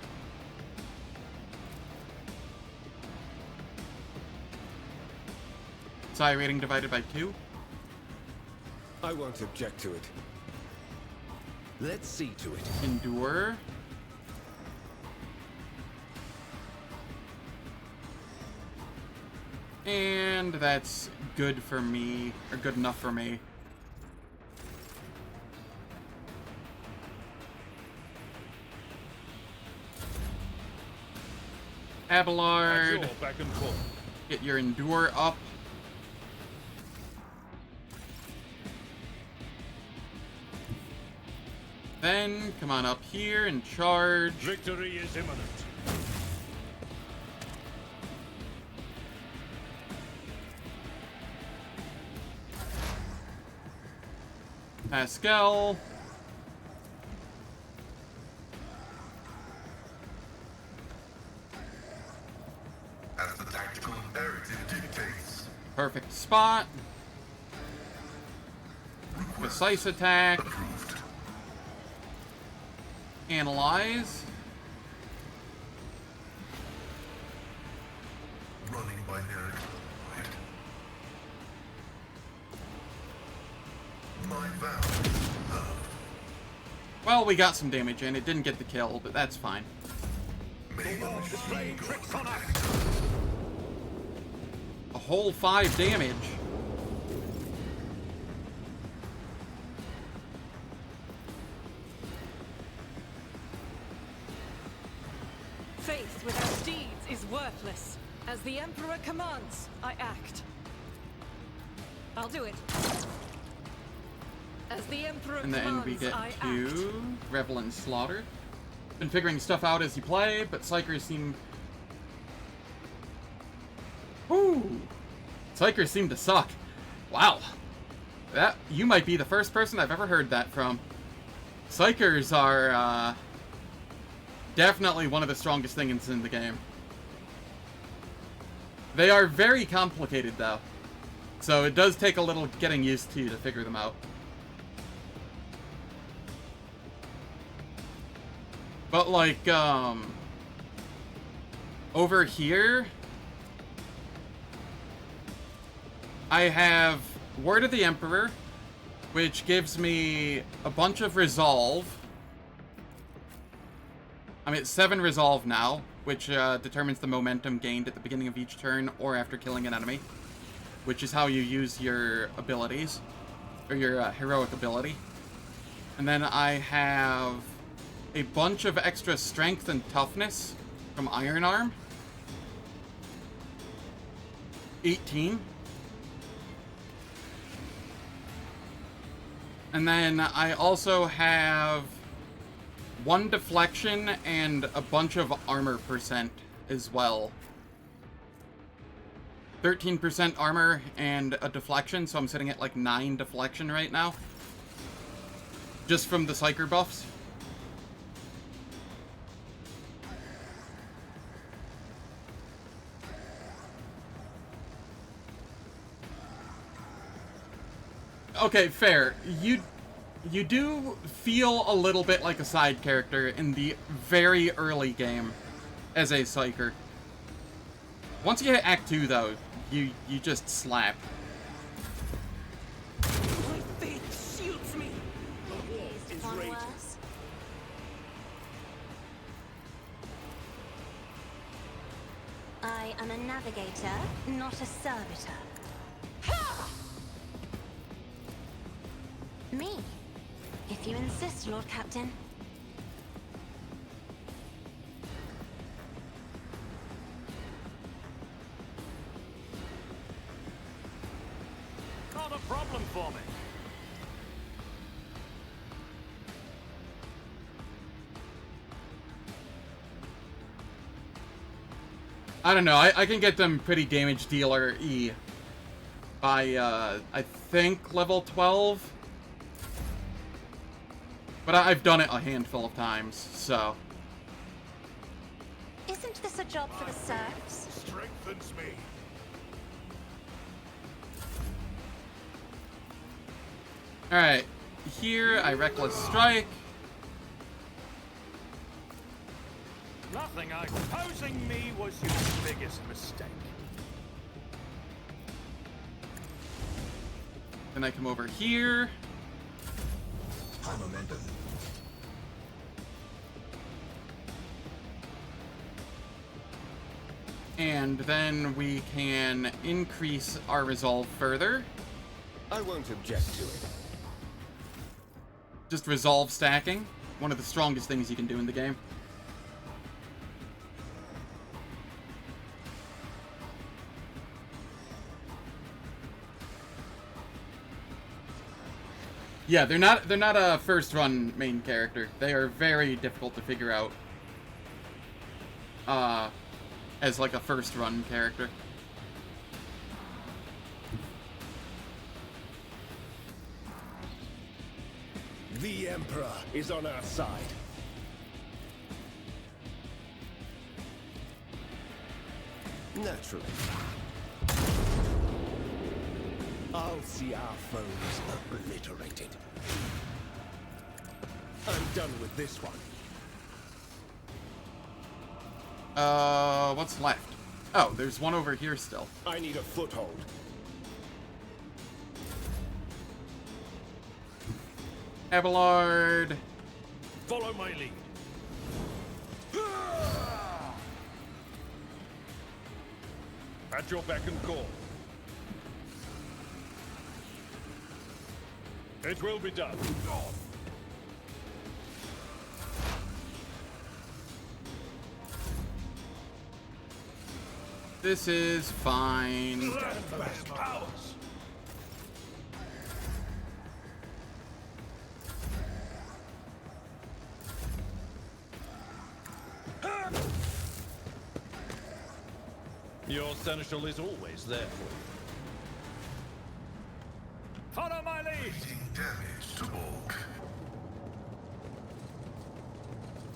Psi rating divided by 2. I won't object to it. Let's see to it. Endure. And that's good for me, or good enough for me. Abelard, Back and forth. get your endure up. Then come on up here and charge. Victory is imminent. Pasqal. As the tactical imperative dictates. Perfect spot. Precise attack. Approved. Analyze. Running binary. My vow is love. Well, we got some damage in. It didn't get the kill, but that's fine. May the machine go Tricks on us. A whole 5 damage. Faith without deeds is worthless. As the Emperor commands, I act. I'll do it. As the Emperor And then commands, we get I act. to Revel and Slaughter. Been figuring stuff out as you play, but Psychers seem... Woo! Psychers seem to suck. Wow. That, you might be the first person I've ever heard that from. Psychers are, definitely one of the strongest things in the game. They are very complicated, though. So it does take a little getting used to figure them out. But, like, over here, I have Word of the Emperor, which gives me a bunch of resolve. I'm at 7 resolve now, which determines the momentum gained at the beginning of each turn or after killing an enemy, which is how you use your abilities, or your heroic ability. And then I have a bunch of extra strength and toughness from Iron Arm. 18. And then I also have 1 deflection and a bunch of armor percent as well. 13% armor and a deflection, so I'm sitting at like 9 deflection right now. Just from the Psyker buffs. Okay, fair. You do feel a little bit like a side character in the very early game as a Psyker. Once you hit Act 2, though, you just slap. My faith shields me. Is one worse? I am a navigator, not a servitor. Me, if you insist, Lord Captain. Not a problem for me. I don't know, I can get them pretty damage dealer E by, I think, level 12. But I've done it a handful of times, so. Isn't this a job for the serfs? Strengthens me. Alright, here I Reckless Strike. Nothing opposing me was your biggest mistake. Then I come over here. High momentum. And then we can increase our resolve further. I won't object to it. Just resolve stacking. One of the strongest things you can do in the game. Yeah, they're not a first run main character. They are very difficult to figure out. As like a first run character. The Emperor is on our side. Naturally. I'll see our foes obliterated. I'm done with this one. What's left? Oh, there's one over here still. I need a foothold. Abelard. Follow my lead. At your beck and call. It will be done. This is fine. Powers. Your seneschal is always there for you. Follow my lead! Taking damage to bulk.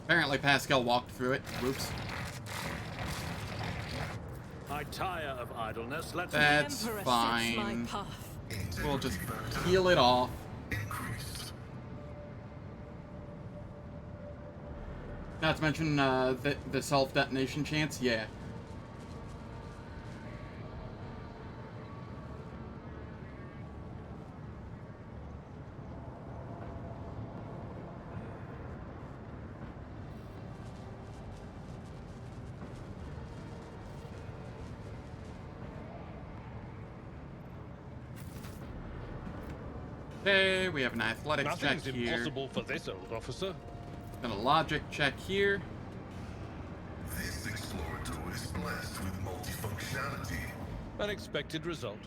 Apparently Pasqal walked through it. Whoops. I tire of idleness. Let's That's fine. We'll just heal it off. Not to mention the self-detonation chance. Yeah. Okay, we have an athletics check Nothing's here. impossible for this old officer. And a logic check here. This explorator is blessed with multifunctionality. An expected result.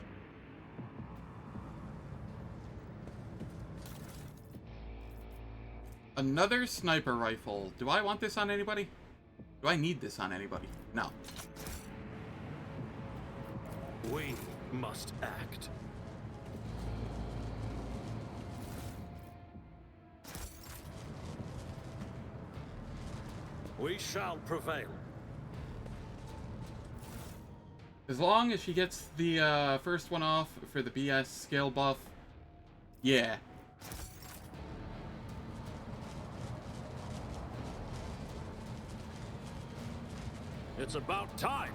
Another sniper rifle. Do I want this on anybody? Do I need this on anybody? No. We must act. We shall prevail. As long as she gets the first one off for the BS scale buff. Yeah. It's about time.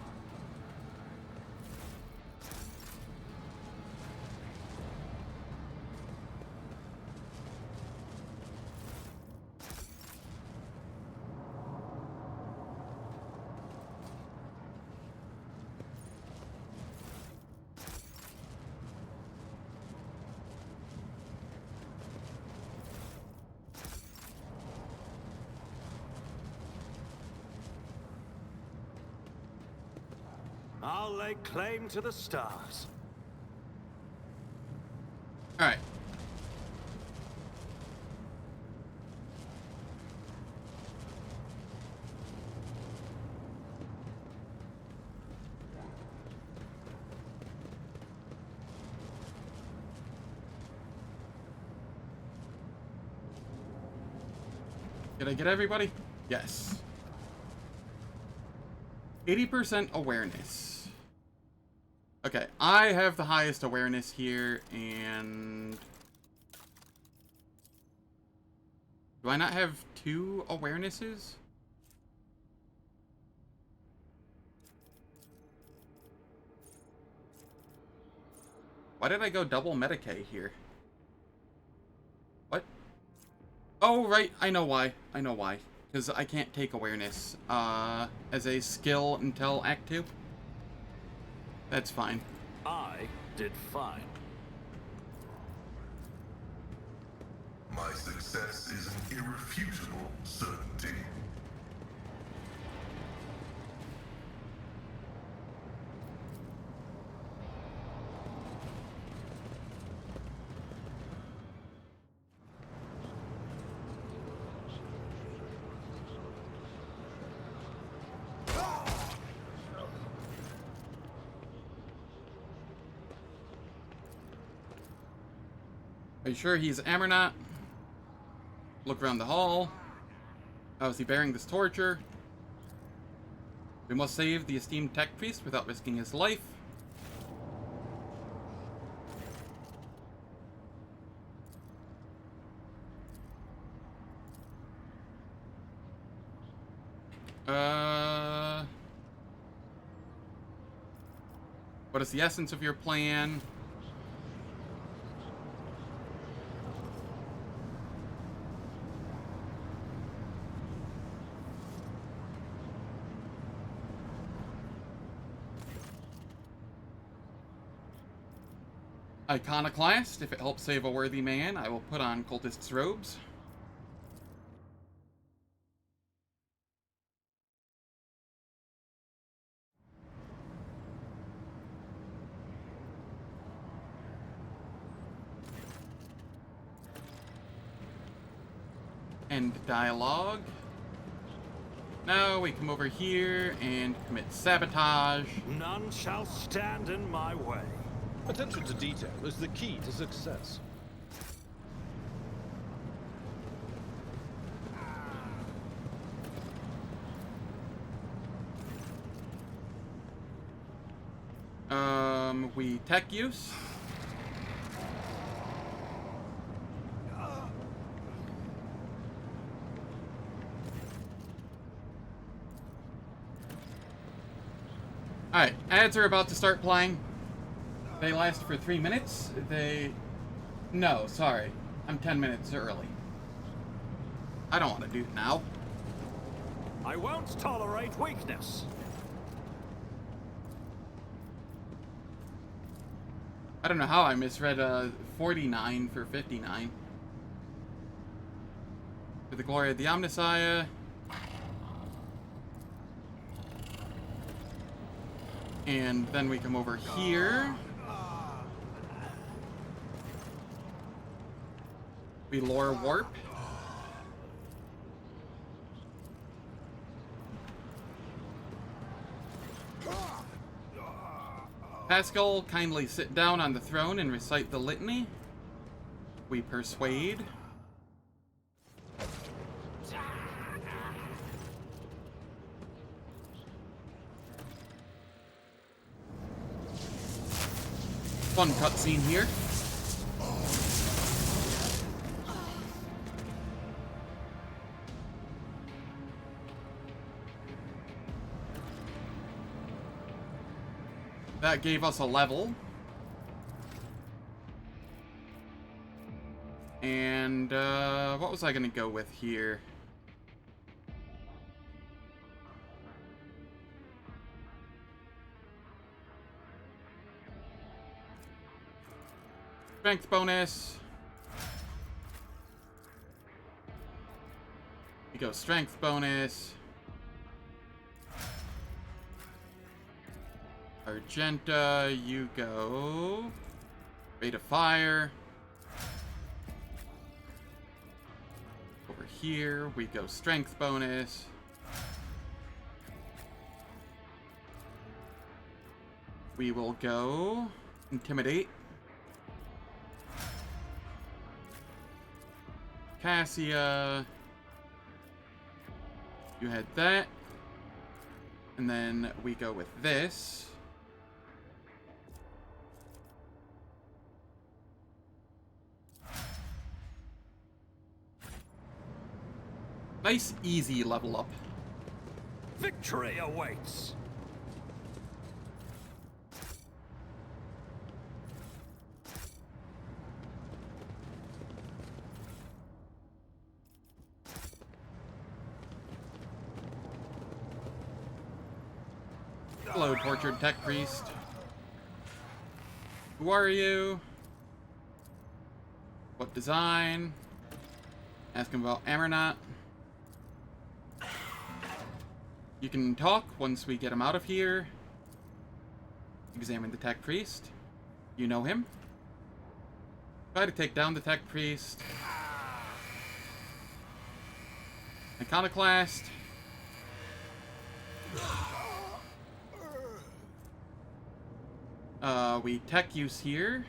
I'll lay claim to the stars. All right. Did I get everybody? Yes. 80% awareness. Okay, I have the highest awareness here, and... Do I not have 2 awarenesses? Why did I go double Medicae here? What? Oh, right, I know why. I know why. Because I can't take awareness as a skill until Act 2. That's fine. I did fine. My success is an irrefutable certainty. Are you sure he's Amernot? Look around the hall. How is he bearing this torture? We must save the esteemed tech priest without risking his life. What is the essence of your plan? Iconoclast. If it helps save a worthy man, I will put on cultist's robes. End dialogue. Now we come over here and commit sabotage. None shall stand in my way. Attention to detail is the key to success. We tech use. Alright, ads are about to start playing. They last for 3 minutes. No, sorry. I'm 10 minutes early. I don't want to do it now. I won't tolerate weakness. I don't know how I misread 49 for 59. For the glory of the Omnissiah. And then we come over here. We lore warp. Pasqal, kindly sit down on the throne and recite the litany. We persuade. Fun cutscene here. That gave us a level. And, what was I gonna go with here? Strength bonus. We go strength bonus. Argenta, you go rate of fire. Over here, we go strength bonus. We will go intimidate. Cassia, you had that. And then we go with this. Nice, easy level up. Victory awaits. Hello, tortured tech priest. Who are you? What design? Ask him about Amarnot. You can talk once we get him out of here. Examine the tech priest. You know him. Try to take down the tech priest. Iconoclast. We tech use here.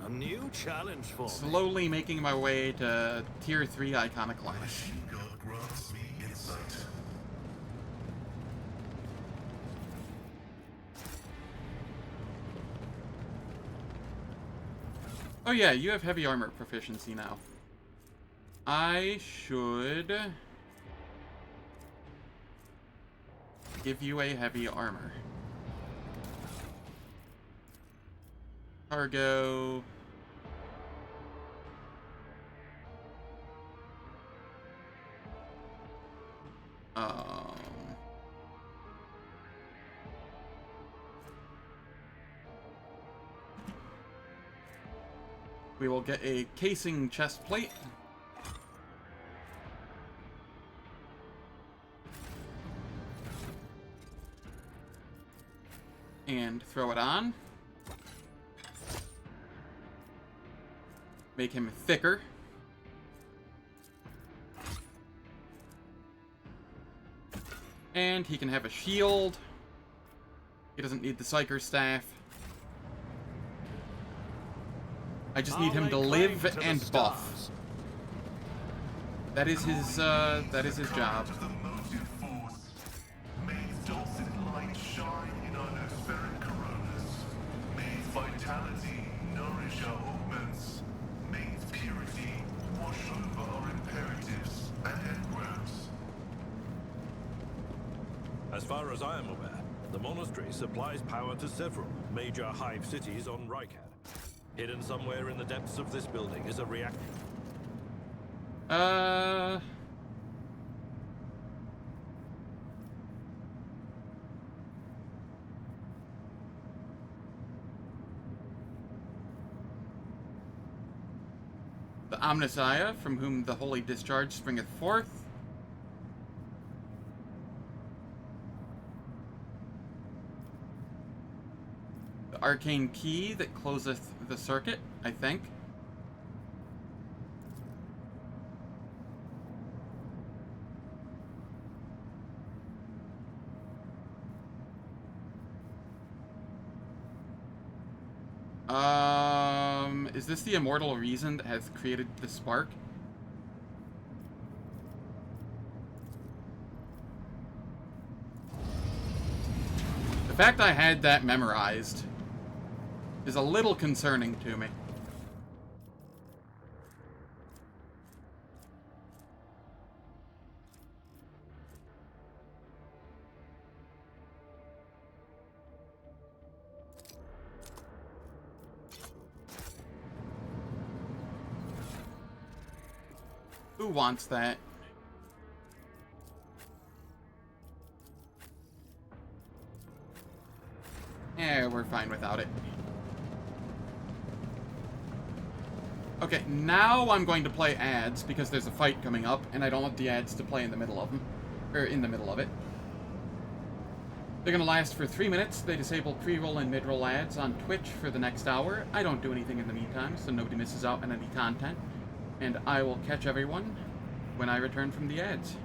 A new challenge for Slowly making my way to tier 3 Iconoclast. Machine God grants me insight. Oh yeah, you have heavy armor proficiency now. I should give you a heavy armor. Cargo. We will get a casing chest plate. And throw it on. Make him thicker. And he can have a shield. He doesn't need the Psyker Staff. I just need him to live and buff. That is his job. May its dulcet light shine in our nospheric coronas. May its vitality nourish our augments. May its purity wash over our imperatives and engrams. As far as I am aware, the monastery supplies power to several major hive cities on Rykad. Hidden somewhere in the depths of this building is a reactor. The Omnissiah, from whom the holy discharge springeth forth. The arcane key that closeth the circuit, I think. Is this the immortal reason that has created the spark? The fact I had that memorized is a little concerning to me. Who wants that? Yeah, we're fine without it. Okay, now I'm going to play ads because there's a fight coming up and I don't want the ads to play in the middle of them. Or in the middle of it. They're gonna last for 3 minutes. They disable pre-roll and mid-roll ads on Twitch for the next hour. I don't do anything in the meantime, so nobody misses out on any content. And I will catch everyone when I return from the ads.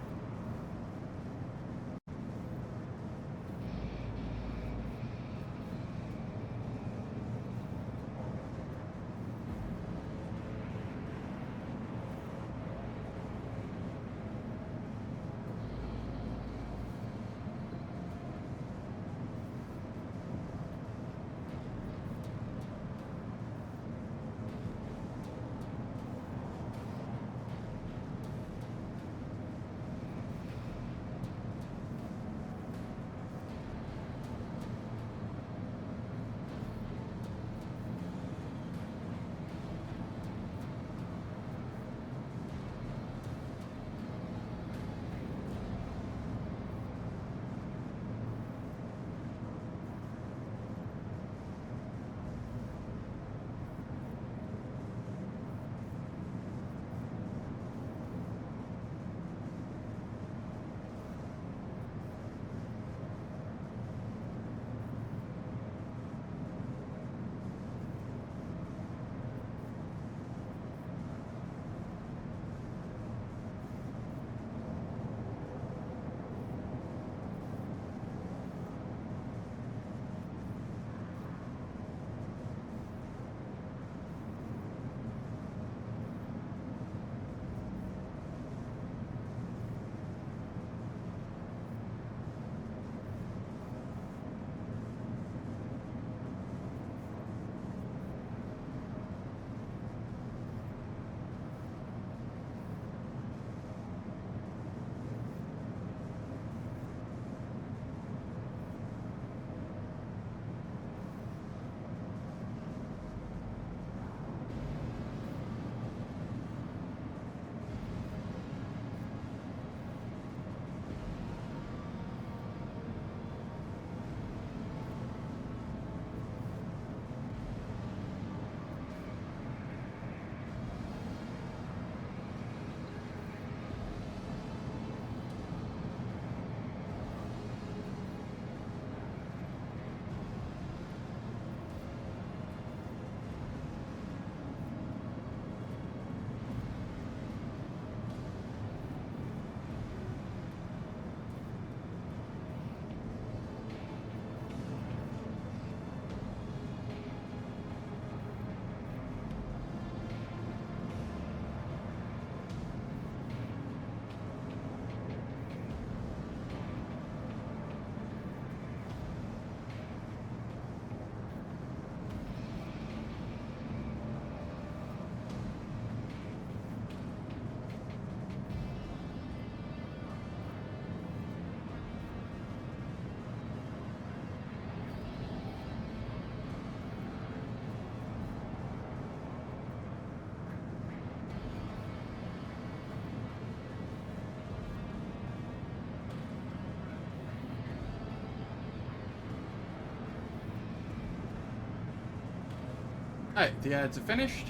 Alright, the ads are finished.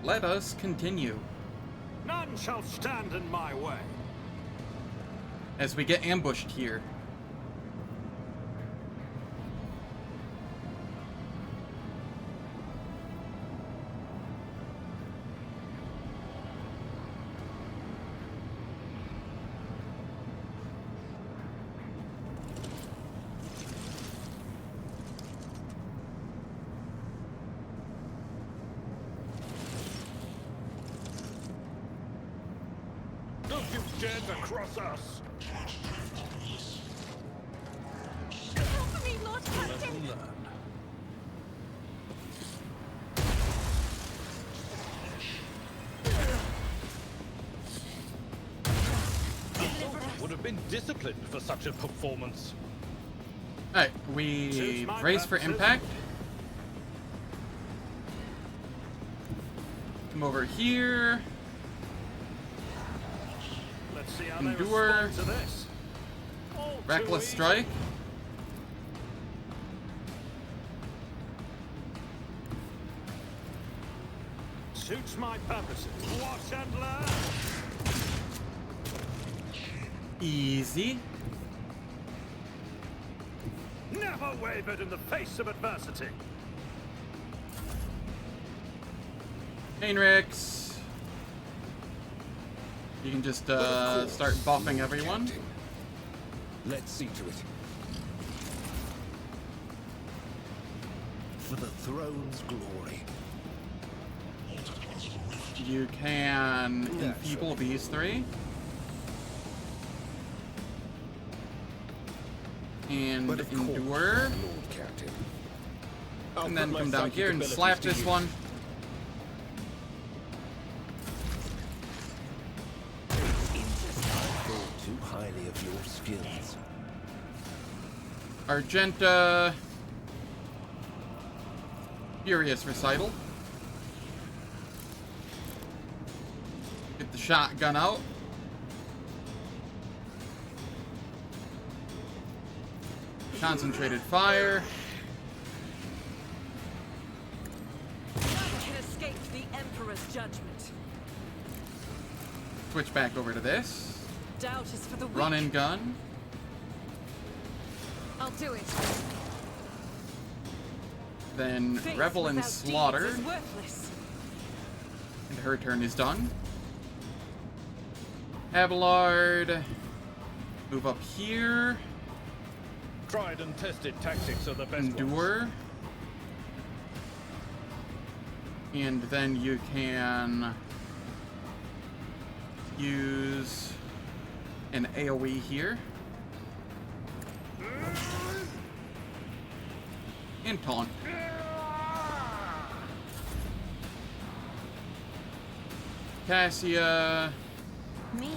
Let us continue. None shall stand in my way. As we get ambushed here. Don't you dare to cross us! Help me, Lord Captain! Lesson learned. Would have been disciplined for such a performance. Alright, we brace for impact. Come over here. Let's see how Endure. they respond to this. All too Reckless easy. strike. Suits my purposes. Watch and learn. Easy. Never wavered in the face of adversity. Heinrix. You can just start buffing everyone. Let's see to it. For the throne's glory. You can enfeeble these three. And endure. Lord Captain. And then come down here and slap this one. Too highly of your skills. Argenta. Furious Recital. Get the shotgun out. Concentrated fire. None can escape the Emperor's judgment. Switch back over to this. Doubt is for the weak. Run and gun. I'll do it. Then Faith Revel and without Slaughter. deeds is worthless. And her turn is done. Abelard. Move up here. Tried and tested tactics are the best ones. Endure. And then you can use an AoE here. And taunt. Cassia. Me?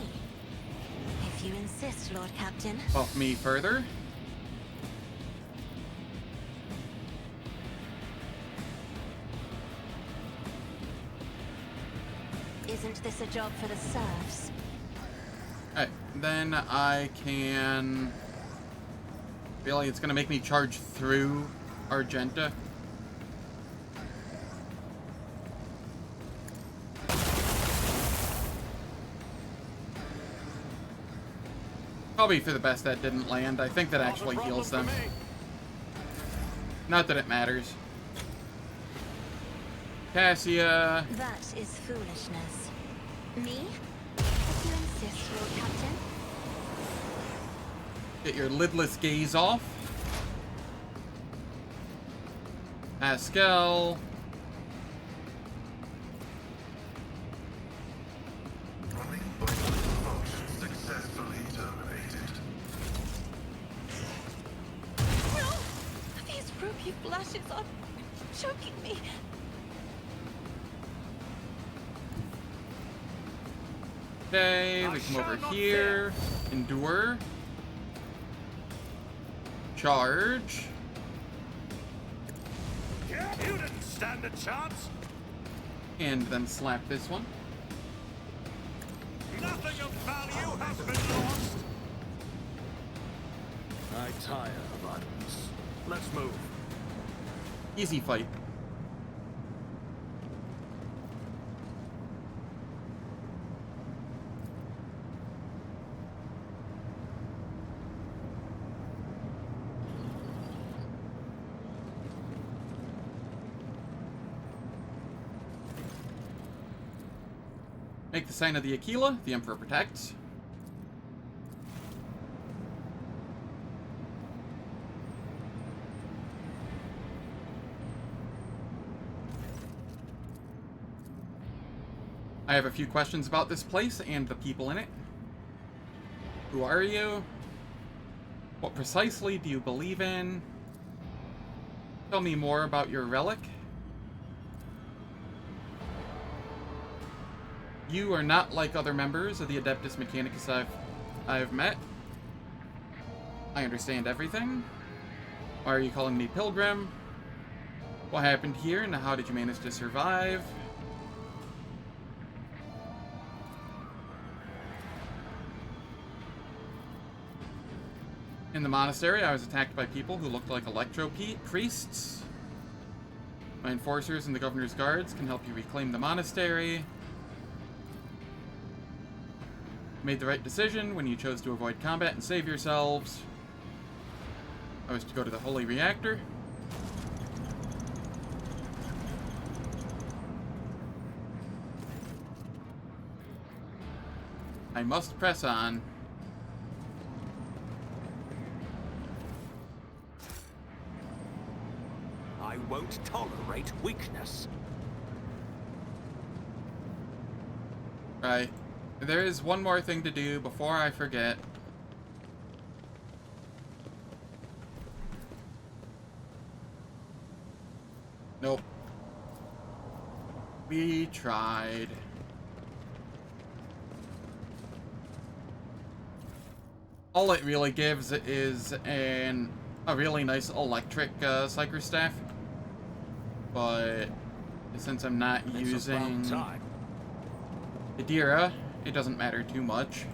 If you insist, Lord Captain. Buff me further. Isn't this a job for the serfs? Alright, then I can... Really, it's gonna make me charge through Argenta. Probably for the best that didn't land. I think that actually heals them. Not that it matters. Cassia. That is foolishness. Me? If you insist, Lord Captain. Get your lidless gaze off. Pasqal. Running vital function successfully terminated. No! These ruby flashes are choking me. Okay, we come over here. Endure. Charge. Yeah, you didn't stand a chance. And then slap this one. Nothing of value has been lost. I tire of idleness. Let's move. Easy fight. Make the sign of the Aquila, the Emperor protects. I have a few questions about this place and the people in it. Who are you? What precisely do you believe in? Tell me more about your relic. You are not like other members of the Adeptus Mechanicus I've met. I understand everything. Why are you calling me Pilgrim? What happened here and how did you manage to survive? In the monastery, I was attacked by people who looked like priests. My enforcers and the governor's guards can help you reclaim the monastery. You made the right decision when you chose to avoid combat and save yourselves. I was to go to the Holy Reactor. I must press on. I won't tolerate weakness. Right. There is one more thing to do before I forget. Nope. We tried. All it really gives is a really nice electric Psyker Staff. But since I'm not using Idira, it doesn't matter too much.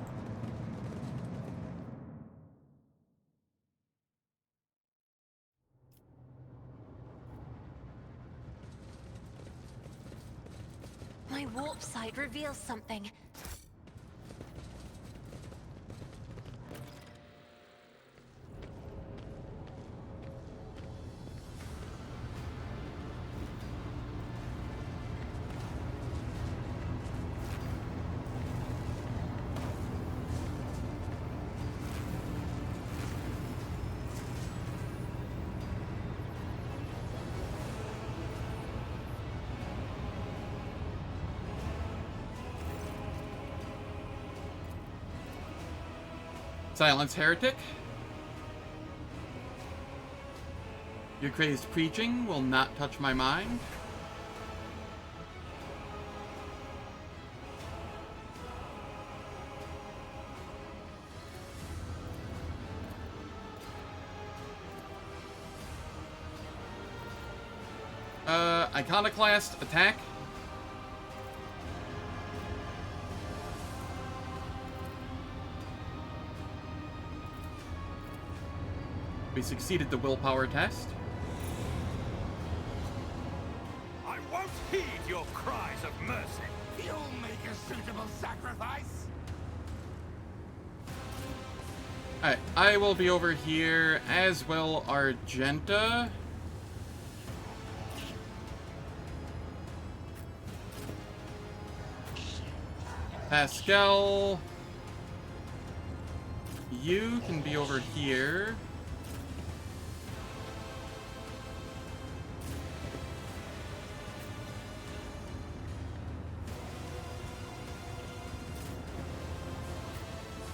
My warp sight reveals something. Silence, heretic. Your crazed preaching will not touch my mind. Iconoclast, attack. We succeeded the willpower test. I won't heed your cries of mercy. You'll make a suitable sacrifice. Alright, I will be over here, as will Argenta. Pasqal. You can be over here.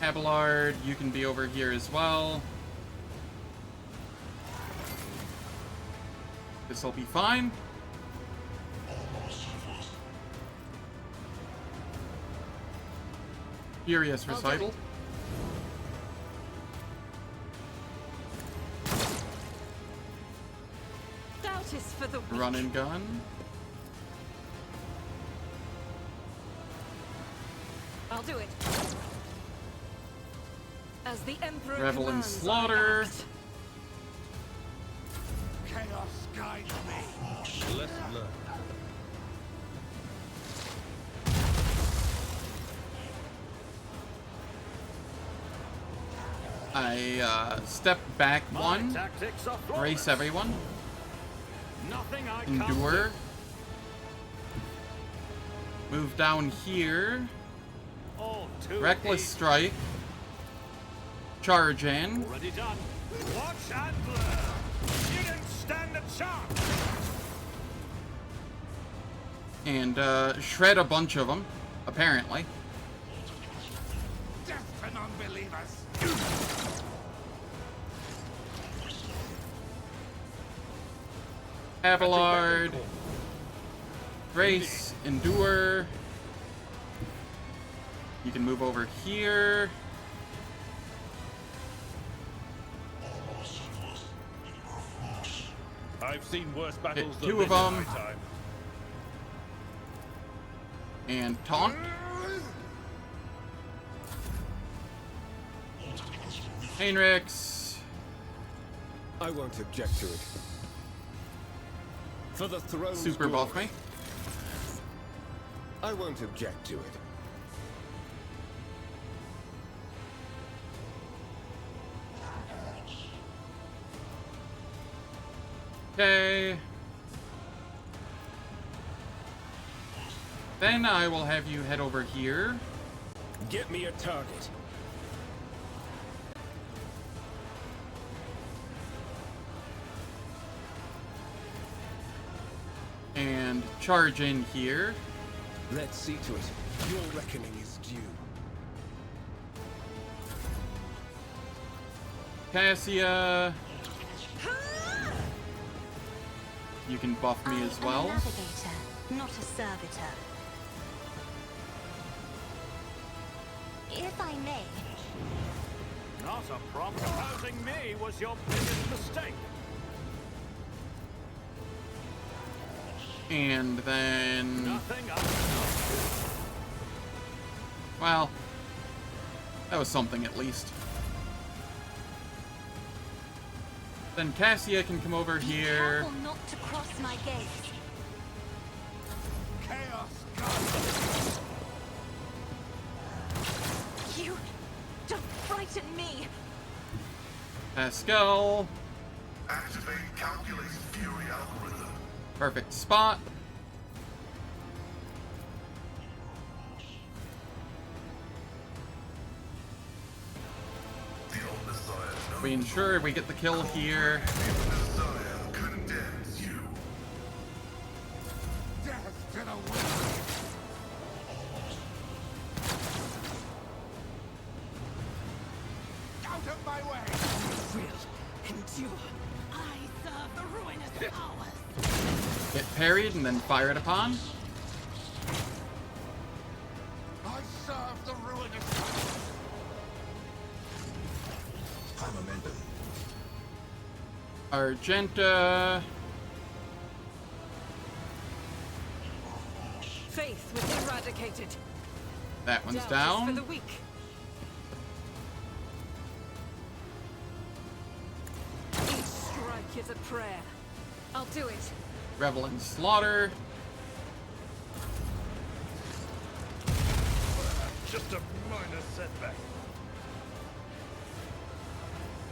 Abelard, you can be over here as well. This'll be fine. Furious Recital. Doubt is for the weak. Run and gun. I'll do it. As the Emperor Revel in commands, slaughter. Chaos Chaos guides me. Lesson learned. I step back one, brace everyone, endure, move down here, reckless strike, charge in, Already done. Watch and learn. You didn't stand a chance. and shred a bunch of them, apparently. Death to non-believers. Abelard, brace, endure. You can move over here. I've seen worse battles Hit than two of this in them. my time. And taunt. Heinrix. I won't object to it. For the throne's Super buff glory. me. I won't object to it. Okay. Then I will have you head over here. Get me a target. And charge in here. Let's see to it. Your reckoning is due. Cassia. You can buff me as well. I'm a navigator, not a servitor. If I may. Not a problem. Opposing me was your biggest mistake. And then... Nothing I well, that was something at least. Then Cassia can come over here. Careful not to cross my gaze. Chaos guides. You don't frighten me. Pasqal. Activate calculated fury algorithm. Perfect spot. The old Messiah We ensure we get the kill here. Messiah condemns you. Death to the wicked. Out of my way. Endure. I serve the ruinous powers. Get parried and then fired upon. I serve the ruinous powers. I'm a member. Argenta. Faith was eradicated. That one's Doubt is down. for the weak. Each strike is a prayer. I'll do it. Revel in slaughter. Just a minor setback.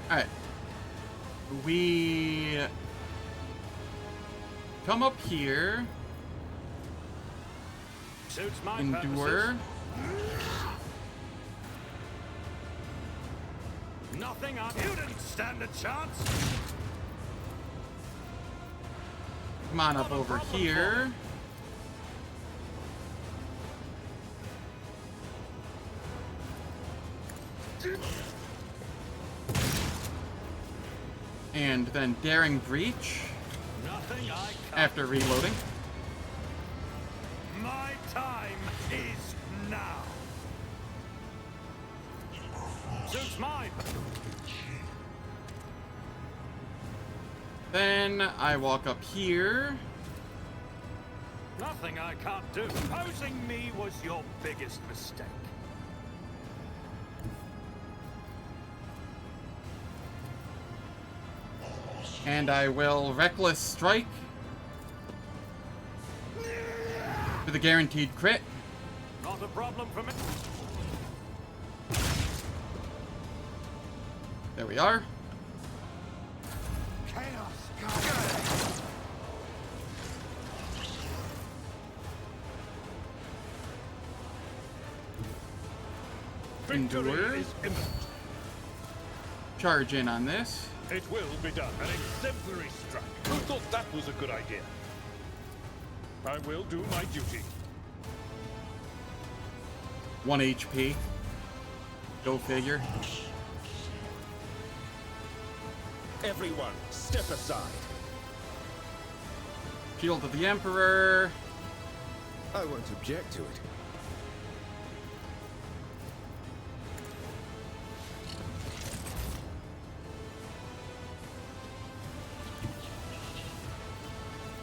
Alright. We come up here. Suits my Endure. Nothing up. You didn't stand a chance. Come on up over here. And then Daring Breach Nothing I can't. after reloading. My time is now. Suits my. Then I walk up here. Nothing I can't do. Opposing me was your biggest mistake. And I will Reckless Strike for the guaranteed crit. Not a problem for me. There we are. Endure. Is imminent. Charge in on this. It will be done. An exemplary strike. Who thought that was a good idea? I will do my duty. 1 HP. Go figure. Everyone, step aside. Shield of the Emperor. I won't object to it.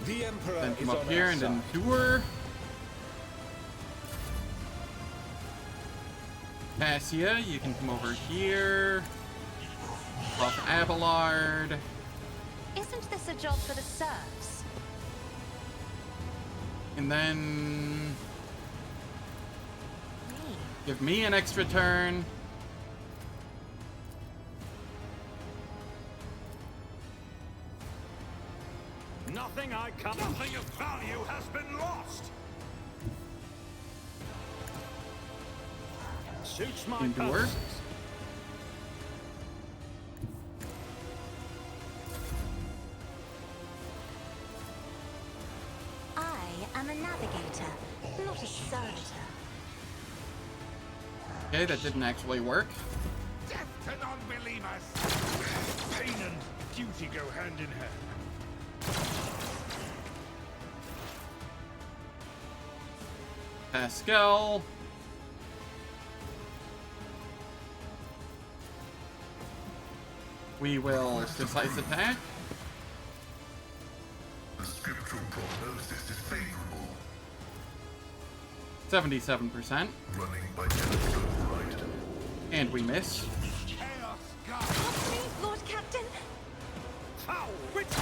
The Emperor Then is come up on here our and side. endure. Cassia, you can come over here. Buff Abelard. Isn't this a job for the serfs? And then give me an extra turn. Nothing of value has been lost. Suits my Endure. purposes. I am a navigator, not a servitor. Okay, that didn't actually work. Death to non-believers! Pain and duty go hand in hand. Pasqal. We will precise attack. The scriptural prognosis is favorable. 77%. Running by Electrodynamic. And we miss. Chaos God! Not me, Lord Captain! How? Which is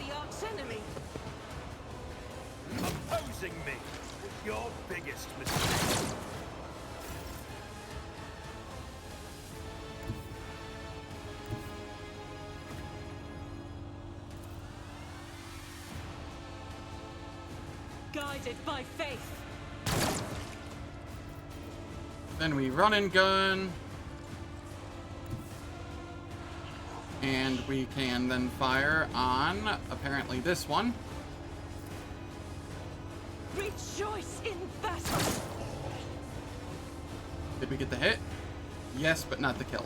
the arch-enemy? Opposing me. Your biggest mistake. Guided by faith. Then we run and gun. And we can then fire on, apparently, this one. Rejoice in battle. Did we get the hit? Yes, but not the kill.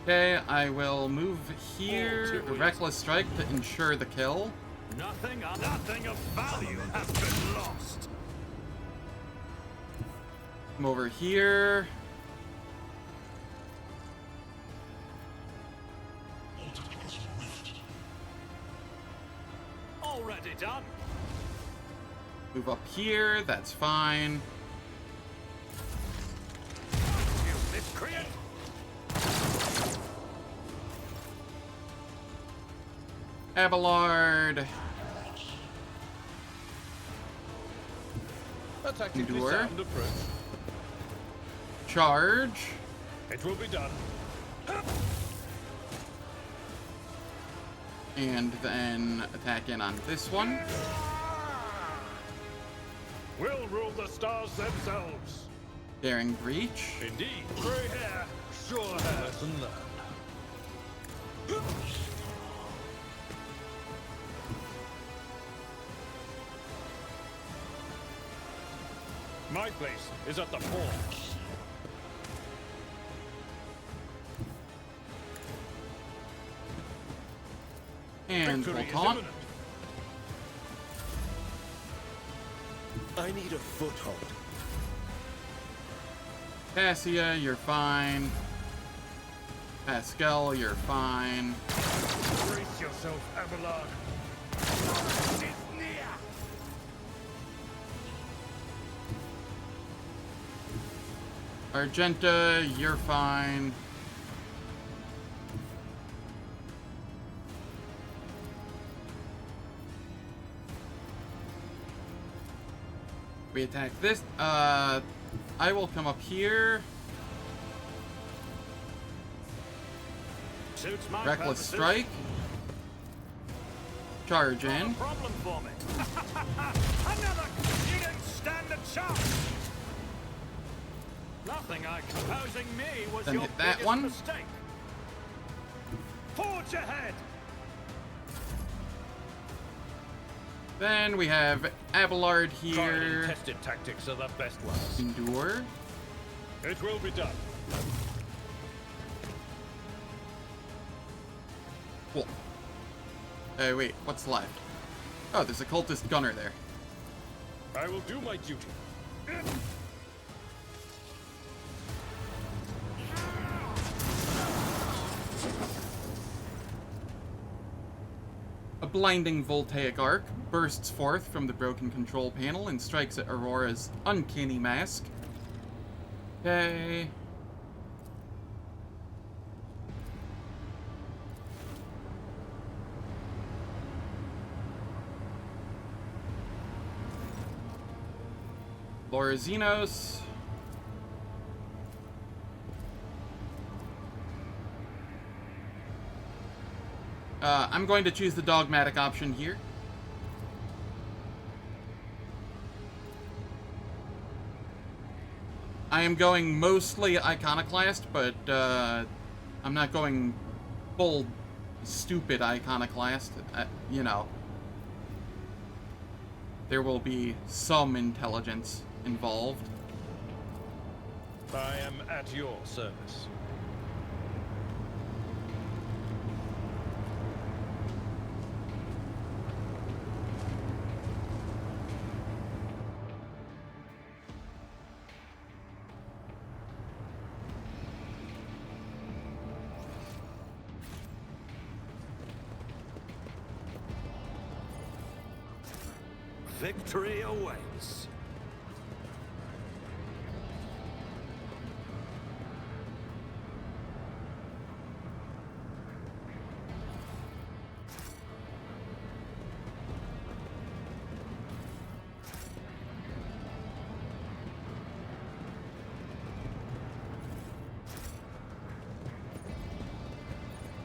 Okay, I will move here, Reckless Strike, to ensure the kill. Nothing of value has been lost. Come over here. Already done. Move up here, that's fine. You miscreant. Abelard. A tactically Endure. sound approach. Charge. It will be done. And then attack in on this one. We'll rule the stars themselves. Daring Breach. Indeed. Grey hair. Sure hair. Lesson learned. My place is at the fort. And we'll Victory is taunt. imminent. I need a foothold. Cassia, you're fine. Pasqal, you're fine. Brace yourself, Abelard. Is near! Argenta, you're fine. We attack this. I will come up here. Suits my Reckless purposes. strike. Charge Not a in. problem for me. Another! You didn't stand a chance! Nothing I composing me was Then your hit that biggest one. mistake. Forge ahead! Then we have Abelard Tried and here. tested tactics are the best ones. Endure. It will be done. Cool. Wait, what's left? Oh, there's a cultist gunner there. I will do my duty. A blinding voltaic arc bursts forth from the broken control panel and strikes at Aurora's uncanny mask. Okay. Lorazinos. I'm going to choose the dogmatic option here. I am going mostly iconoclast, but I'm not going full stupid iconoclast. You know, there will be some intelligence involved. I am at your service. Victory awaits.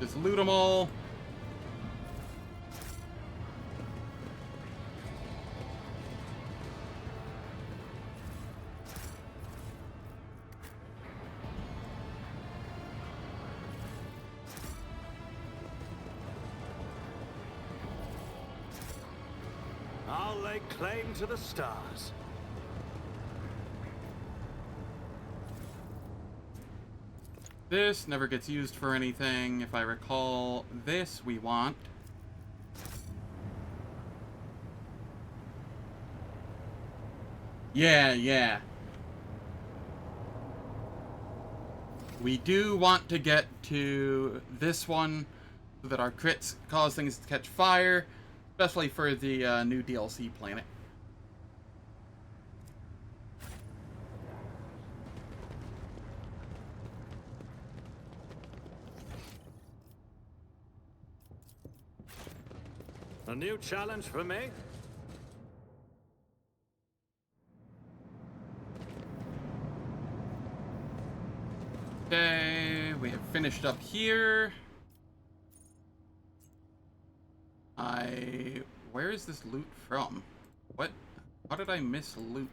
Just loot them all. I'll lay claim to the stars. This never gets used for anything. If I recall, this we want. Yeah. We do want to get to this one so that our crits cause things to catch fire, especially for the new DLC planet. A new challenge for me? Okay, we have finished up here. Where is this loot from? What? How did I miss loot?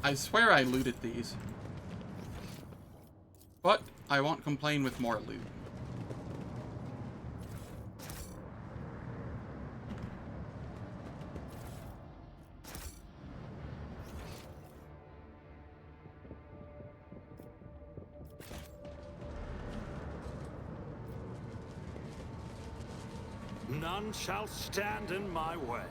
I swear I looted these. But I won't complain with more loot. None shall stand in my way.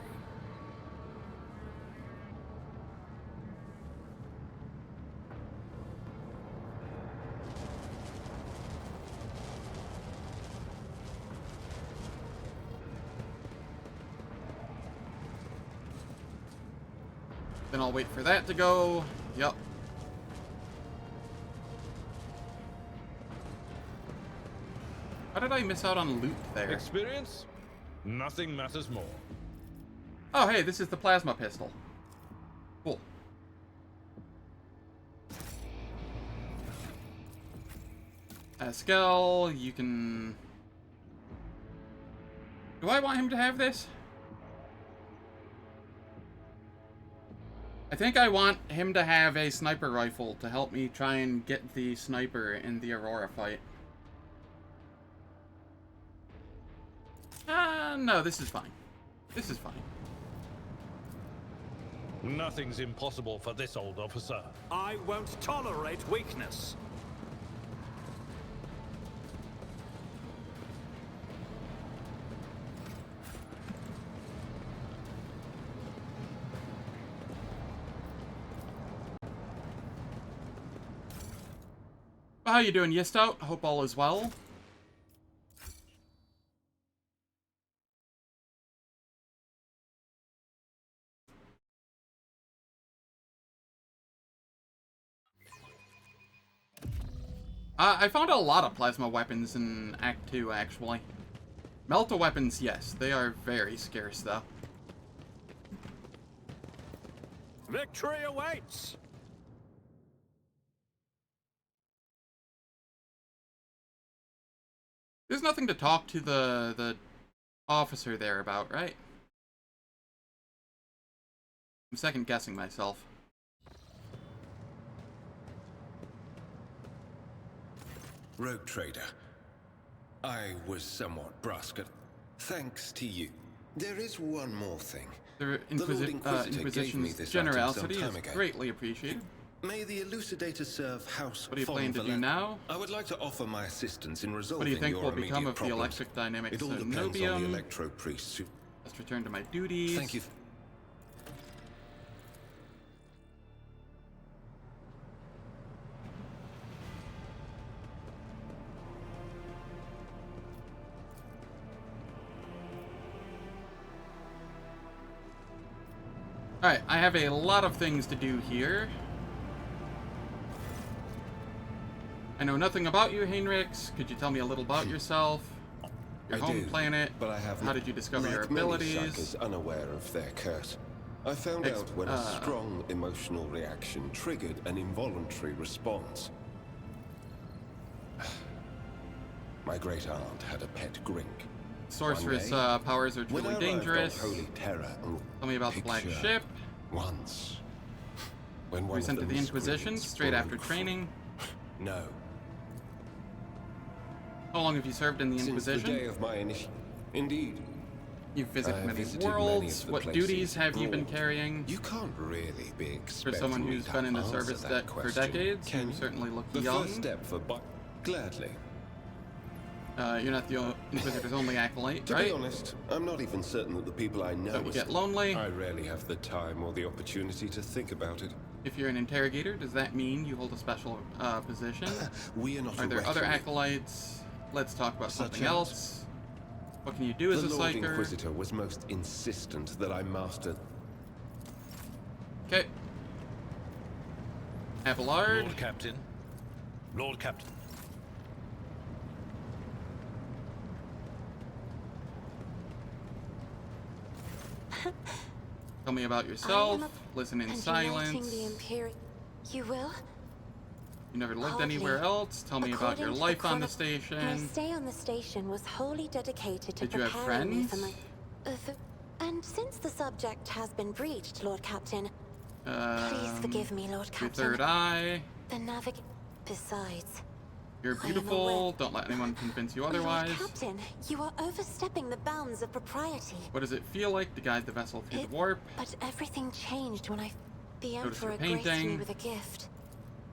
Then I'll wait for that to go. Yup. How did I miss out on loot there? Experience? Nothing matters more. Oh, hey, this is the plasma pistol. Cool. Pasqal, you can... Do I want him to have this? I think I want him to have a sniper rifle to help me try and get the sniper in the Aurora fight. No, this is fine. This is fine. Nothing's impossible for this old officer. I won't tolerate weakness. How you doing, Yistout? Hope all is well. I found a lot of plasma weapons in Act 2, actually. Melta weapons, yes. They are very scarce, though. Victory awaits! There's nothing to talk to the officer there about, right? I'm second guessing myself. Rogue Trader, I was somewhat brusque. Thanks to you. There is one more thing. The Inquisition's generosity is greatly appreciated. May the Elucidator serve House. What do you plan to do now? I would like to offer my assistance in resolving What do you think your will become of problems. the Electrodynamic It all depends on the Cenobium? Electro Priest. Let's return to my duties. Thank you. Alright, I have a lot of things to do here. I know nothing about you, Heinrix. Could you tell me a little about yourself? Your home planet? But I have How did you discover your like many abilities? psychers unaware of their curse. I found out when a strong emotional reaction triggered an involuntary response. My great aunt had a pet grink. Sorceress powers are truly dangerous. Holy Terror Tell me about the Black Ship. Once. When Were you sent to the Inquisition straight after training? No. How long have you served in the Inquisition? Since the day of my Indeed. You've visited many worlds. What duties have you been carrying? You can't really be expecting for someone who's been in the service for decades. You certainly look young. First step for gladly. You're not the Inquisitor's only acolyte, right? To be honest, I'm not even certain that the people I know... Don't you get lonely? I rarely have the time or the opportunity to think about it. If you're an interrogator, does that mean you hold a special position? We are not. Are there other acolytes? Let's talk about something else. What can you do as a psyker? The Lord psyker? Inquisitor was most insistent that I master... Okay. Abelard. Lord Captain. Lord Captain. Tell me about yourself. Listen in silence. The Imperial. You will? You never lived anywhere else. Tell me about your life on the station. My stay on the station was wholly dedicated to Did you have preparing me friends? for my... and since the subject has been breached, Lord Captain, please forgive me, Lord Captain. Your third eye. The navigate. Besides, You're beautiful. Don't let anyone convince you otherwise. Lord Captain, you are overstepping the bounds of propriety. What does it feel like to guide the vessel through the warp? But everything changed when the Notice your Emperor graced me painting. with a gift.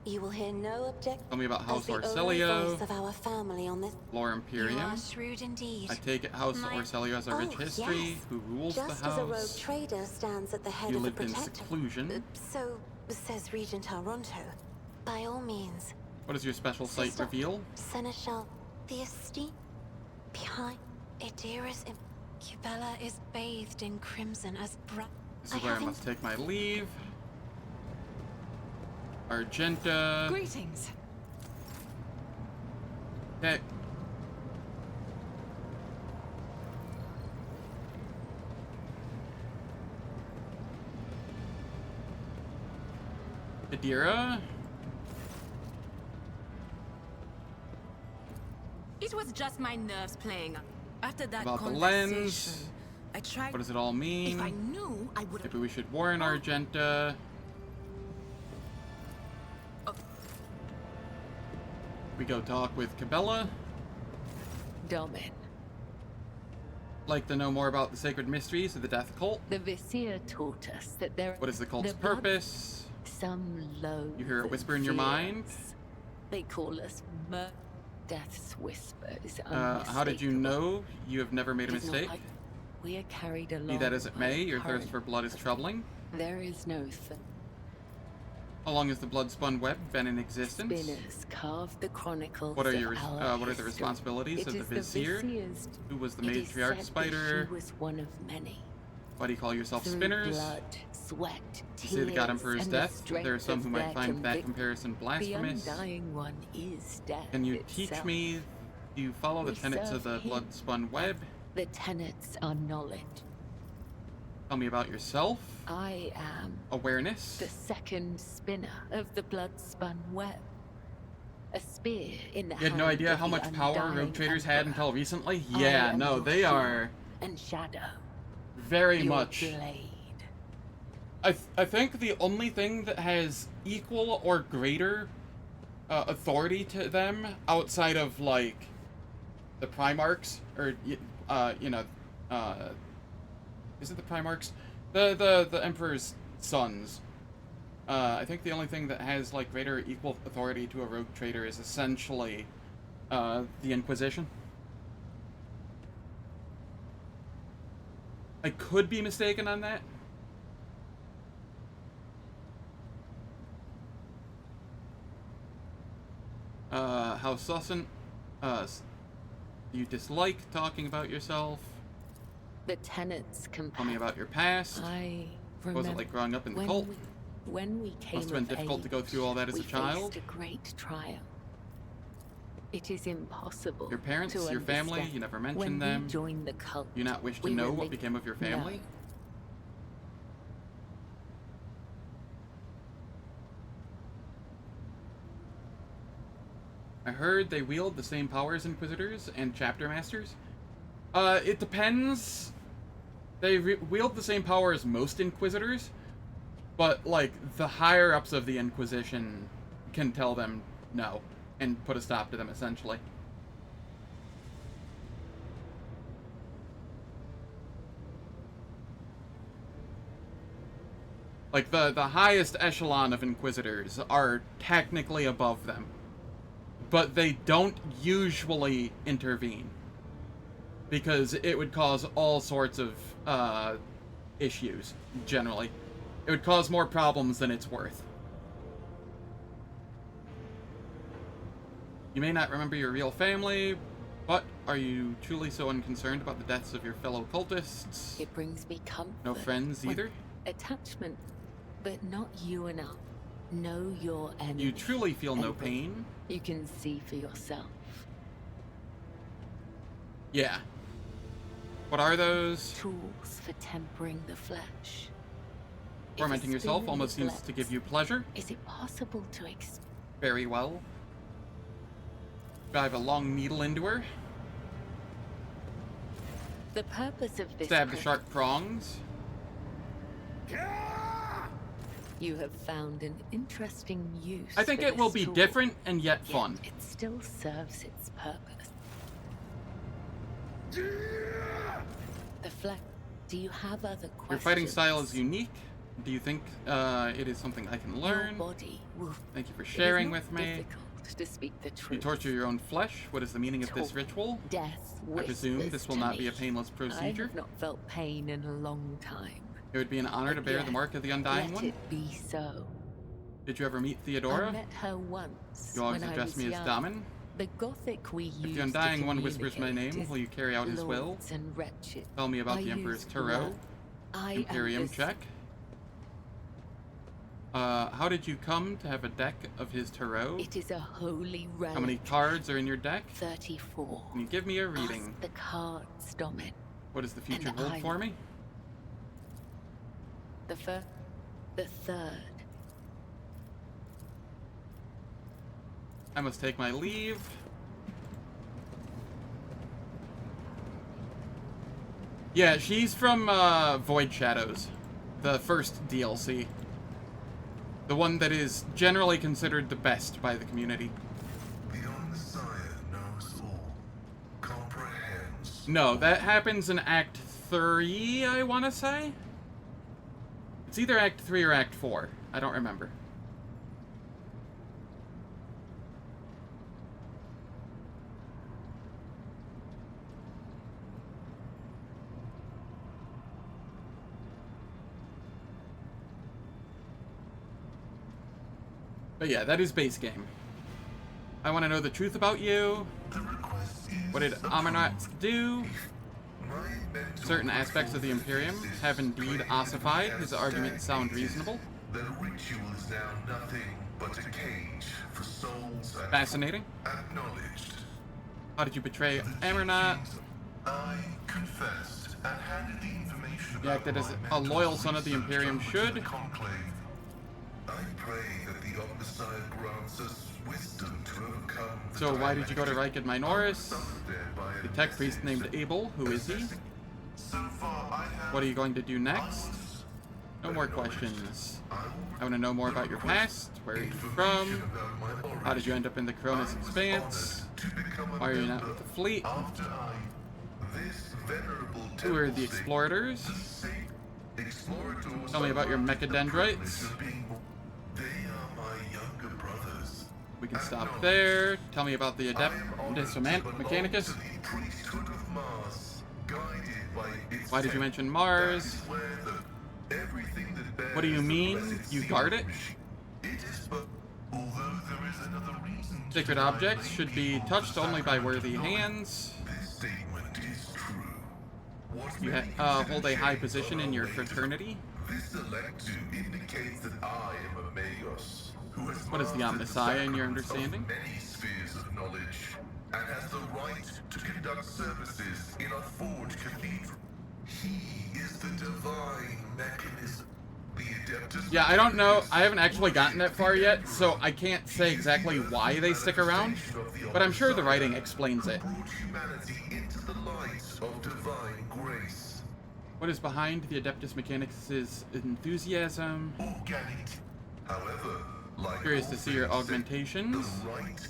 You will hear no objection. Tell me about House as the only Orselio. voice of our family on this. Lore Imperium. You are shrewd indeed. I take it House Orselio has a rich history. Yes. Who rules Just the as a rogue house? trader stands at the head You of the lived in protector. seclusion. So says Regent Aronto. By all means. What does your special site Sister, reveal? Seneschal, the esteem behind Idira's Cubella is bathed in crimson as This is where I must take my leave. Argenta. Greetings. Okay. Adira. It was just my nerves playing up. After that About the conversation, lens. I tried. What does it all mean? If I knew, I would have. Maybe we should warn Argenta. We go talk with Cabela. Domin. Like to know more about the sacred mysteries of the Death Cult? The Vizier taught us that there. What is the cult's purpose? Some low. You hear a whisper in your mind? They call us Death's whispers. How did you know you have never made a mistake? We are carried along. Be that as it may, your thirst for blood is troubling. There is no How long has the blood-spun web been in existence? Spinners carved the chronicles. What are your what are the responsibilities of the Vizier? Who was the matriarch spider? He was one of many. Why do you call yourself Through spinners? blood, sweat, You say the God Emperor's and death? the There are some who might find that strength of comparison blasphemous. The undying one is death. Can you teach itself. me? Do you follow the We tenets of serve the him. blood-spun web? The tenets are knowledge. Tell me about yourself. I am Awareness. the second spinner of the blood-spun web. A spear in the You had no hand idea of how the much power undying rogue traders had Emperor. until recently? I Yeah, am no, your they shield are and shadow. very Your much. blade. I think the only thing that has equal or greater authority to them outside of like the Primarchs or you know is it the Primarchs? The Emperor's sons. I think the only thing that has like greater or equal authority to a rogue trader is essentially the Inquisition. I could be mistaken on that. How Sussant, you dislike talking about yourself. The tenets Tell me about your past. I What was it like growing up in the cult? When we came Must have been of difficult to go age, through all that as we a child. faced a great trial. It is impossible. Your parents, to your family, understand. you never When mentioned we them. joined the cult, You not wish to we know were what became of your family? No. I heard they wield the same powers Inquisitors and Chapter Masters. It depends. They wield the same power as most Inquisitors, but, like, the higher-ups of the Inquisition can tell them no, and put a stop to them, essentially. Like, the highest echelon of Inquisitors are technically above them, but they don't usually intervene, because it would cause all sorts of issues, generally. It would cause more problems than it's worth. You may not remember your real family, but are you truly so unconcerned about the deaths of your fellow cultists? It brings me comfort. No friends when either? Attachment, but not you and I. Know your enemy. You truly feel no pain? You can see for yourself. Yeah. What are those? Tools for tempering the flesh. Tormenting yourself almost seems to give you pleasure. Is it possible to Very well. Drive a long needle into her. The purpose of this Stab the sharp prongs. You have found an interesting use. I think for it will this be tool. different and yet fun. It still serves its purpose. The flex. Do you have other questions? Your fighting style is unique. Do you think it is something I can learn? Your body will. Thank you for It is sharing not with me. difficult to speak the truth. You torture your own flesh. What is the meaning of this ritual? Death I presume whispers this will to not be a me. painless I procedure. have not felt pain in a long time. It would be an honor to bear the mark of the Undying Let One. it be so. Did you ever meet Theodora? I met her once. You always when I address was me as young. Damen. The Gothic we use If the Undying One whispers my name, will you carry out his will? And wretched. Tell me about I the Emperor's use Tarot. blood. I am Imperium the check. How did you come to have a deck of his tarot? It is a holy relic. How many cards are in your deck? 34. Can you give me a reading? Ask the cards, Domin. What does the future And hold for me? The first, the third. I must take my leave. Yeah, she's from Void Shadows, the first DLC. The one that is generally considered the best by the community. The Messiah knows all, comprehends. No, that happens in Act 3, I want to say? It's either Act 3 or Act 4. I don't remember. But yeah, that is base game. I want to know the truth about you. What did Amarnat do? Certain aspects of the Imperium have indeed ossified. His arguments sound reasonable. The ritual is now nothing but a cage for souls Fascinating. acknowledged. How did you betray Amarnat? I confessed and handed the information You acted as a loyal son of the Imperium should. conclave. I pray that the Messiah grants us wisdom to overcome the So why did you go to Rykad Minoris? The tech priest named Abel, who is he? What are you going to do next? No more questions. I want to know more about your past. Where are you from? How did you end up in the Cronus Expanse? Why are you not with the fleet? Who are the explorators? Tell me about your mechadendrites. We can stop there. Tell me about the Adeptus Mechanicus. Why did you mention Mars? What do you mean? You guard it? Sacred objects should be touched only by worthy hands. You hold a high position in your fraternity. This electu indicates that I am a Magos, who has What is the Omnissiah in your understanding? many spheres of knowledge, and has the right to conduct services in a forged cathedral. He is the divine mechanism. The Adeptus. Yeah, I don't know. I haven't actually gotten that far yet, so I can't say exactly why they stick around, but I'm sure the writing explains it. Brought humanity into the light of divine grace. What is behind the Adeptus Mechanicus' enthusiasm? Organic. However, like Curious all to see your things, augmentations. the right.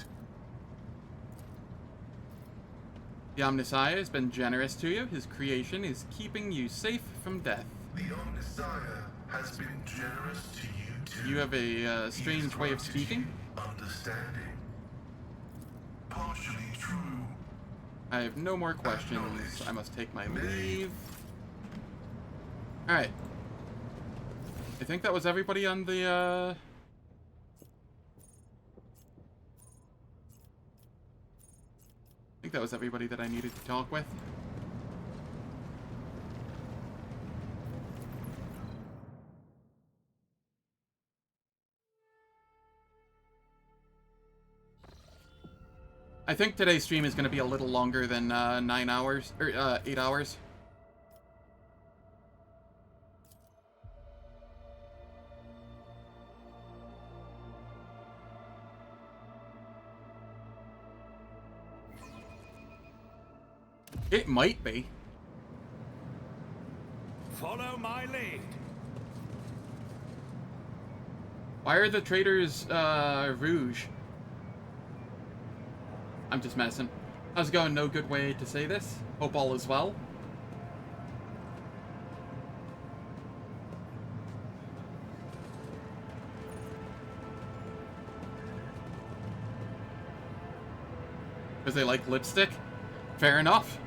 The Omnissiah has been generous to you. His creation is keeping you safe from death. The Omnissiah has been generous to you too. You have a strange way of speaking. Understanding. Partially true. I have no more questions. I must take my leave. Alright. I think that was everybody on the, I think that was everybody that I needed to talk with. I think today's stream is going to be a little longer than 9 hours, or 8 hours. It might be. Follow my lead. Why are the traders rouge? I'm just messing. How's it going? No good way to say this. Hope all is well. Because they like lipstick? Fair enough.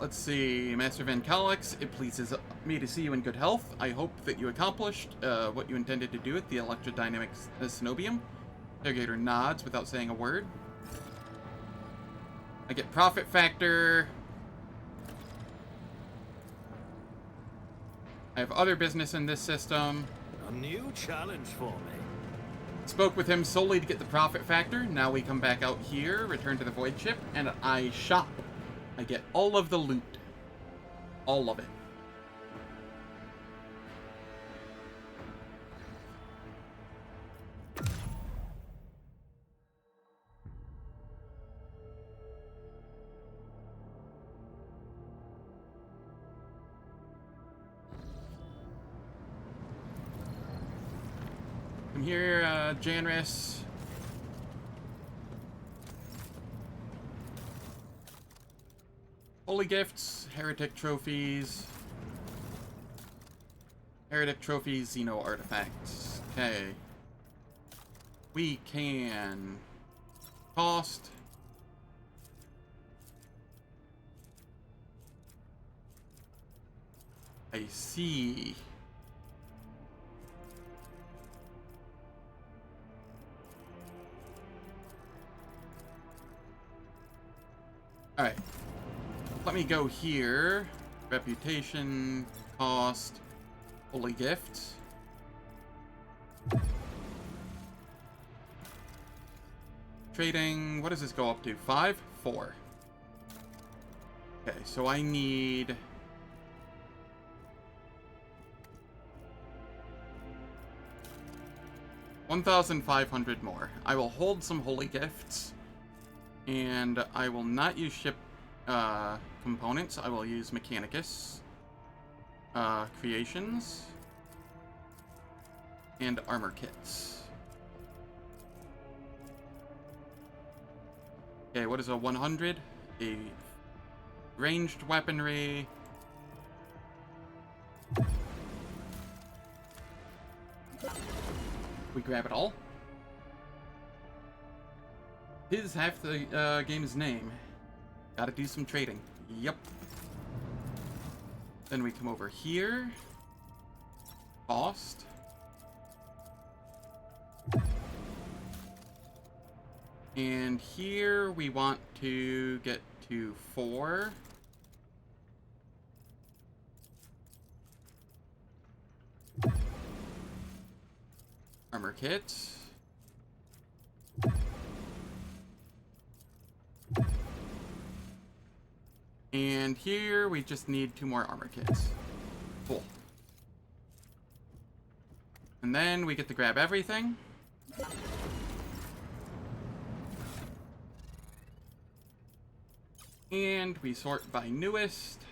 Let's see, Master Van Calix, it pleases me to see you in good health. I hope that you accomplished what you intended to do at the Electrodynamic Cenobium. Interrogator nods without saying a word. I get profit factor. I have other business in this system. A new challenge for me. Spoke with him solely to get the profit factor. Now we come back out here, return to the void ship, and I shop. I get all of the loot. All of it. Come here, Janris. Holy gifts, heretic trophies. Heretic trophies, Xeno artifacts. Okay. We can cost. I see. Alright. Let me go here. Reputation, cost, holy gift. Trading, what does this go up to? 5? 4. Okay, so I need... $1,500 more. I will hold some holy gifts. And I will not use ship components. I will use Mechanicus, creations, and armor kits. Okay, what is a 100? A ranged weaponry. We grab it all. Is half the game's name. Gotta do some trading. Yep. Then we come over here. Cost. And here we want to get to 4. Armor kits. And here we just need 2 more armor kits. Cool. And then we get to grab everything. And we sort by newest.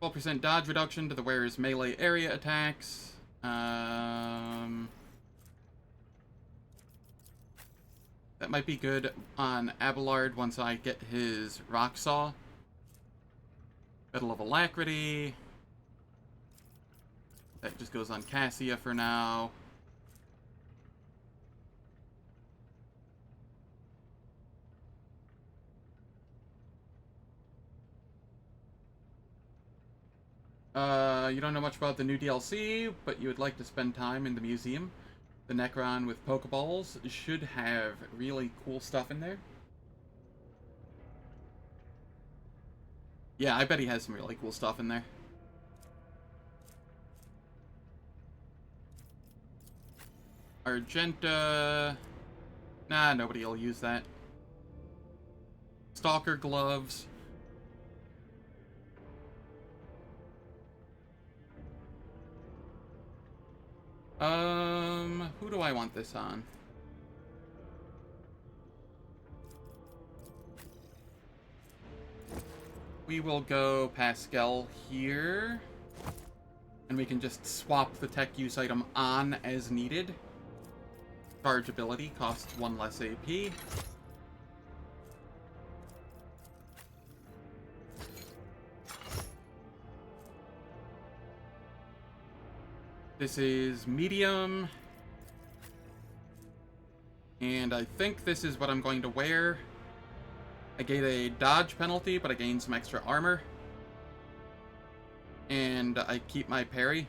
12% dodge reduction to the wearer's melee area attacks. That might be good on Abelard once I get his rock saw. Battle of Alacrity. That just goes on Cassia for now. You don't know much about the new DLC, but you would like to spend time in the museum. The Necron with Pokeballs should have really cool stuff in there. Yeah, I bet he has some really cool stuff in there. Argenta... Nah, nobody will use that. Stalker gloves. Who do I want this on? We will go Pasqal here. And we can just swap the tech use item on as needed. Charge ability costs 1 less AP. This is medium. And I think this is what I'm going to wear. I get a dodge penalty, but I gain some extra armor. And I keep my parry.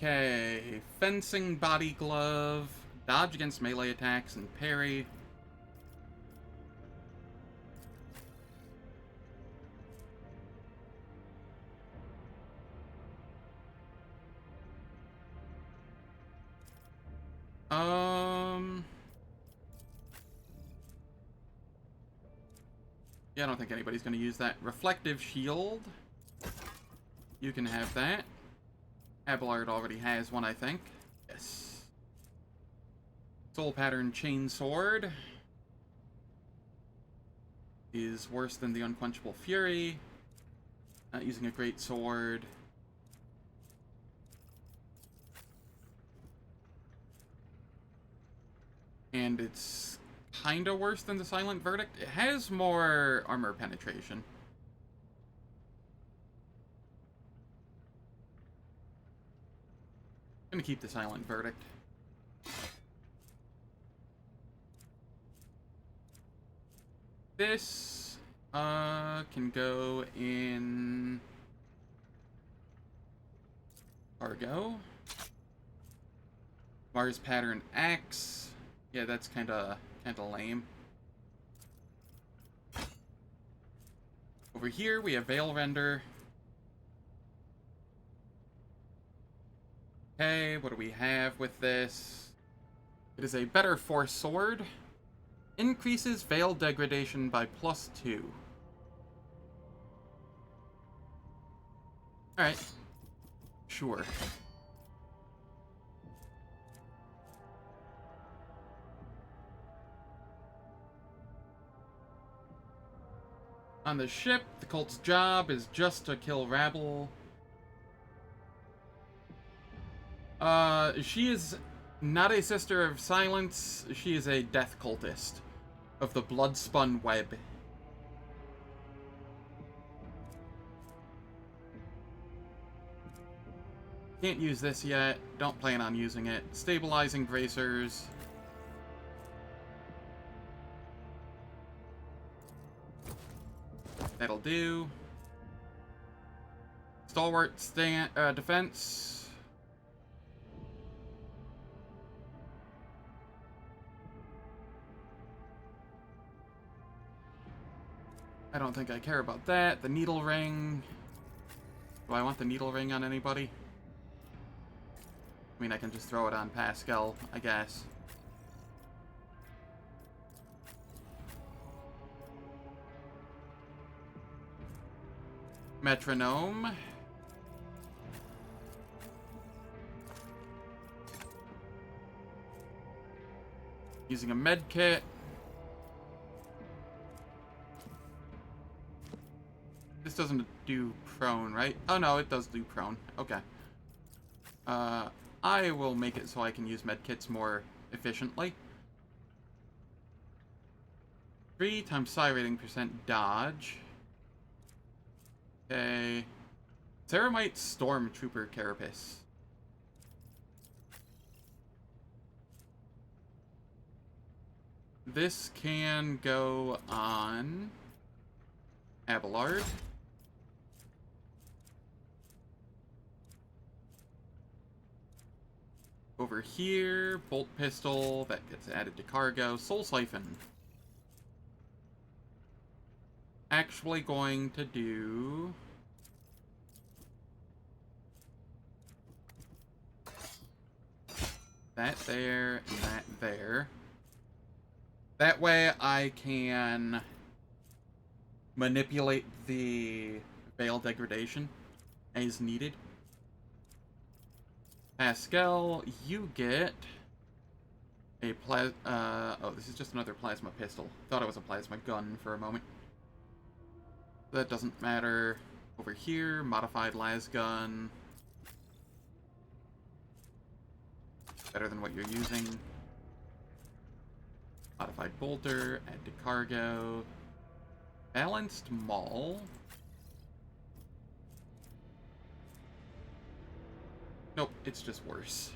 Okay, fencing body glove, dodge against melee attacks, and parry. Yeah, I don't think anybody's going to use that. Reflective shield. You can have that. Abelard already has one, I think. Yes. Soul Pattern Chain Sword is worse than the Unquenchable Fury. Not using a great sword. And it's kinda worse than the Silent Verdict. It has more armor penetration. I'm gonna keep the Silent Verdict. This can go in cargo. Mars Pattern Axe. Yeah, that's kinda lame. Over here we have Veil Render. Okay, what do we have with this? It is a better force sword. Increases Veil degradation by +2. Alright. Sure. On the ship, the cult's job is just to kill rabble. She is not a Sister of Silence. She is a death cultist of the Bloodspun Web. Can't use this yet. Don't plan on using it. Stabilizing Bracers. That'll do. Stalwart defense. I don't think I care about that. The needle ring. Do I want the needle ring on anybody? I mean, I can just throw it on Pasqal, I guess. Metronome. Using a med kit. This doesn't do prone, right? Oh no, it does do prone. Okay. I will make it so I can use medkits more efficiently. 3 times psi rating % dodge. Okay. Ceramite Stormtrooper Carapace. This can go on Abelard. Over here, Bolt Pistol, that gets added to cargo. Soul Siphon. Actually going to do... that there, and that there. That way I can manipulate the Veil degradation as needed. Pasqal, you get a oh, this is just another plasma pistol. Thought it was a plasma gun for a moment. That doesn't matter. Over here, modified las gun. Better than what you're using. Modified bolter, add to cargo. Balanced maul. Nope, it's just worse.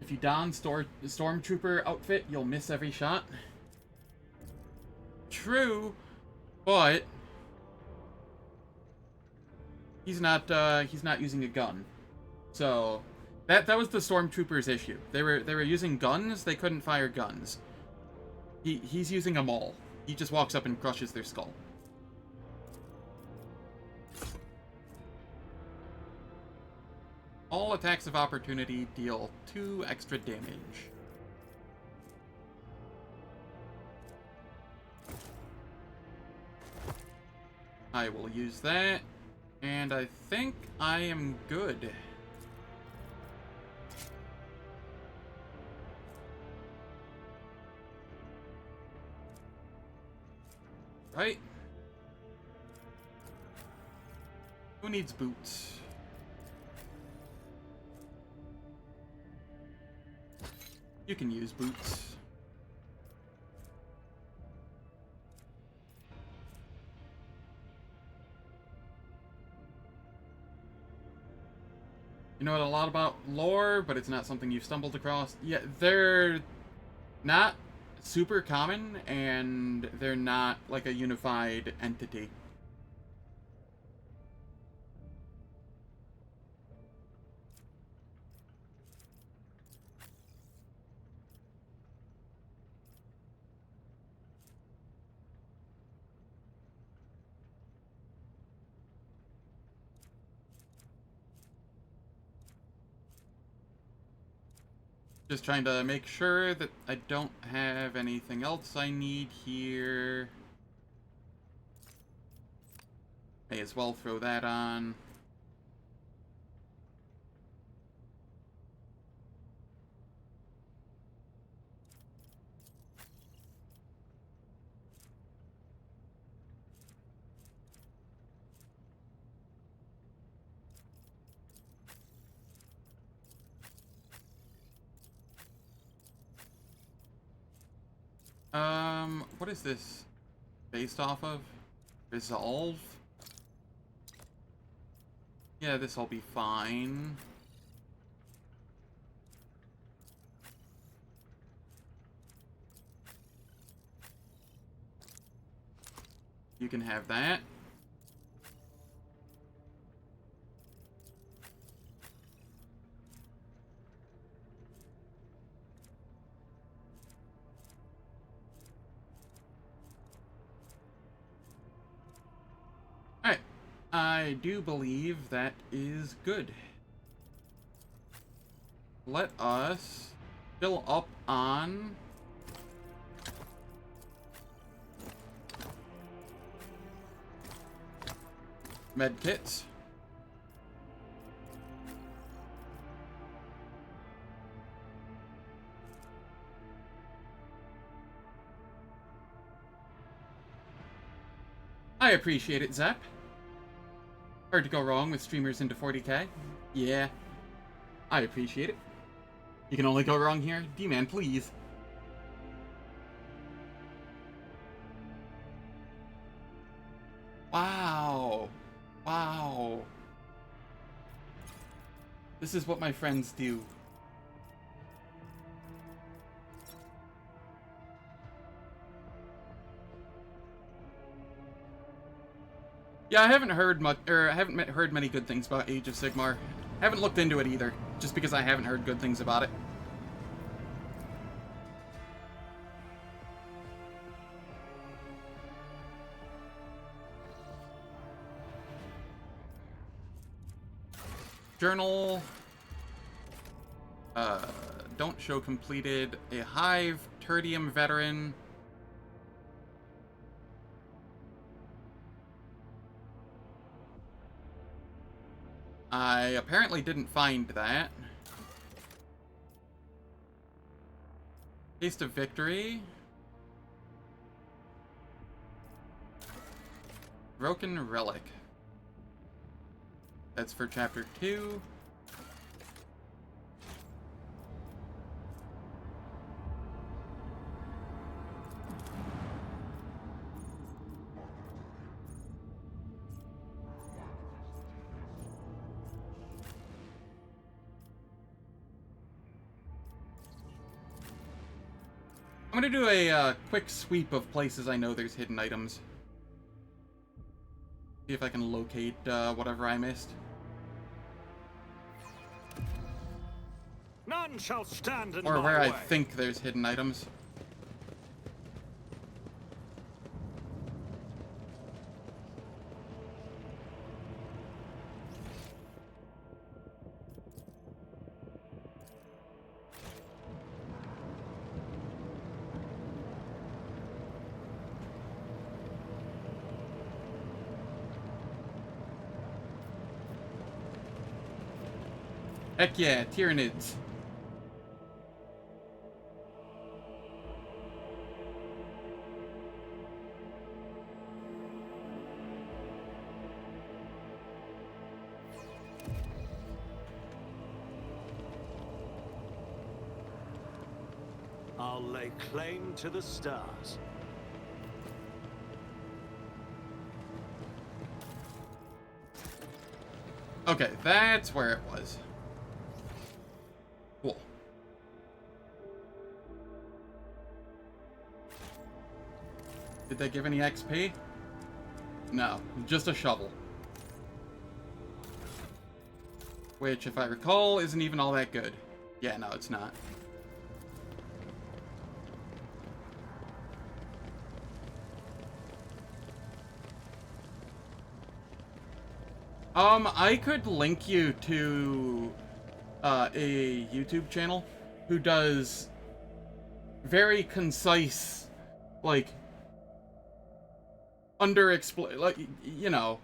If you don Stormtrooper outfit, you'll miss every shot. True, but He's not using a gun. So that was the stormtroopers' issue. They were using guns. They couldn't fire guns. He's using a maul. He just walks up and crushes their skull. All attacks of opportunity deal 2 extra damage. I will use that, and I think I am good. Right? Who needs boots? You can use boots. You know a lot about lore, but it's not something you've stumbled across. Yeah, they're not super common, and they're not like a unified entity. Just trying to make sure that I don't have anything else I need here. May as well throw that on. What is this based off of? Resolve? Yeah, this'll be fine. You can have that. Alright, I do believe that is good. Let us fill up on medkits. I appreciate it, Zap. Hard to go wrong with streamers into 40k. Yeah, I appreciate it. You can only go wrong here. D-Man, please. Wow. Wow. This is what my friends do. Yeah, I haven't heard much, or I haven't heard many good things about Age of Sigmar. Haven't looked into it either, just because I haven't heard good things about it. Journal. Don't show completed. A Hive, Tertium Veteran. I apparently didn't find that. Taste of Victory. Broken Relic. That's for Chapter 2. I'm gonna do a quick sweep of places I know there's hidden items. See if I can locate whatever I missed. None shall stand in Or my where way. I think there's hidden items. Heck yeah, Tyranids. I'll lay claim to the stars. Okay, that's where it was. Cool. Did they give any XP? No, just a shovel. Which, if I recall, isn't even all that good. Yeah, no, it's not. I could link you to a YouTube channel who does very concise, like, like, you know,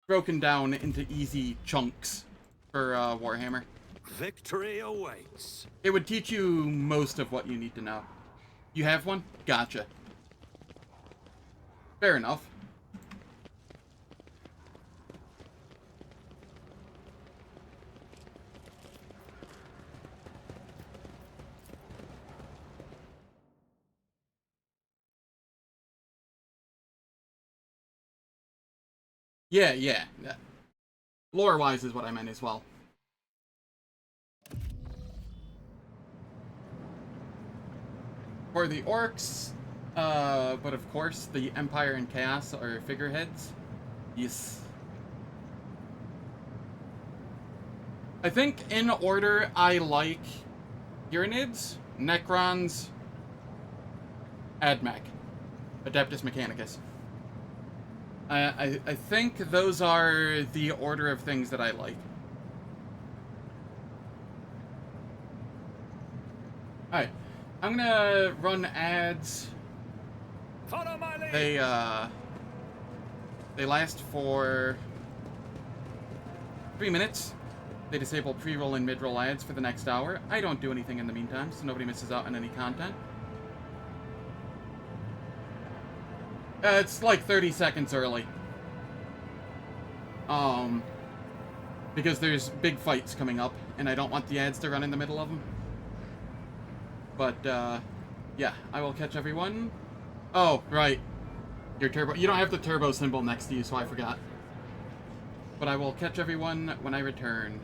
broken down into easy chunks for Warhammer. Victory awaits. It would teach you most of what you need to know. You have one? Gotcha. Fair enough. Yeah. Lore-wise is what I meant as well. For the orcs, but of course, the Empire and Chaos are figureheads. Yes. I think, in order, I like Tyranids, Necrons, Admech, Adeptus Mechanicus. I think those are the order of things that I like. Alright. I'm gonna run ads. Follow my lead. They last for 3 minutes. They disable pre-roll and mid-roll ads for the next hour. I don't do anything in the meantime, so nobody misses out on any content. It's like 30 seconds early. Because there's big fights coming up, and I don't want the ads to run in the middle of them. But, yeah, I will catch everyone. Oh, right. Your turbo. You don't have the turbo symbol next to you, so I forgot. But I will catch everyone when I return.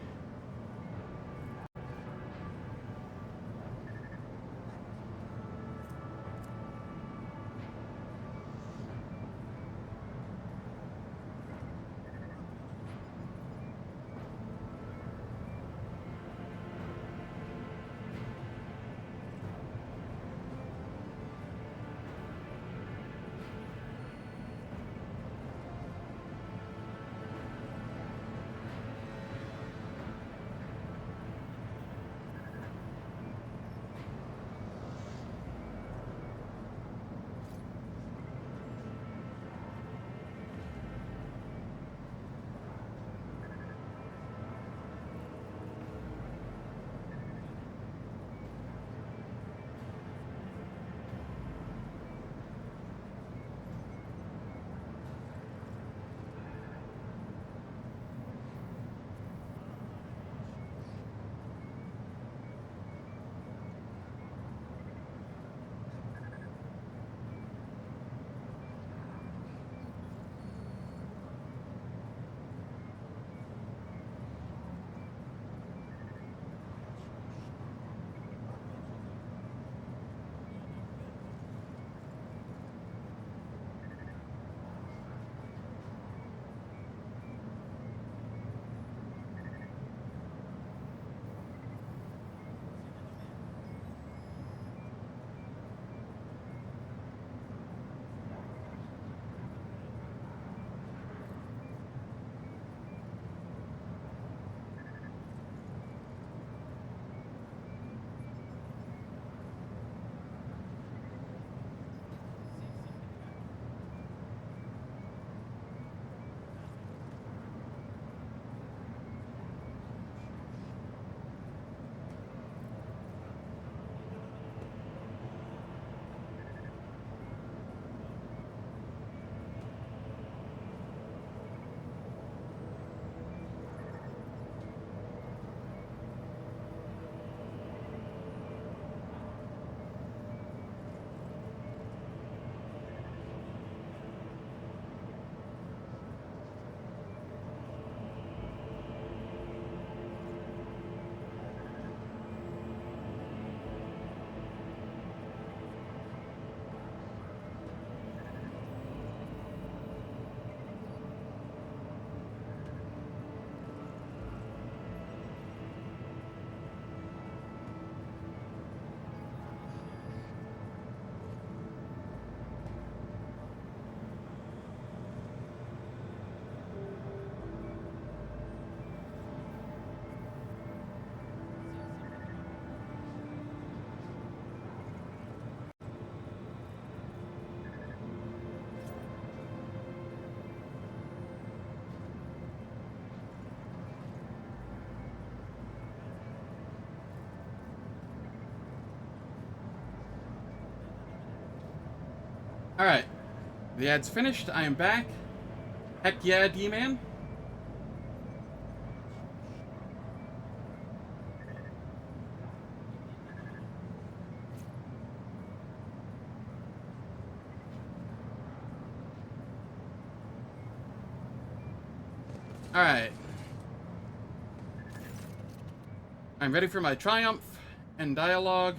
Alright. The ad's finished. I am back. Heck yeah, D-Man. Alright. I'm ready for my triumph and dialogue.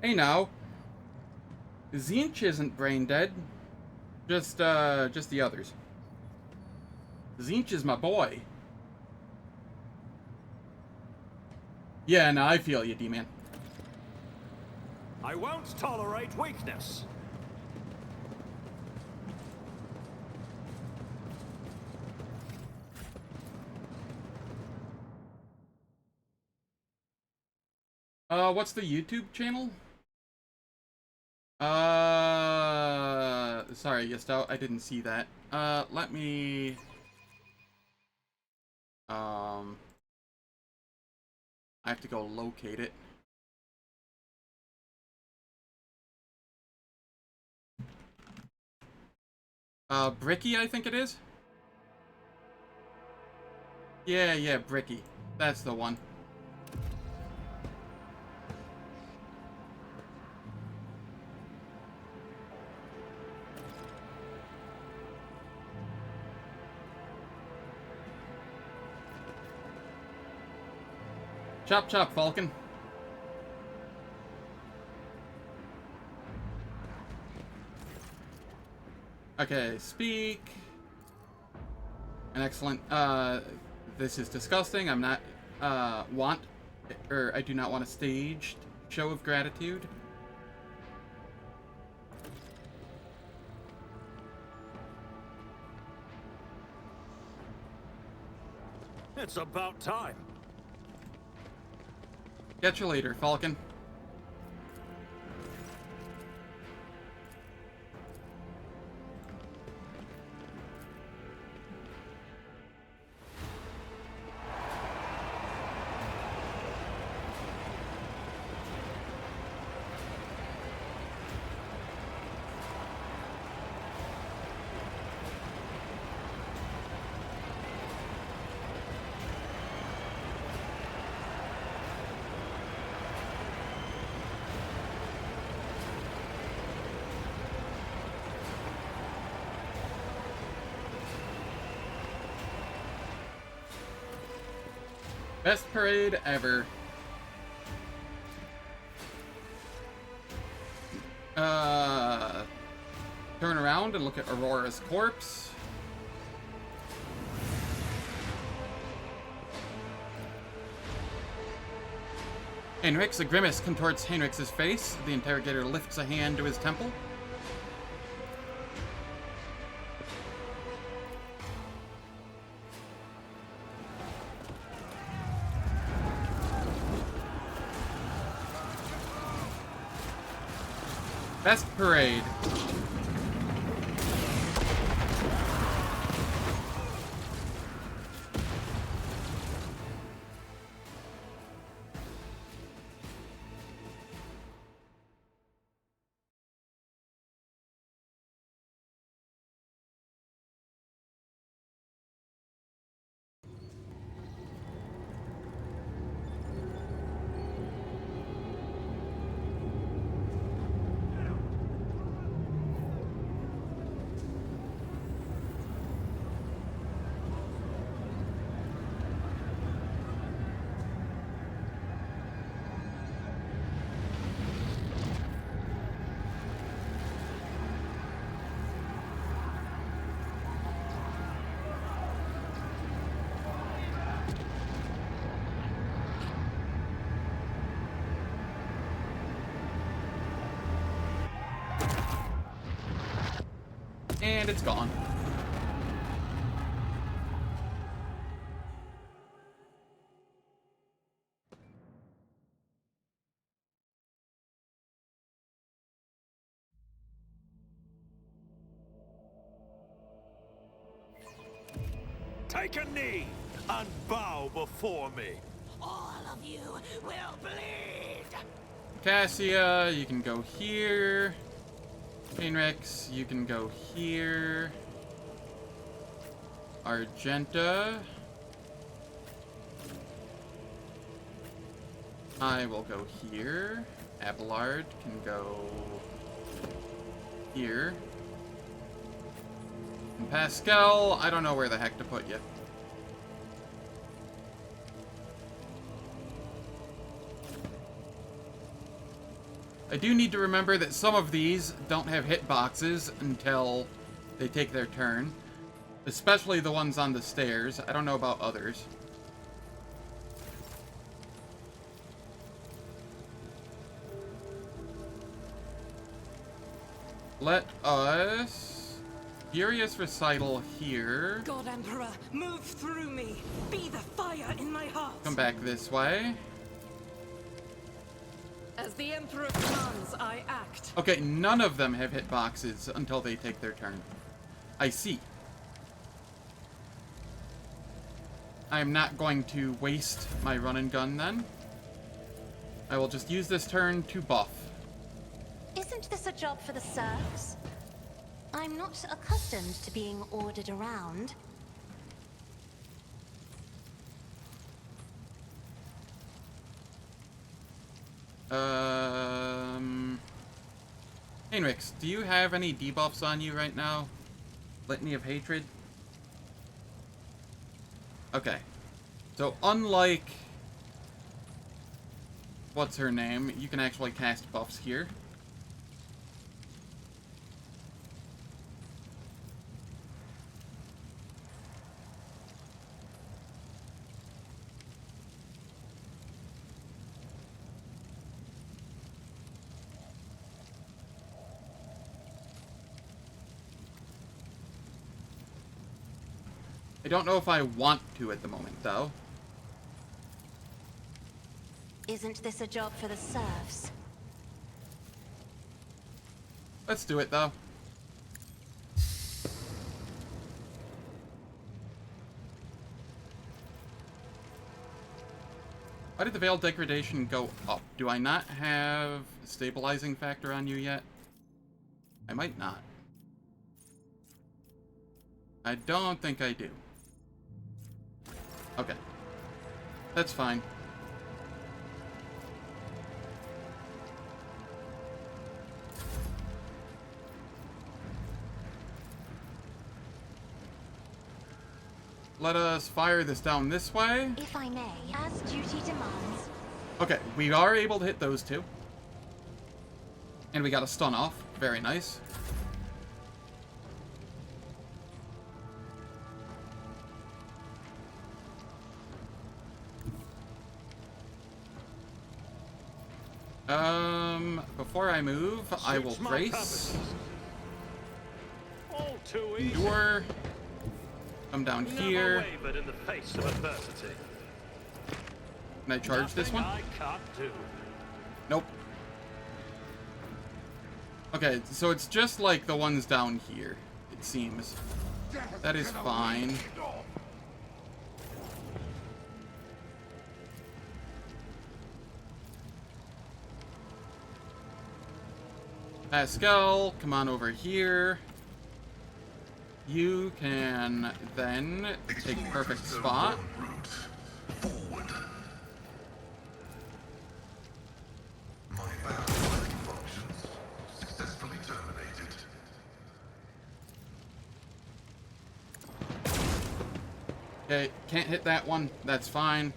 Hey now. Tzeentch isn't brain dead. Just the others. Tzeentch is my boy. Yeah, no, I feel you, D-Man. I won't tolerate weakness. What's the YouTube channel? Sorry, Yesto, I didn't see that. Let me... I have to go locate it. Bricky, I think it is? Yeah, Bricky. That's the one. Chop chop, Falcon. Okay, speak. An excellent, this is disgusting. I'm not, I do not want a staged show of gratitude. It's about time. Catch you later, Falcon. Best parade ever. Turn around and look at Aurora's corpse. Heinrix, a grimace contorts Heinrix's face. The interrogator lifts a hand to his temple. Best parade. And it's gone. Take a knee and bow before me. All of you will bleed. Cassia, you can go here. Heinrix, you can go here. Argenta. I will go here. Abelard can go here. And Pasqal, I don't know where the heck to put you. I do need to remember that some of these don't have hitboxes until they take their turn. Especially the ones on the stairs. I don't know about others. Let us... Furious Recital here. God Emperor, move through me. Be the fire in my heart. Come back this way. As the Emperor commands, I act. Okay, none of them have hitboxes until they take their turn. I see. I'm not going to waste my run and gun then. I will just use this turn to buff. Isn't this a job for the serfs? I'm not accustomed to being ordered around. Heinrix, do you have any debuffs on you right now? Litany of Hatred? Okay. So, unlike... what's her name? You can actually cast buffs here. I don't know if I want to at the moment, though. Isn't this a job for the serfs? Let's do it, though. Why did the Veil Degradation go up? Do I not have a stabilizing factor on you yet? I might not. I don't think I do. Okay. That's fine. Let us fire this down this way. If I may, as duty demands. Okay, we are able to hit those two. And we got a stun off. Very nice. Before I move, I will brace. All too easy. Endure. Come down here. Never wavered in the face of adversity. Can I charge this one? I can't do. Nope. Okay, so it's just like the ones down here, it seems. That is fine. Pasqal, come on over here. You can then take perfect spot. Forward. My valve functions successfully terminated. Okay, can't hit that one. That's fine.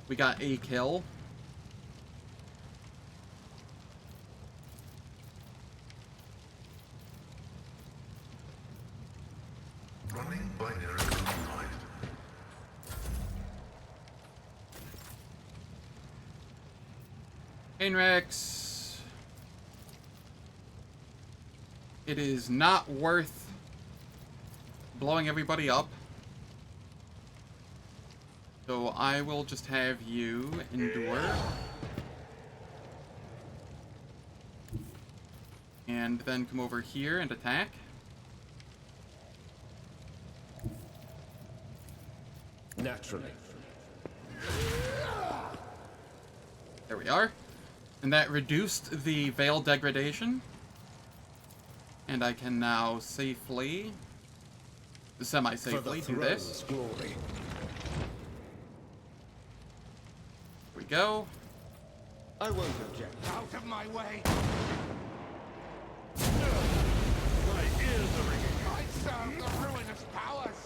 We got a kill. Running binary code. Heinrix. It is not worth blowing everybody up. So I will just have you endure. And then come over here and attack. Naturally. There we are. And that reduced the veil degradation. And I can now safely, semi-safely do this. Glory. Here we go. I won't object. Out of my way! My ears are ringing. I serve the ruinous powers!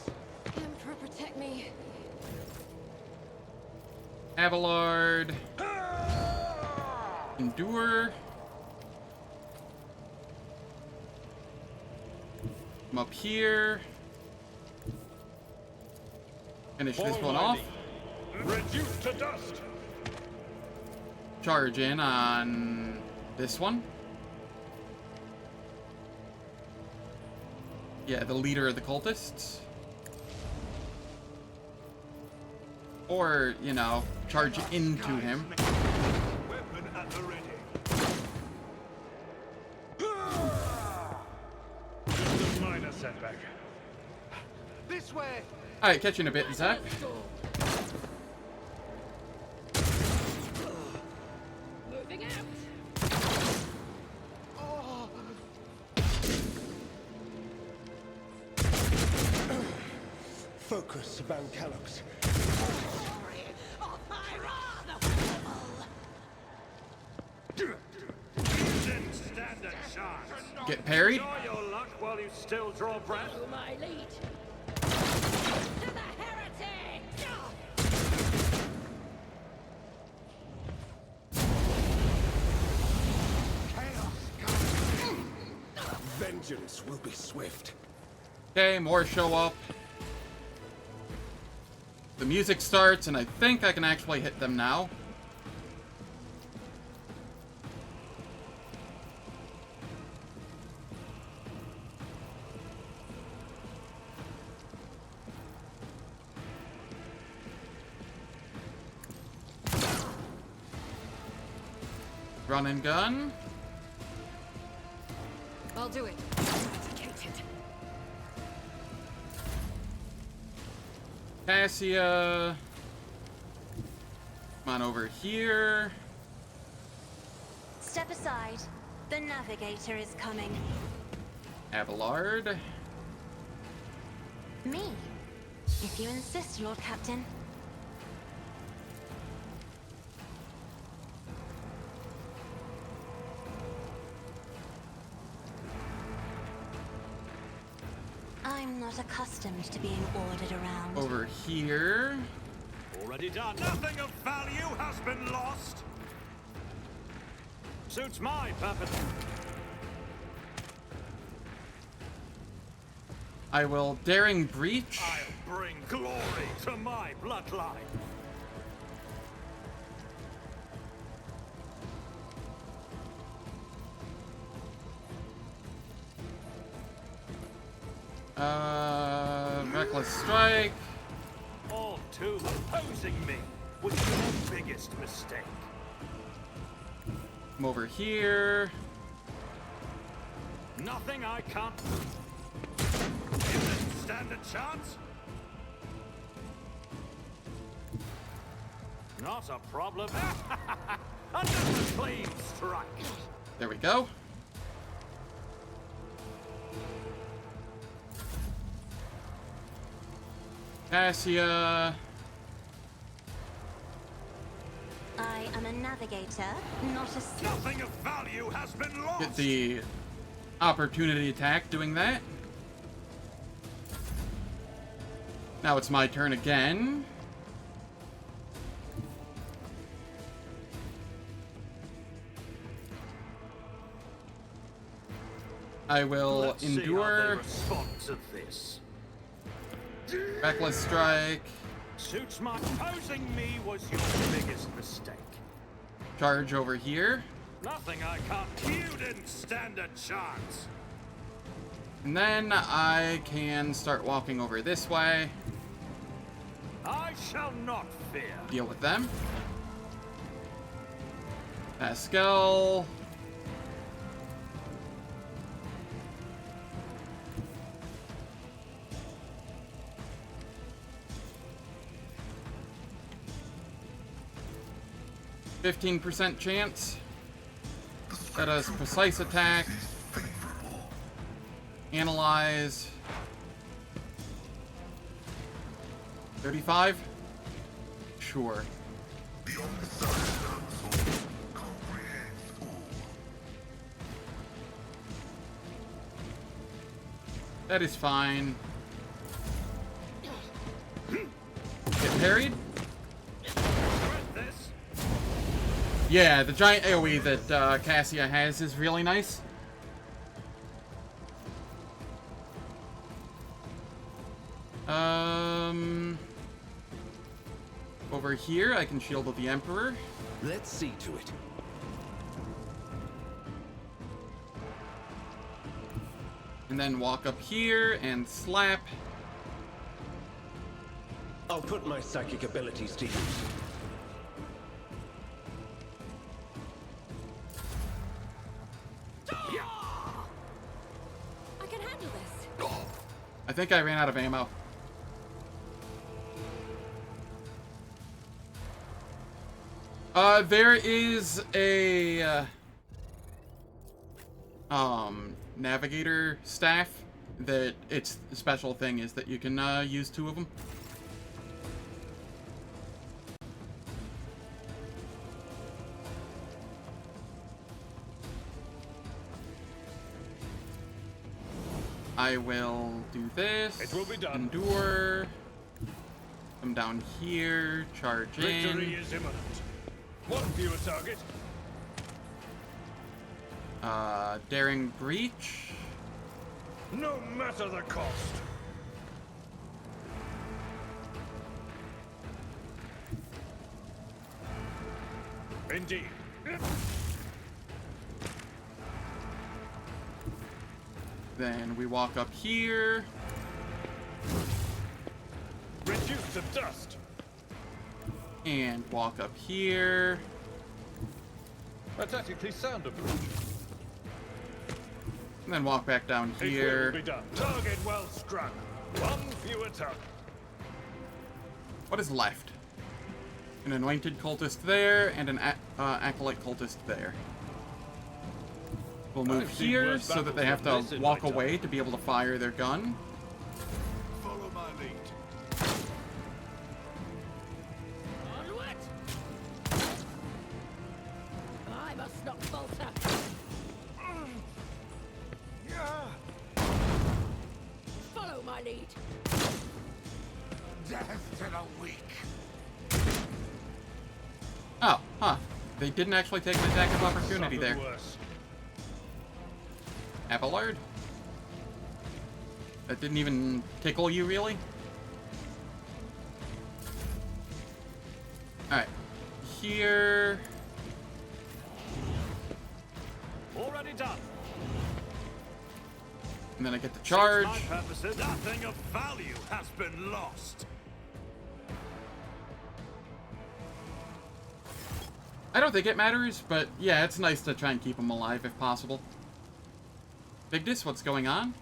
Emperor, protect me. Abelard. Endure. Come up here. Finish this one off. Reduced to dust. Charge in on this one. Yeah, the leader of the cultists. Or, you know, charge into him. Weapon at the ready. Just a minor setback. This way! Alright, catch you in a bit, Zach. Moving out. Focus, Van Callux. Didn't stand a chance. Get parried. Enjoy your luck while you still draw breath. My lead. To the heretics! Vengeance will be swift. Okay, more show up. The music starts, and I think I can actually hit them now. Run and gun. I'll do it. Cassia. Come on over here. Step aside. The navigator is coming. Abelard. Me? If you insist, Lord Captain. I'm not accustomed to being ordered around. Over here. Already done. Nothing of value has been lost. Suits my purpose. I will daring breach. I'll bring glory to my bloodline. Reckless strike. All too opposing me was your biggest mistake. Come over here. Nothing I can't do. You didn't stand a chance? Not a problem. Another clean strike. There we go. Cassia. I am a navigator, not a... Nothing of value has been lost. Get the opportunity attack doing that. Now it's my turn again. I will Let's endure. See how they respond to this. Reckless strike. Suits my opposing me was your biggest mistake. Charge over here. Nothing I can't. You didn't stand a chance. And then I can start walking over this way. I shall not fear. Deal with them. Pasqal. .15% chance. That does precise attack. Analyze. 35? Sure. That is fine. Get parried? Yeah, the giant AoE that Cassia has is really nice. Over here, I can shield the Emperor. Let's see to it. And then walk up here and slap. I'll put my psychic abilities to use. I can handle this. I think I ran out of ammo. There is a navigator staff that its special thing is that you can use 2 of them. I will do this. It will be done. Endure. Come down here. Charge Victory in. is imminent. One fewer target. Daring breach. No matter the cost. Indeed. Then we walk up here. Reduce to dust. And walk up here. A tactically sound approach. And then walk back down It here. will be done. Target well struck. One fewer target. What is left? An anointed cultist there, and an acolyte cultist there. We'll move I've seen here worse so that they have battles to than this in walk my time. away to be able to fire their gun. Follow my lead. Onward! I must not falter. Follow my lead. Death to the weak. Oh, huh. They didn't actually take an attack of opportunity Suffered there. worse. Abelard? That didn't even tickle you, really? Alright. Here... Already done. And then I get to charge. My purposes, nothing of value has been lost. I don't think it matters, but yeah, it's nice to try and keep them alive if possible. Vigdis, what's going on?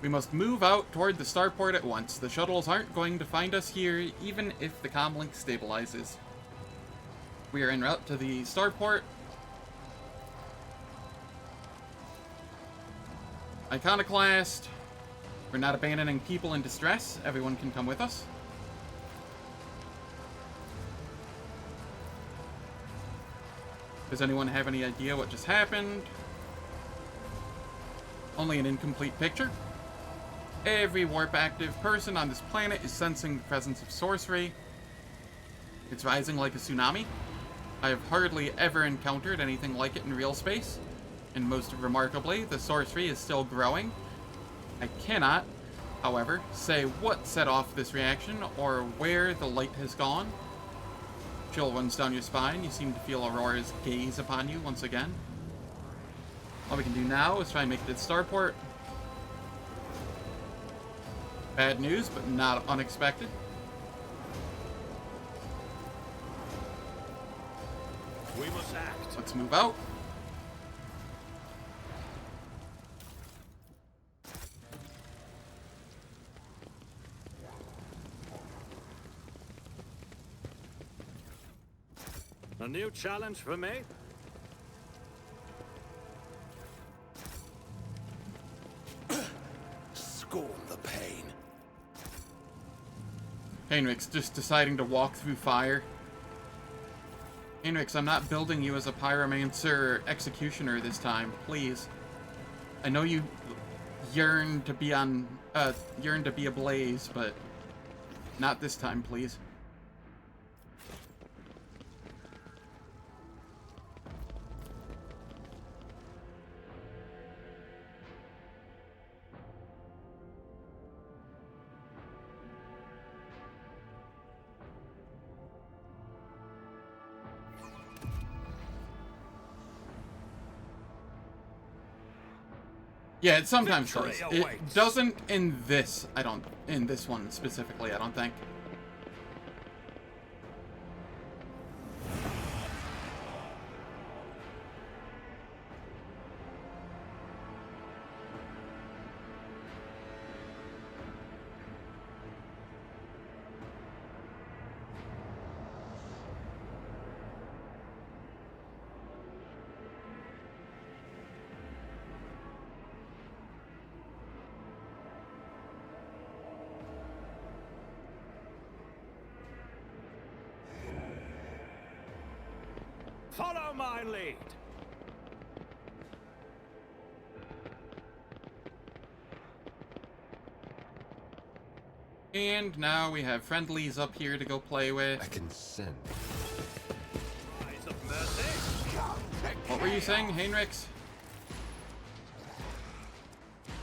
We must move out toward the starport at once. The shuttles aren't going to find us here, even if the comlink stabilizes. We are en route to the starport. Iconoclast. We're not abandoning people in distress. Everyone can come with us. Does anyone have any idea what just happened? Only an incomplete picture. Every warp-active person on this planet is sensing the presence of sorcery. It's rising like a tsunami. I have hardly ever encountered anything like it in real space. And most remarkably, the sorcery is still growing. I cannot, however, say what set off this reaction or where the light has gone. Chill runs down your spine. You seem to feel Aurora's gaze upon you once again. All we can do now is try and make it to the starport. Bad news, but not unexpected. We must act. Let's move out. A new challenge for me? Scorn the pain. Heinrix just deciding to walk through fire. Heinrix, I'm not building you as a pyromancer or executioner this time, please. I know you yearn to be ablaze, but not this time, please. Yeah, it sometimes does. It doesn't in this, in this one specifically, I don't think. Follow my lead. And now we have friendlies up here to go play with. I can send. Eyes of mercy. What were you saying, Heinrix? You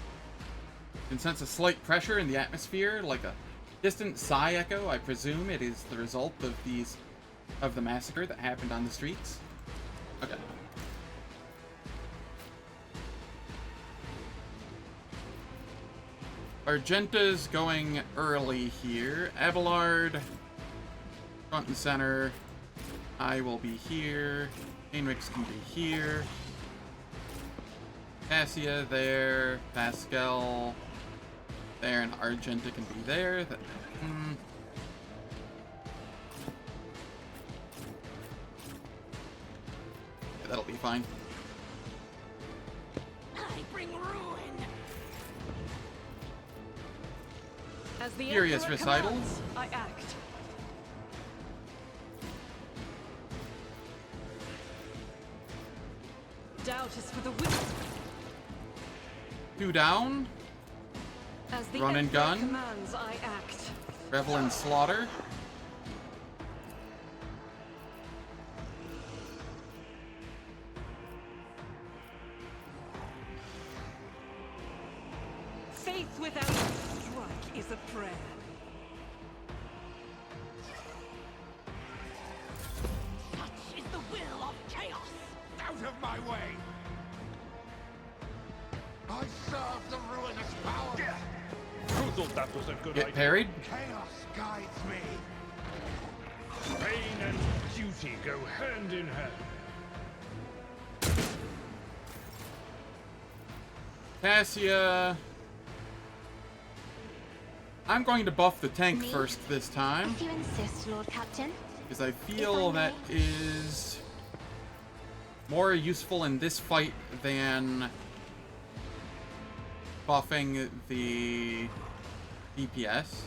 can sense a slight pressure in the atmosphere, like a distant sigh echo. I presume it is the result of the massacre that happened on the streets. Okay. Argenta's going early here. Abelard, front and center. I will be here. Heinrix can be here. Cassia there. Pasqal there, and Argenta can be there. That'll be fine. I bring ruin. As the Furious Emperor recital. commands, I act. Doubt is for the weak. 2 down. As the Run and Emperor gun. commands, I act. Revel in slaughter. Faith without a strike is a prayer. Such is the will of chaos! Out of my way! I serve the ruinous power! Who thought that was a good Get idea? parried. Chaos guides me! Pain and duty go hand in hand. Cassia. I'm going to buff the tank first this time, If you insist, Lord Captain. because I feel that is more useful in this fight than buffing the DPS.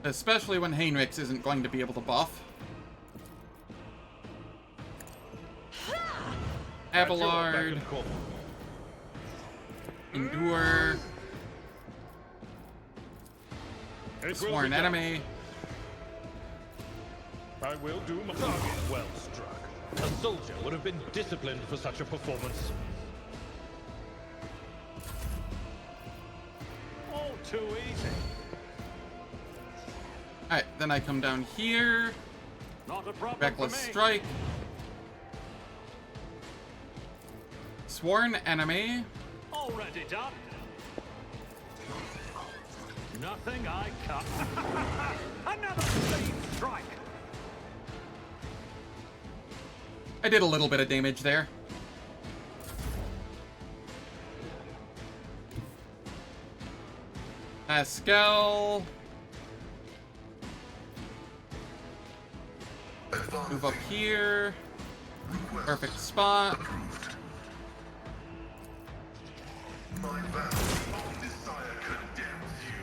Especially when Heinrix isn't going to be able to buff. Abelard. Endure. Sworn enemy. I will do my target. Well struck. A soldier would have been disciplined for such a performance. All too easy. Alright, then I come down here. Not a problem Reckless for me. strike. Sworn enemy. Already done. Nothing I can't. Another clean strike. I did a little bit of damage there. Pasqal. Move up here. Perfect spot. My vow of desire condemns you.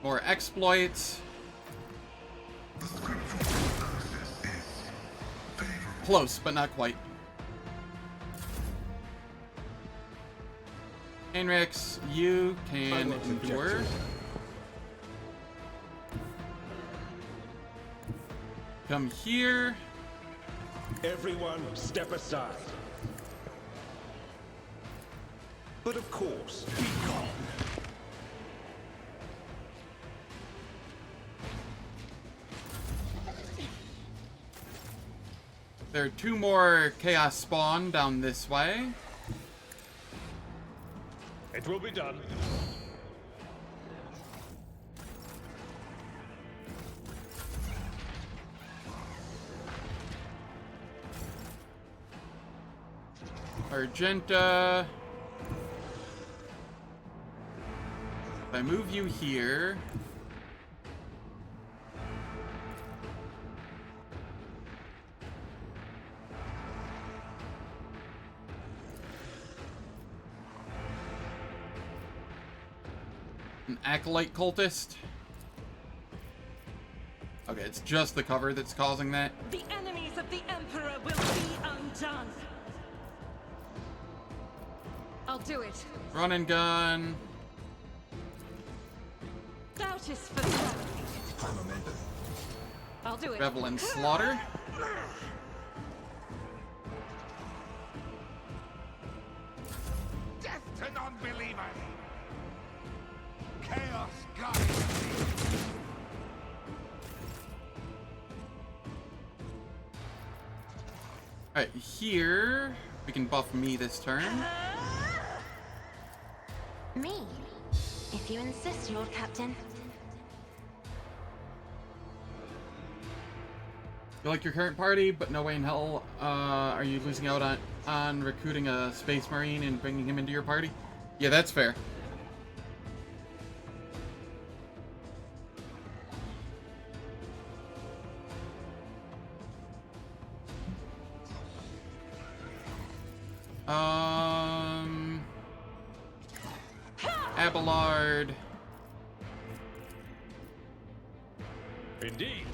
More exploits. Close, but not quite. Heinrix, you can endure. Come here. Everyone, step aside. But of course, be gone. There are 2 more chaos spawn down this way. It will be done. Argenta. If I move you here. An acolyte cultist. Okay, it's just the cover that's causing that. The enemies of the Emperor will be undone. I'll do it. Run and gun. Doubt is for the I'll do it. Revel and slaughter. Death to non-believers! Chaos guides me! Alright, here we can buff me this turn. Me? If you insist, Lord Captain. You like your current party, but no way in hell are you losing out on recruiting a Space Marine and bringing him into your party? Yeah, that's fair. Abelard. Indeed.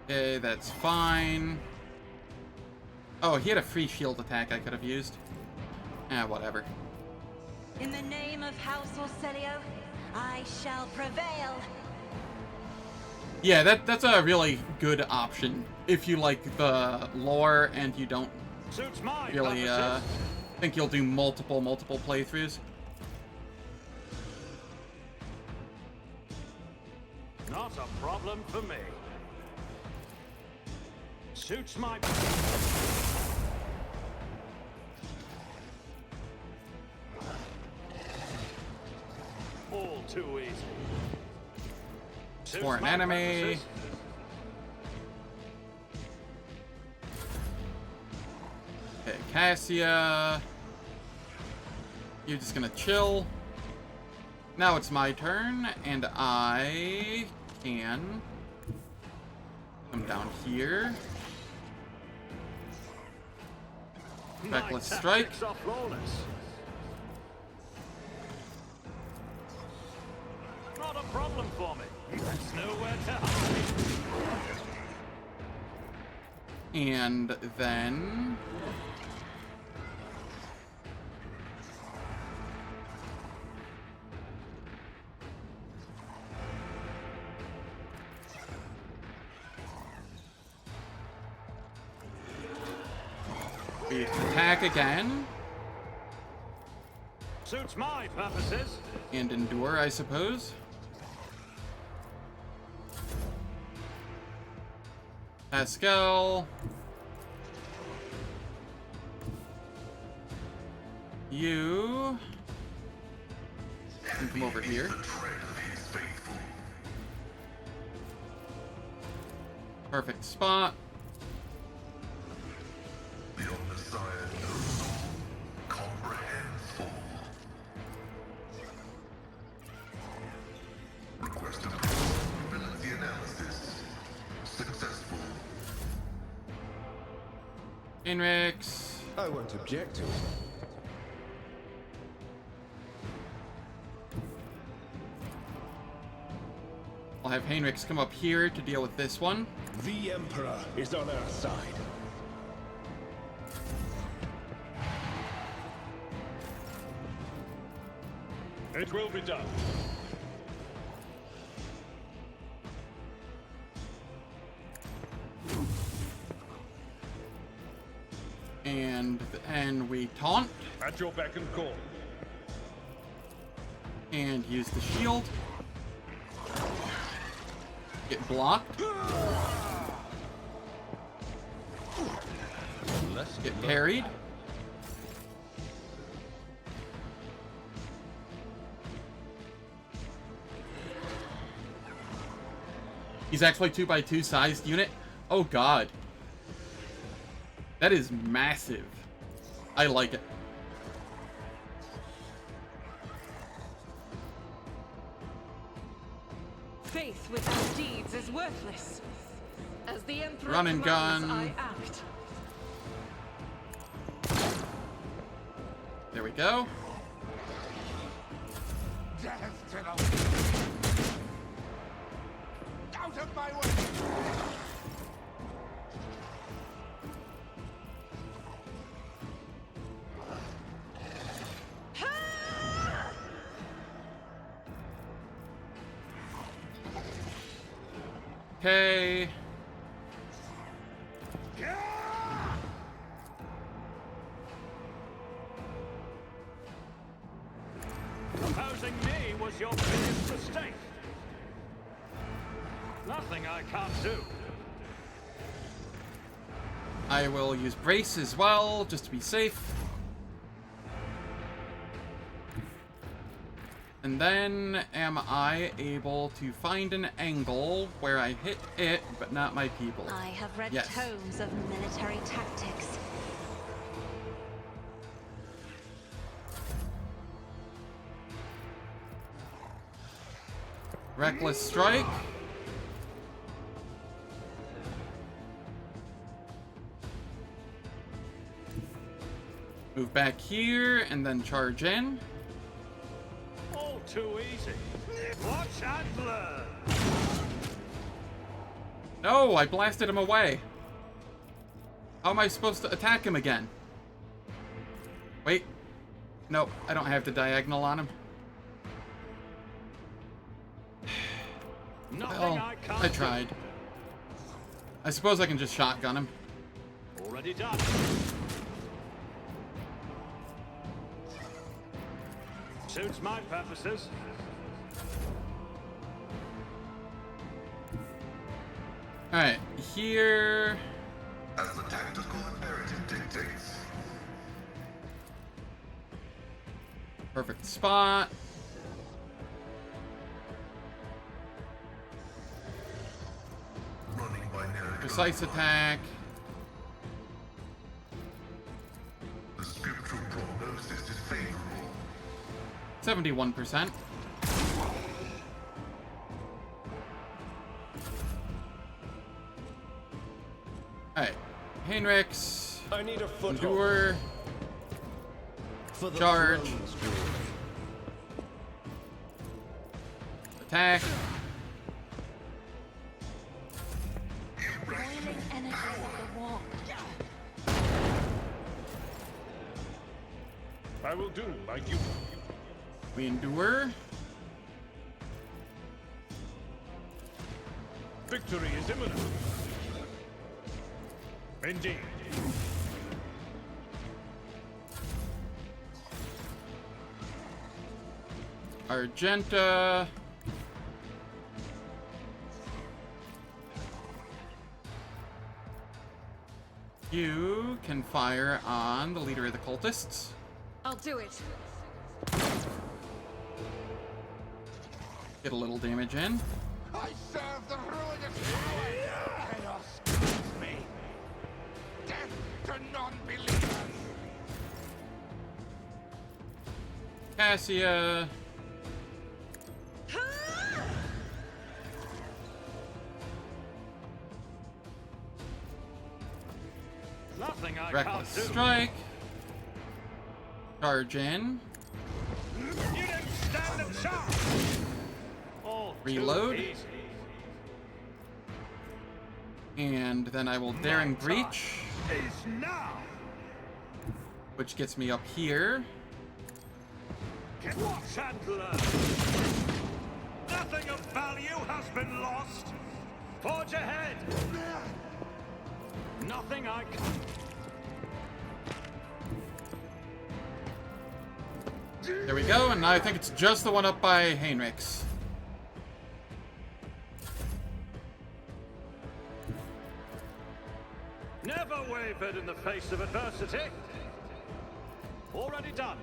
Okay, that's fine. Oh, he had a free shield attack I could have used. Whatever. In the name of House Orselio, I shall prevail. Yeah, that's a really good option if you like the lore and you don't really think you'll do multiple playthroughs. Not a problem for me. Suits my... All too easy. For an enemy. Okay, Cassia. You're just gonna chill. Now it's my turn, and I can come down here. Reckless strike. Not a problem for me. There's nowhere to hide. And then we attack again. Suits my purposes. And endure, I suppose. Pasqal. You And come over here. Perfect spot. The Omnissiah knows all, comprehends all. Request probability analysis. Successful. Heinrix. I won't object to it. I'll have Heinrix come up here to deal with this one. The Emperor is on our side. It will be done. And we taunt. At your beck and call. And use the shield. Get blocked. Get parried. He's actually 2x2 sized unit. Oh god. That is massive. I like it. Faith without deeds is worthless. As the Emperor Run and commands, gun. I act. There we go. Death to the... Out of my way! Okay. Opposing me was your biggest mistake. Nothing I can't do. I will use brace as well, just to be safe. And then, am I able to find an angle where I hit it, but not my people? I have read Yes. tomes of military tactics. Reckless strike. Move back here, and then charge in. All too easy. Watch and learn. No, I blasted him away. How am I supposed to attack him again? Wait. Nope, I don't have the diagonal on him. Well, I tried. I suppose I can just shotgun him. Already done. Suits my purposes. Alright, here... As the tactical imperative dictates. Perfect spot. Running binary. Precise attack. The scriptural prognosis is favorable. 71%. Alright. Heinrix. I need a foothold. Endure. For the Charge. throne's glory. Attack. Boiling energies of the war. I will do like you. We endure. Victory is imminent. Indeed. Argenta. You can fire on the leader of the cultists. I'll do it. Get a little damage in. I serve the ruinous power! Chaos guides me! Death to non-believers! Cassia. Nothing I Reckless can't do. strike. Charge in. You didn't stand a chance. All Reload. too easy. And then I will Daring Breach, Is now. which gets me up here. Watch and learn. Nothing of value has been lost. Forge ahead. Nothing I can. There we go, and now I think it's just the one up by Heinrix. Never wavered in the face of adversity. Already done.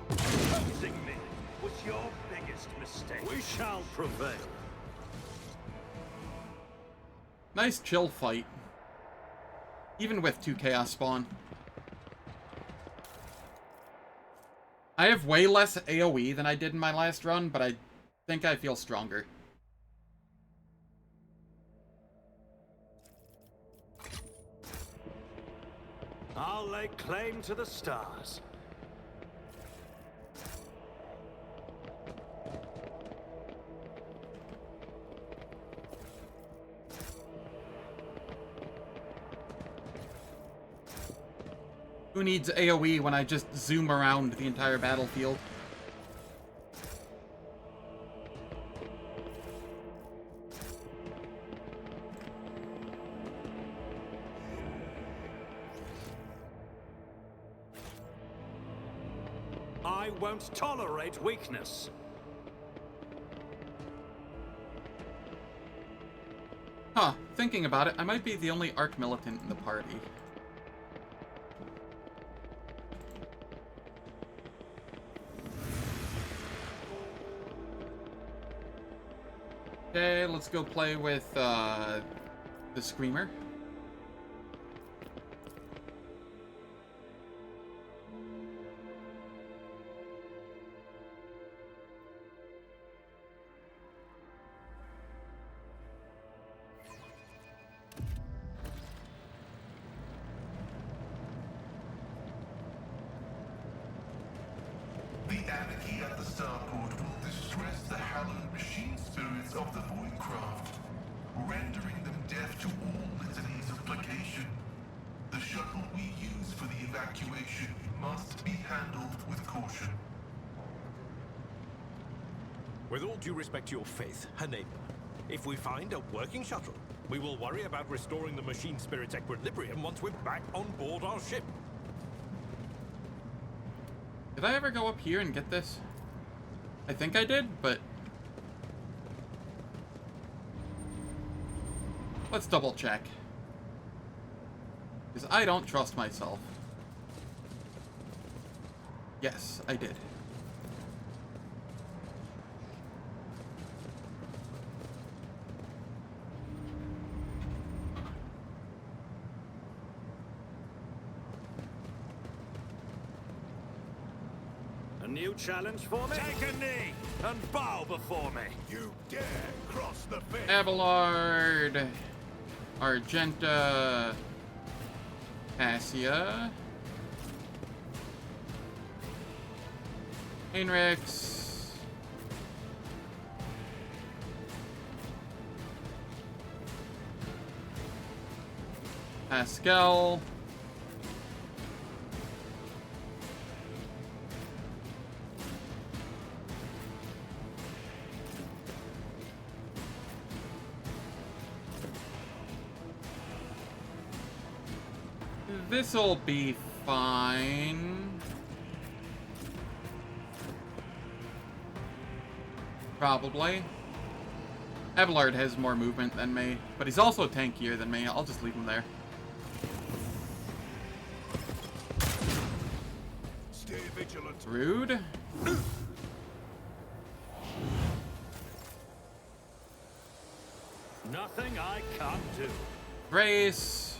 Opposing me was your biggest mistake. We shall prevail. Nice chill fight. Even with 2 Chaos Spawn. I have way less AoE than I did in my last run, but I think I feel stronger. I'll lay claim to the stars. Who needs AoE when I just zoom around the entire battlefield? I won't tolerate weakness. Huh, thinking about it, I might be the only Arch-Militant in the party. Okay, let's go play with the Screamer. The anarchy at the Starport will distress the hallowed machine spirits of the Voidcraft, rendering them deaf to all litanies of placation. The shuttle we use for the evacuation must be handled with caution. With all due respect to your faith, her neighbor, if we find a working shuttle, we will worry about restoring the machine spirit's equilibrium once we're back on board our ship. Did I ever go up here and get this? I think I did, but... let's double check. Because I don't trust myself. Yes, I did. A new challenge for me? Take a knee and bow before me. You dare cross the fence? Abelard, Argenta, Cassia, Heinrix, Pasqal, this'll be fine. Probably. Abelard has more movement than me, but he's also tankier than me. I'll just leave him there. Stay vigilant. petulant. Rude. Nothing I can't do. Brace.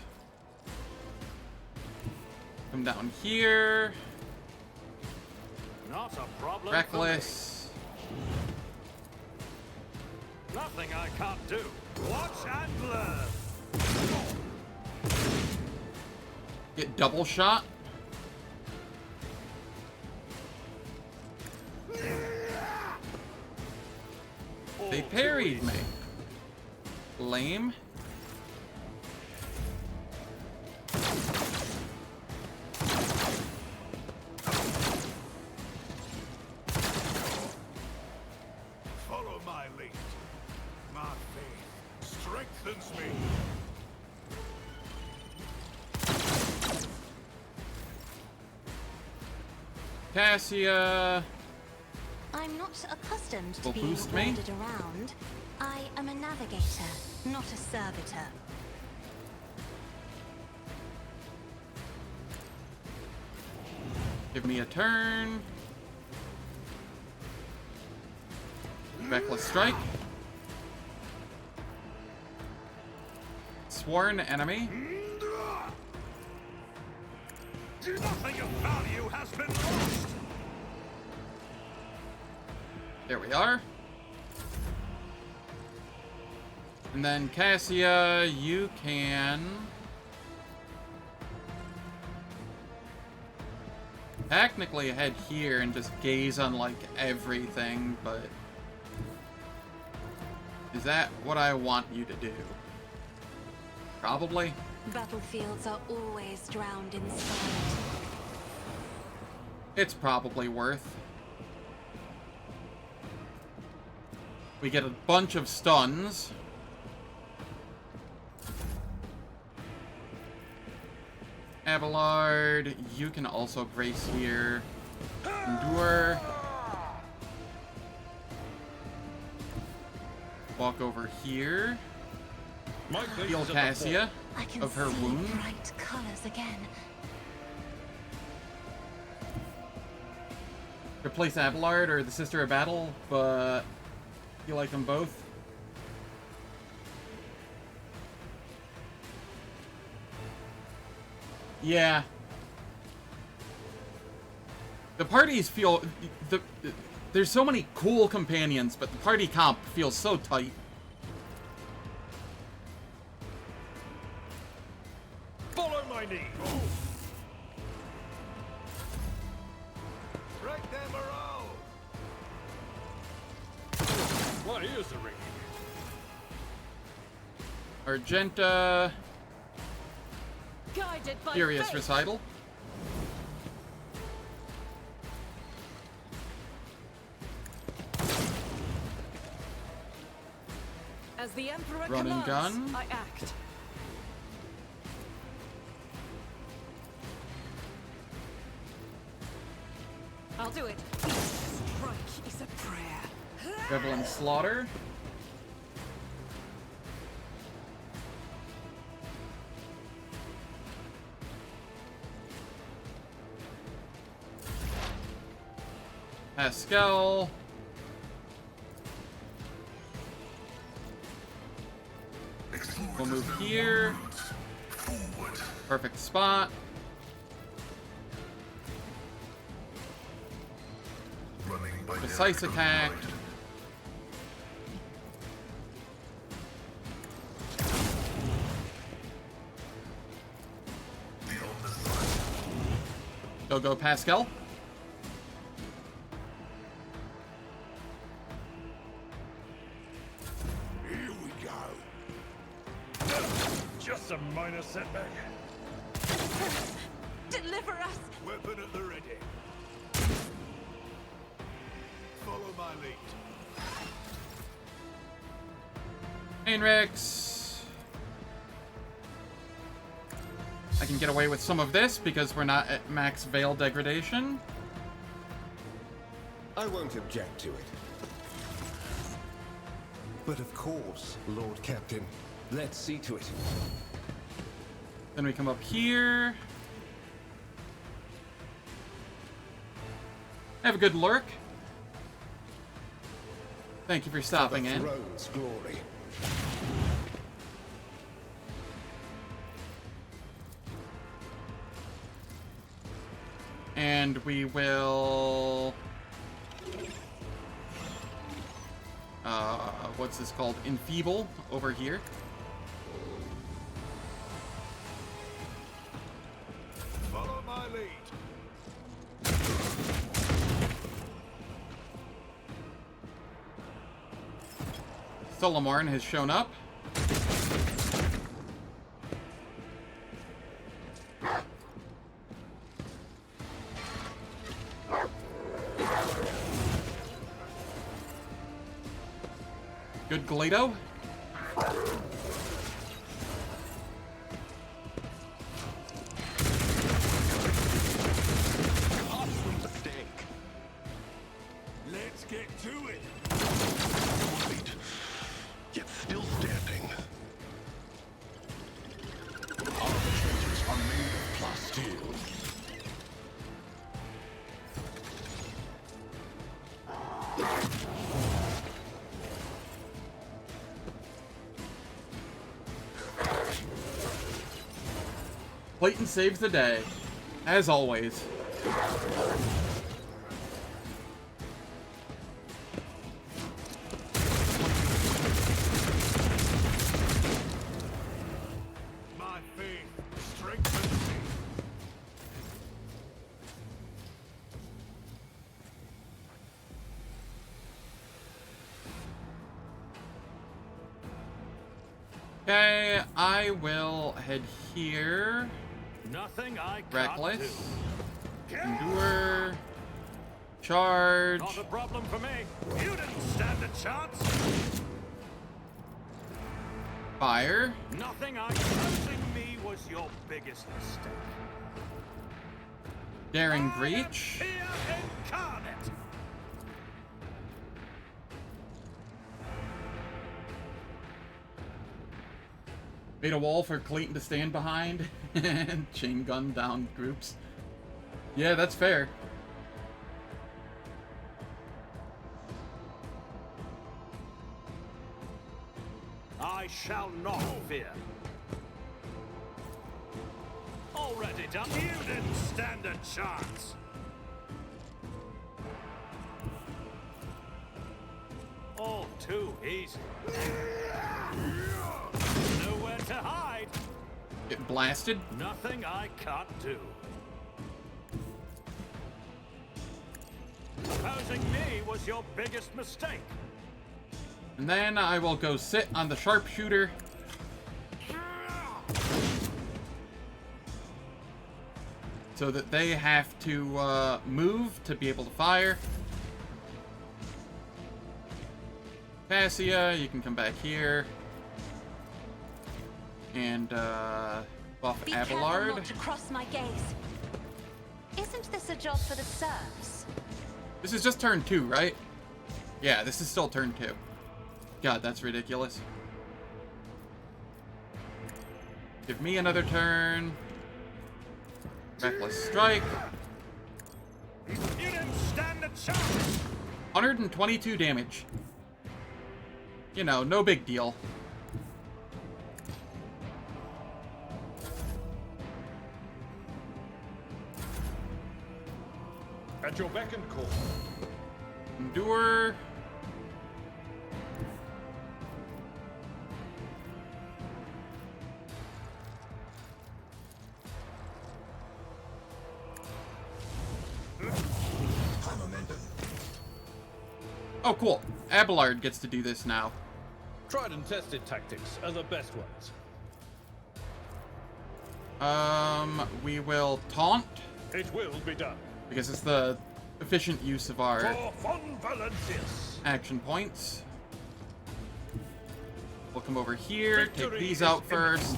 Come down here. Not a problem. Reckless. Nothing I can't do. Watch and learn. Get double shot. They parried me. Lame. Follow my lead. My faith strengthens me. Cassia. I'm not accustomed to Will being boost me? ordered around. I am a navigator, not a servitor. Give me a turn. Reckless strike. Sworn enemy. Nothing of value has been lost. There we are. And then Cassia, you can technically head here and just gaze on like everything, but is that what I want you to do? Probably. Battlefields are always drowned in scarlet. It's probably worth. We get a bunch of stuns. Abelard, you can also brace here. Endure. Walk over here. Heal Cassia I can of her see wound. bright colors again. Replace Abelard or the Sister of Battle, but you like them both. Yeah. The parties feel... There's so many cool companions, but the party comp feels so tight. Follow my lead. Break them around. My ears are ringing. Argenta... Guided by Furious faith. Recital. As the Emperor Run and commands, gun. I act. I'll do it. Strike is a prayer. Revel in Slaughter. Pasqal. We'll move here. Perfect spot. Precise attack. Go Pasqal. Here we go. Just a minor setback. Deliver us! Weapon at the ready. Follow my lead. Heinrix. I can get away with some of this because we're not at max Veil degradation. I won't object to it. But of course, Lord Captain. Let's see to it. Then we come up here. Have a good lurk. Thank you for stopping in. Throne's glory. And we will... what's this called? Enfeeble over here. Follow my lead. Solomorn has shown up. Good Galado. Let's get to it. Wait. Yet still standing. Arbitrators are made of plasteel. Clayton saves the day, as always. My faith strengthens me. Okay, I will head here. Nothing I can't Reckless. do. Endure. Charge. Not a problem for me. You didn't stand a chance. Fire. Nothing I closing me was your biggest mistake. Daring Breach. Fear incarnate. Made a wall for Clayton to stand behind and chain gun down groups. Yeah, that's fair. I shall not fear. Already done. You didn't stand a chance. All too easy. Nowhere to hide. Get blasted. Nothing I can't do. Opposing me was your biggest mistake. And then I will go sit on the sharpshooter. So that they have to move to be able to fire. Cassia, you can come back here. And buff Be careful Abelard. not to cross my gaze. Isn't this a job for the serfs? This is just turn 2, right? Yeah, this is still turn 2. God, that's ridiculous. Give me another turn. Reckless Strike. You didn't stand a chance. 122 damage. You know, no big deal. At your beck and call. Endure. Oh, cool. Abelard gets to do this now. Tried and tested tactics are the best ones. We will taunt. It will be done. Because it's the efficient use of our For Von Valentius. action points. We'll come over here, Victory take these is out first.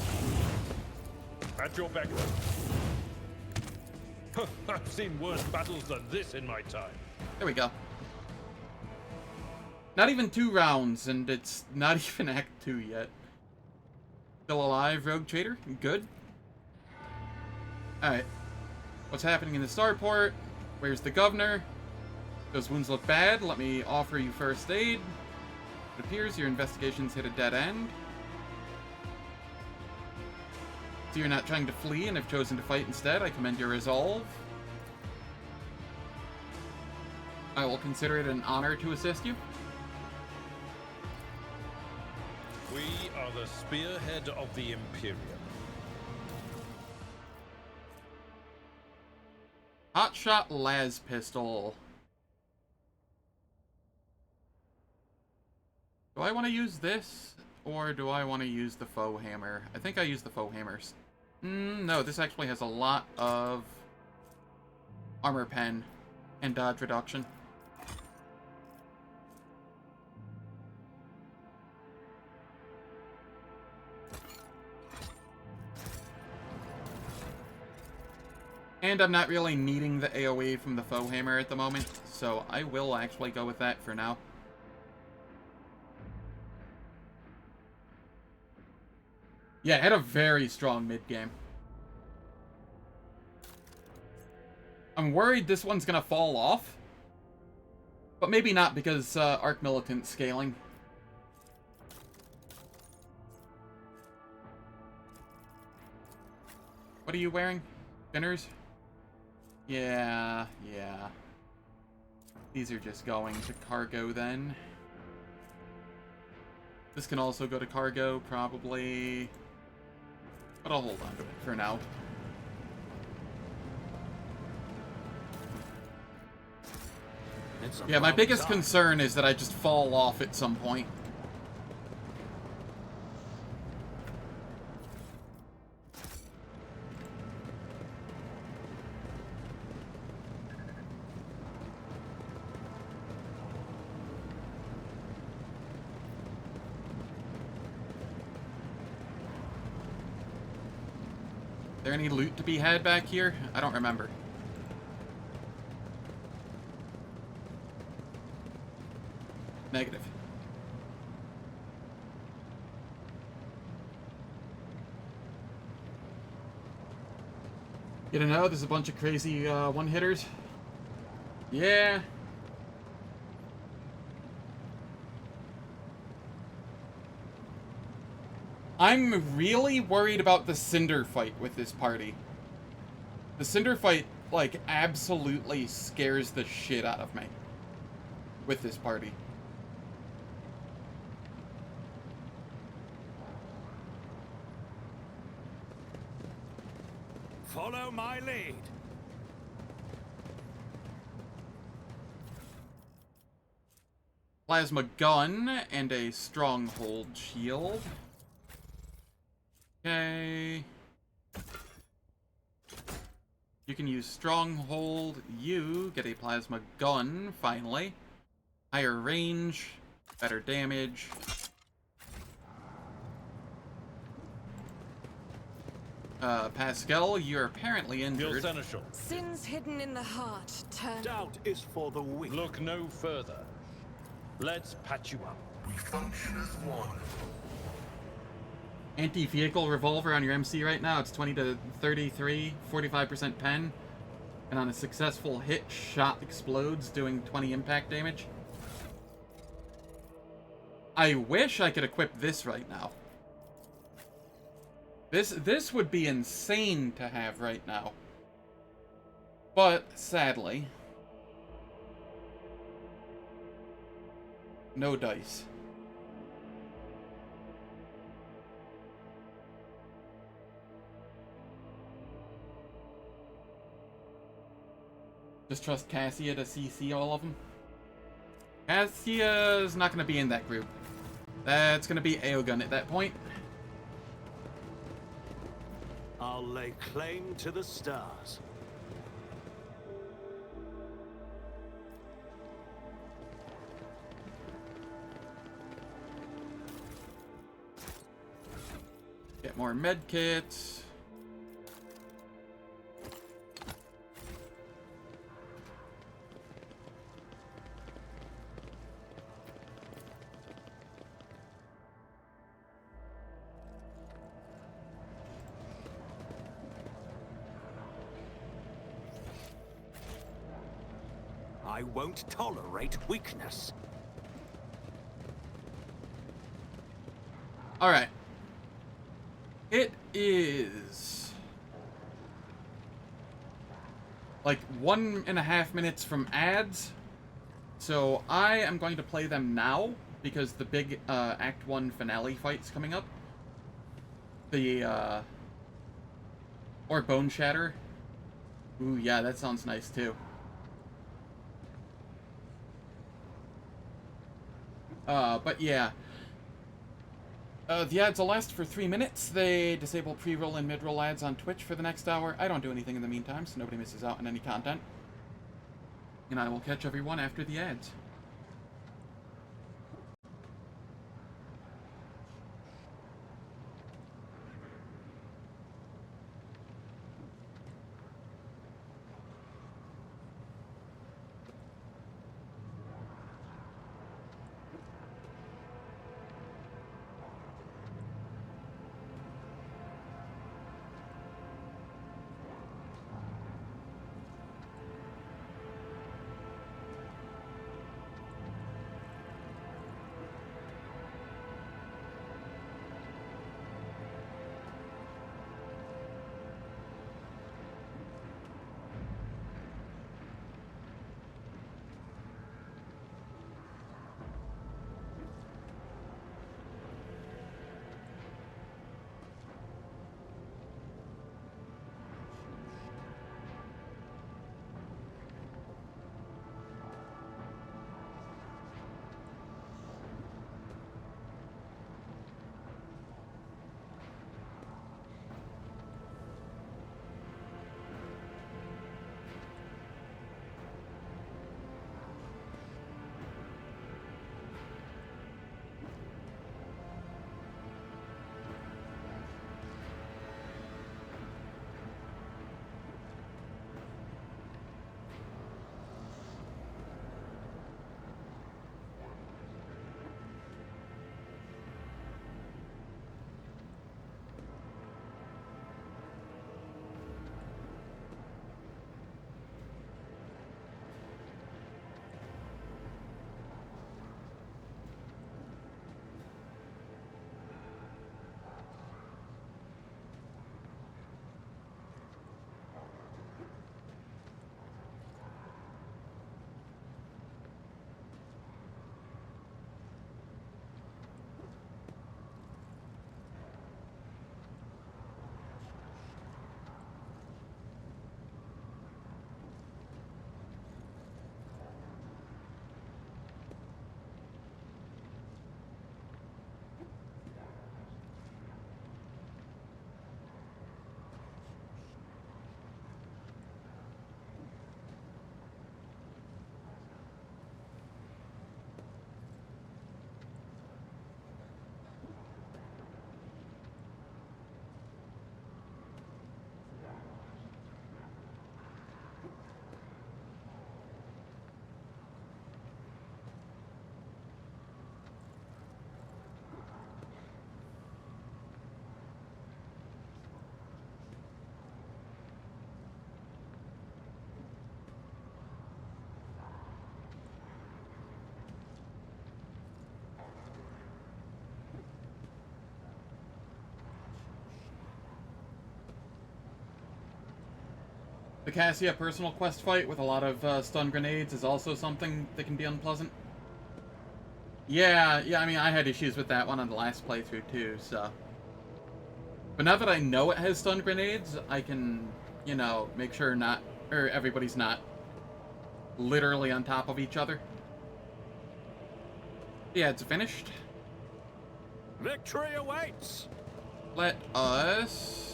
At your back. I've seen worse battles than this in my time. There we go. Not even 2 rounds, and it's not even Act 2 yet. Still alive, Rogue Trader? Good. Alright. What's happening in the Starport? Where's the governor? Those wounds look bad. Let me offer you first aid. It appears your investigations hit a dead end. So you're not trying to flee and have chosen to fight instead. I commend your resolve. I will consider it an honor to assist you. We are the spearhead of the Imperium. Hotshot las pistol. Do I want to use this, or do I want to use the faux hammer? I think I use the faux hammers. No, this actually has a lot of armor pen and dodge reduction. And I'm not really needing the AoE from the faux hammer at the moment, so I will actually go with that for now. Yeah, it had a very strong mid-game. I'm worried this one's gonna fall off. But maybe not, because Arch-Militant scaling. What are you wearing? Spinners? Yeah. These are just going to cargo then. This can also go to cargo, probably. But I'll hold on to it for now. Yeah, my biggest concern is that I just fall off at some point. Is there any loot to be had back here? I don't remember. Negative. You don't know, there's a bunch of crazy one-hitters. Yeah. I'm really worried about the Cinder fight with this party. The Cinder fight, like, absolutely scares the shit out of me with this party. Follow my lead. Plasma gun and a stronghold shield. Okay. You can use stronghold. You get a plasma gun, finally. Higher range, better damage. Pasqal, you're apparently injured. Sins hidden in the heart turn. Doubt is for the weak. Look no further. Let's patch you up. We function as one. Anti-vehicle revolver on your MC right now. It's 20 to 33, 45% pen. And on a successful hit, shot explodes, doing 20 impact damage. I wish I could equip this right now. This would be insane to have right now. But, sadly, no dice. Just trust Cassia to CC all of them. Cassia's not going to be in that group. That's going to be Aogun at that point. I'll lay claim to the stars. Get more med kits. I I won't tolerate weakness. Alright. It is like 1.5 minutes from ads. So I am going to play them now because the big Act 1 finale fight's coming up. The or Bone Shatter. Ooh, yeah, that sounds nice too. But yeah. The ads will last for 3 minutes. They disable pre-roll and mid-roll ads on Twitch for the next hour. I don't do anything in the meantime, so nobody misses out on any content. And I will catch everyone after the ads. The Cassia personal quest fight with a lot of stun grenades is also something that can be unpleasant. Yeah, I mean, I had issues with that one on the last playthrough too, so. But now that I know it has stun grenades, I can, you know, make sure everybody's not literally on top of each other. Yeah, it's finished. Victory awaits! Let us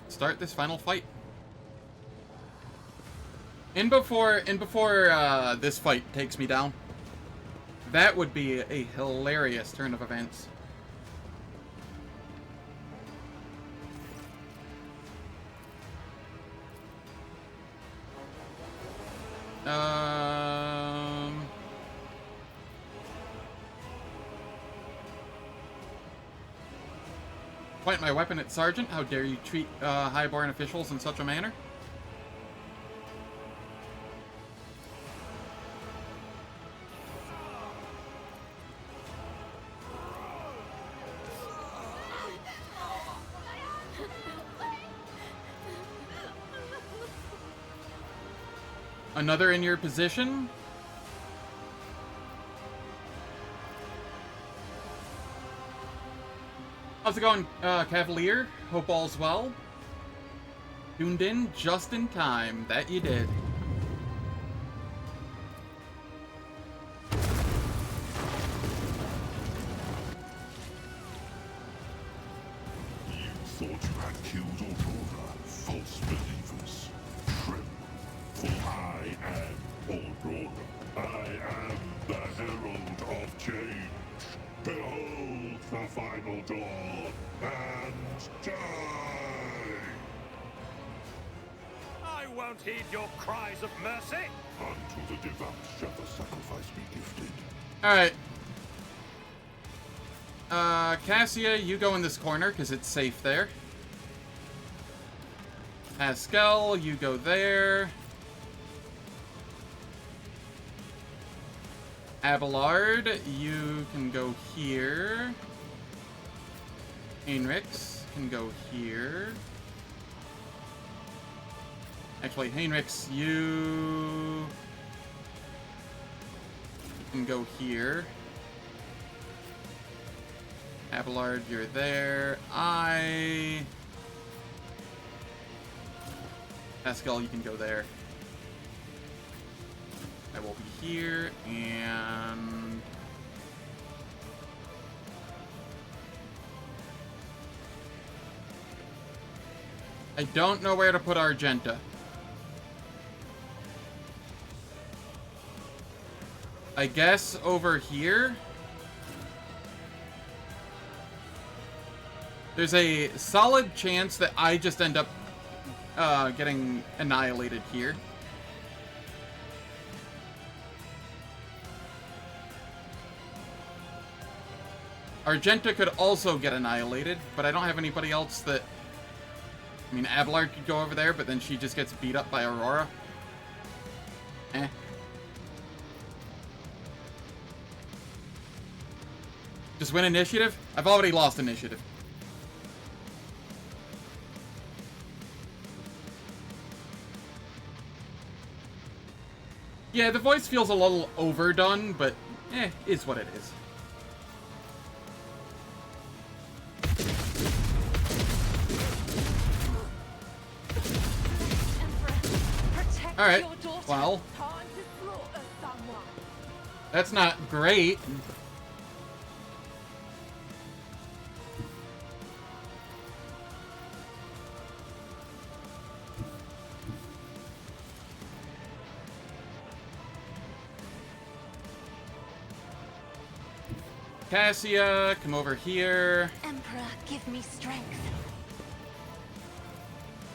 start this final fight. And before this fight takes me down, that would be a hilarious turn of events. Point my weapon at Sergeant. How dare you treat highborn officials in such a manner? another in your position. How's it going, Cavalier? Hope all's well. Tuned in just in time. That you did. Thought you had killed Aurora, false believers. Tremble, for I am Aurora. I am the Herald of Change. Behold the final dawn, and die! I won't heed your cries of mercy. Unto the devout shall the sacrifice be gifted. Alright. Cassia, you go in this corner, because it's safe there. Pasqal, you go there. Abelard, you can go here. Heinrix can go here. Actually, Heinrix, you can go here. Abelard, you're there. Pasqal, you can go there. I will be here, and... I don't know where to put Argenta. I guess over here? There's a solid chance that I just end up getting annihilated here. Argenta could also get annihilated, but I don't have anybody else that... I mean, Abelard could go over there, but then she just gets beat up by Aurora. Eh. Just win initiative? I've already lost initiative. Yeah, the voice feels a little overdone, but is what it is. Alright, well, that's not great. Cassia, come over here. Emperor, give me strength.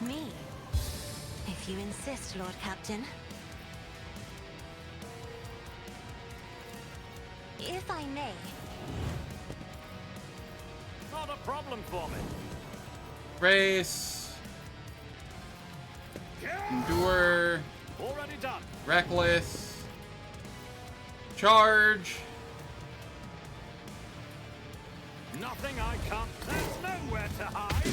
Me? If you insist, Lord Captain. If I may. Not a problem for me. Race. Endure. Already done. Reckless. Charge. Nothing I can't. There's nowhere to hide.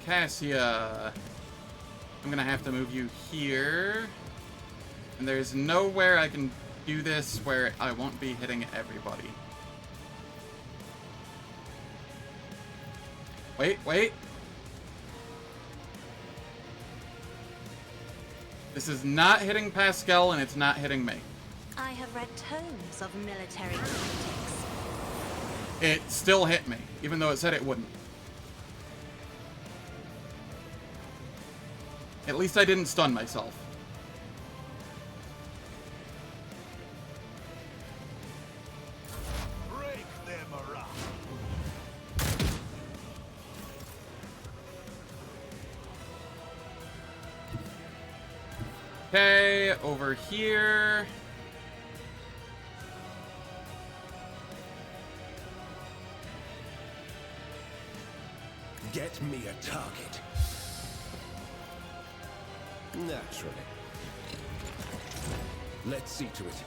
Cassia. I'm gonna have to move you here. And there's nowhere I can do this where I won't be hitting everybody. Wait. This is not hitting Pasqal, and it's not hitting me. I have read tomes of military tactics. It still hit me, even though it said it wouldn't. At least I didn't stun myself. Break them around. Okay, over here. Get me a target. Naturally. Let's see to it.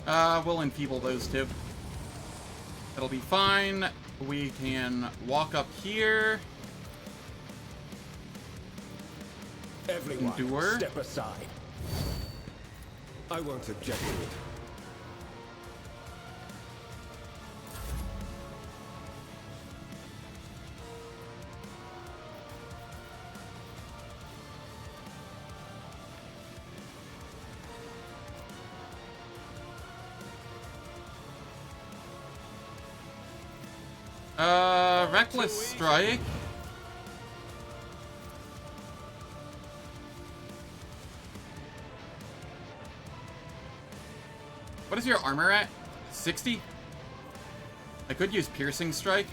We'll enfeeble those two. It'll be fine. We can walk up here. Everyone, Endure. step aside. I won't object to it. Reckless Strike. What is your armor at? 60? I could use Piercing Strike.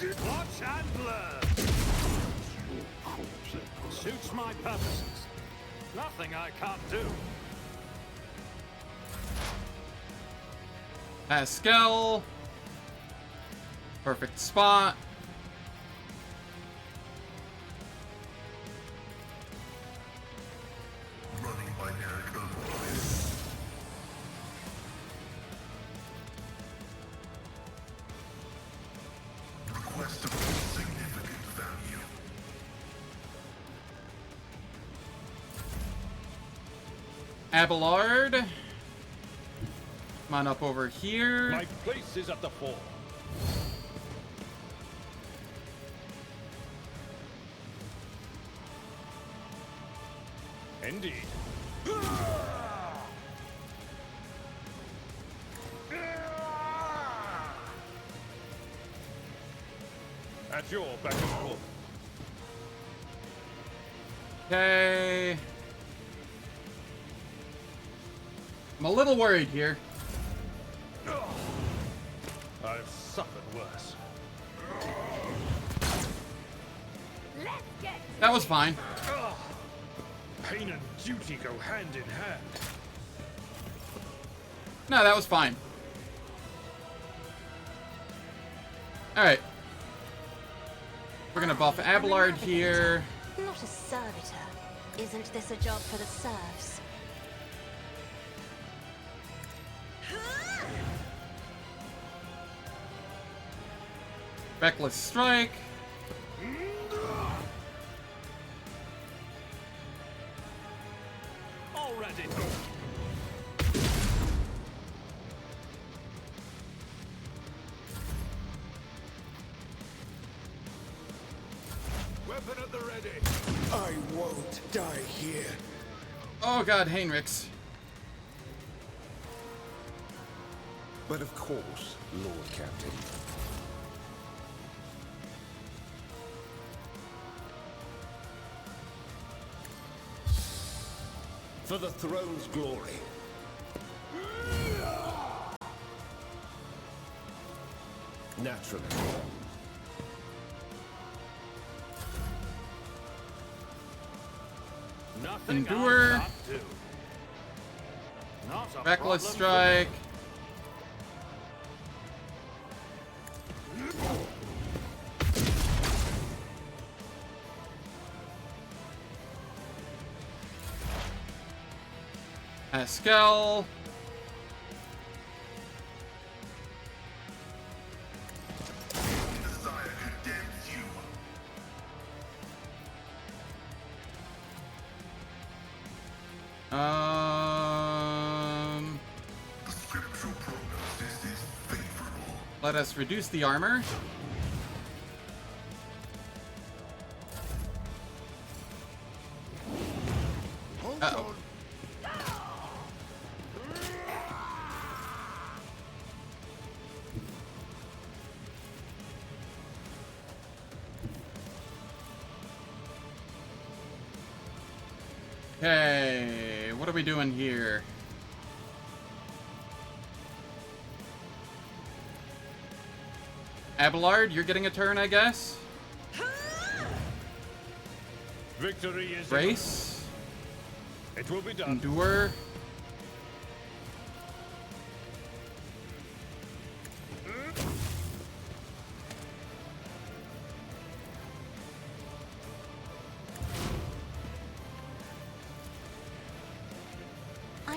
Watch and learn. Suits my purposes. Nothing I can't do. Pasqal. Perfect spot. Running binary override. Request of significant value. Abelard. Come on up over here. My place is at the fore. Indeed. At your beck and call. Okay. I'm a little worried here. I've suffered worse. That was fine. Pain and duty go hand in hand. No, that was fine. Alright. We're gonna buff Abelard here. Not a servitor. Isn't this a job for the serfs? Reckless Strike. Already. Weapon at the ready. I won't die here. Oh god, Heinrix. But of course, Lord Captain. For the throne's glory. Naturally. Nothing Endure. I can't do. Not a Reckless problem Strike. Pasqal. Desire condemns you. The scriptural prognosis is favorable. Let us reduce the armor. Uh-oh. Okay, what are we doing here? Abelard, you're getting a turn, I guess? Victory is Race. It will be done. Endure.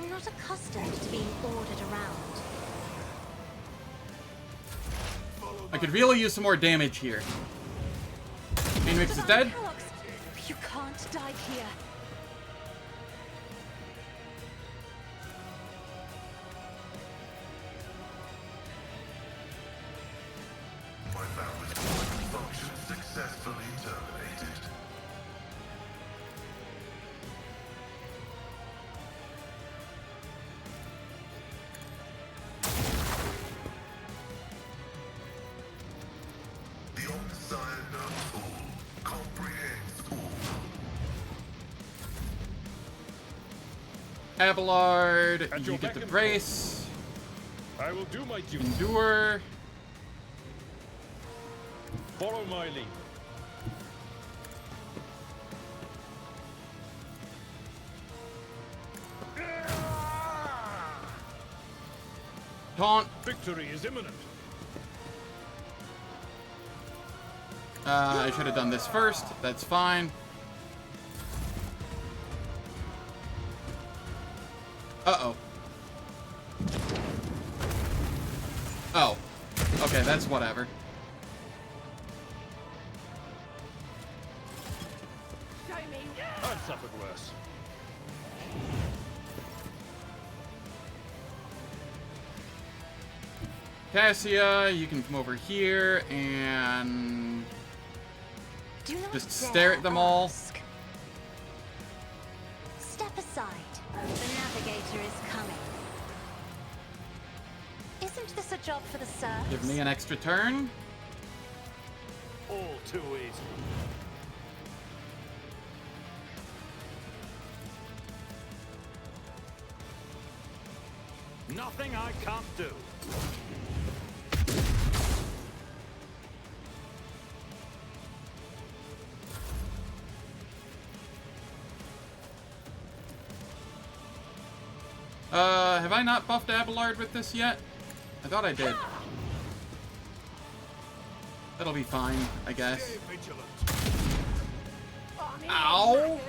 I'm not accustomed to being ordered around. I could really use some more damage here. Heinrix is dead. You can't die here. My malfunction function successfully terminated. The Omnissiah knows all, comprehends all. Abelard, At you your get the beck and brace. I will do my duty. Endure. Follow my lead. Taunt. Victory is imminent. I should have done this first. That's fine. Uh-oh. Oh. Okay, that's whatever. I've suffered worse. Cassia, you can come over here and Do not just dare stare at them all. ask. Step aside. The navigator is coming. Isn't this a job for the serfs? Give me an extra turn. All too easy. Nothing I can't do. Have I not buffed Abelard with this yet? I thought I did. That'll be fine, I guess. Ow!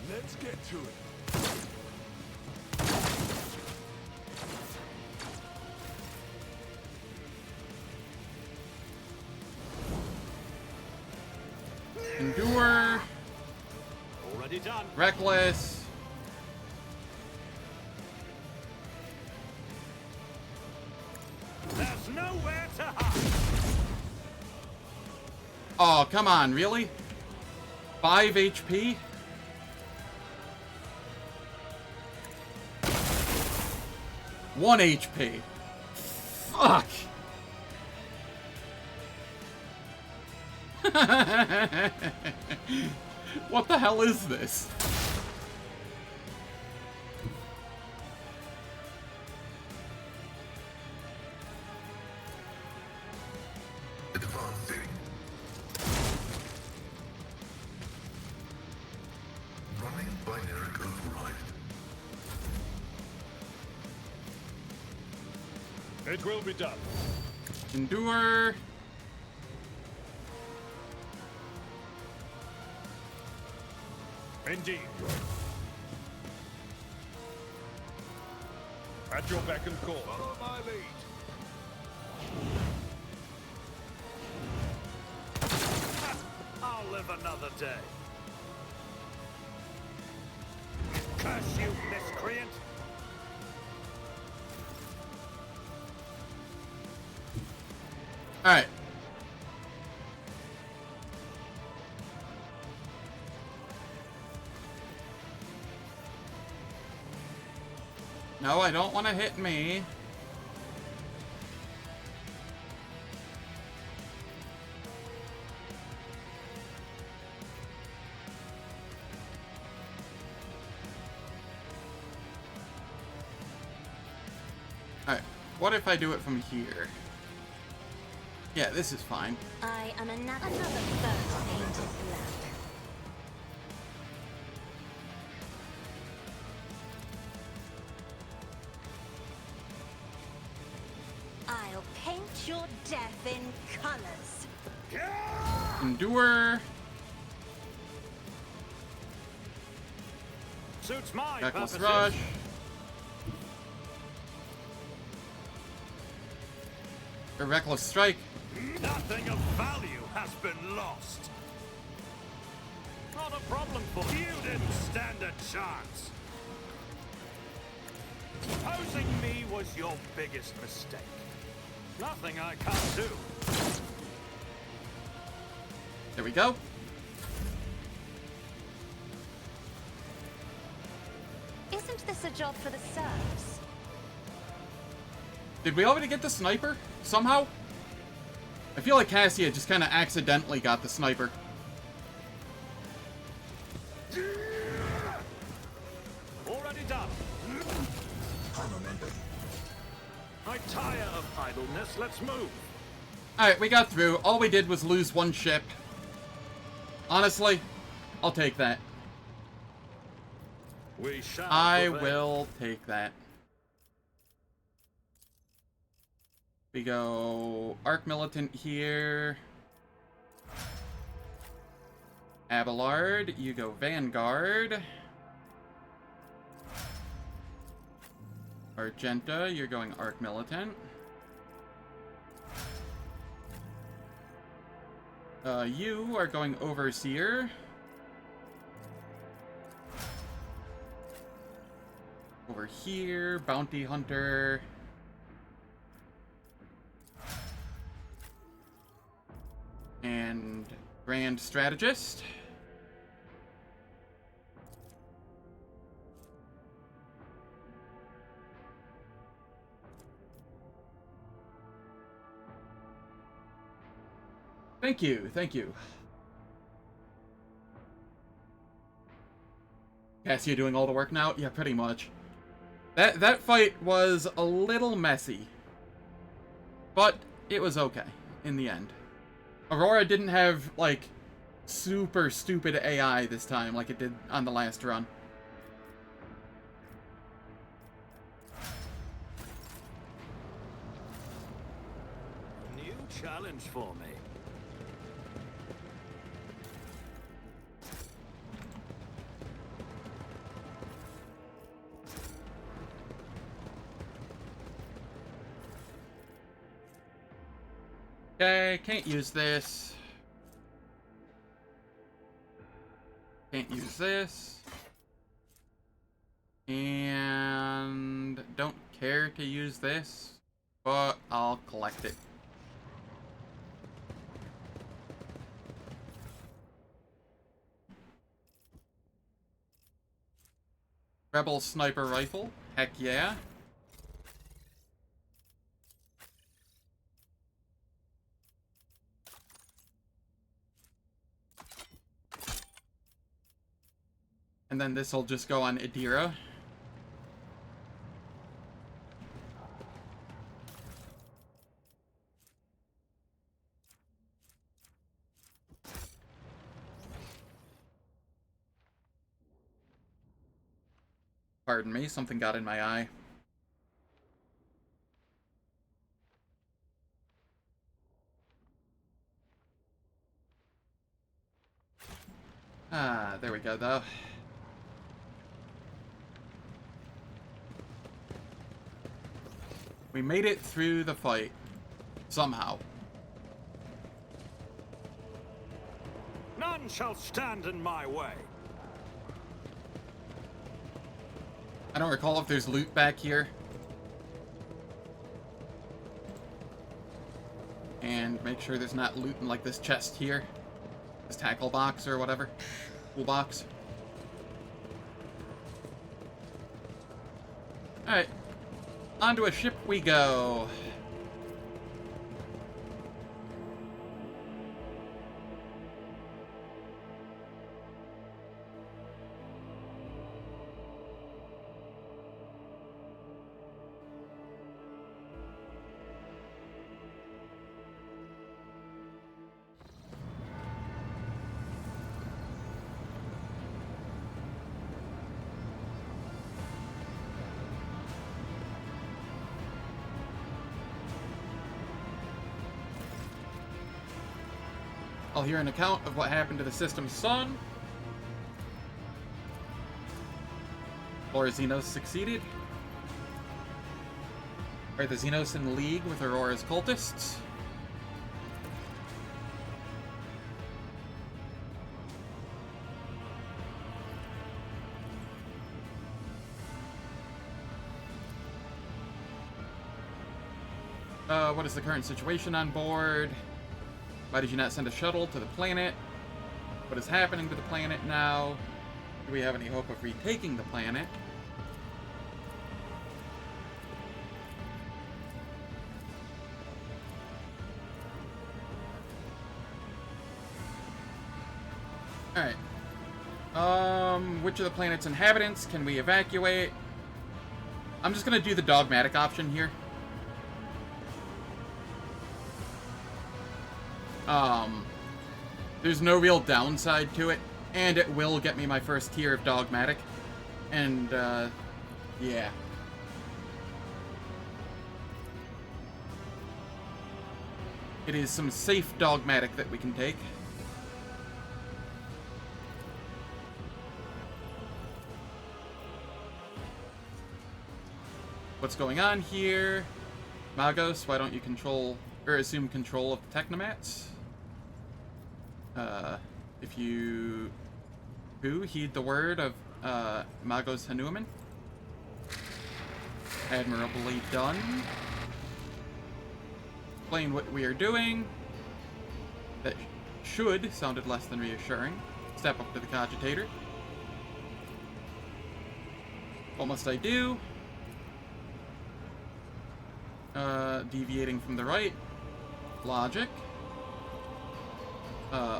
Let's get to it. Endure. Already done. Reckless. There's nowhere to hide. Oh, come on, really? 5 HP? One HP. Fuck. What the hell is this? Advancing. Running binary override. It will be done. Endure. Indeed. At your beck and call. Follow my lead. I'll live another day. Curse you, miscreant! Alright. No, I don't want to hit me. Alright, what if I do it from here? Yeah, this is fine. I am another first painted black. I'll paint your death in colors. Endure. Suits my Reckless purposes. rush. A reckless strike. Nothing of value has been lost. Not a problem for you. Didn't stand a chance. Opposing me was your biggest mistake. Nothing I can't do. There we go. Isn't this a job for the serfs? Did we already get the sniper? Somehow? I feel like Cassia just kind of accidentally got the sniper. Already done. I tire of idleness. Let's move. Alright, we got through. All we did was lose one ship. Honestly, I'll take that. We shall I prevail. will take that. We go Arch-Militant here. Abelard, you go Vanguard. Argenta, you're going Arch-Militant. You are going Overseer. Over here, Bounty Hunter. And Grand Strategist. Thank you, thank you. Cassia doing all the work now? Yeah, pretty much. That fight was a little messy. But it was okay in the end. Aurora didn't have, like, super stupid AI this time like it did on the last run. New challenge for me. Okay, can't use this. Can't use this. And don't care to use this, but I'll collect it. Rebel sniper rifle, heck yeah. And then this will just go on Idira. Pardon me, something got in my eye. Ah, there we go, though. We made it through the fight. Somehow. None shall stand in my way. I don't recall if there's loot back here. And make sure there's not loot in, like, this chest here. This tackle box or whatever. Toolbox. Alright. Onto a ship we go. I'll hear an account of what happened to the system's son. Or Xenos succeeded? Are the Xenos in league with Aurora's cultists? What is the current situation on board? Why did you not send a shuttle to the planet? What is happening to the planet now? Do we have any hope of retaking the planet? Alright. Which of the planet's inhabitants can we evacuate? I'm just gonna do the dogmatic option here. There's no real downside to it, and it will get me my first tier of dogmatic. And, yeah. It is some safe dogmatic that we can take. What's going on here? Magos, why don't you control, or assume control of the Technomats? If you heed the word of Magos Hanuman. Admirably done. Explain what we are doing. That should sounded less than reassuring. Step up to the cogitator. What must I do? Deviating from the right. Logic.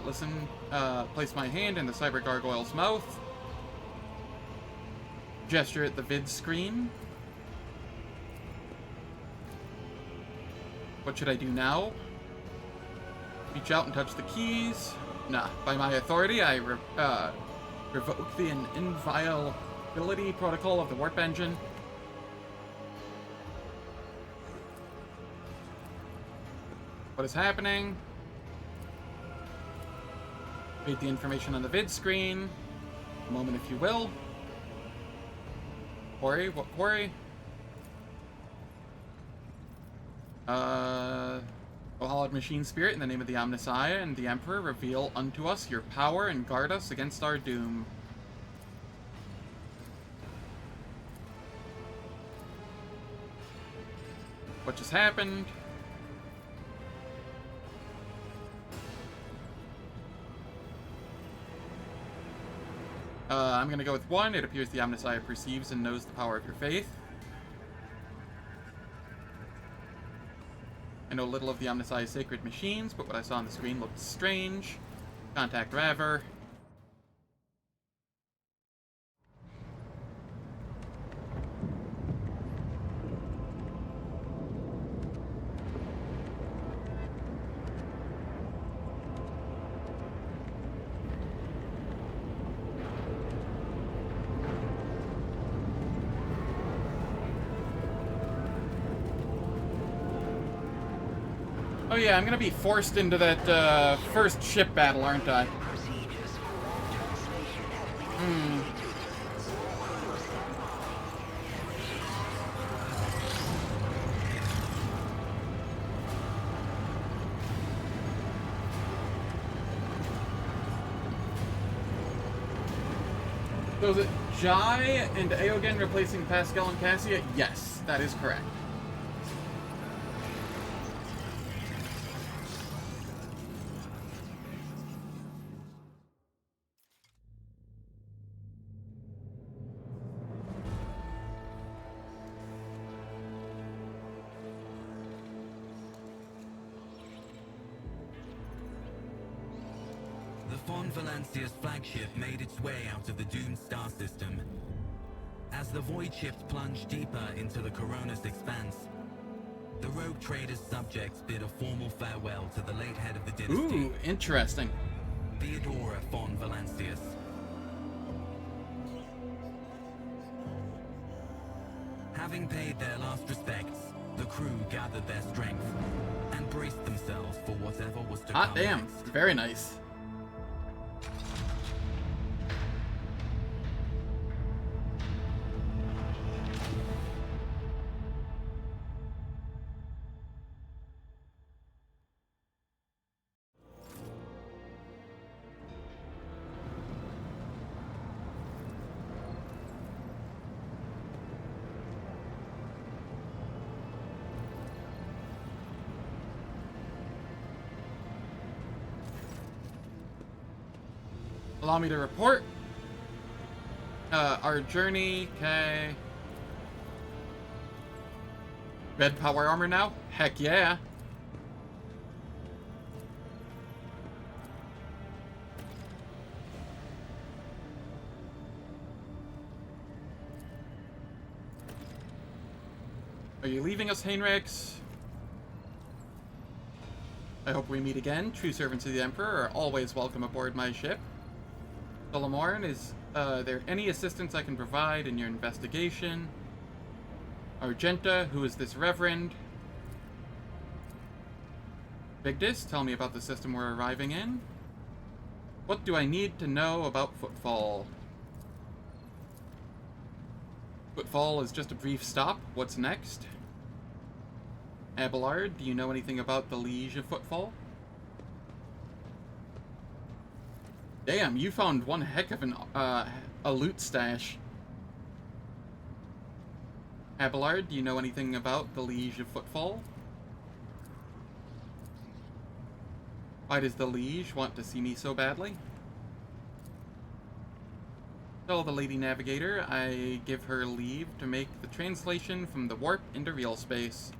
Listen, place my hand in the cyber gargoyle's mouth. Gesture at the vid screen. What should I do now? Reach out and touch the keys. Nah, by my authority, I revoke the inviolability protocol of the warp engine. What is happening? Read the information on the vid screen. A moment, if you will. Quarry? What quarry? O hallowed machine spirit, in the name of the Omnissiah and the Emperor, reveal unto us your power and guard us against our doom. What just happened? I'm gonna go with 1. It appears the Omnissiah perceives and knows the power of your faith. I know little of the Omnissiah's sacred machines, but what I saw on the screen looked strange. Contact Raver. Oh yeah, I'm gonna be forced into that first ship battle, aren't I? So is it Jai and Aogen replacing Pasqal and Cassia? Yes, that is correct. Valancia's flagship made its way out of the doomed star system. As the void ships plunged deeper into the Coronis expanse, the rogue trader's subjects bid a formal farewell to the late head of the dynasty. Ooh, interesting. Theodora von Valancius. Having paid their last respects, the crew gathered their strength and braced themselves for whatever was to come. Hot damn, next. very nice. Allow me to report. Our journey, okay. Red power armor now? Heck yeah. Are you leaving us, Heinrix? I hope we meet again. True servants of the Emperor are always welcome aboard my ship. Solomorn, is there any assistance I can provide in your investigation? Argenta, who is this reverend? Vigdis, tell me about the system we're arriving in. What do I need to know about Footfall? Footfall is just a brief stop. What's next? Abelard, do you know anything about the Liege of Footfall? Damn, you found one heck of a loot stash. Abelard, do you know anything about the Liege of Footfall? Why does the Liege want to see me so badly? Tell the Lady Navigator I give her leave to make the translation from the warp into real space.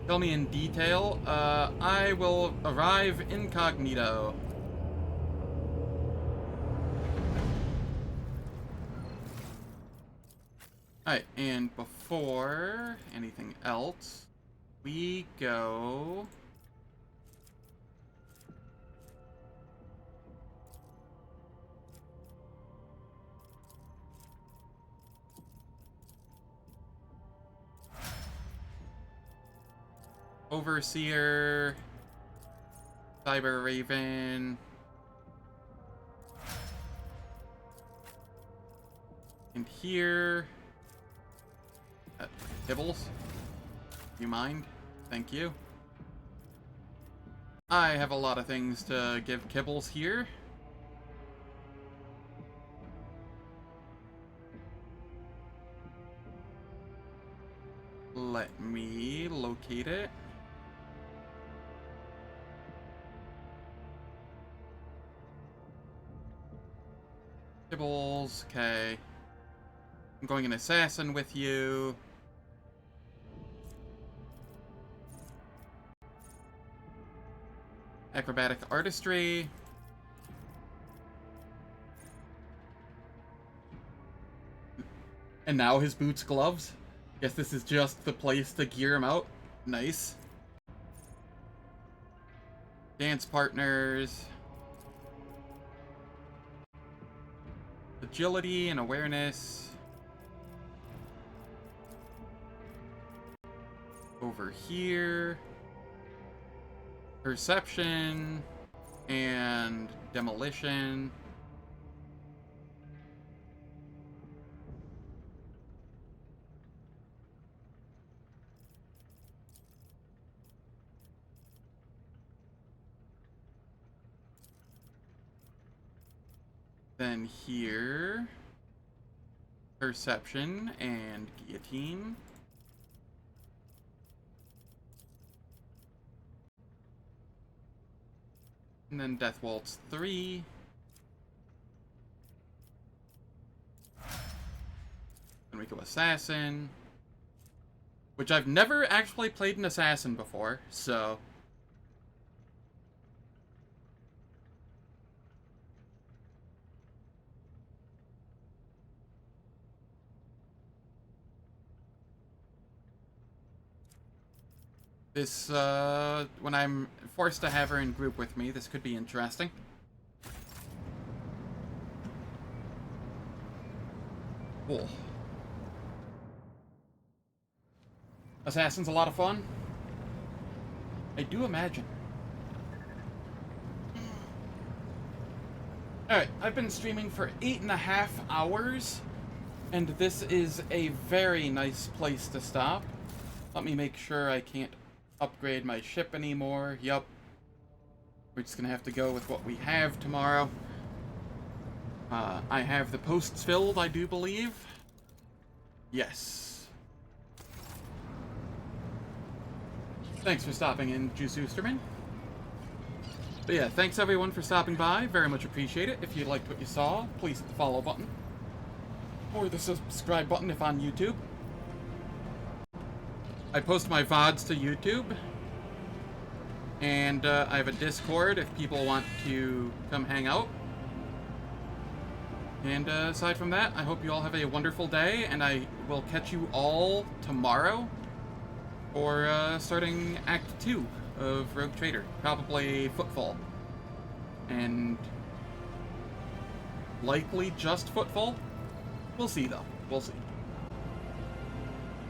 Tell me in detail. I will arrive incognito. Alright, and before anything else, we go... Overseer, Cyber Raven, and here, Kibbles, you mind? Thank you. I have a lot of things to give Kibbles here. Let me locate it. Kibbles, okay. I'm going an assassin with you. Acrobatic artistry. And now his boots, gloves. Guess this is just the place to gear him out. Nice. Dance partners. Agility and awareness. Over here. Perception and demolition. Then here, perception and guillotine. And then Death Waltz 3. Then we go Assassin. Which I've never actually played an Assassin before, so... This, when I'm forced to have her in group with me, this could be interesting. Cool. Assassin's a lot of fun. I do imagine. Alright, I've been streaming for 8.5 hours, and this is a very nice place to stop. Let me make sure I can't upgrade my ship anymore. Yup. We're just gonna have to go with what we have tomorrow. I have the posts filled, I do believe. Yes. Thanks for stopping in, Juice Oosterman. But yeah, thanks everyone for stopping by. Very much appreciate it. If you liked what you saw, please hit the follow button. Or the subscribe button if on YouTube. I post my VODs to YouTube. And I have a Discord if people want to come hang out. And aside from that, I hope you all have a wonderful day, and I will catch you all tomorrow for starting Act 2 of Rogue Trader. Probably Footfall. And likely just Footfall. We'll see, though. We'll see.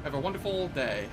Have a wonderful day.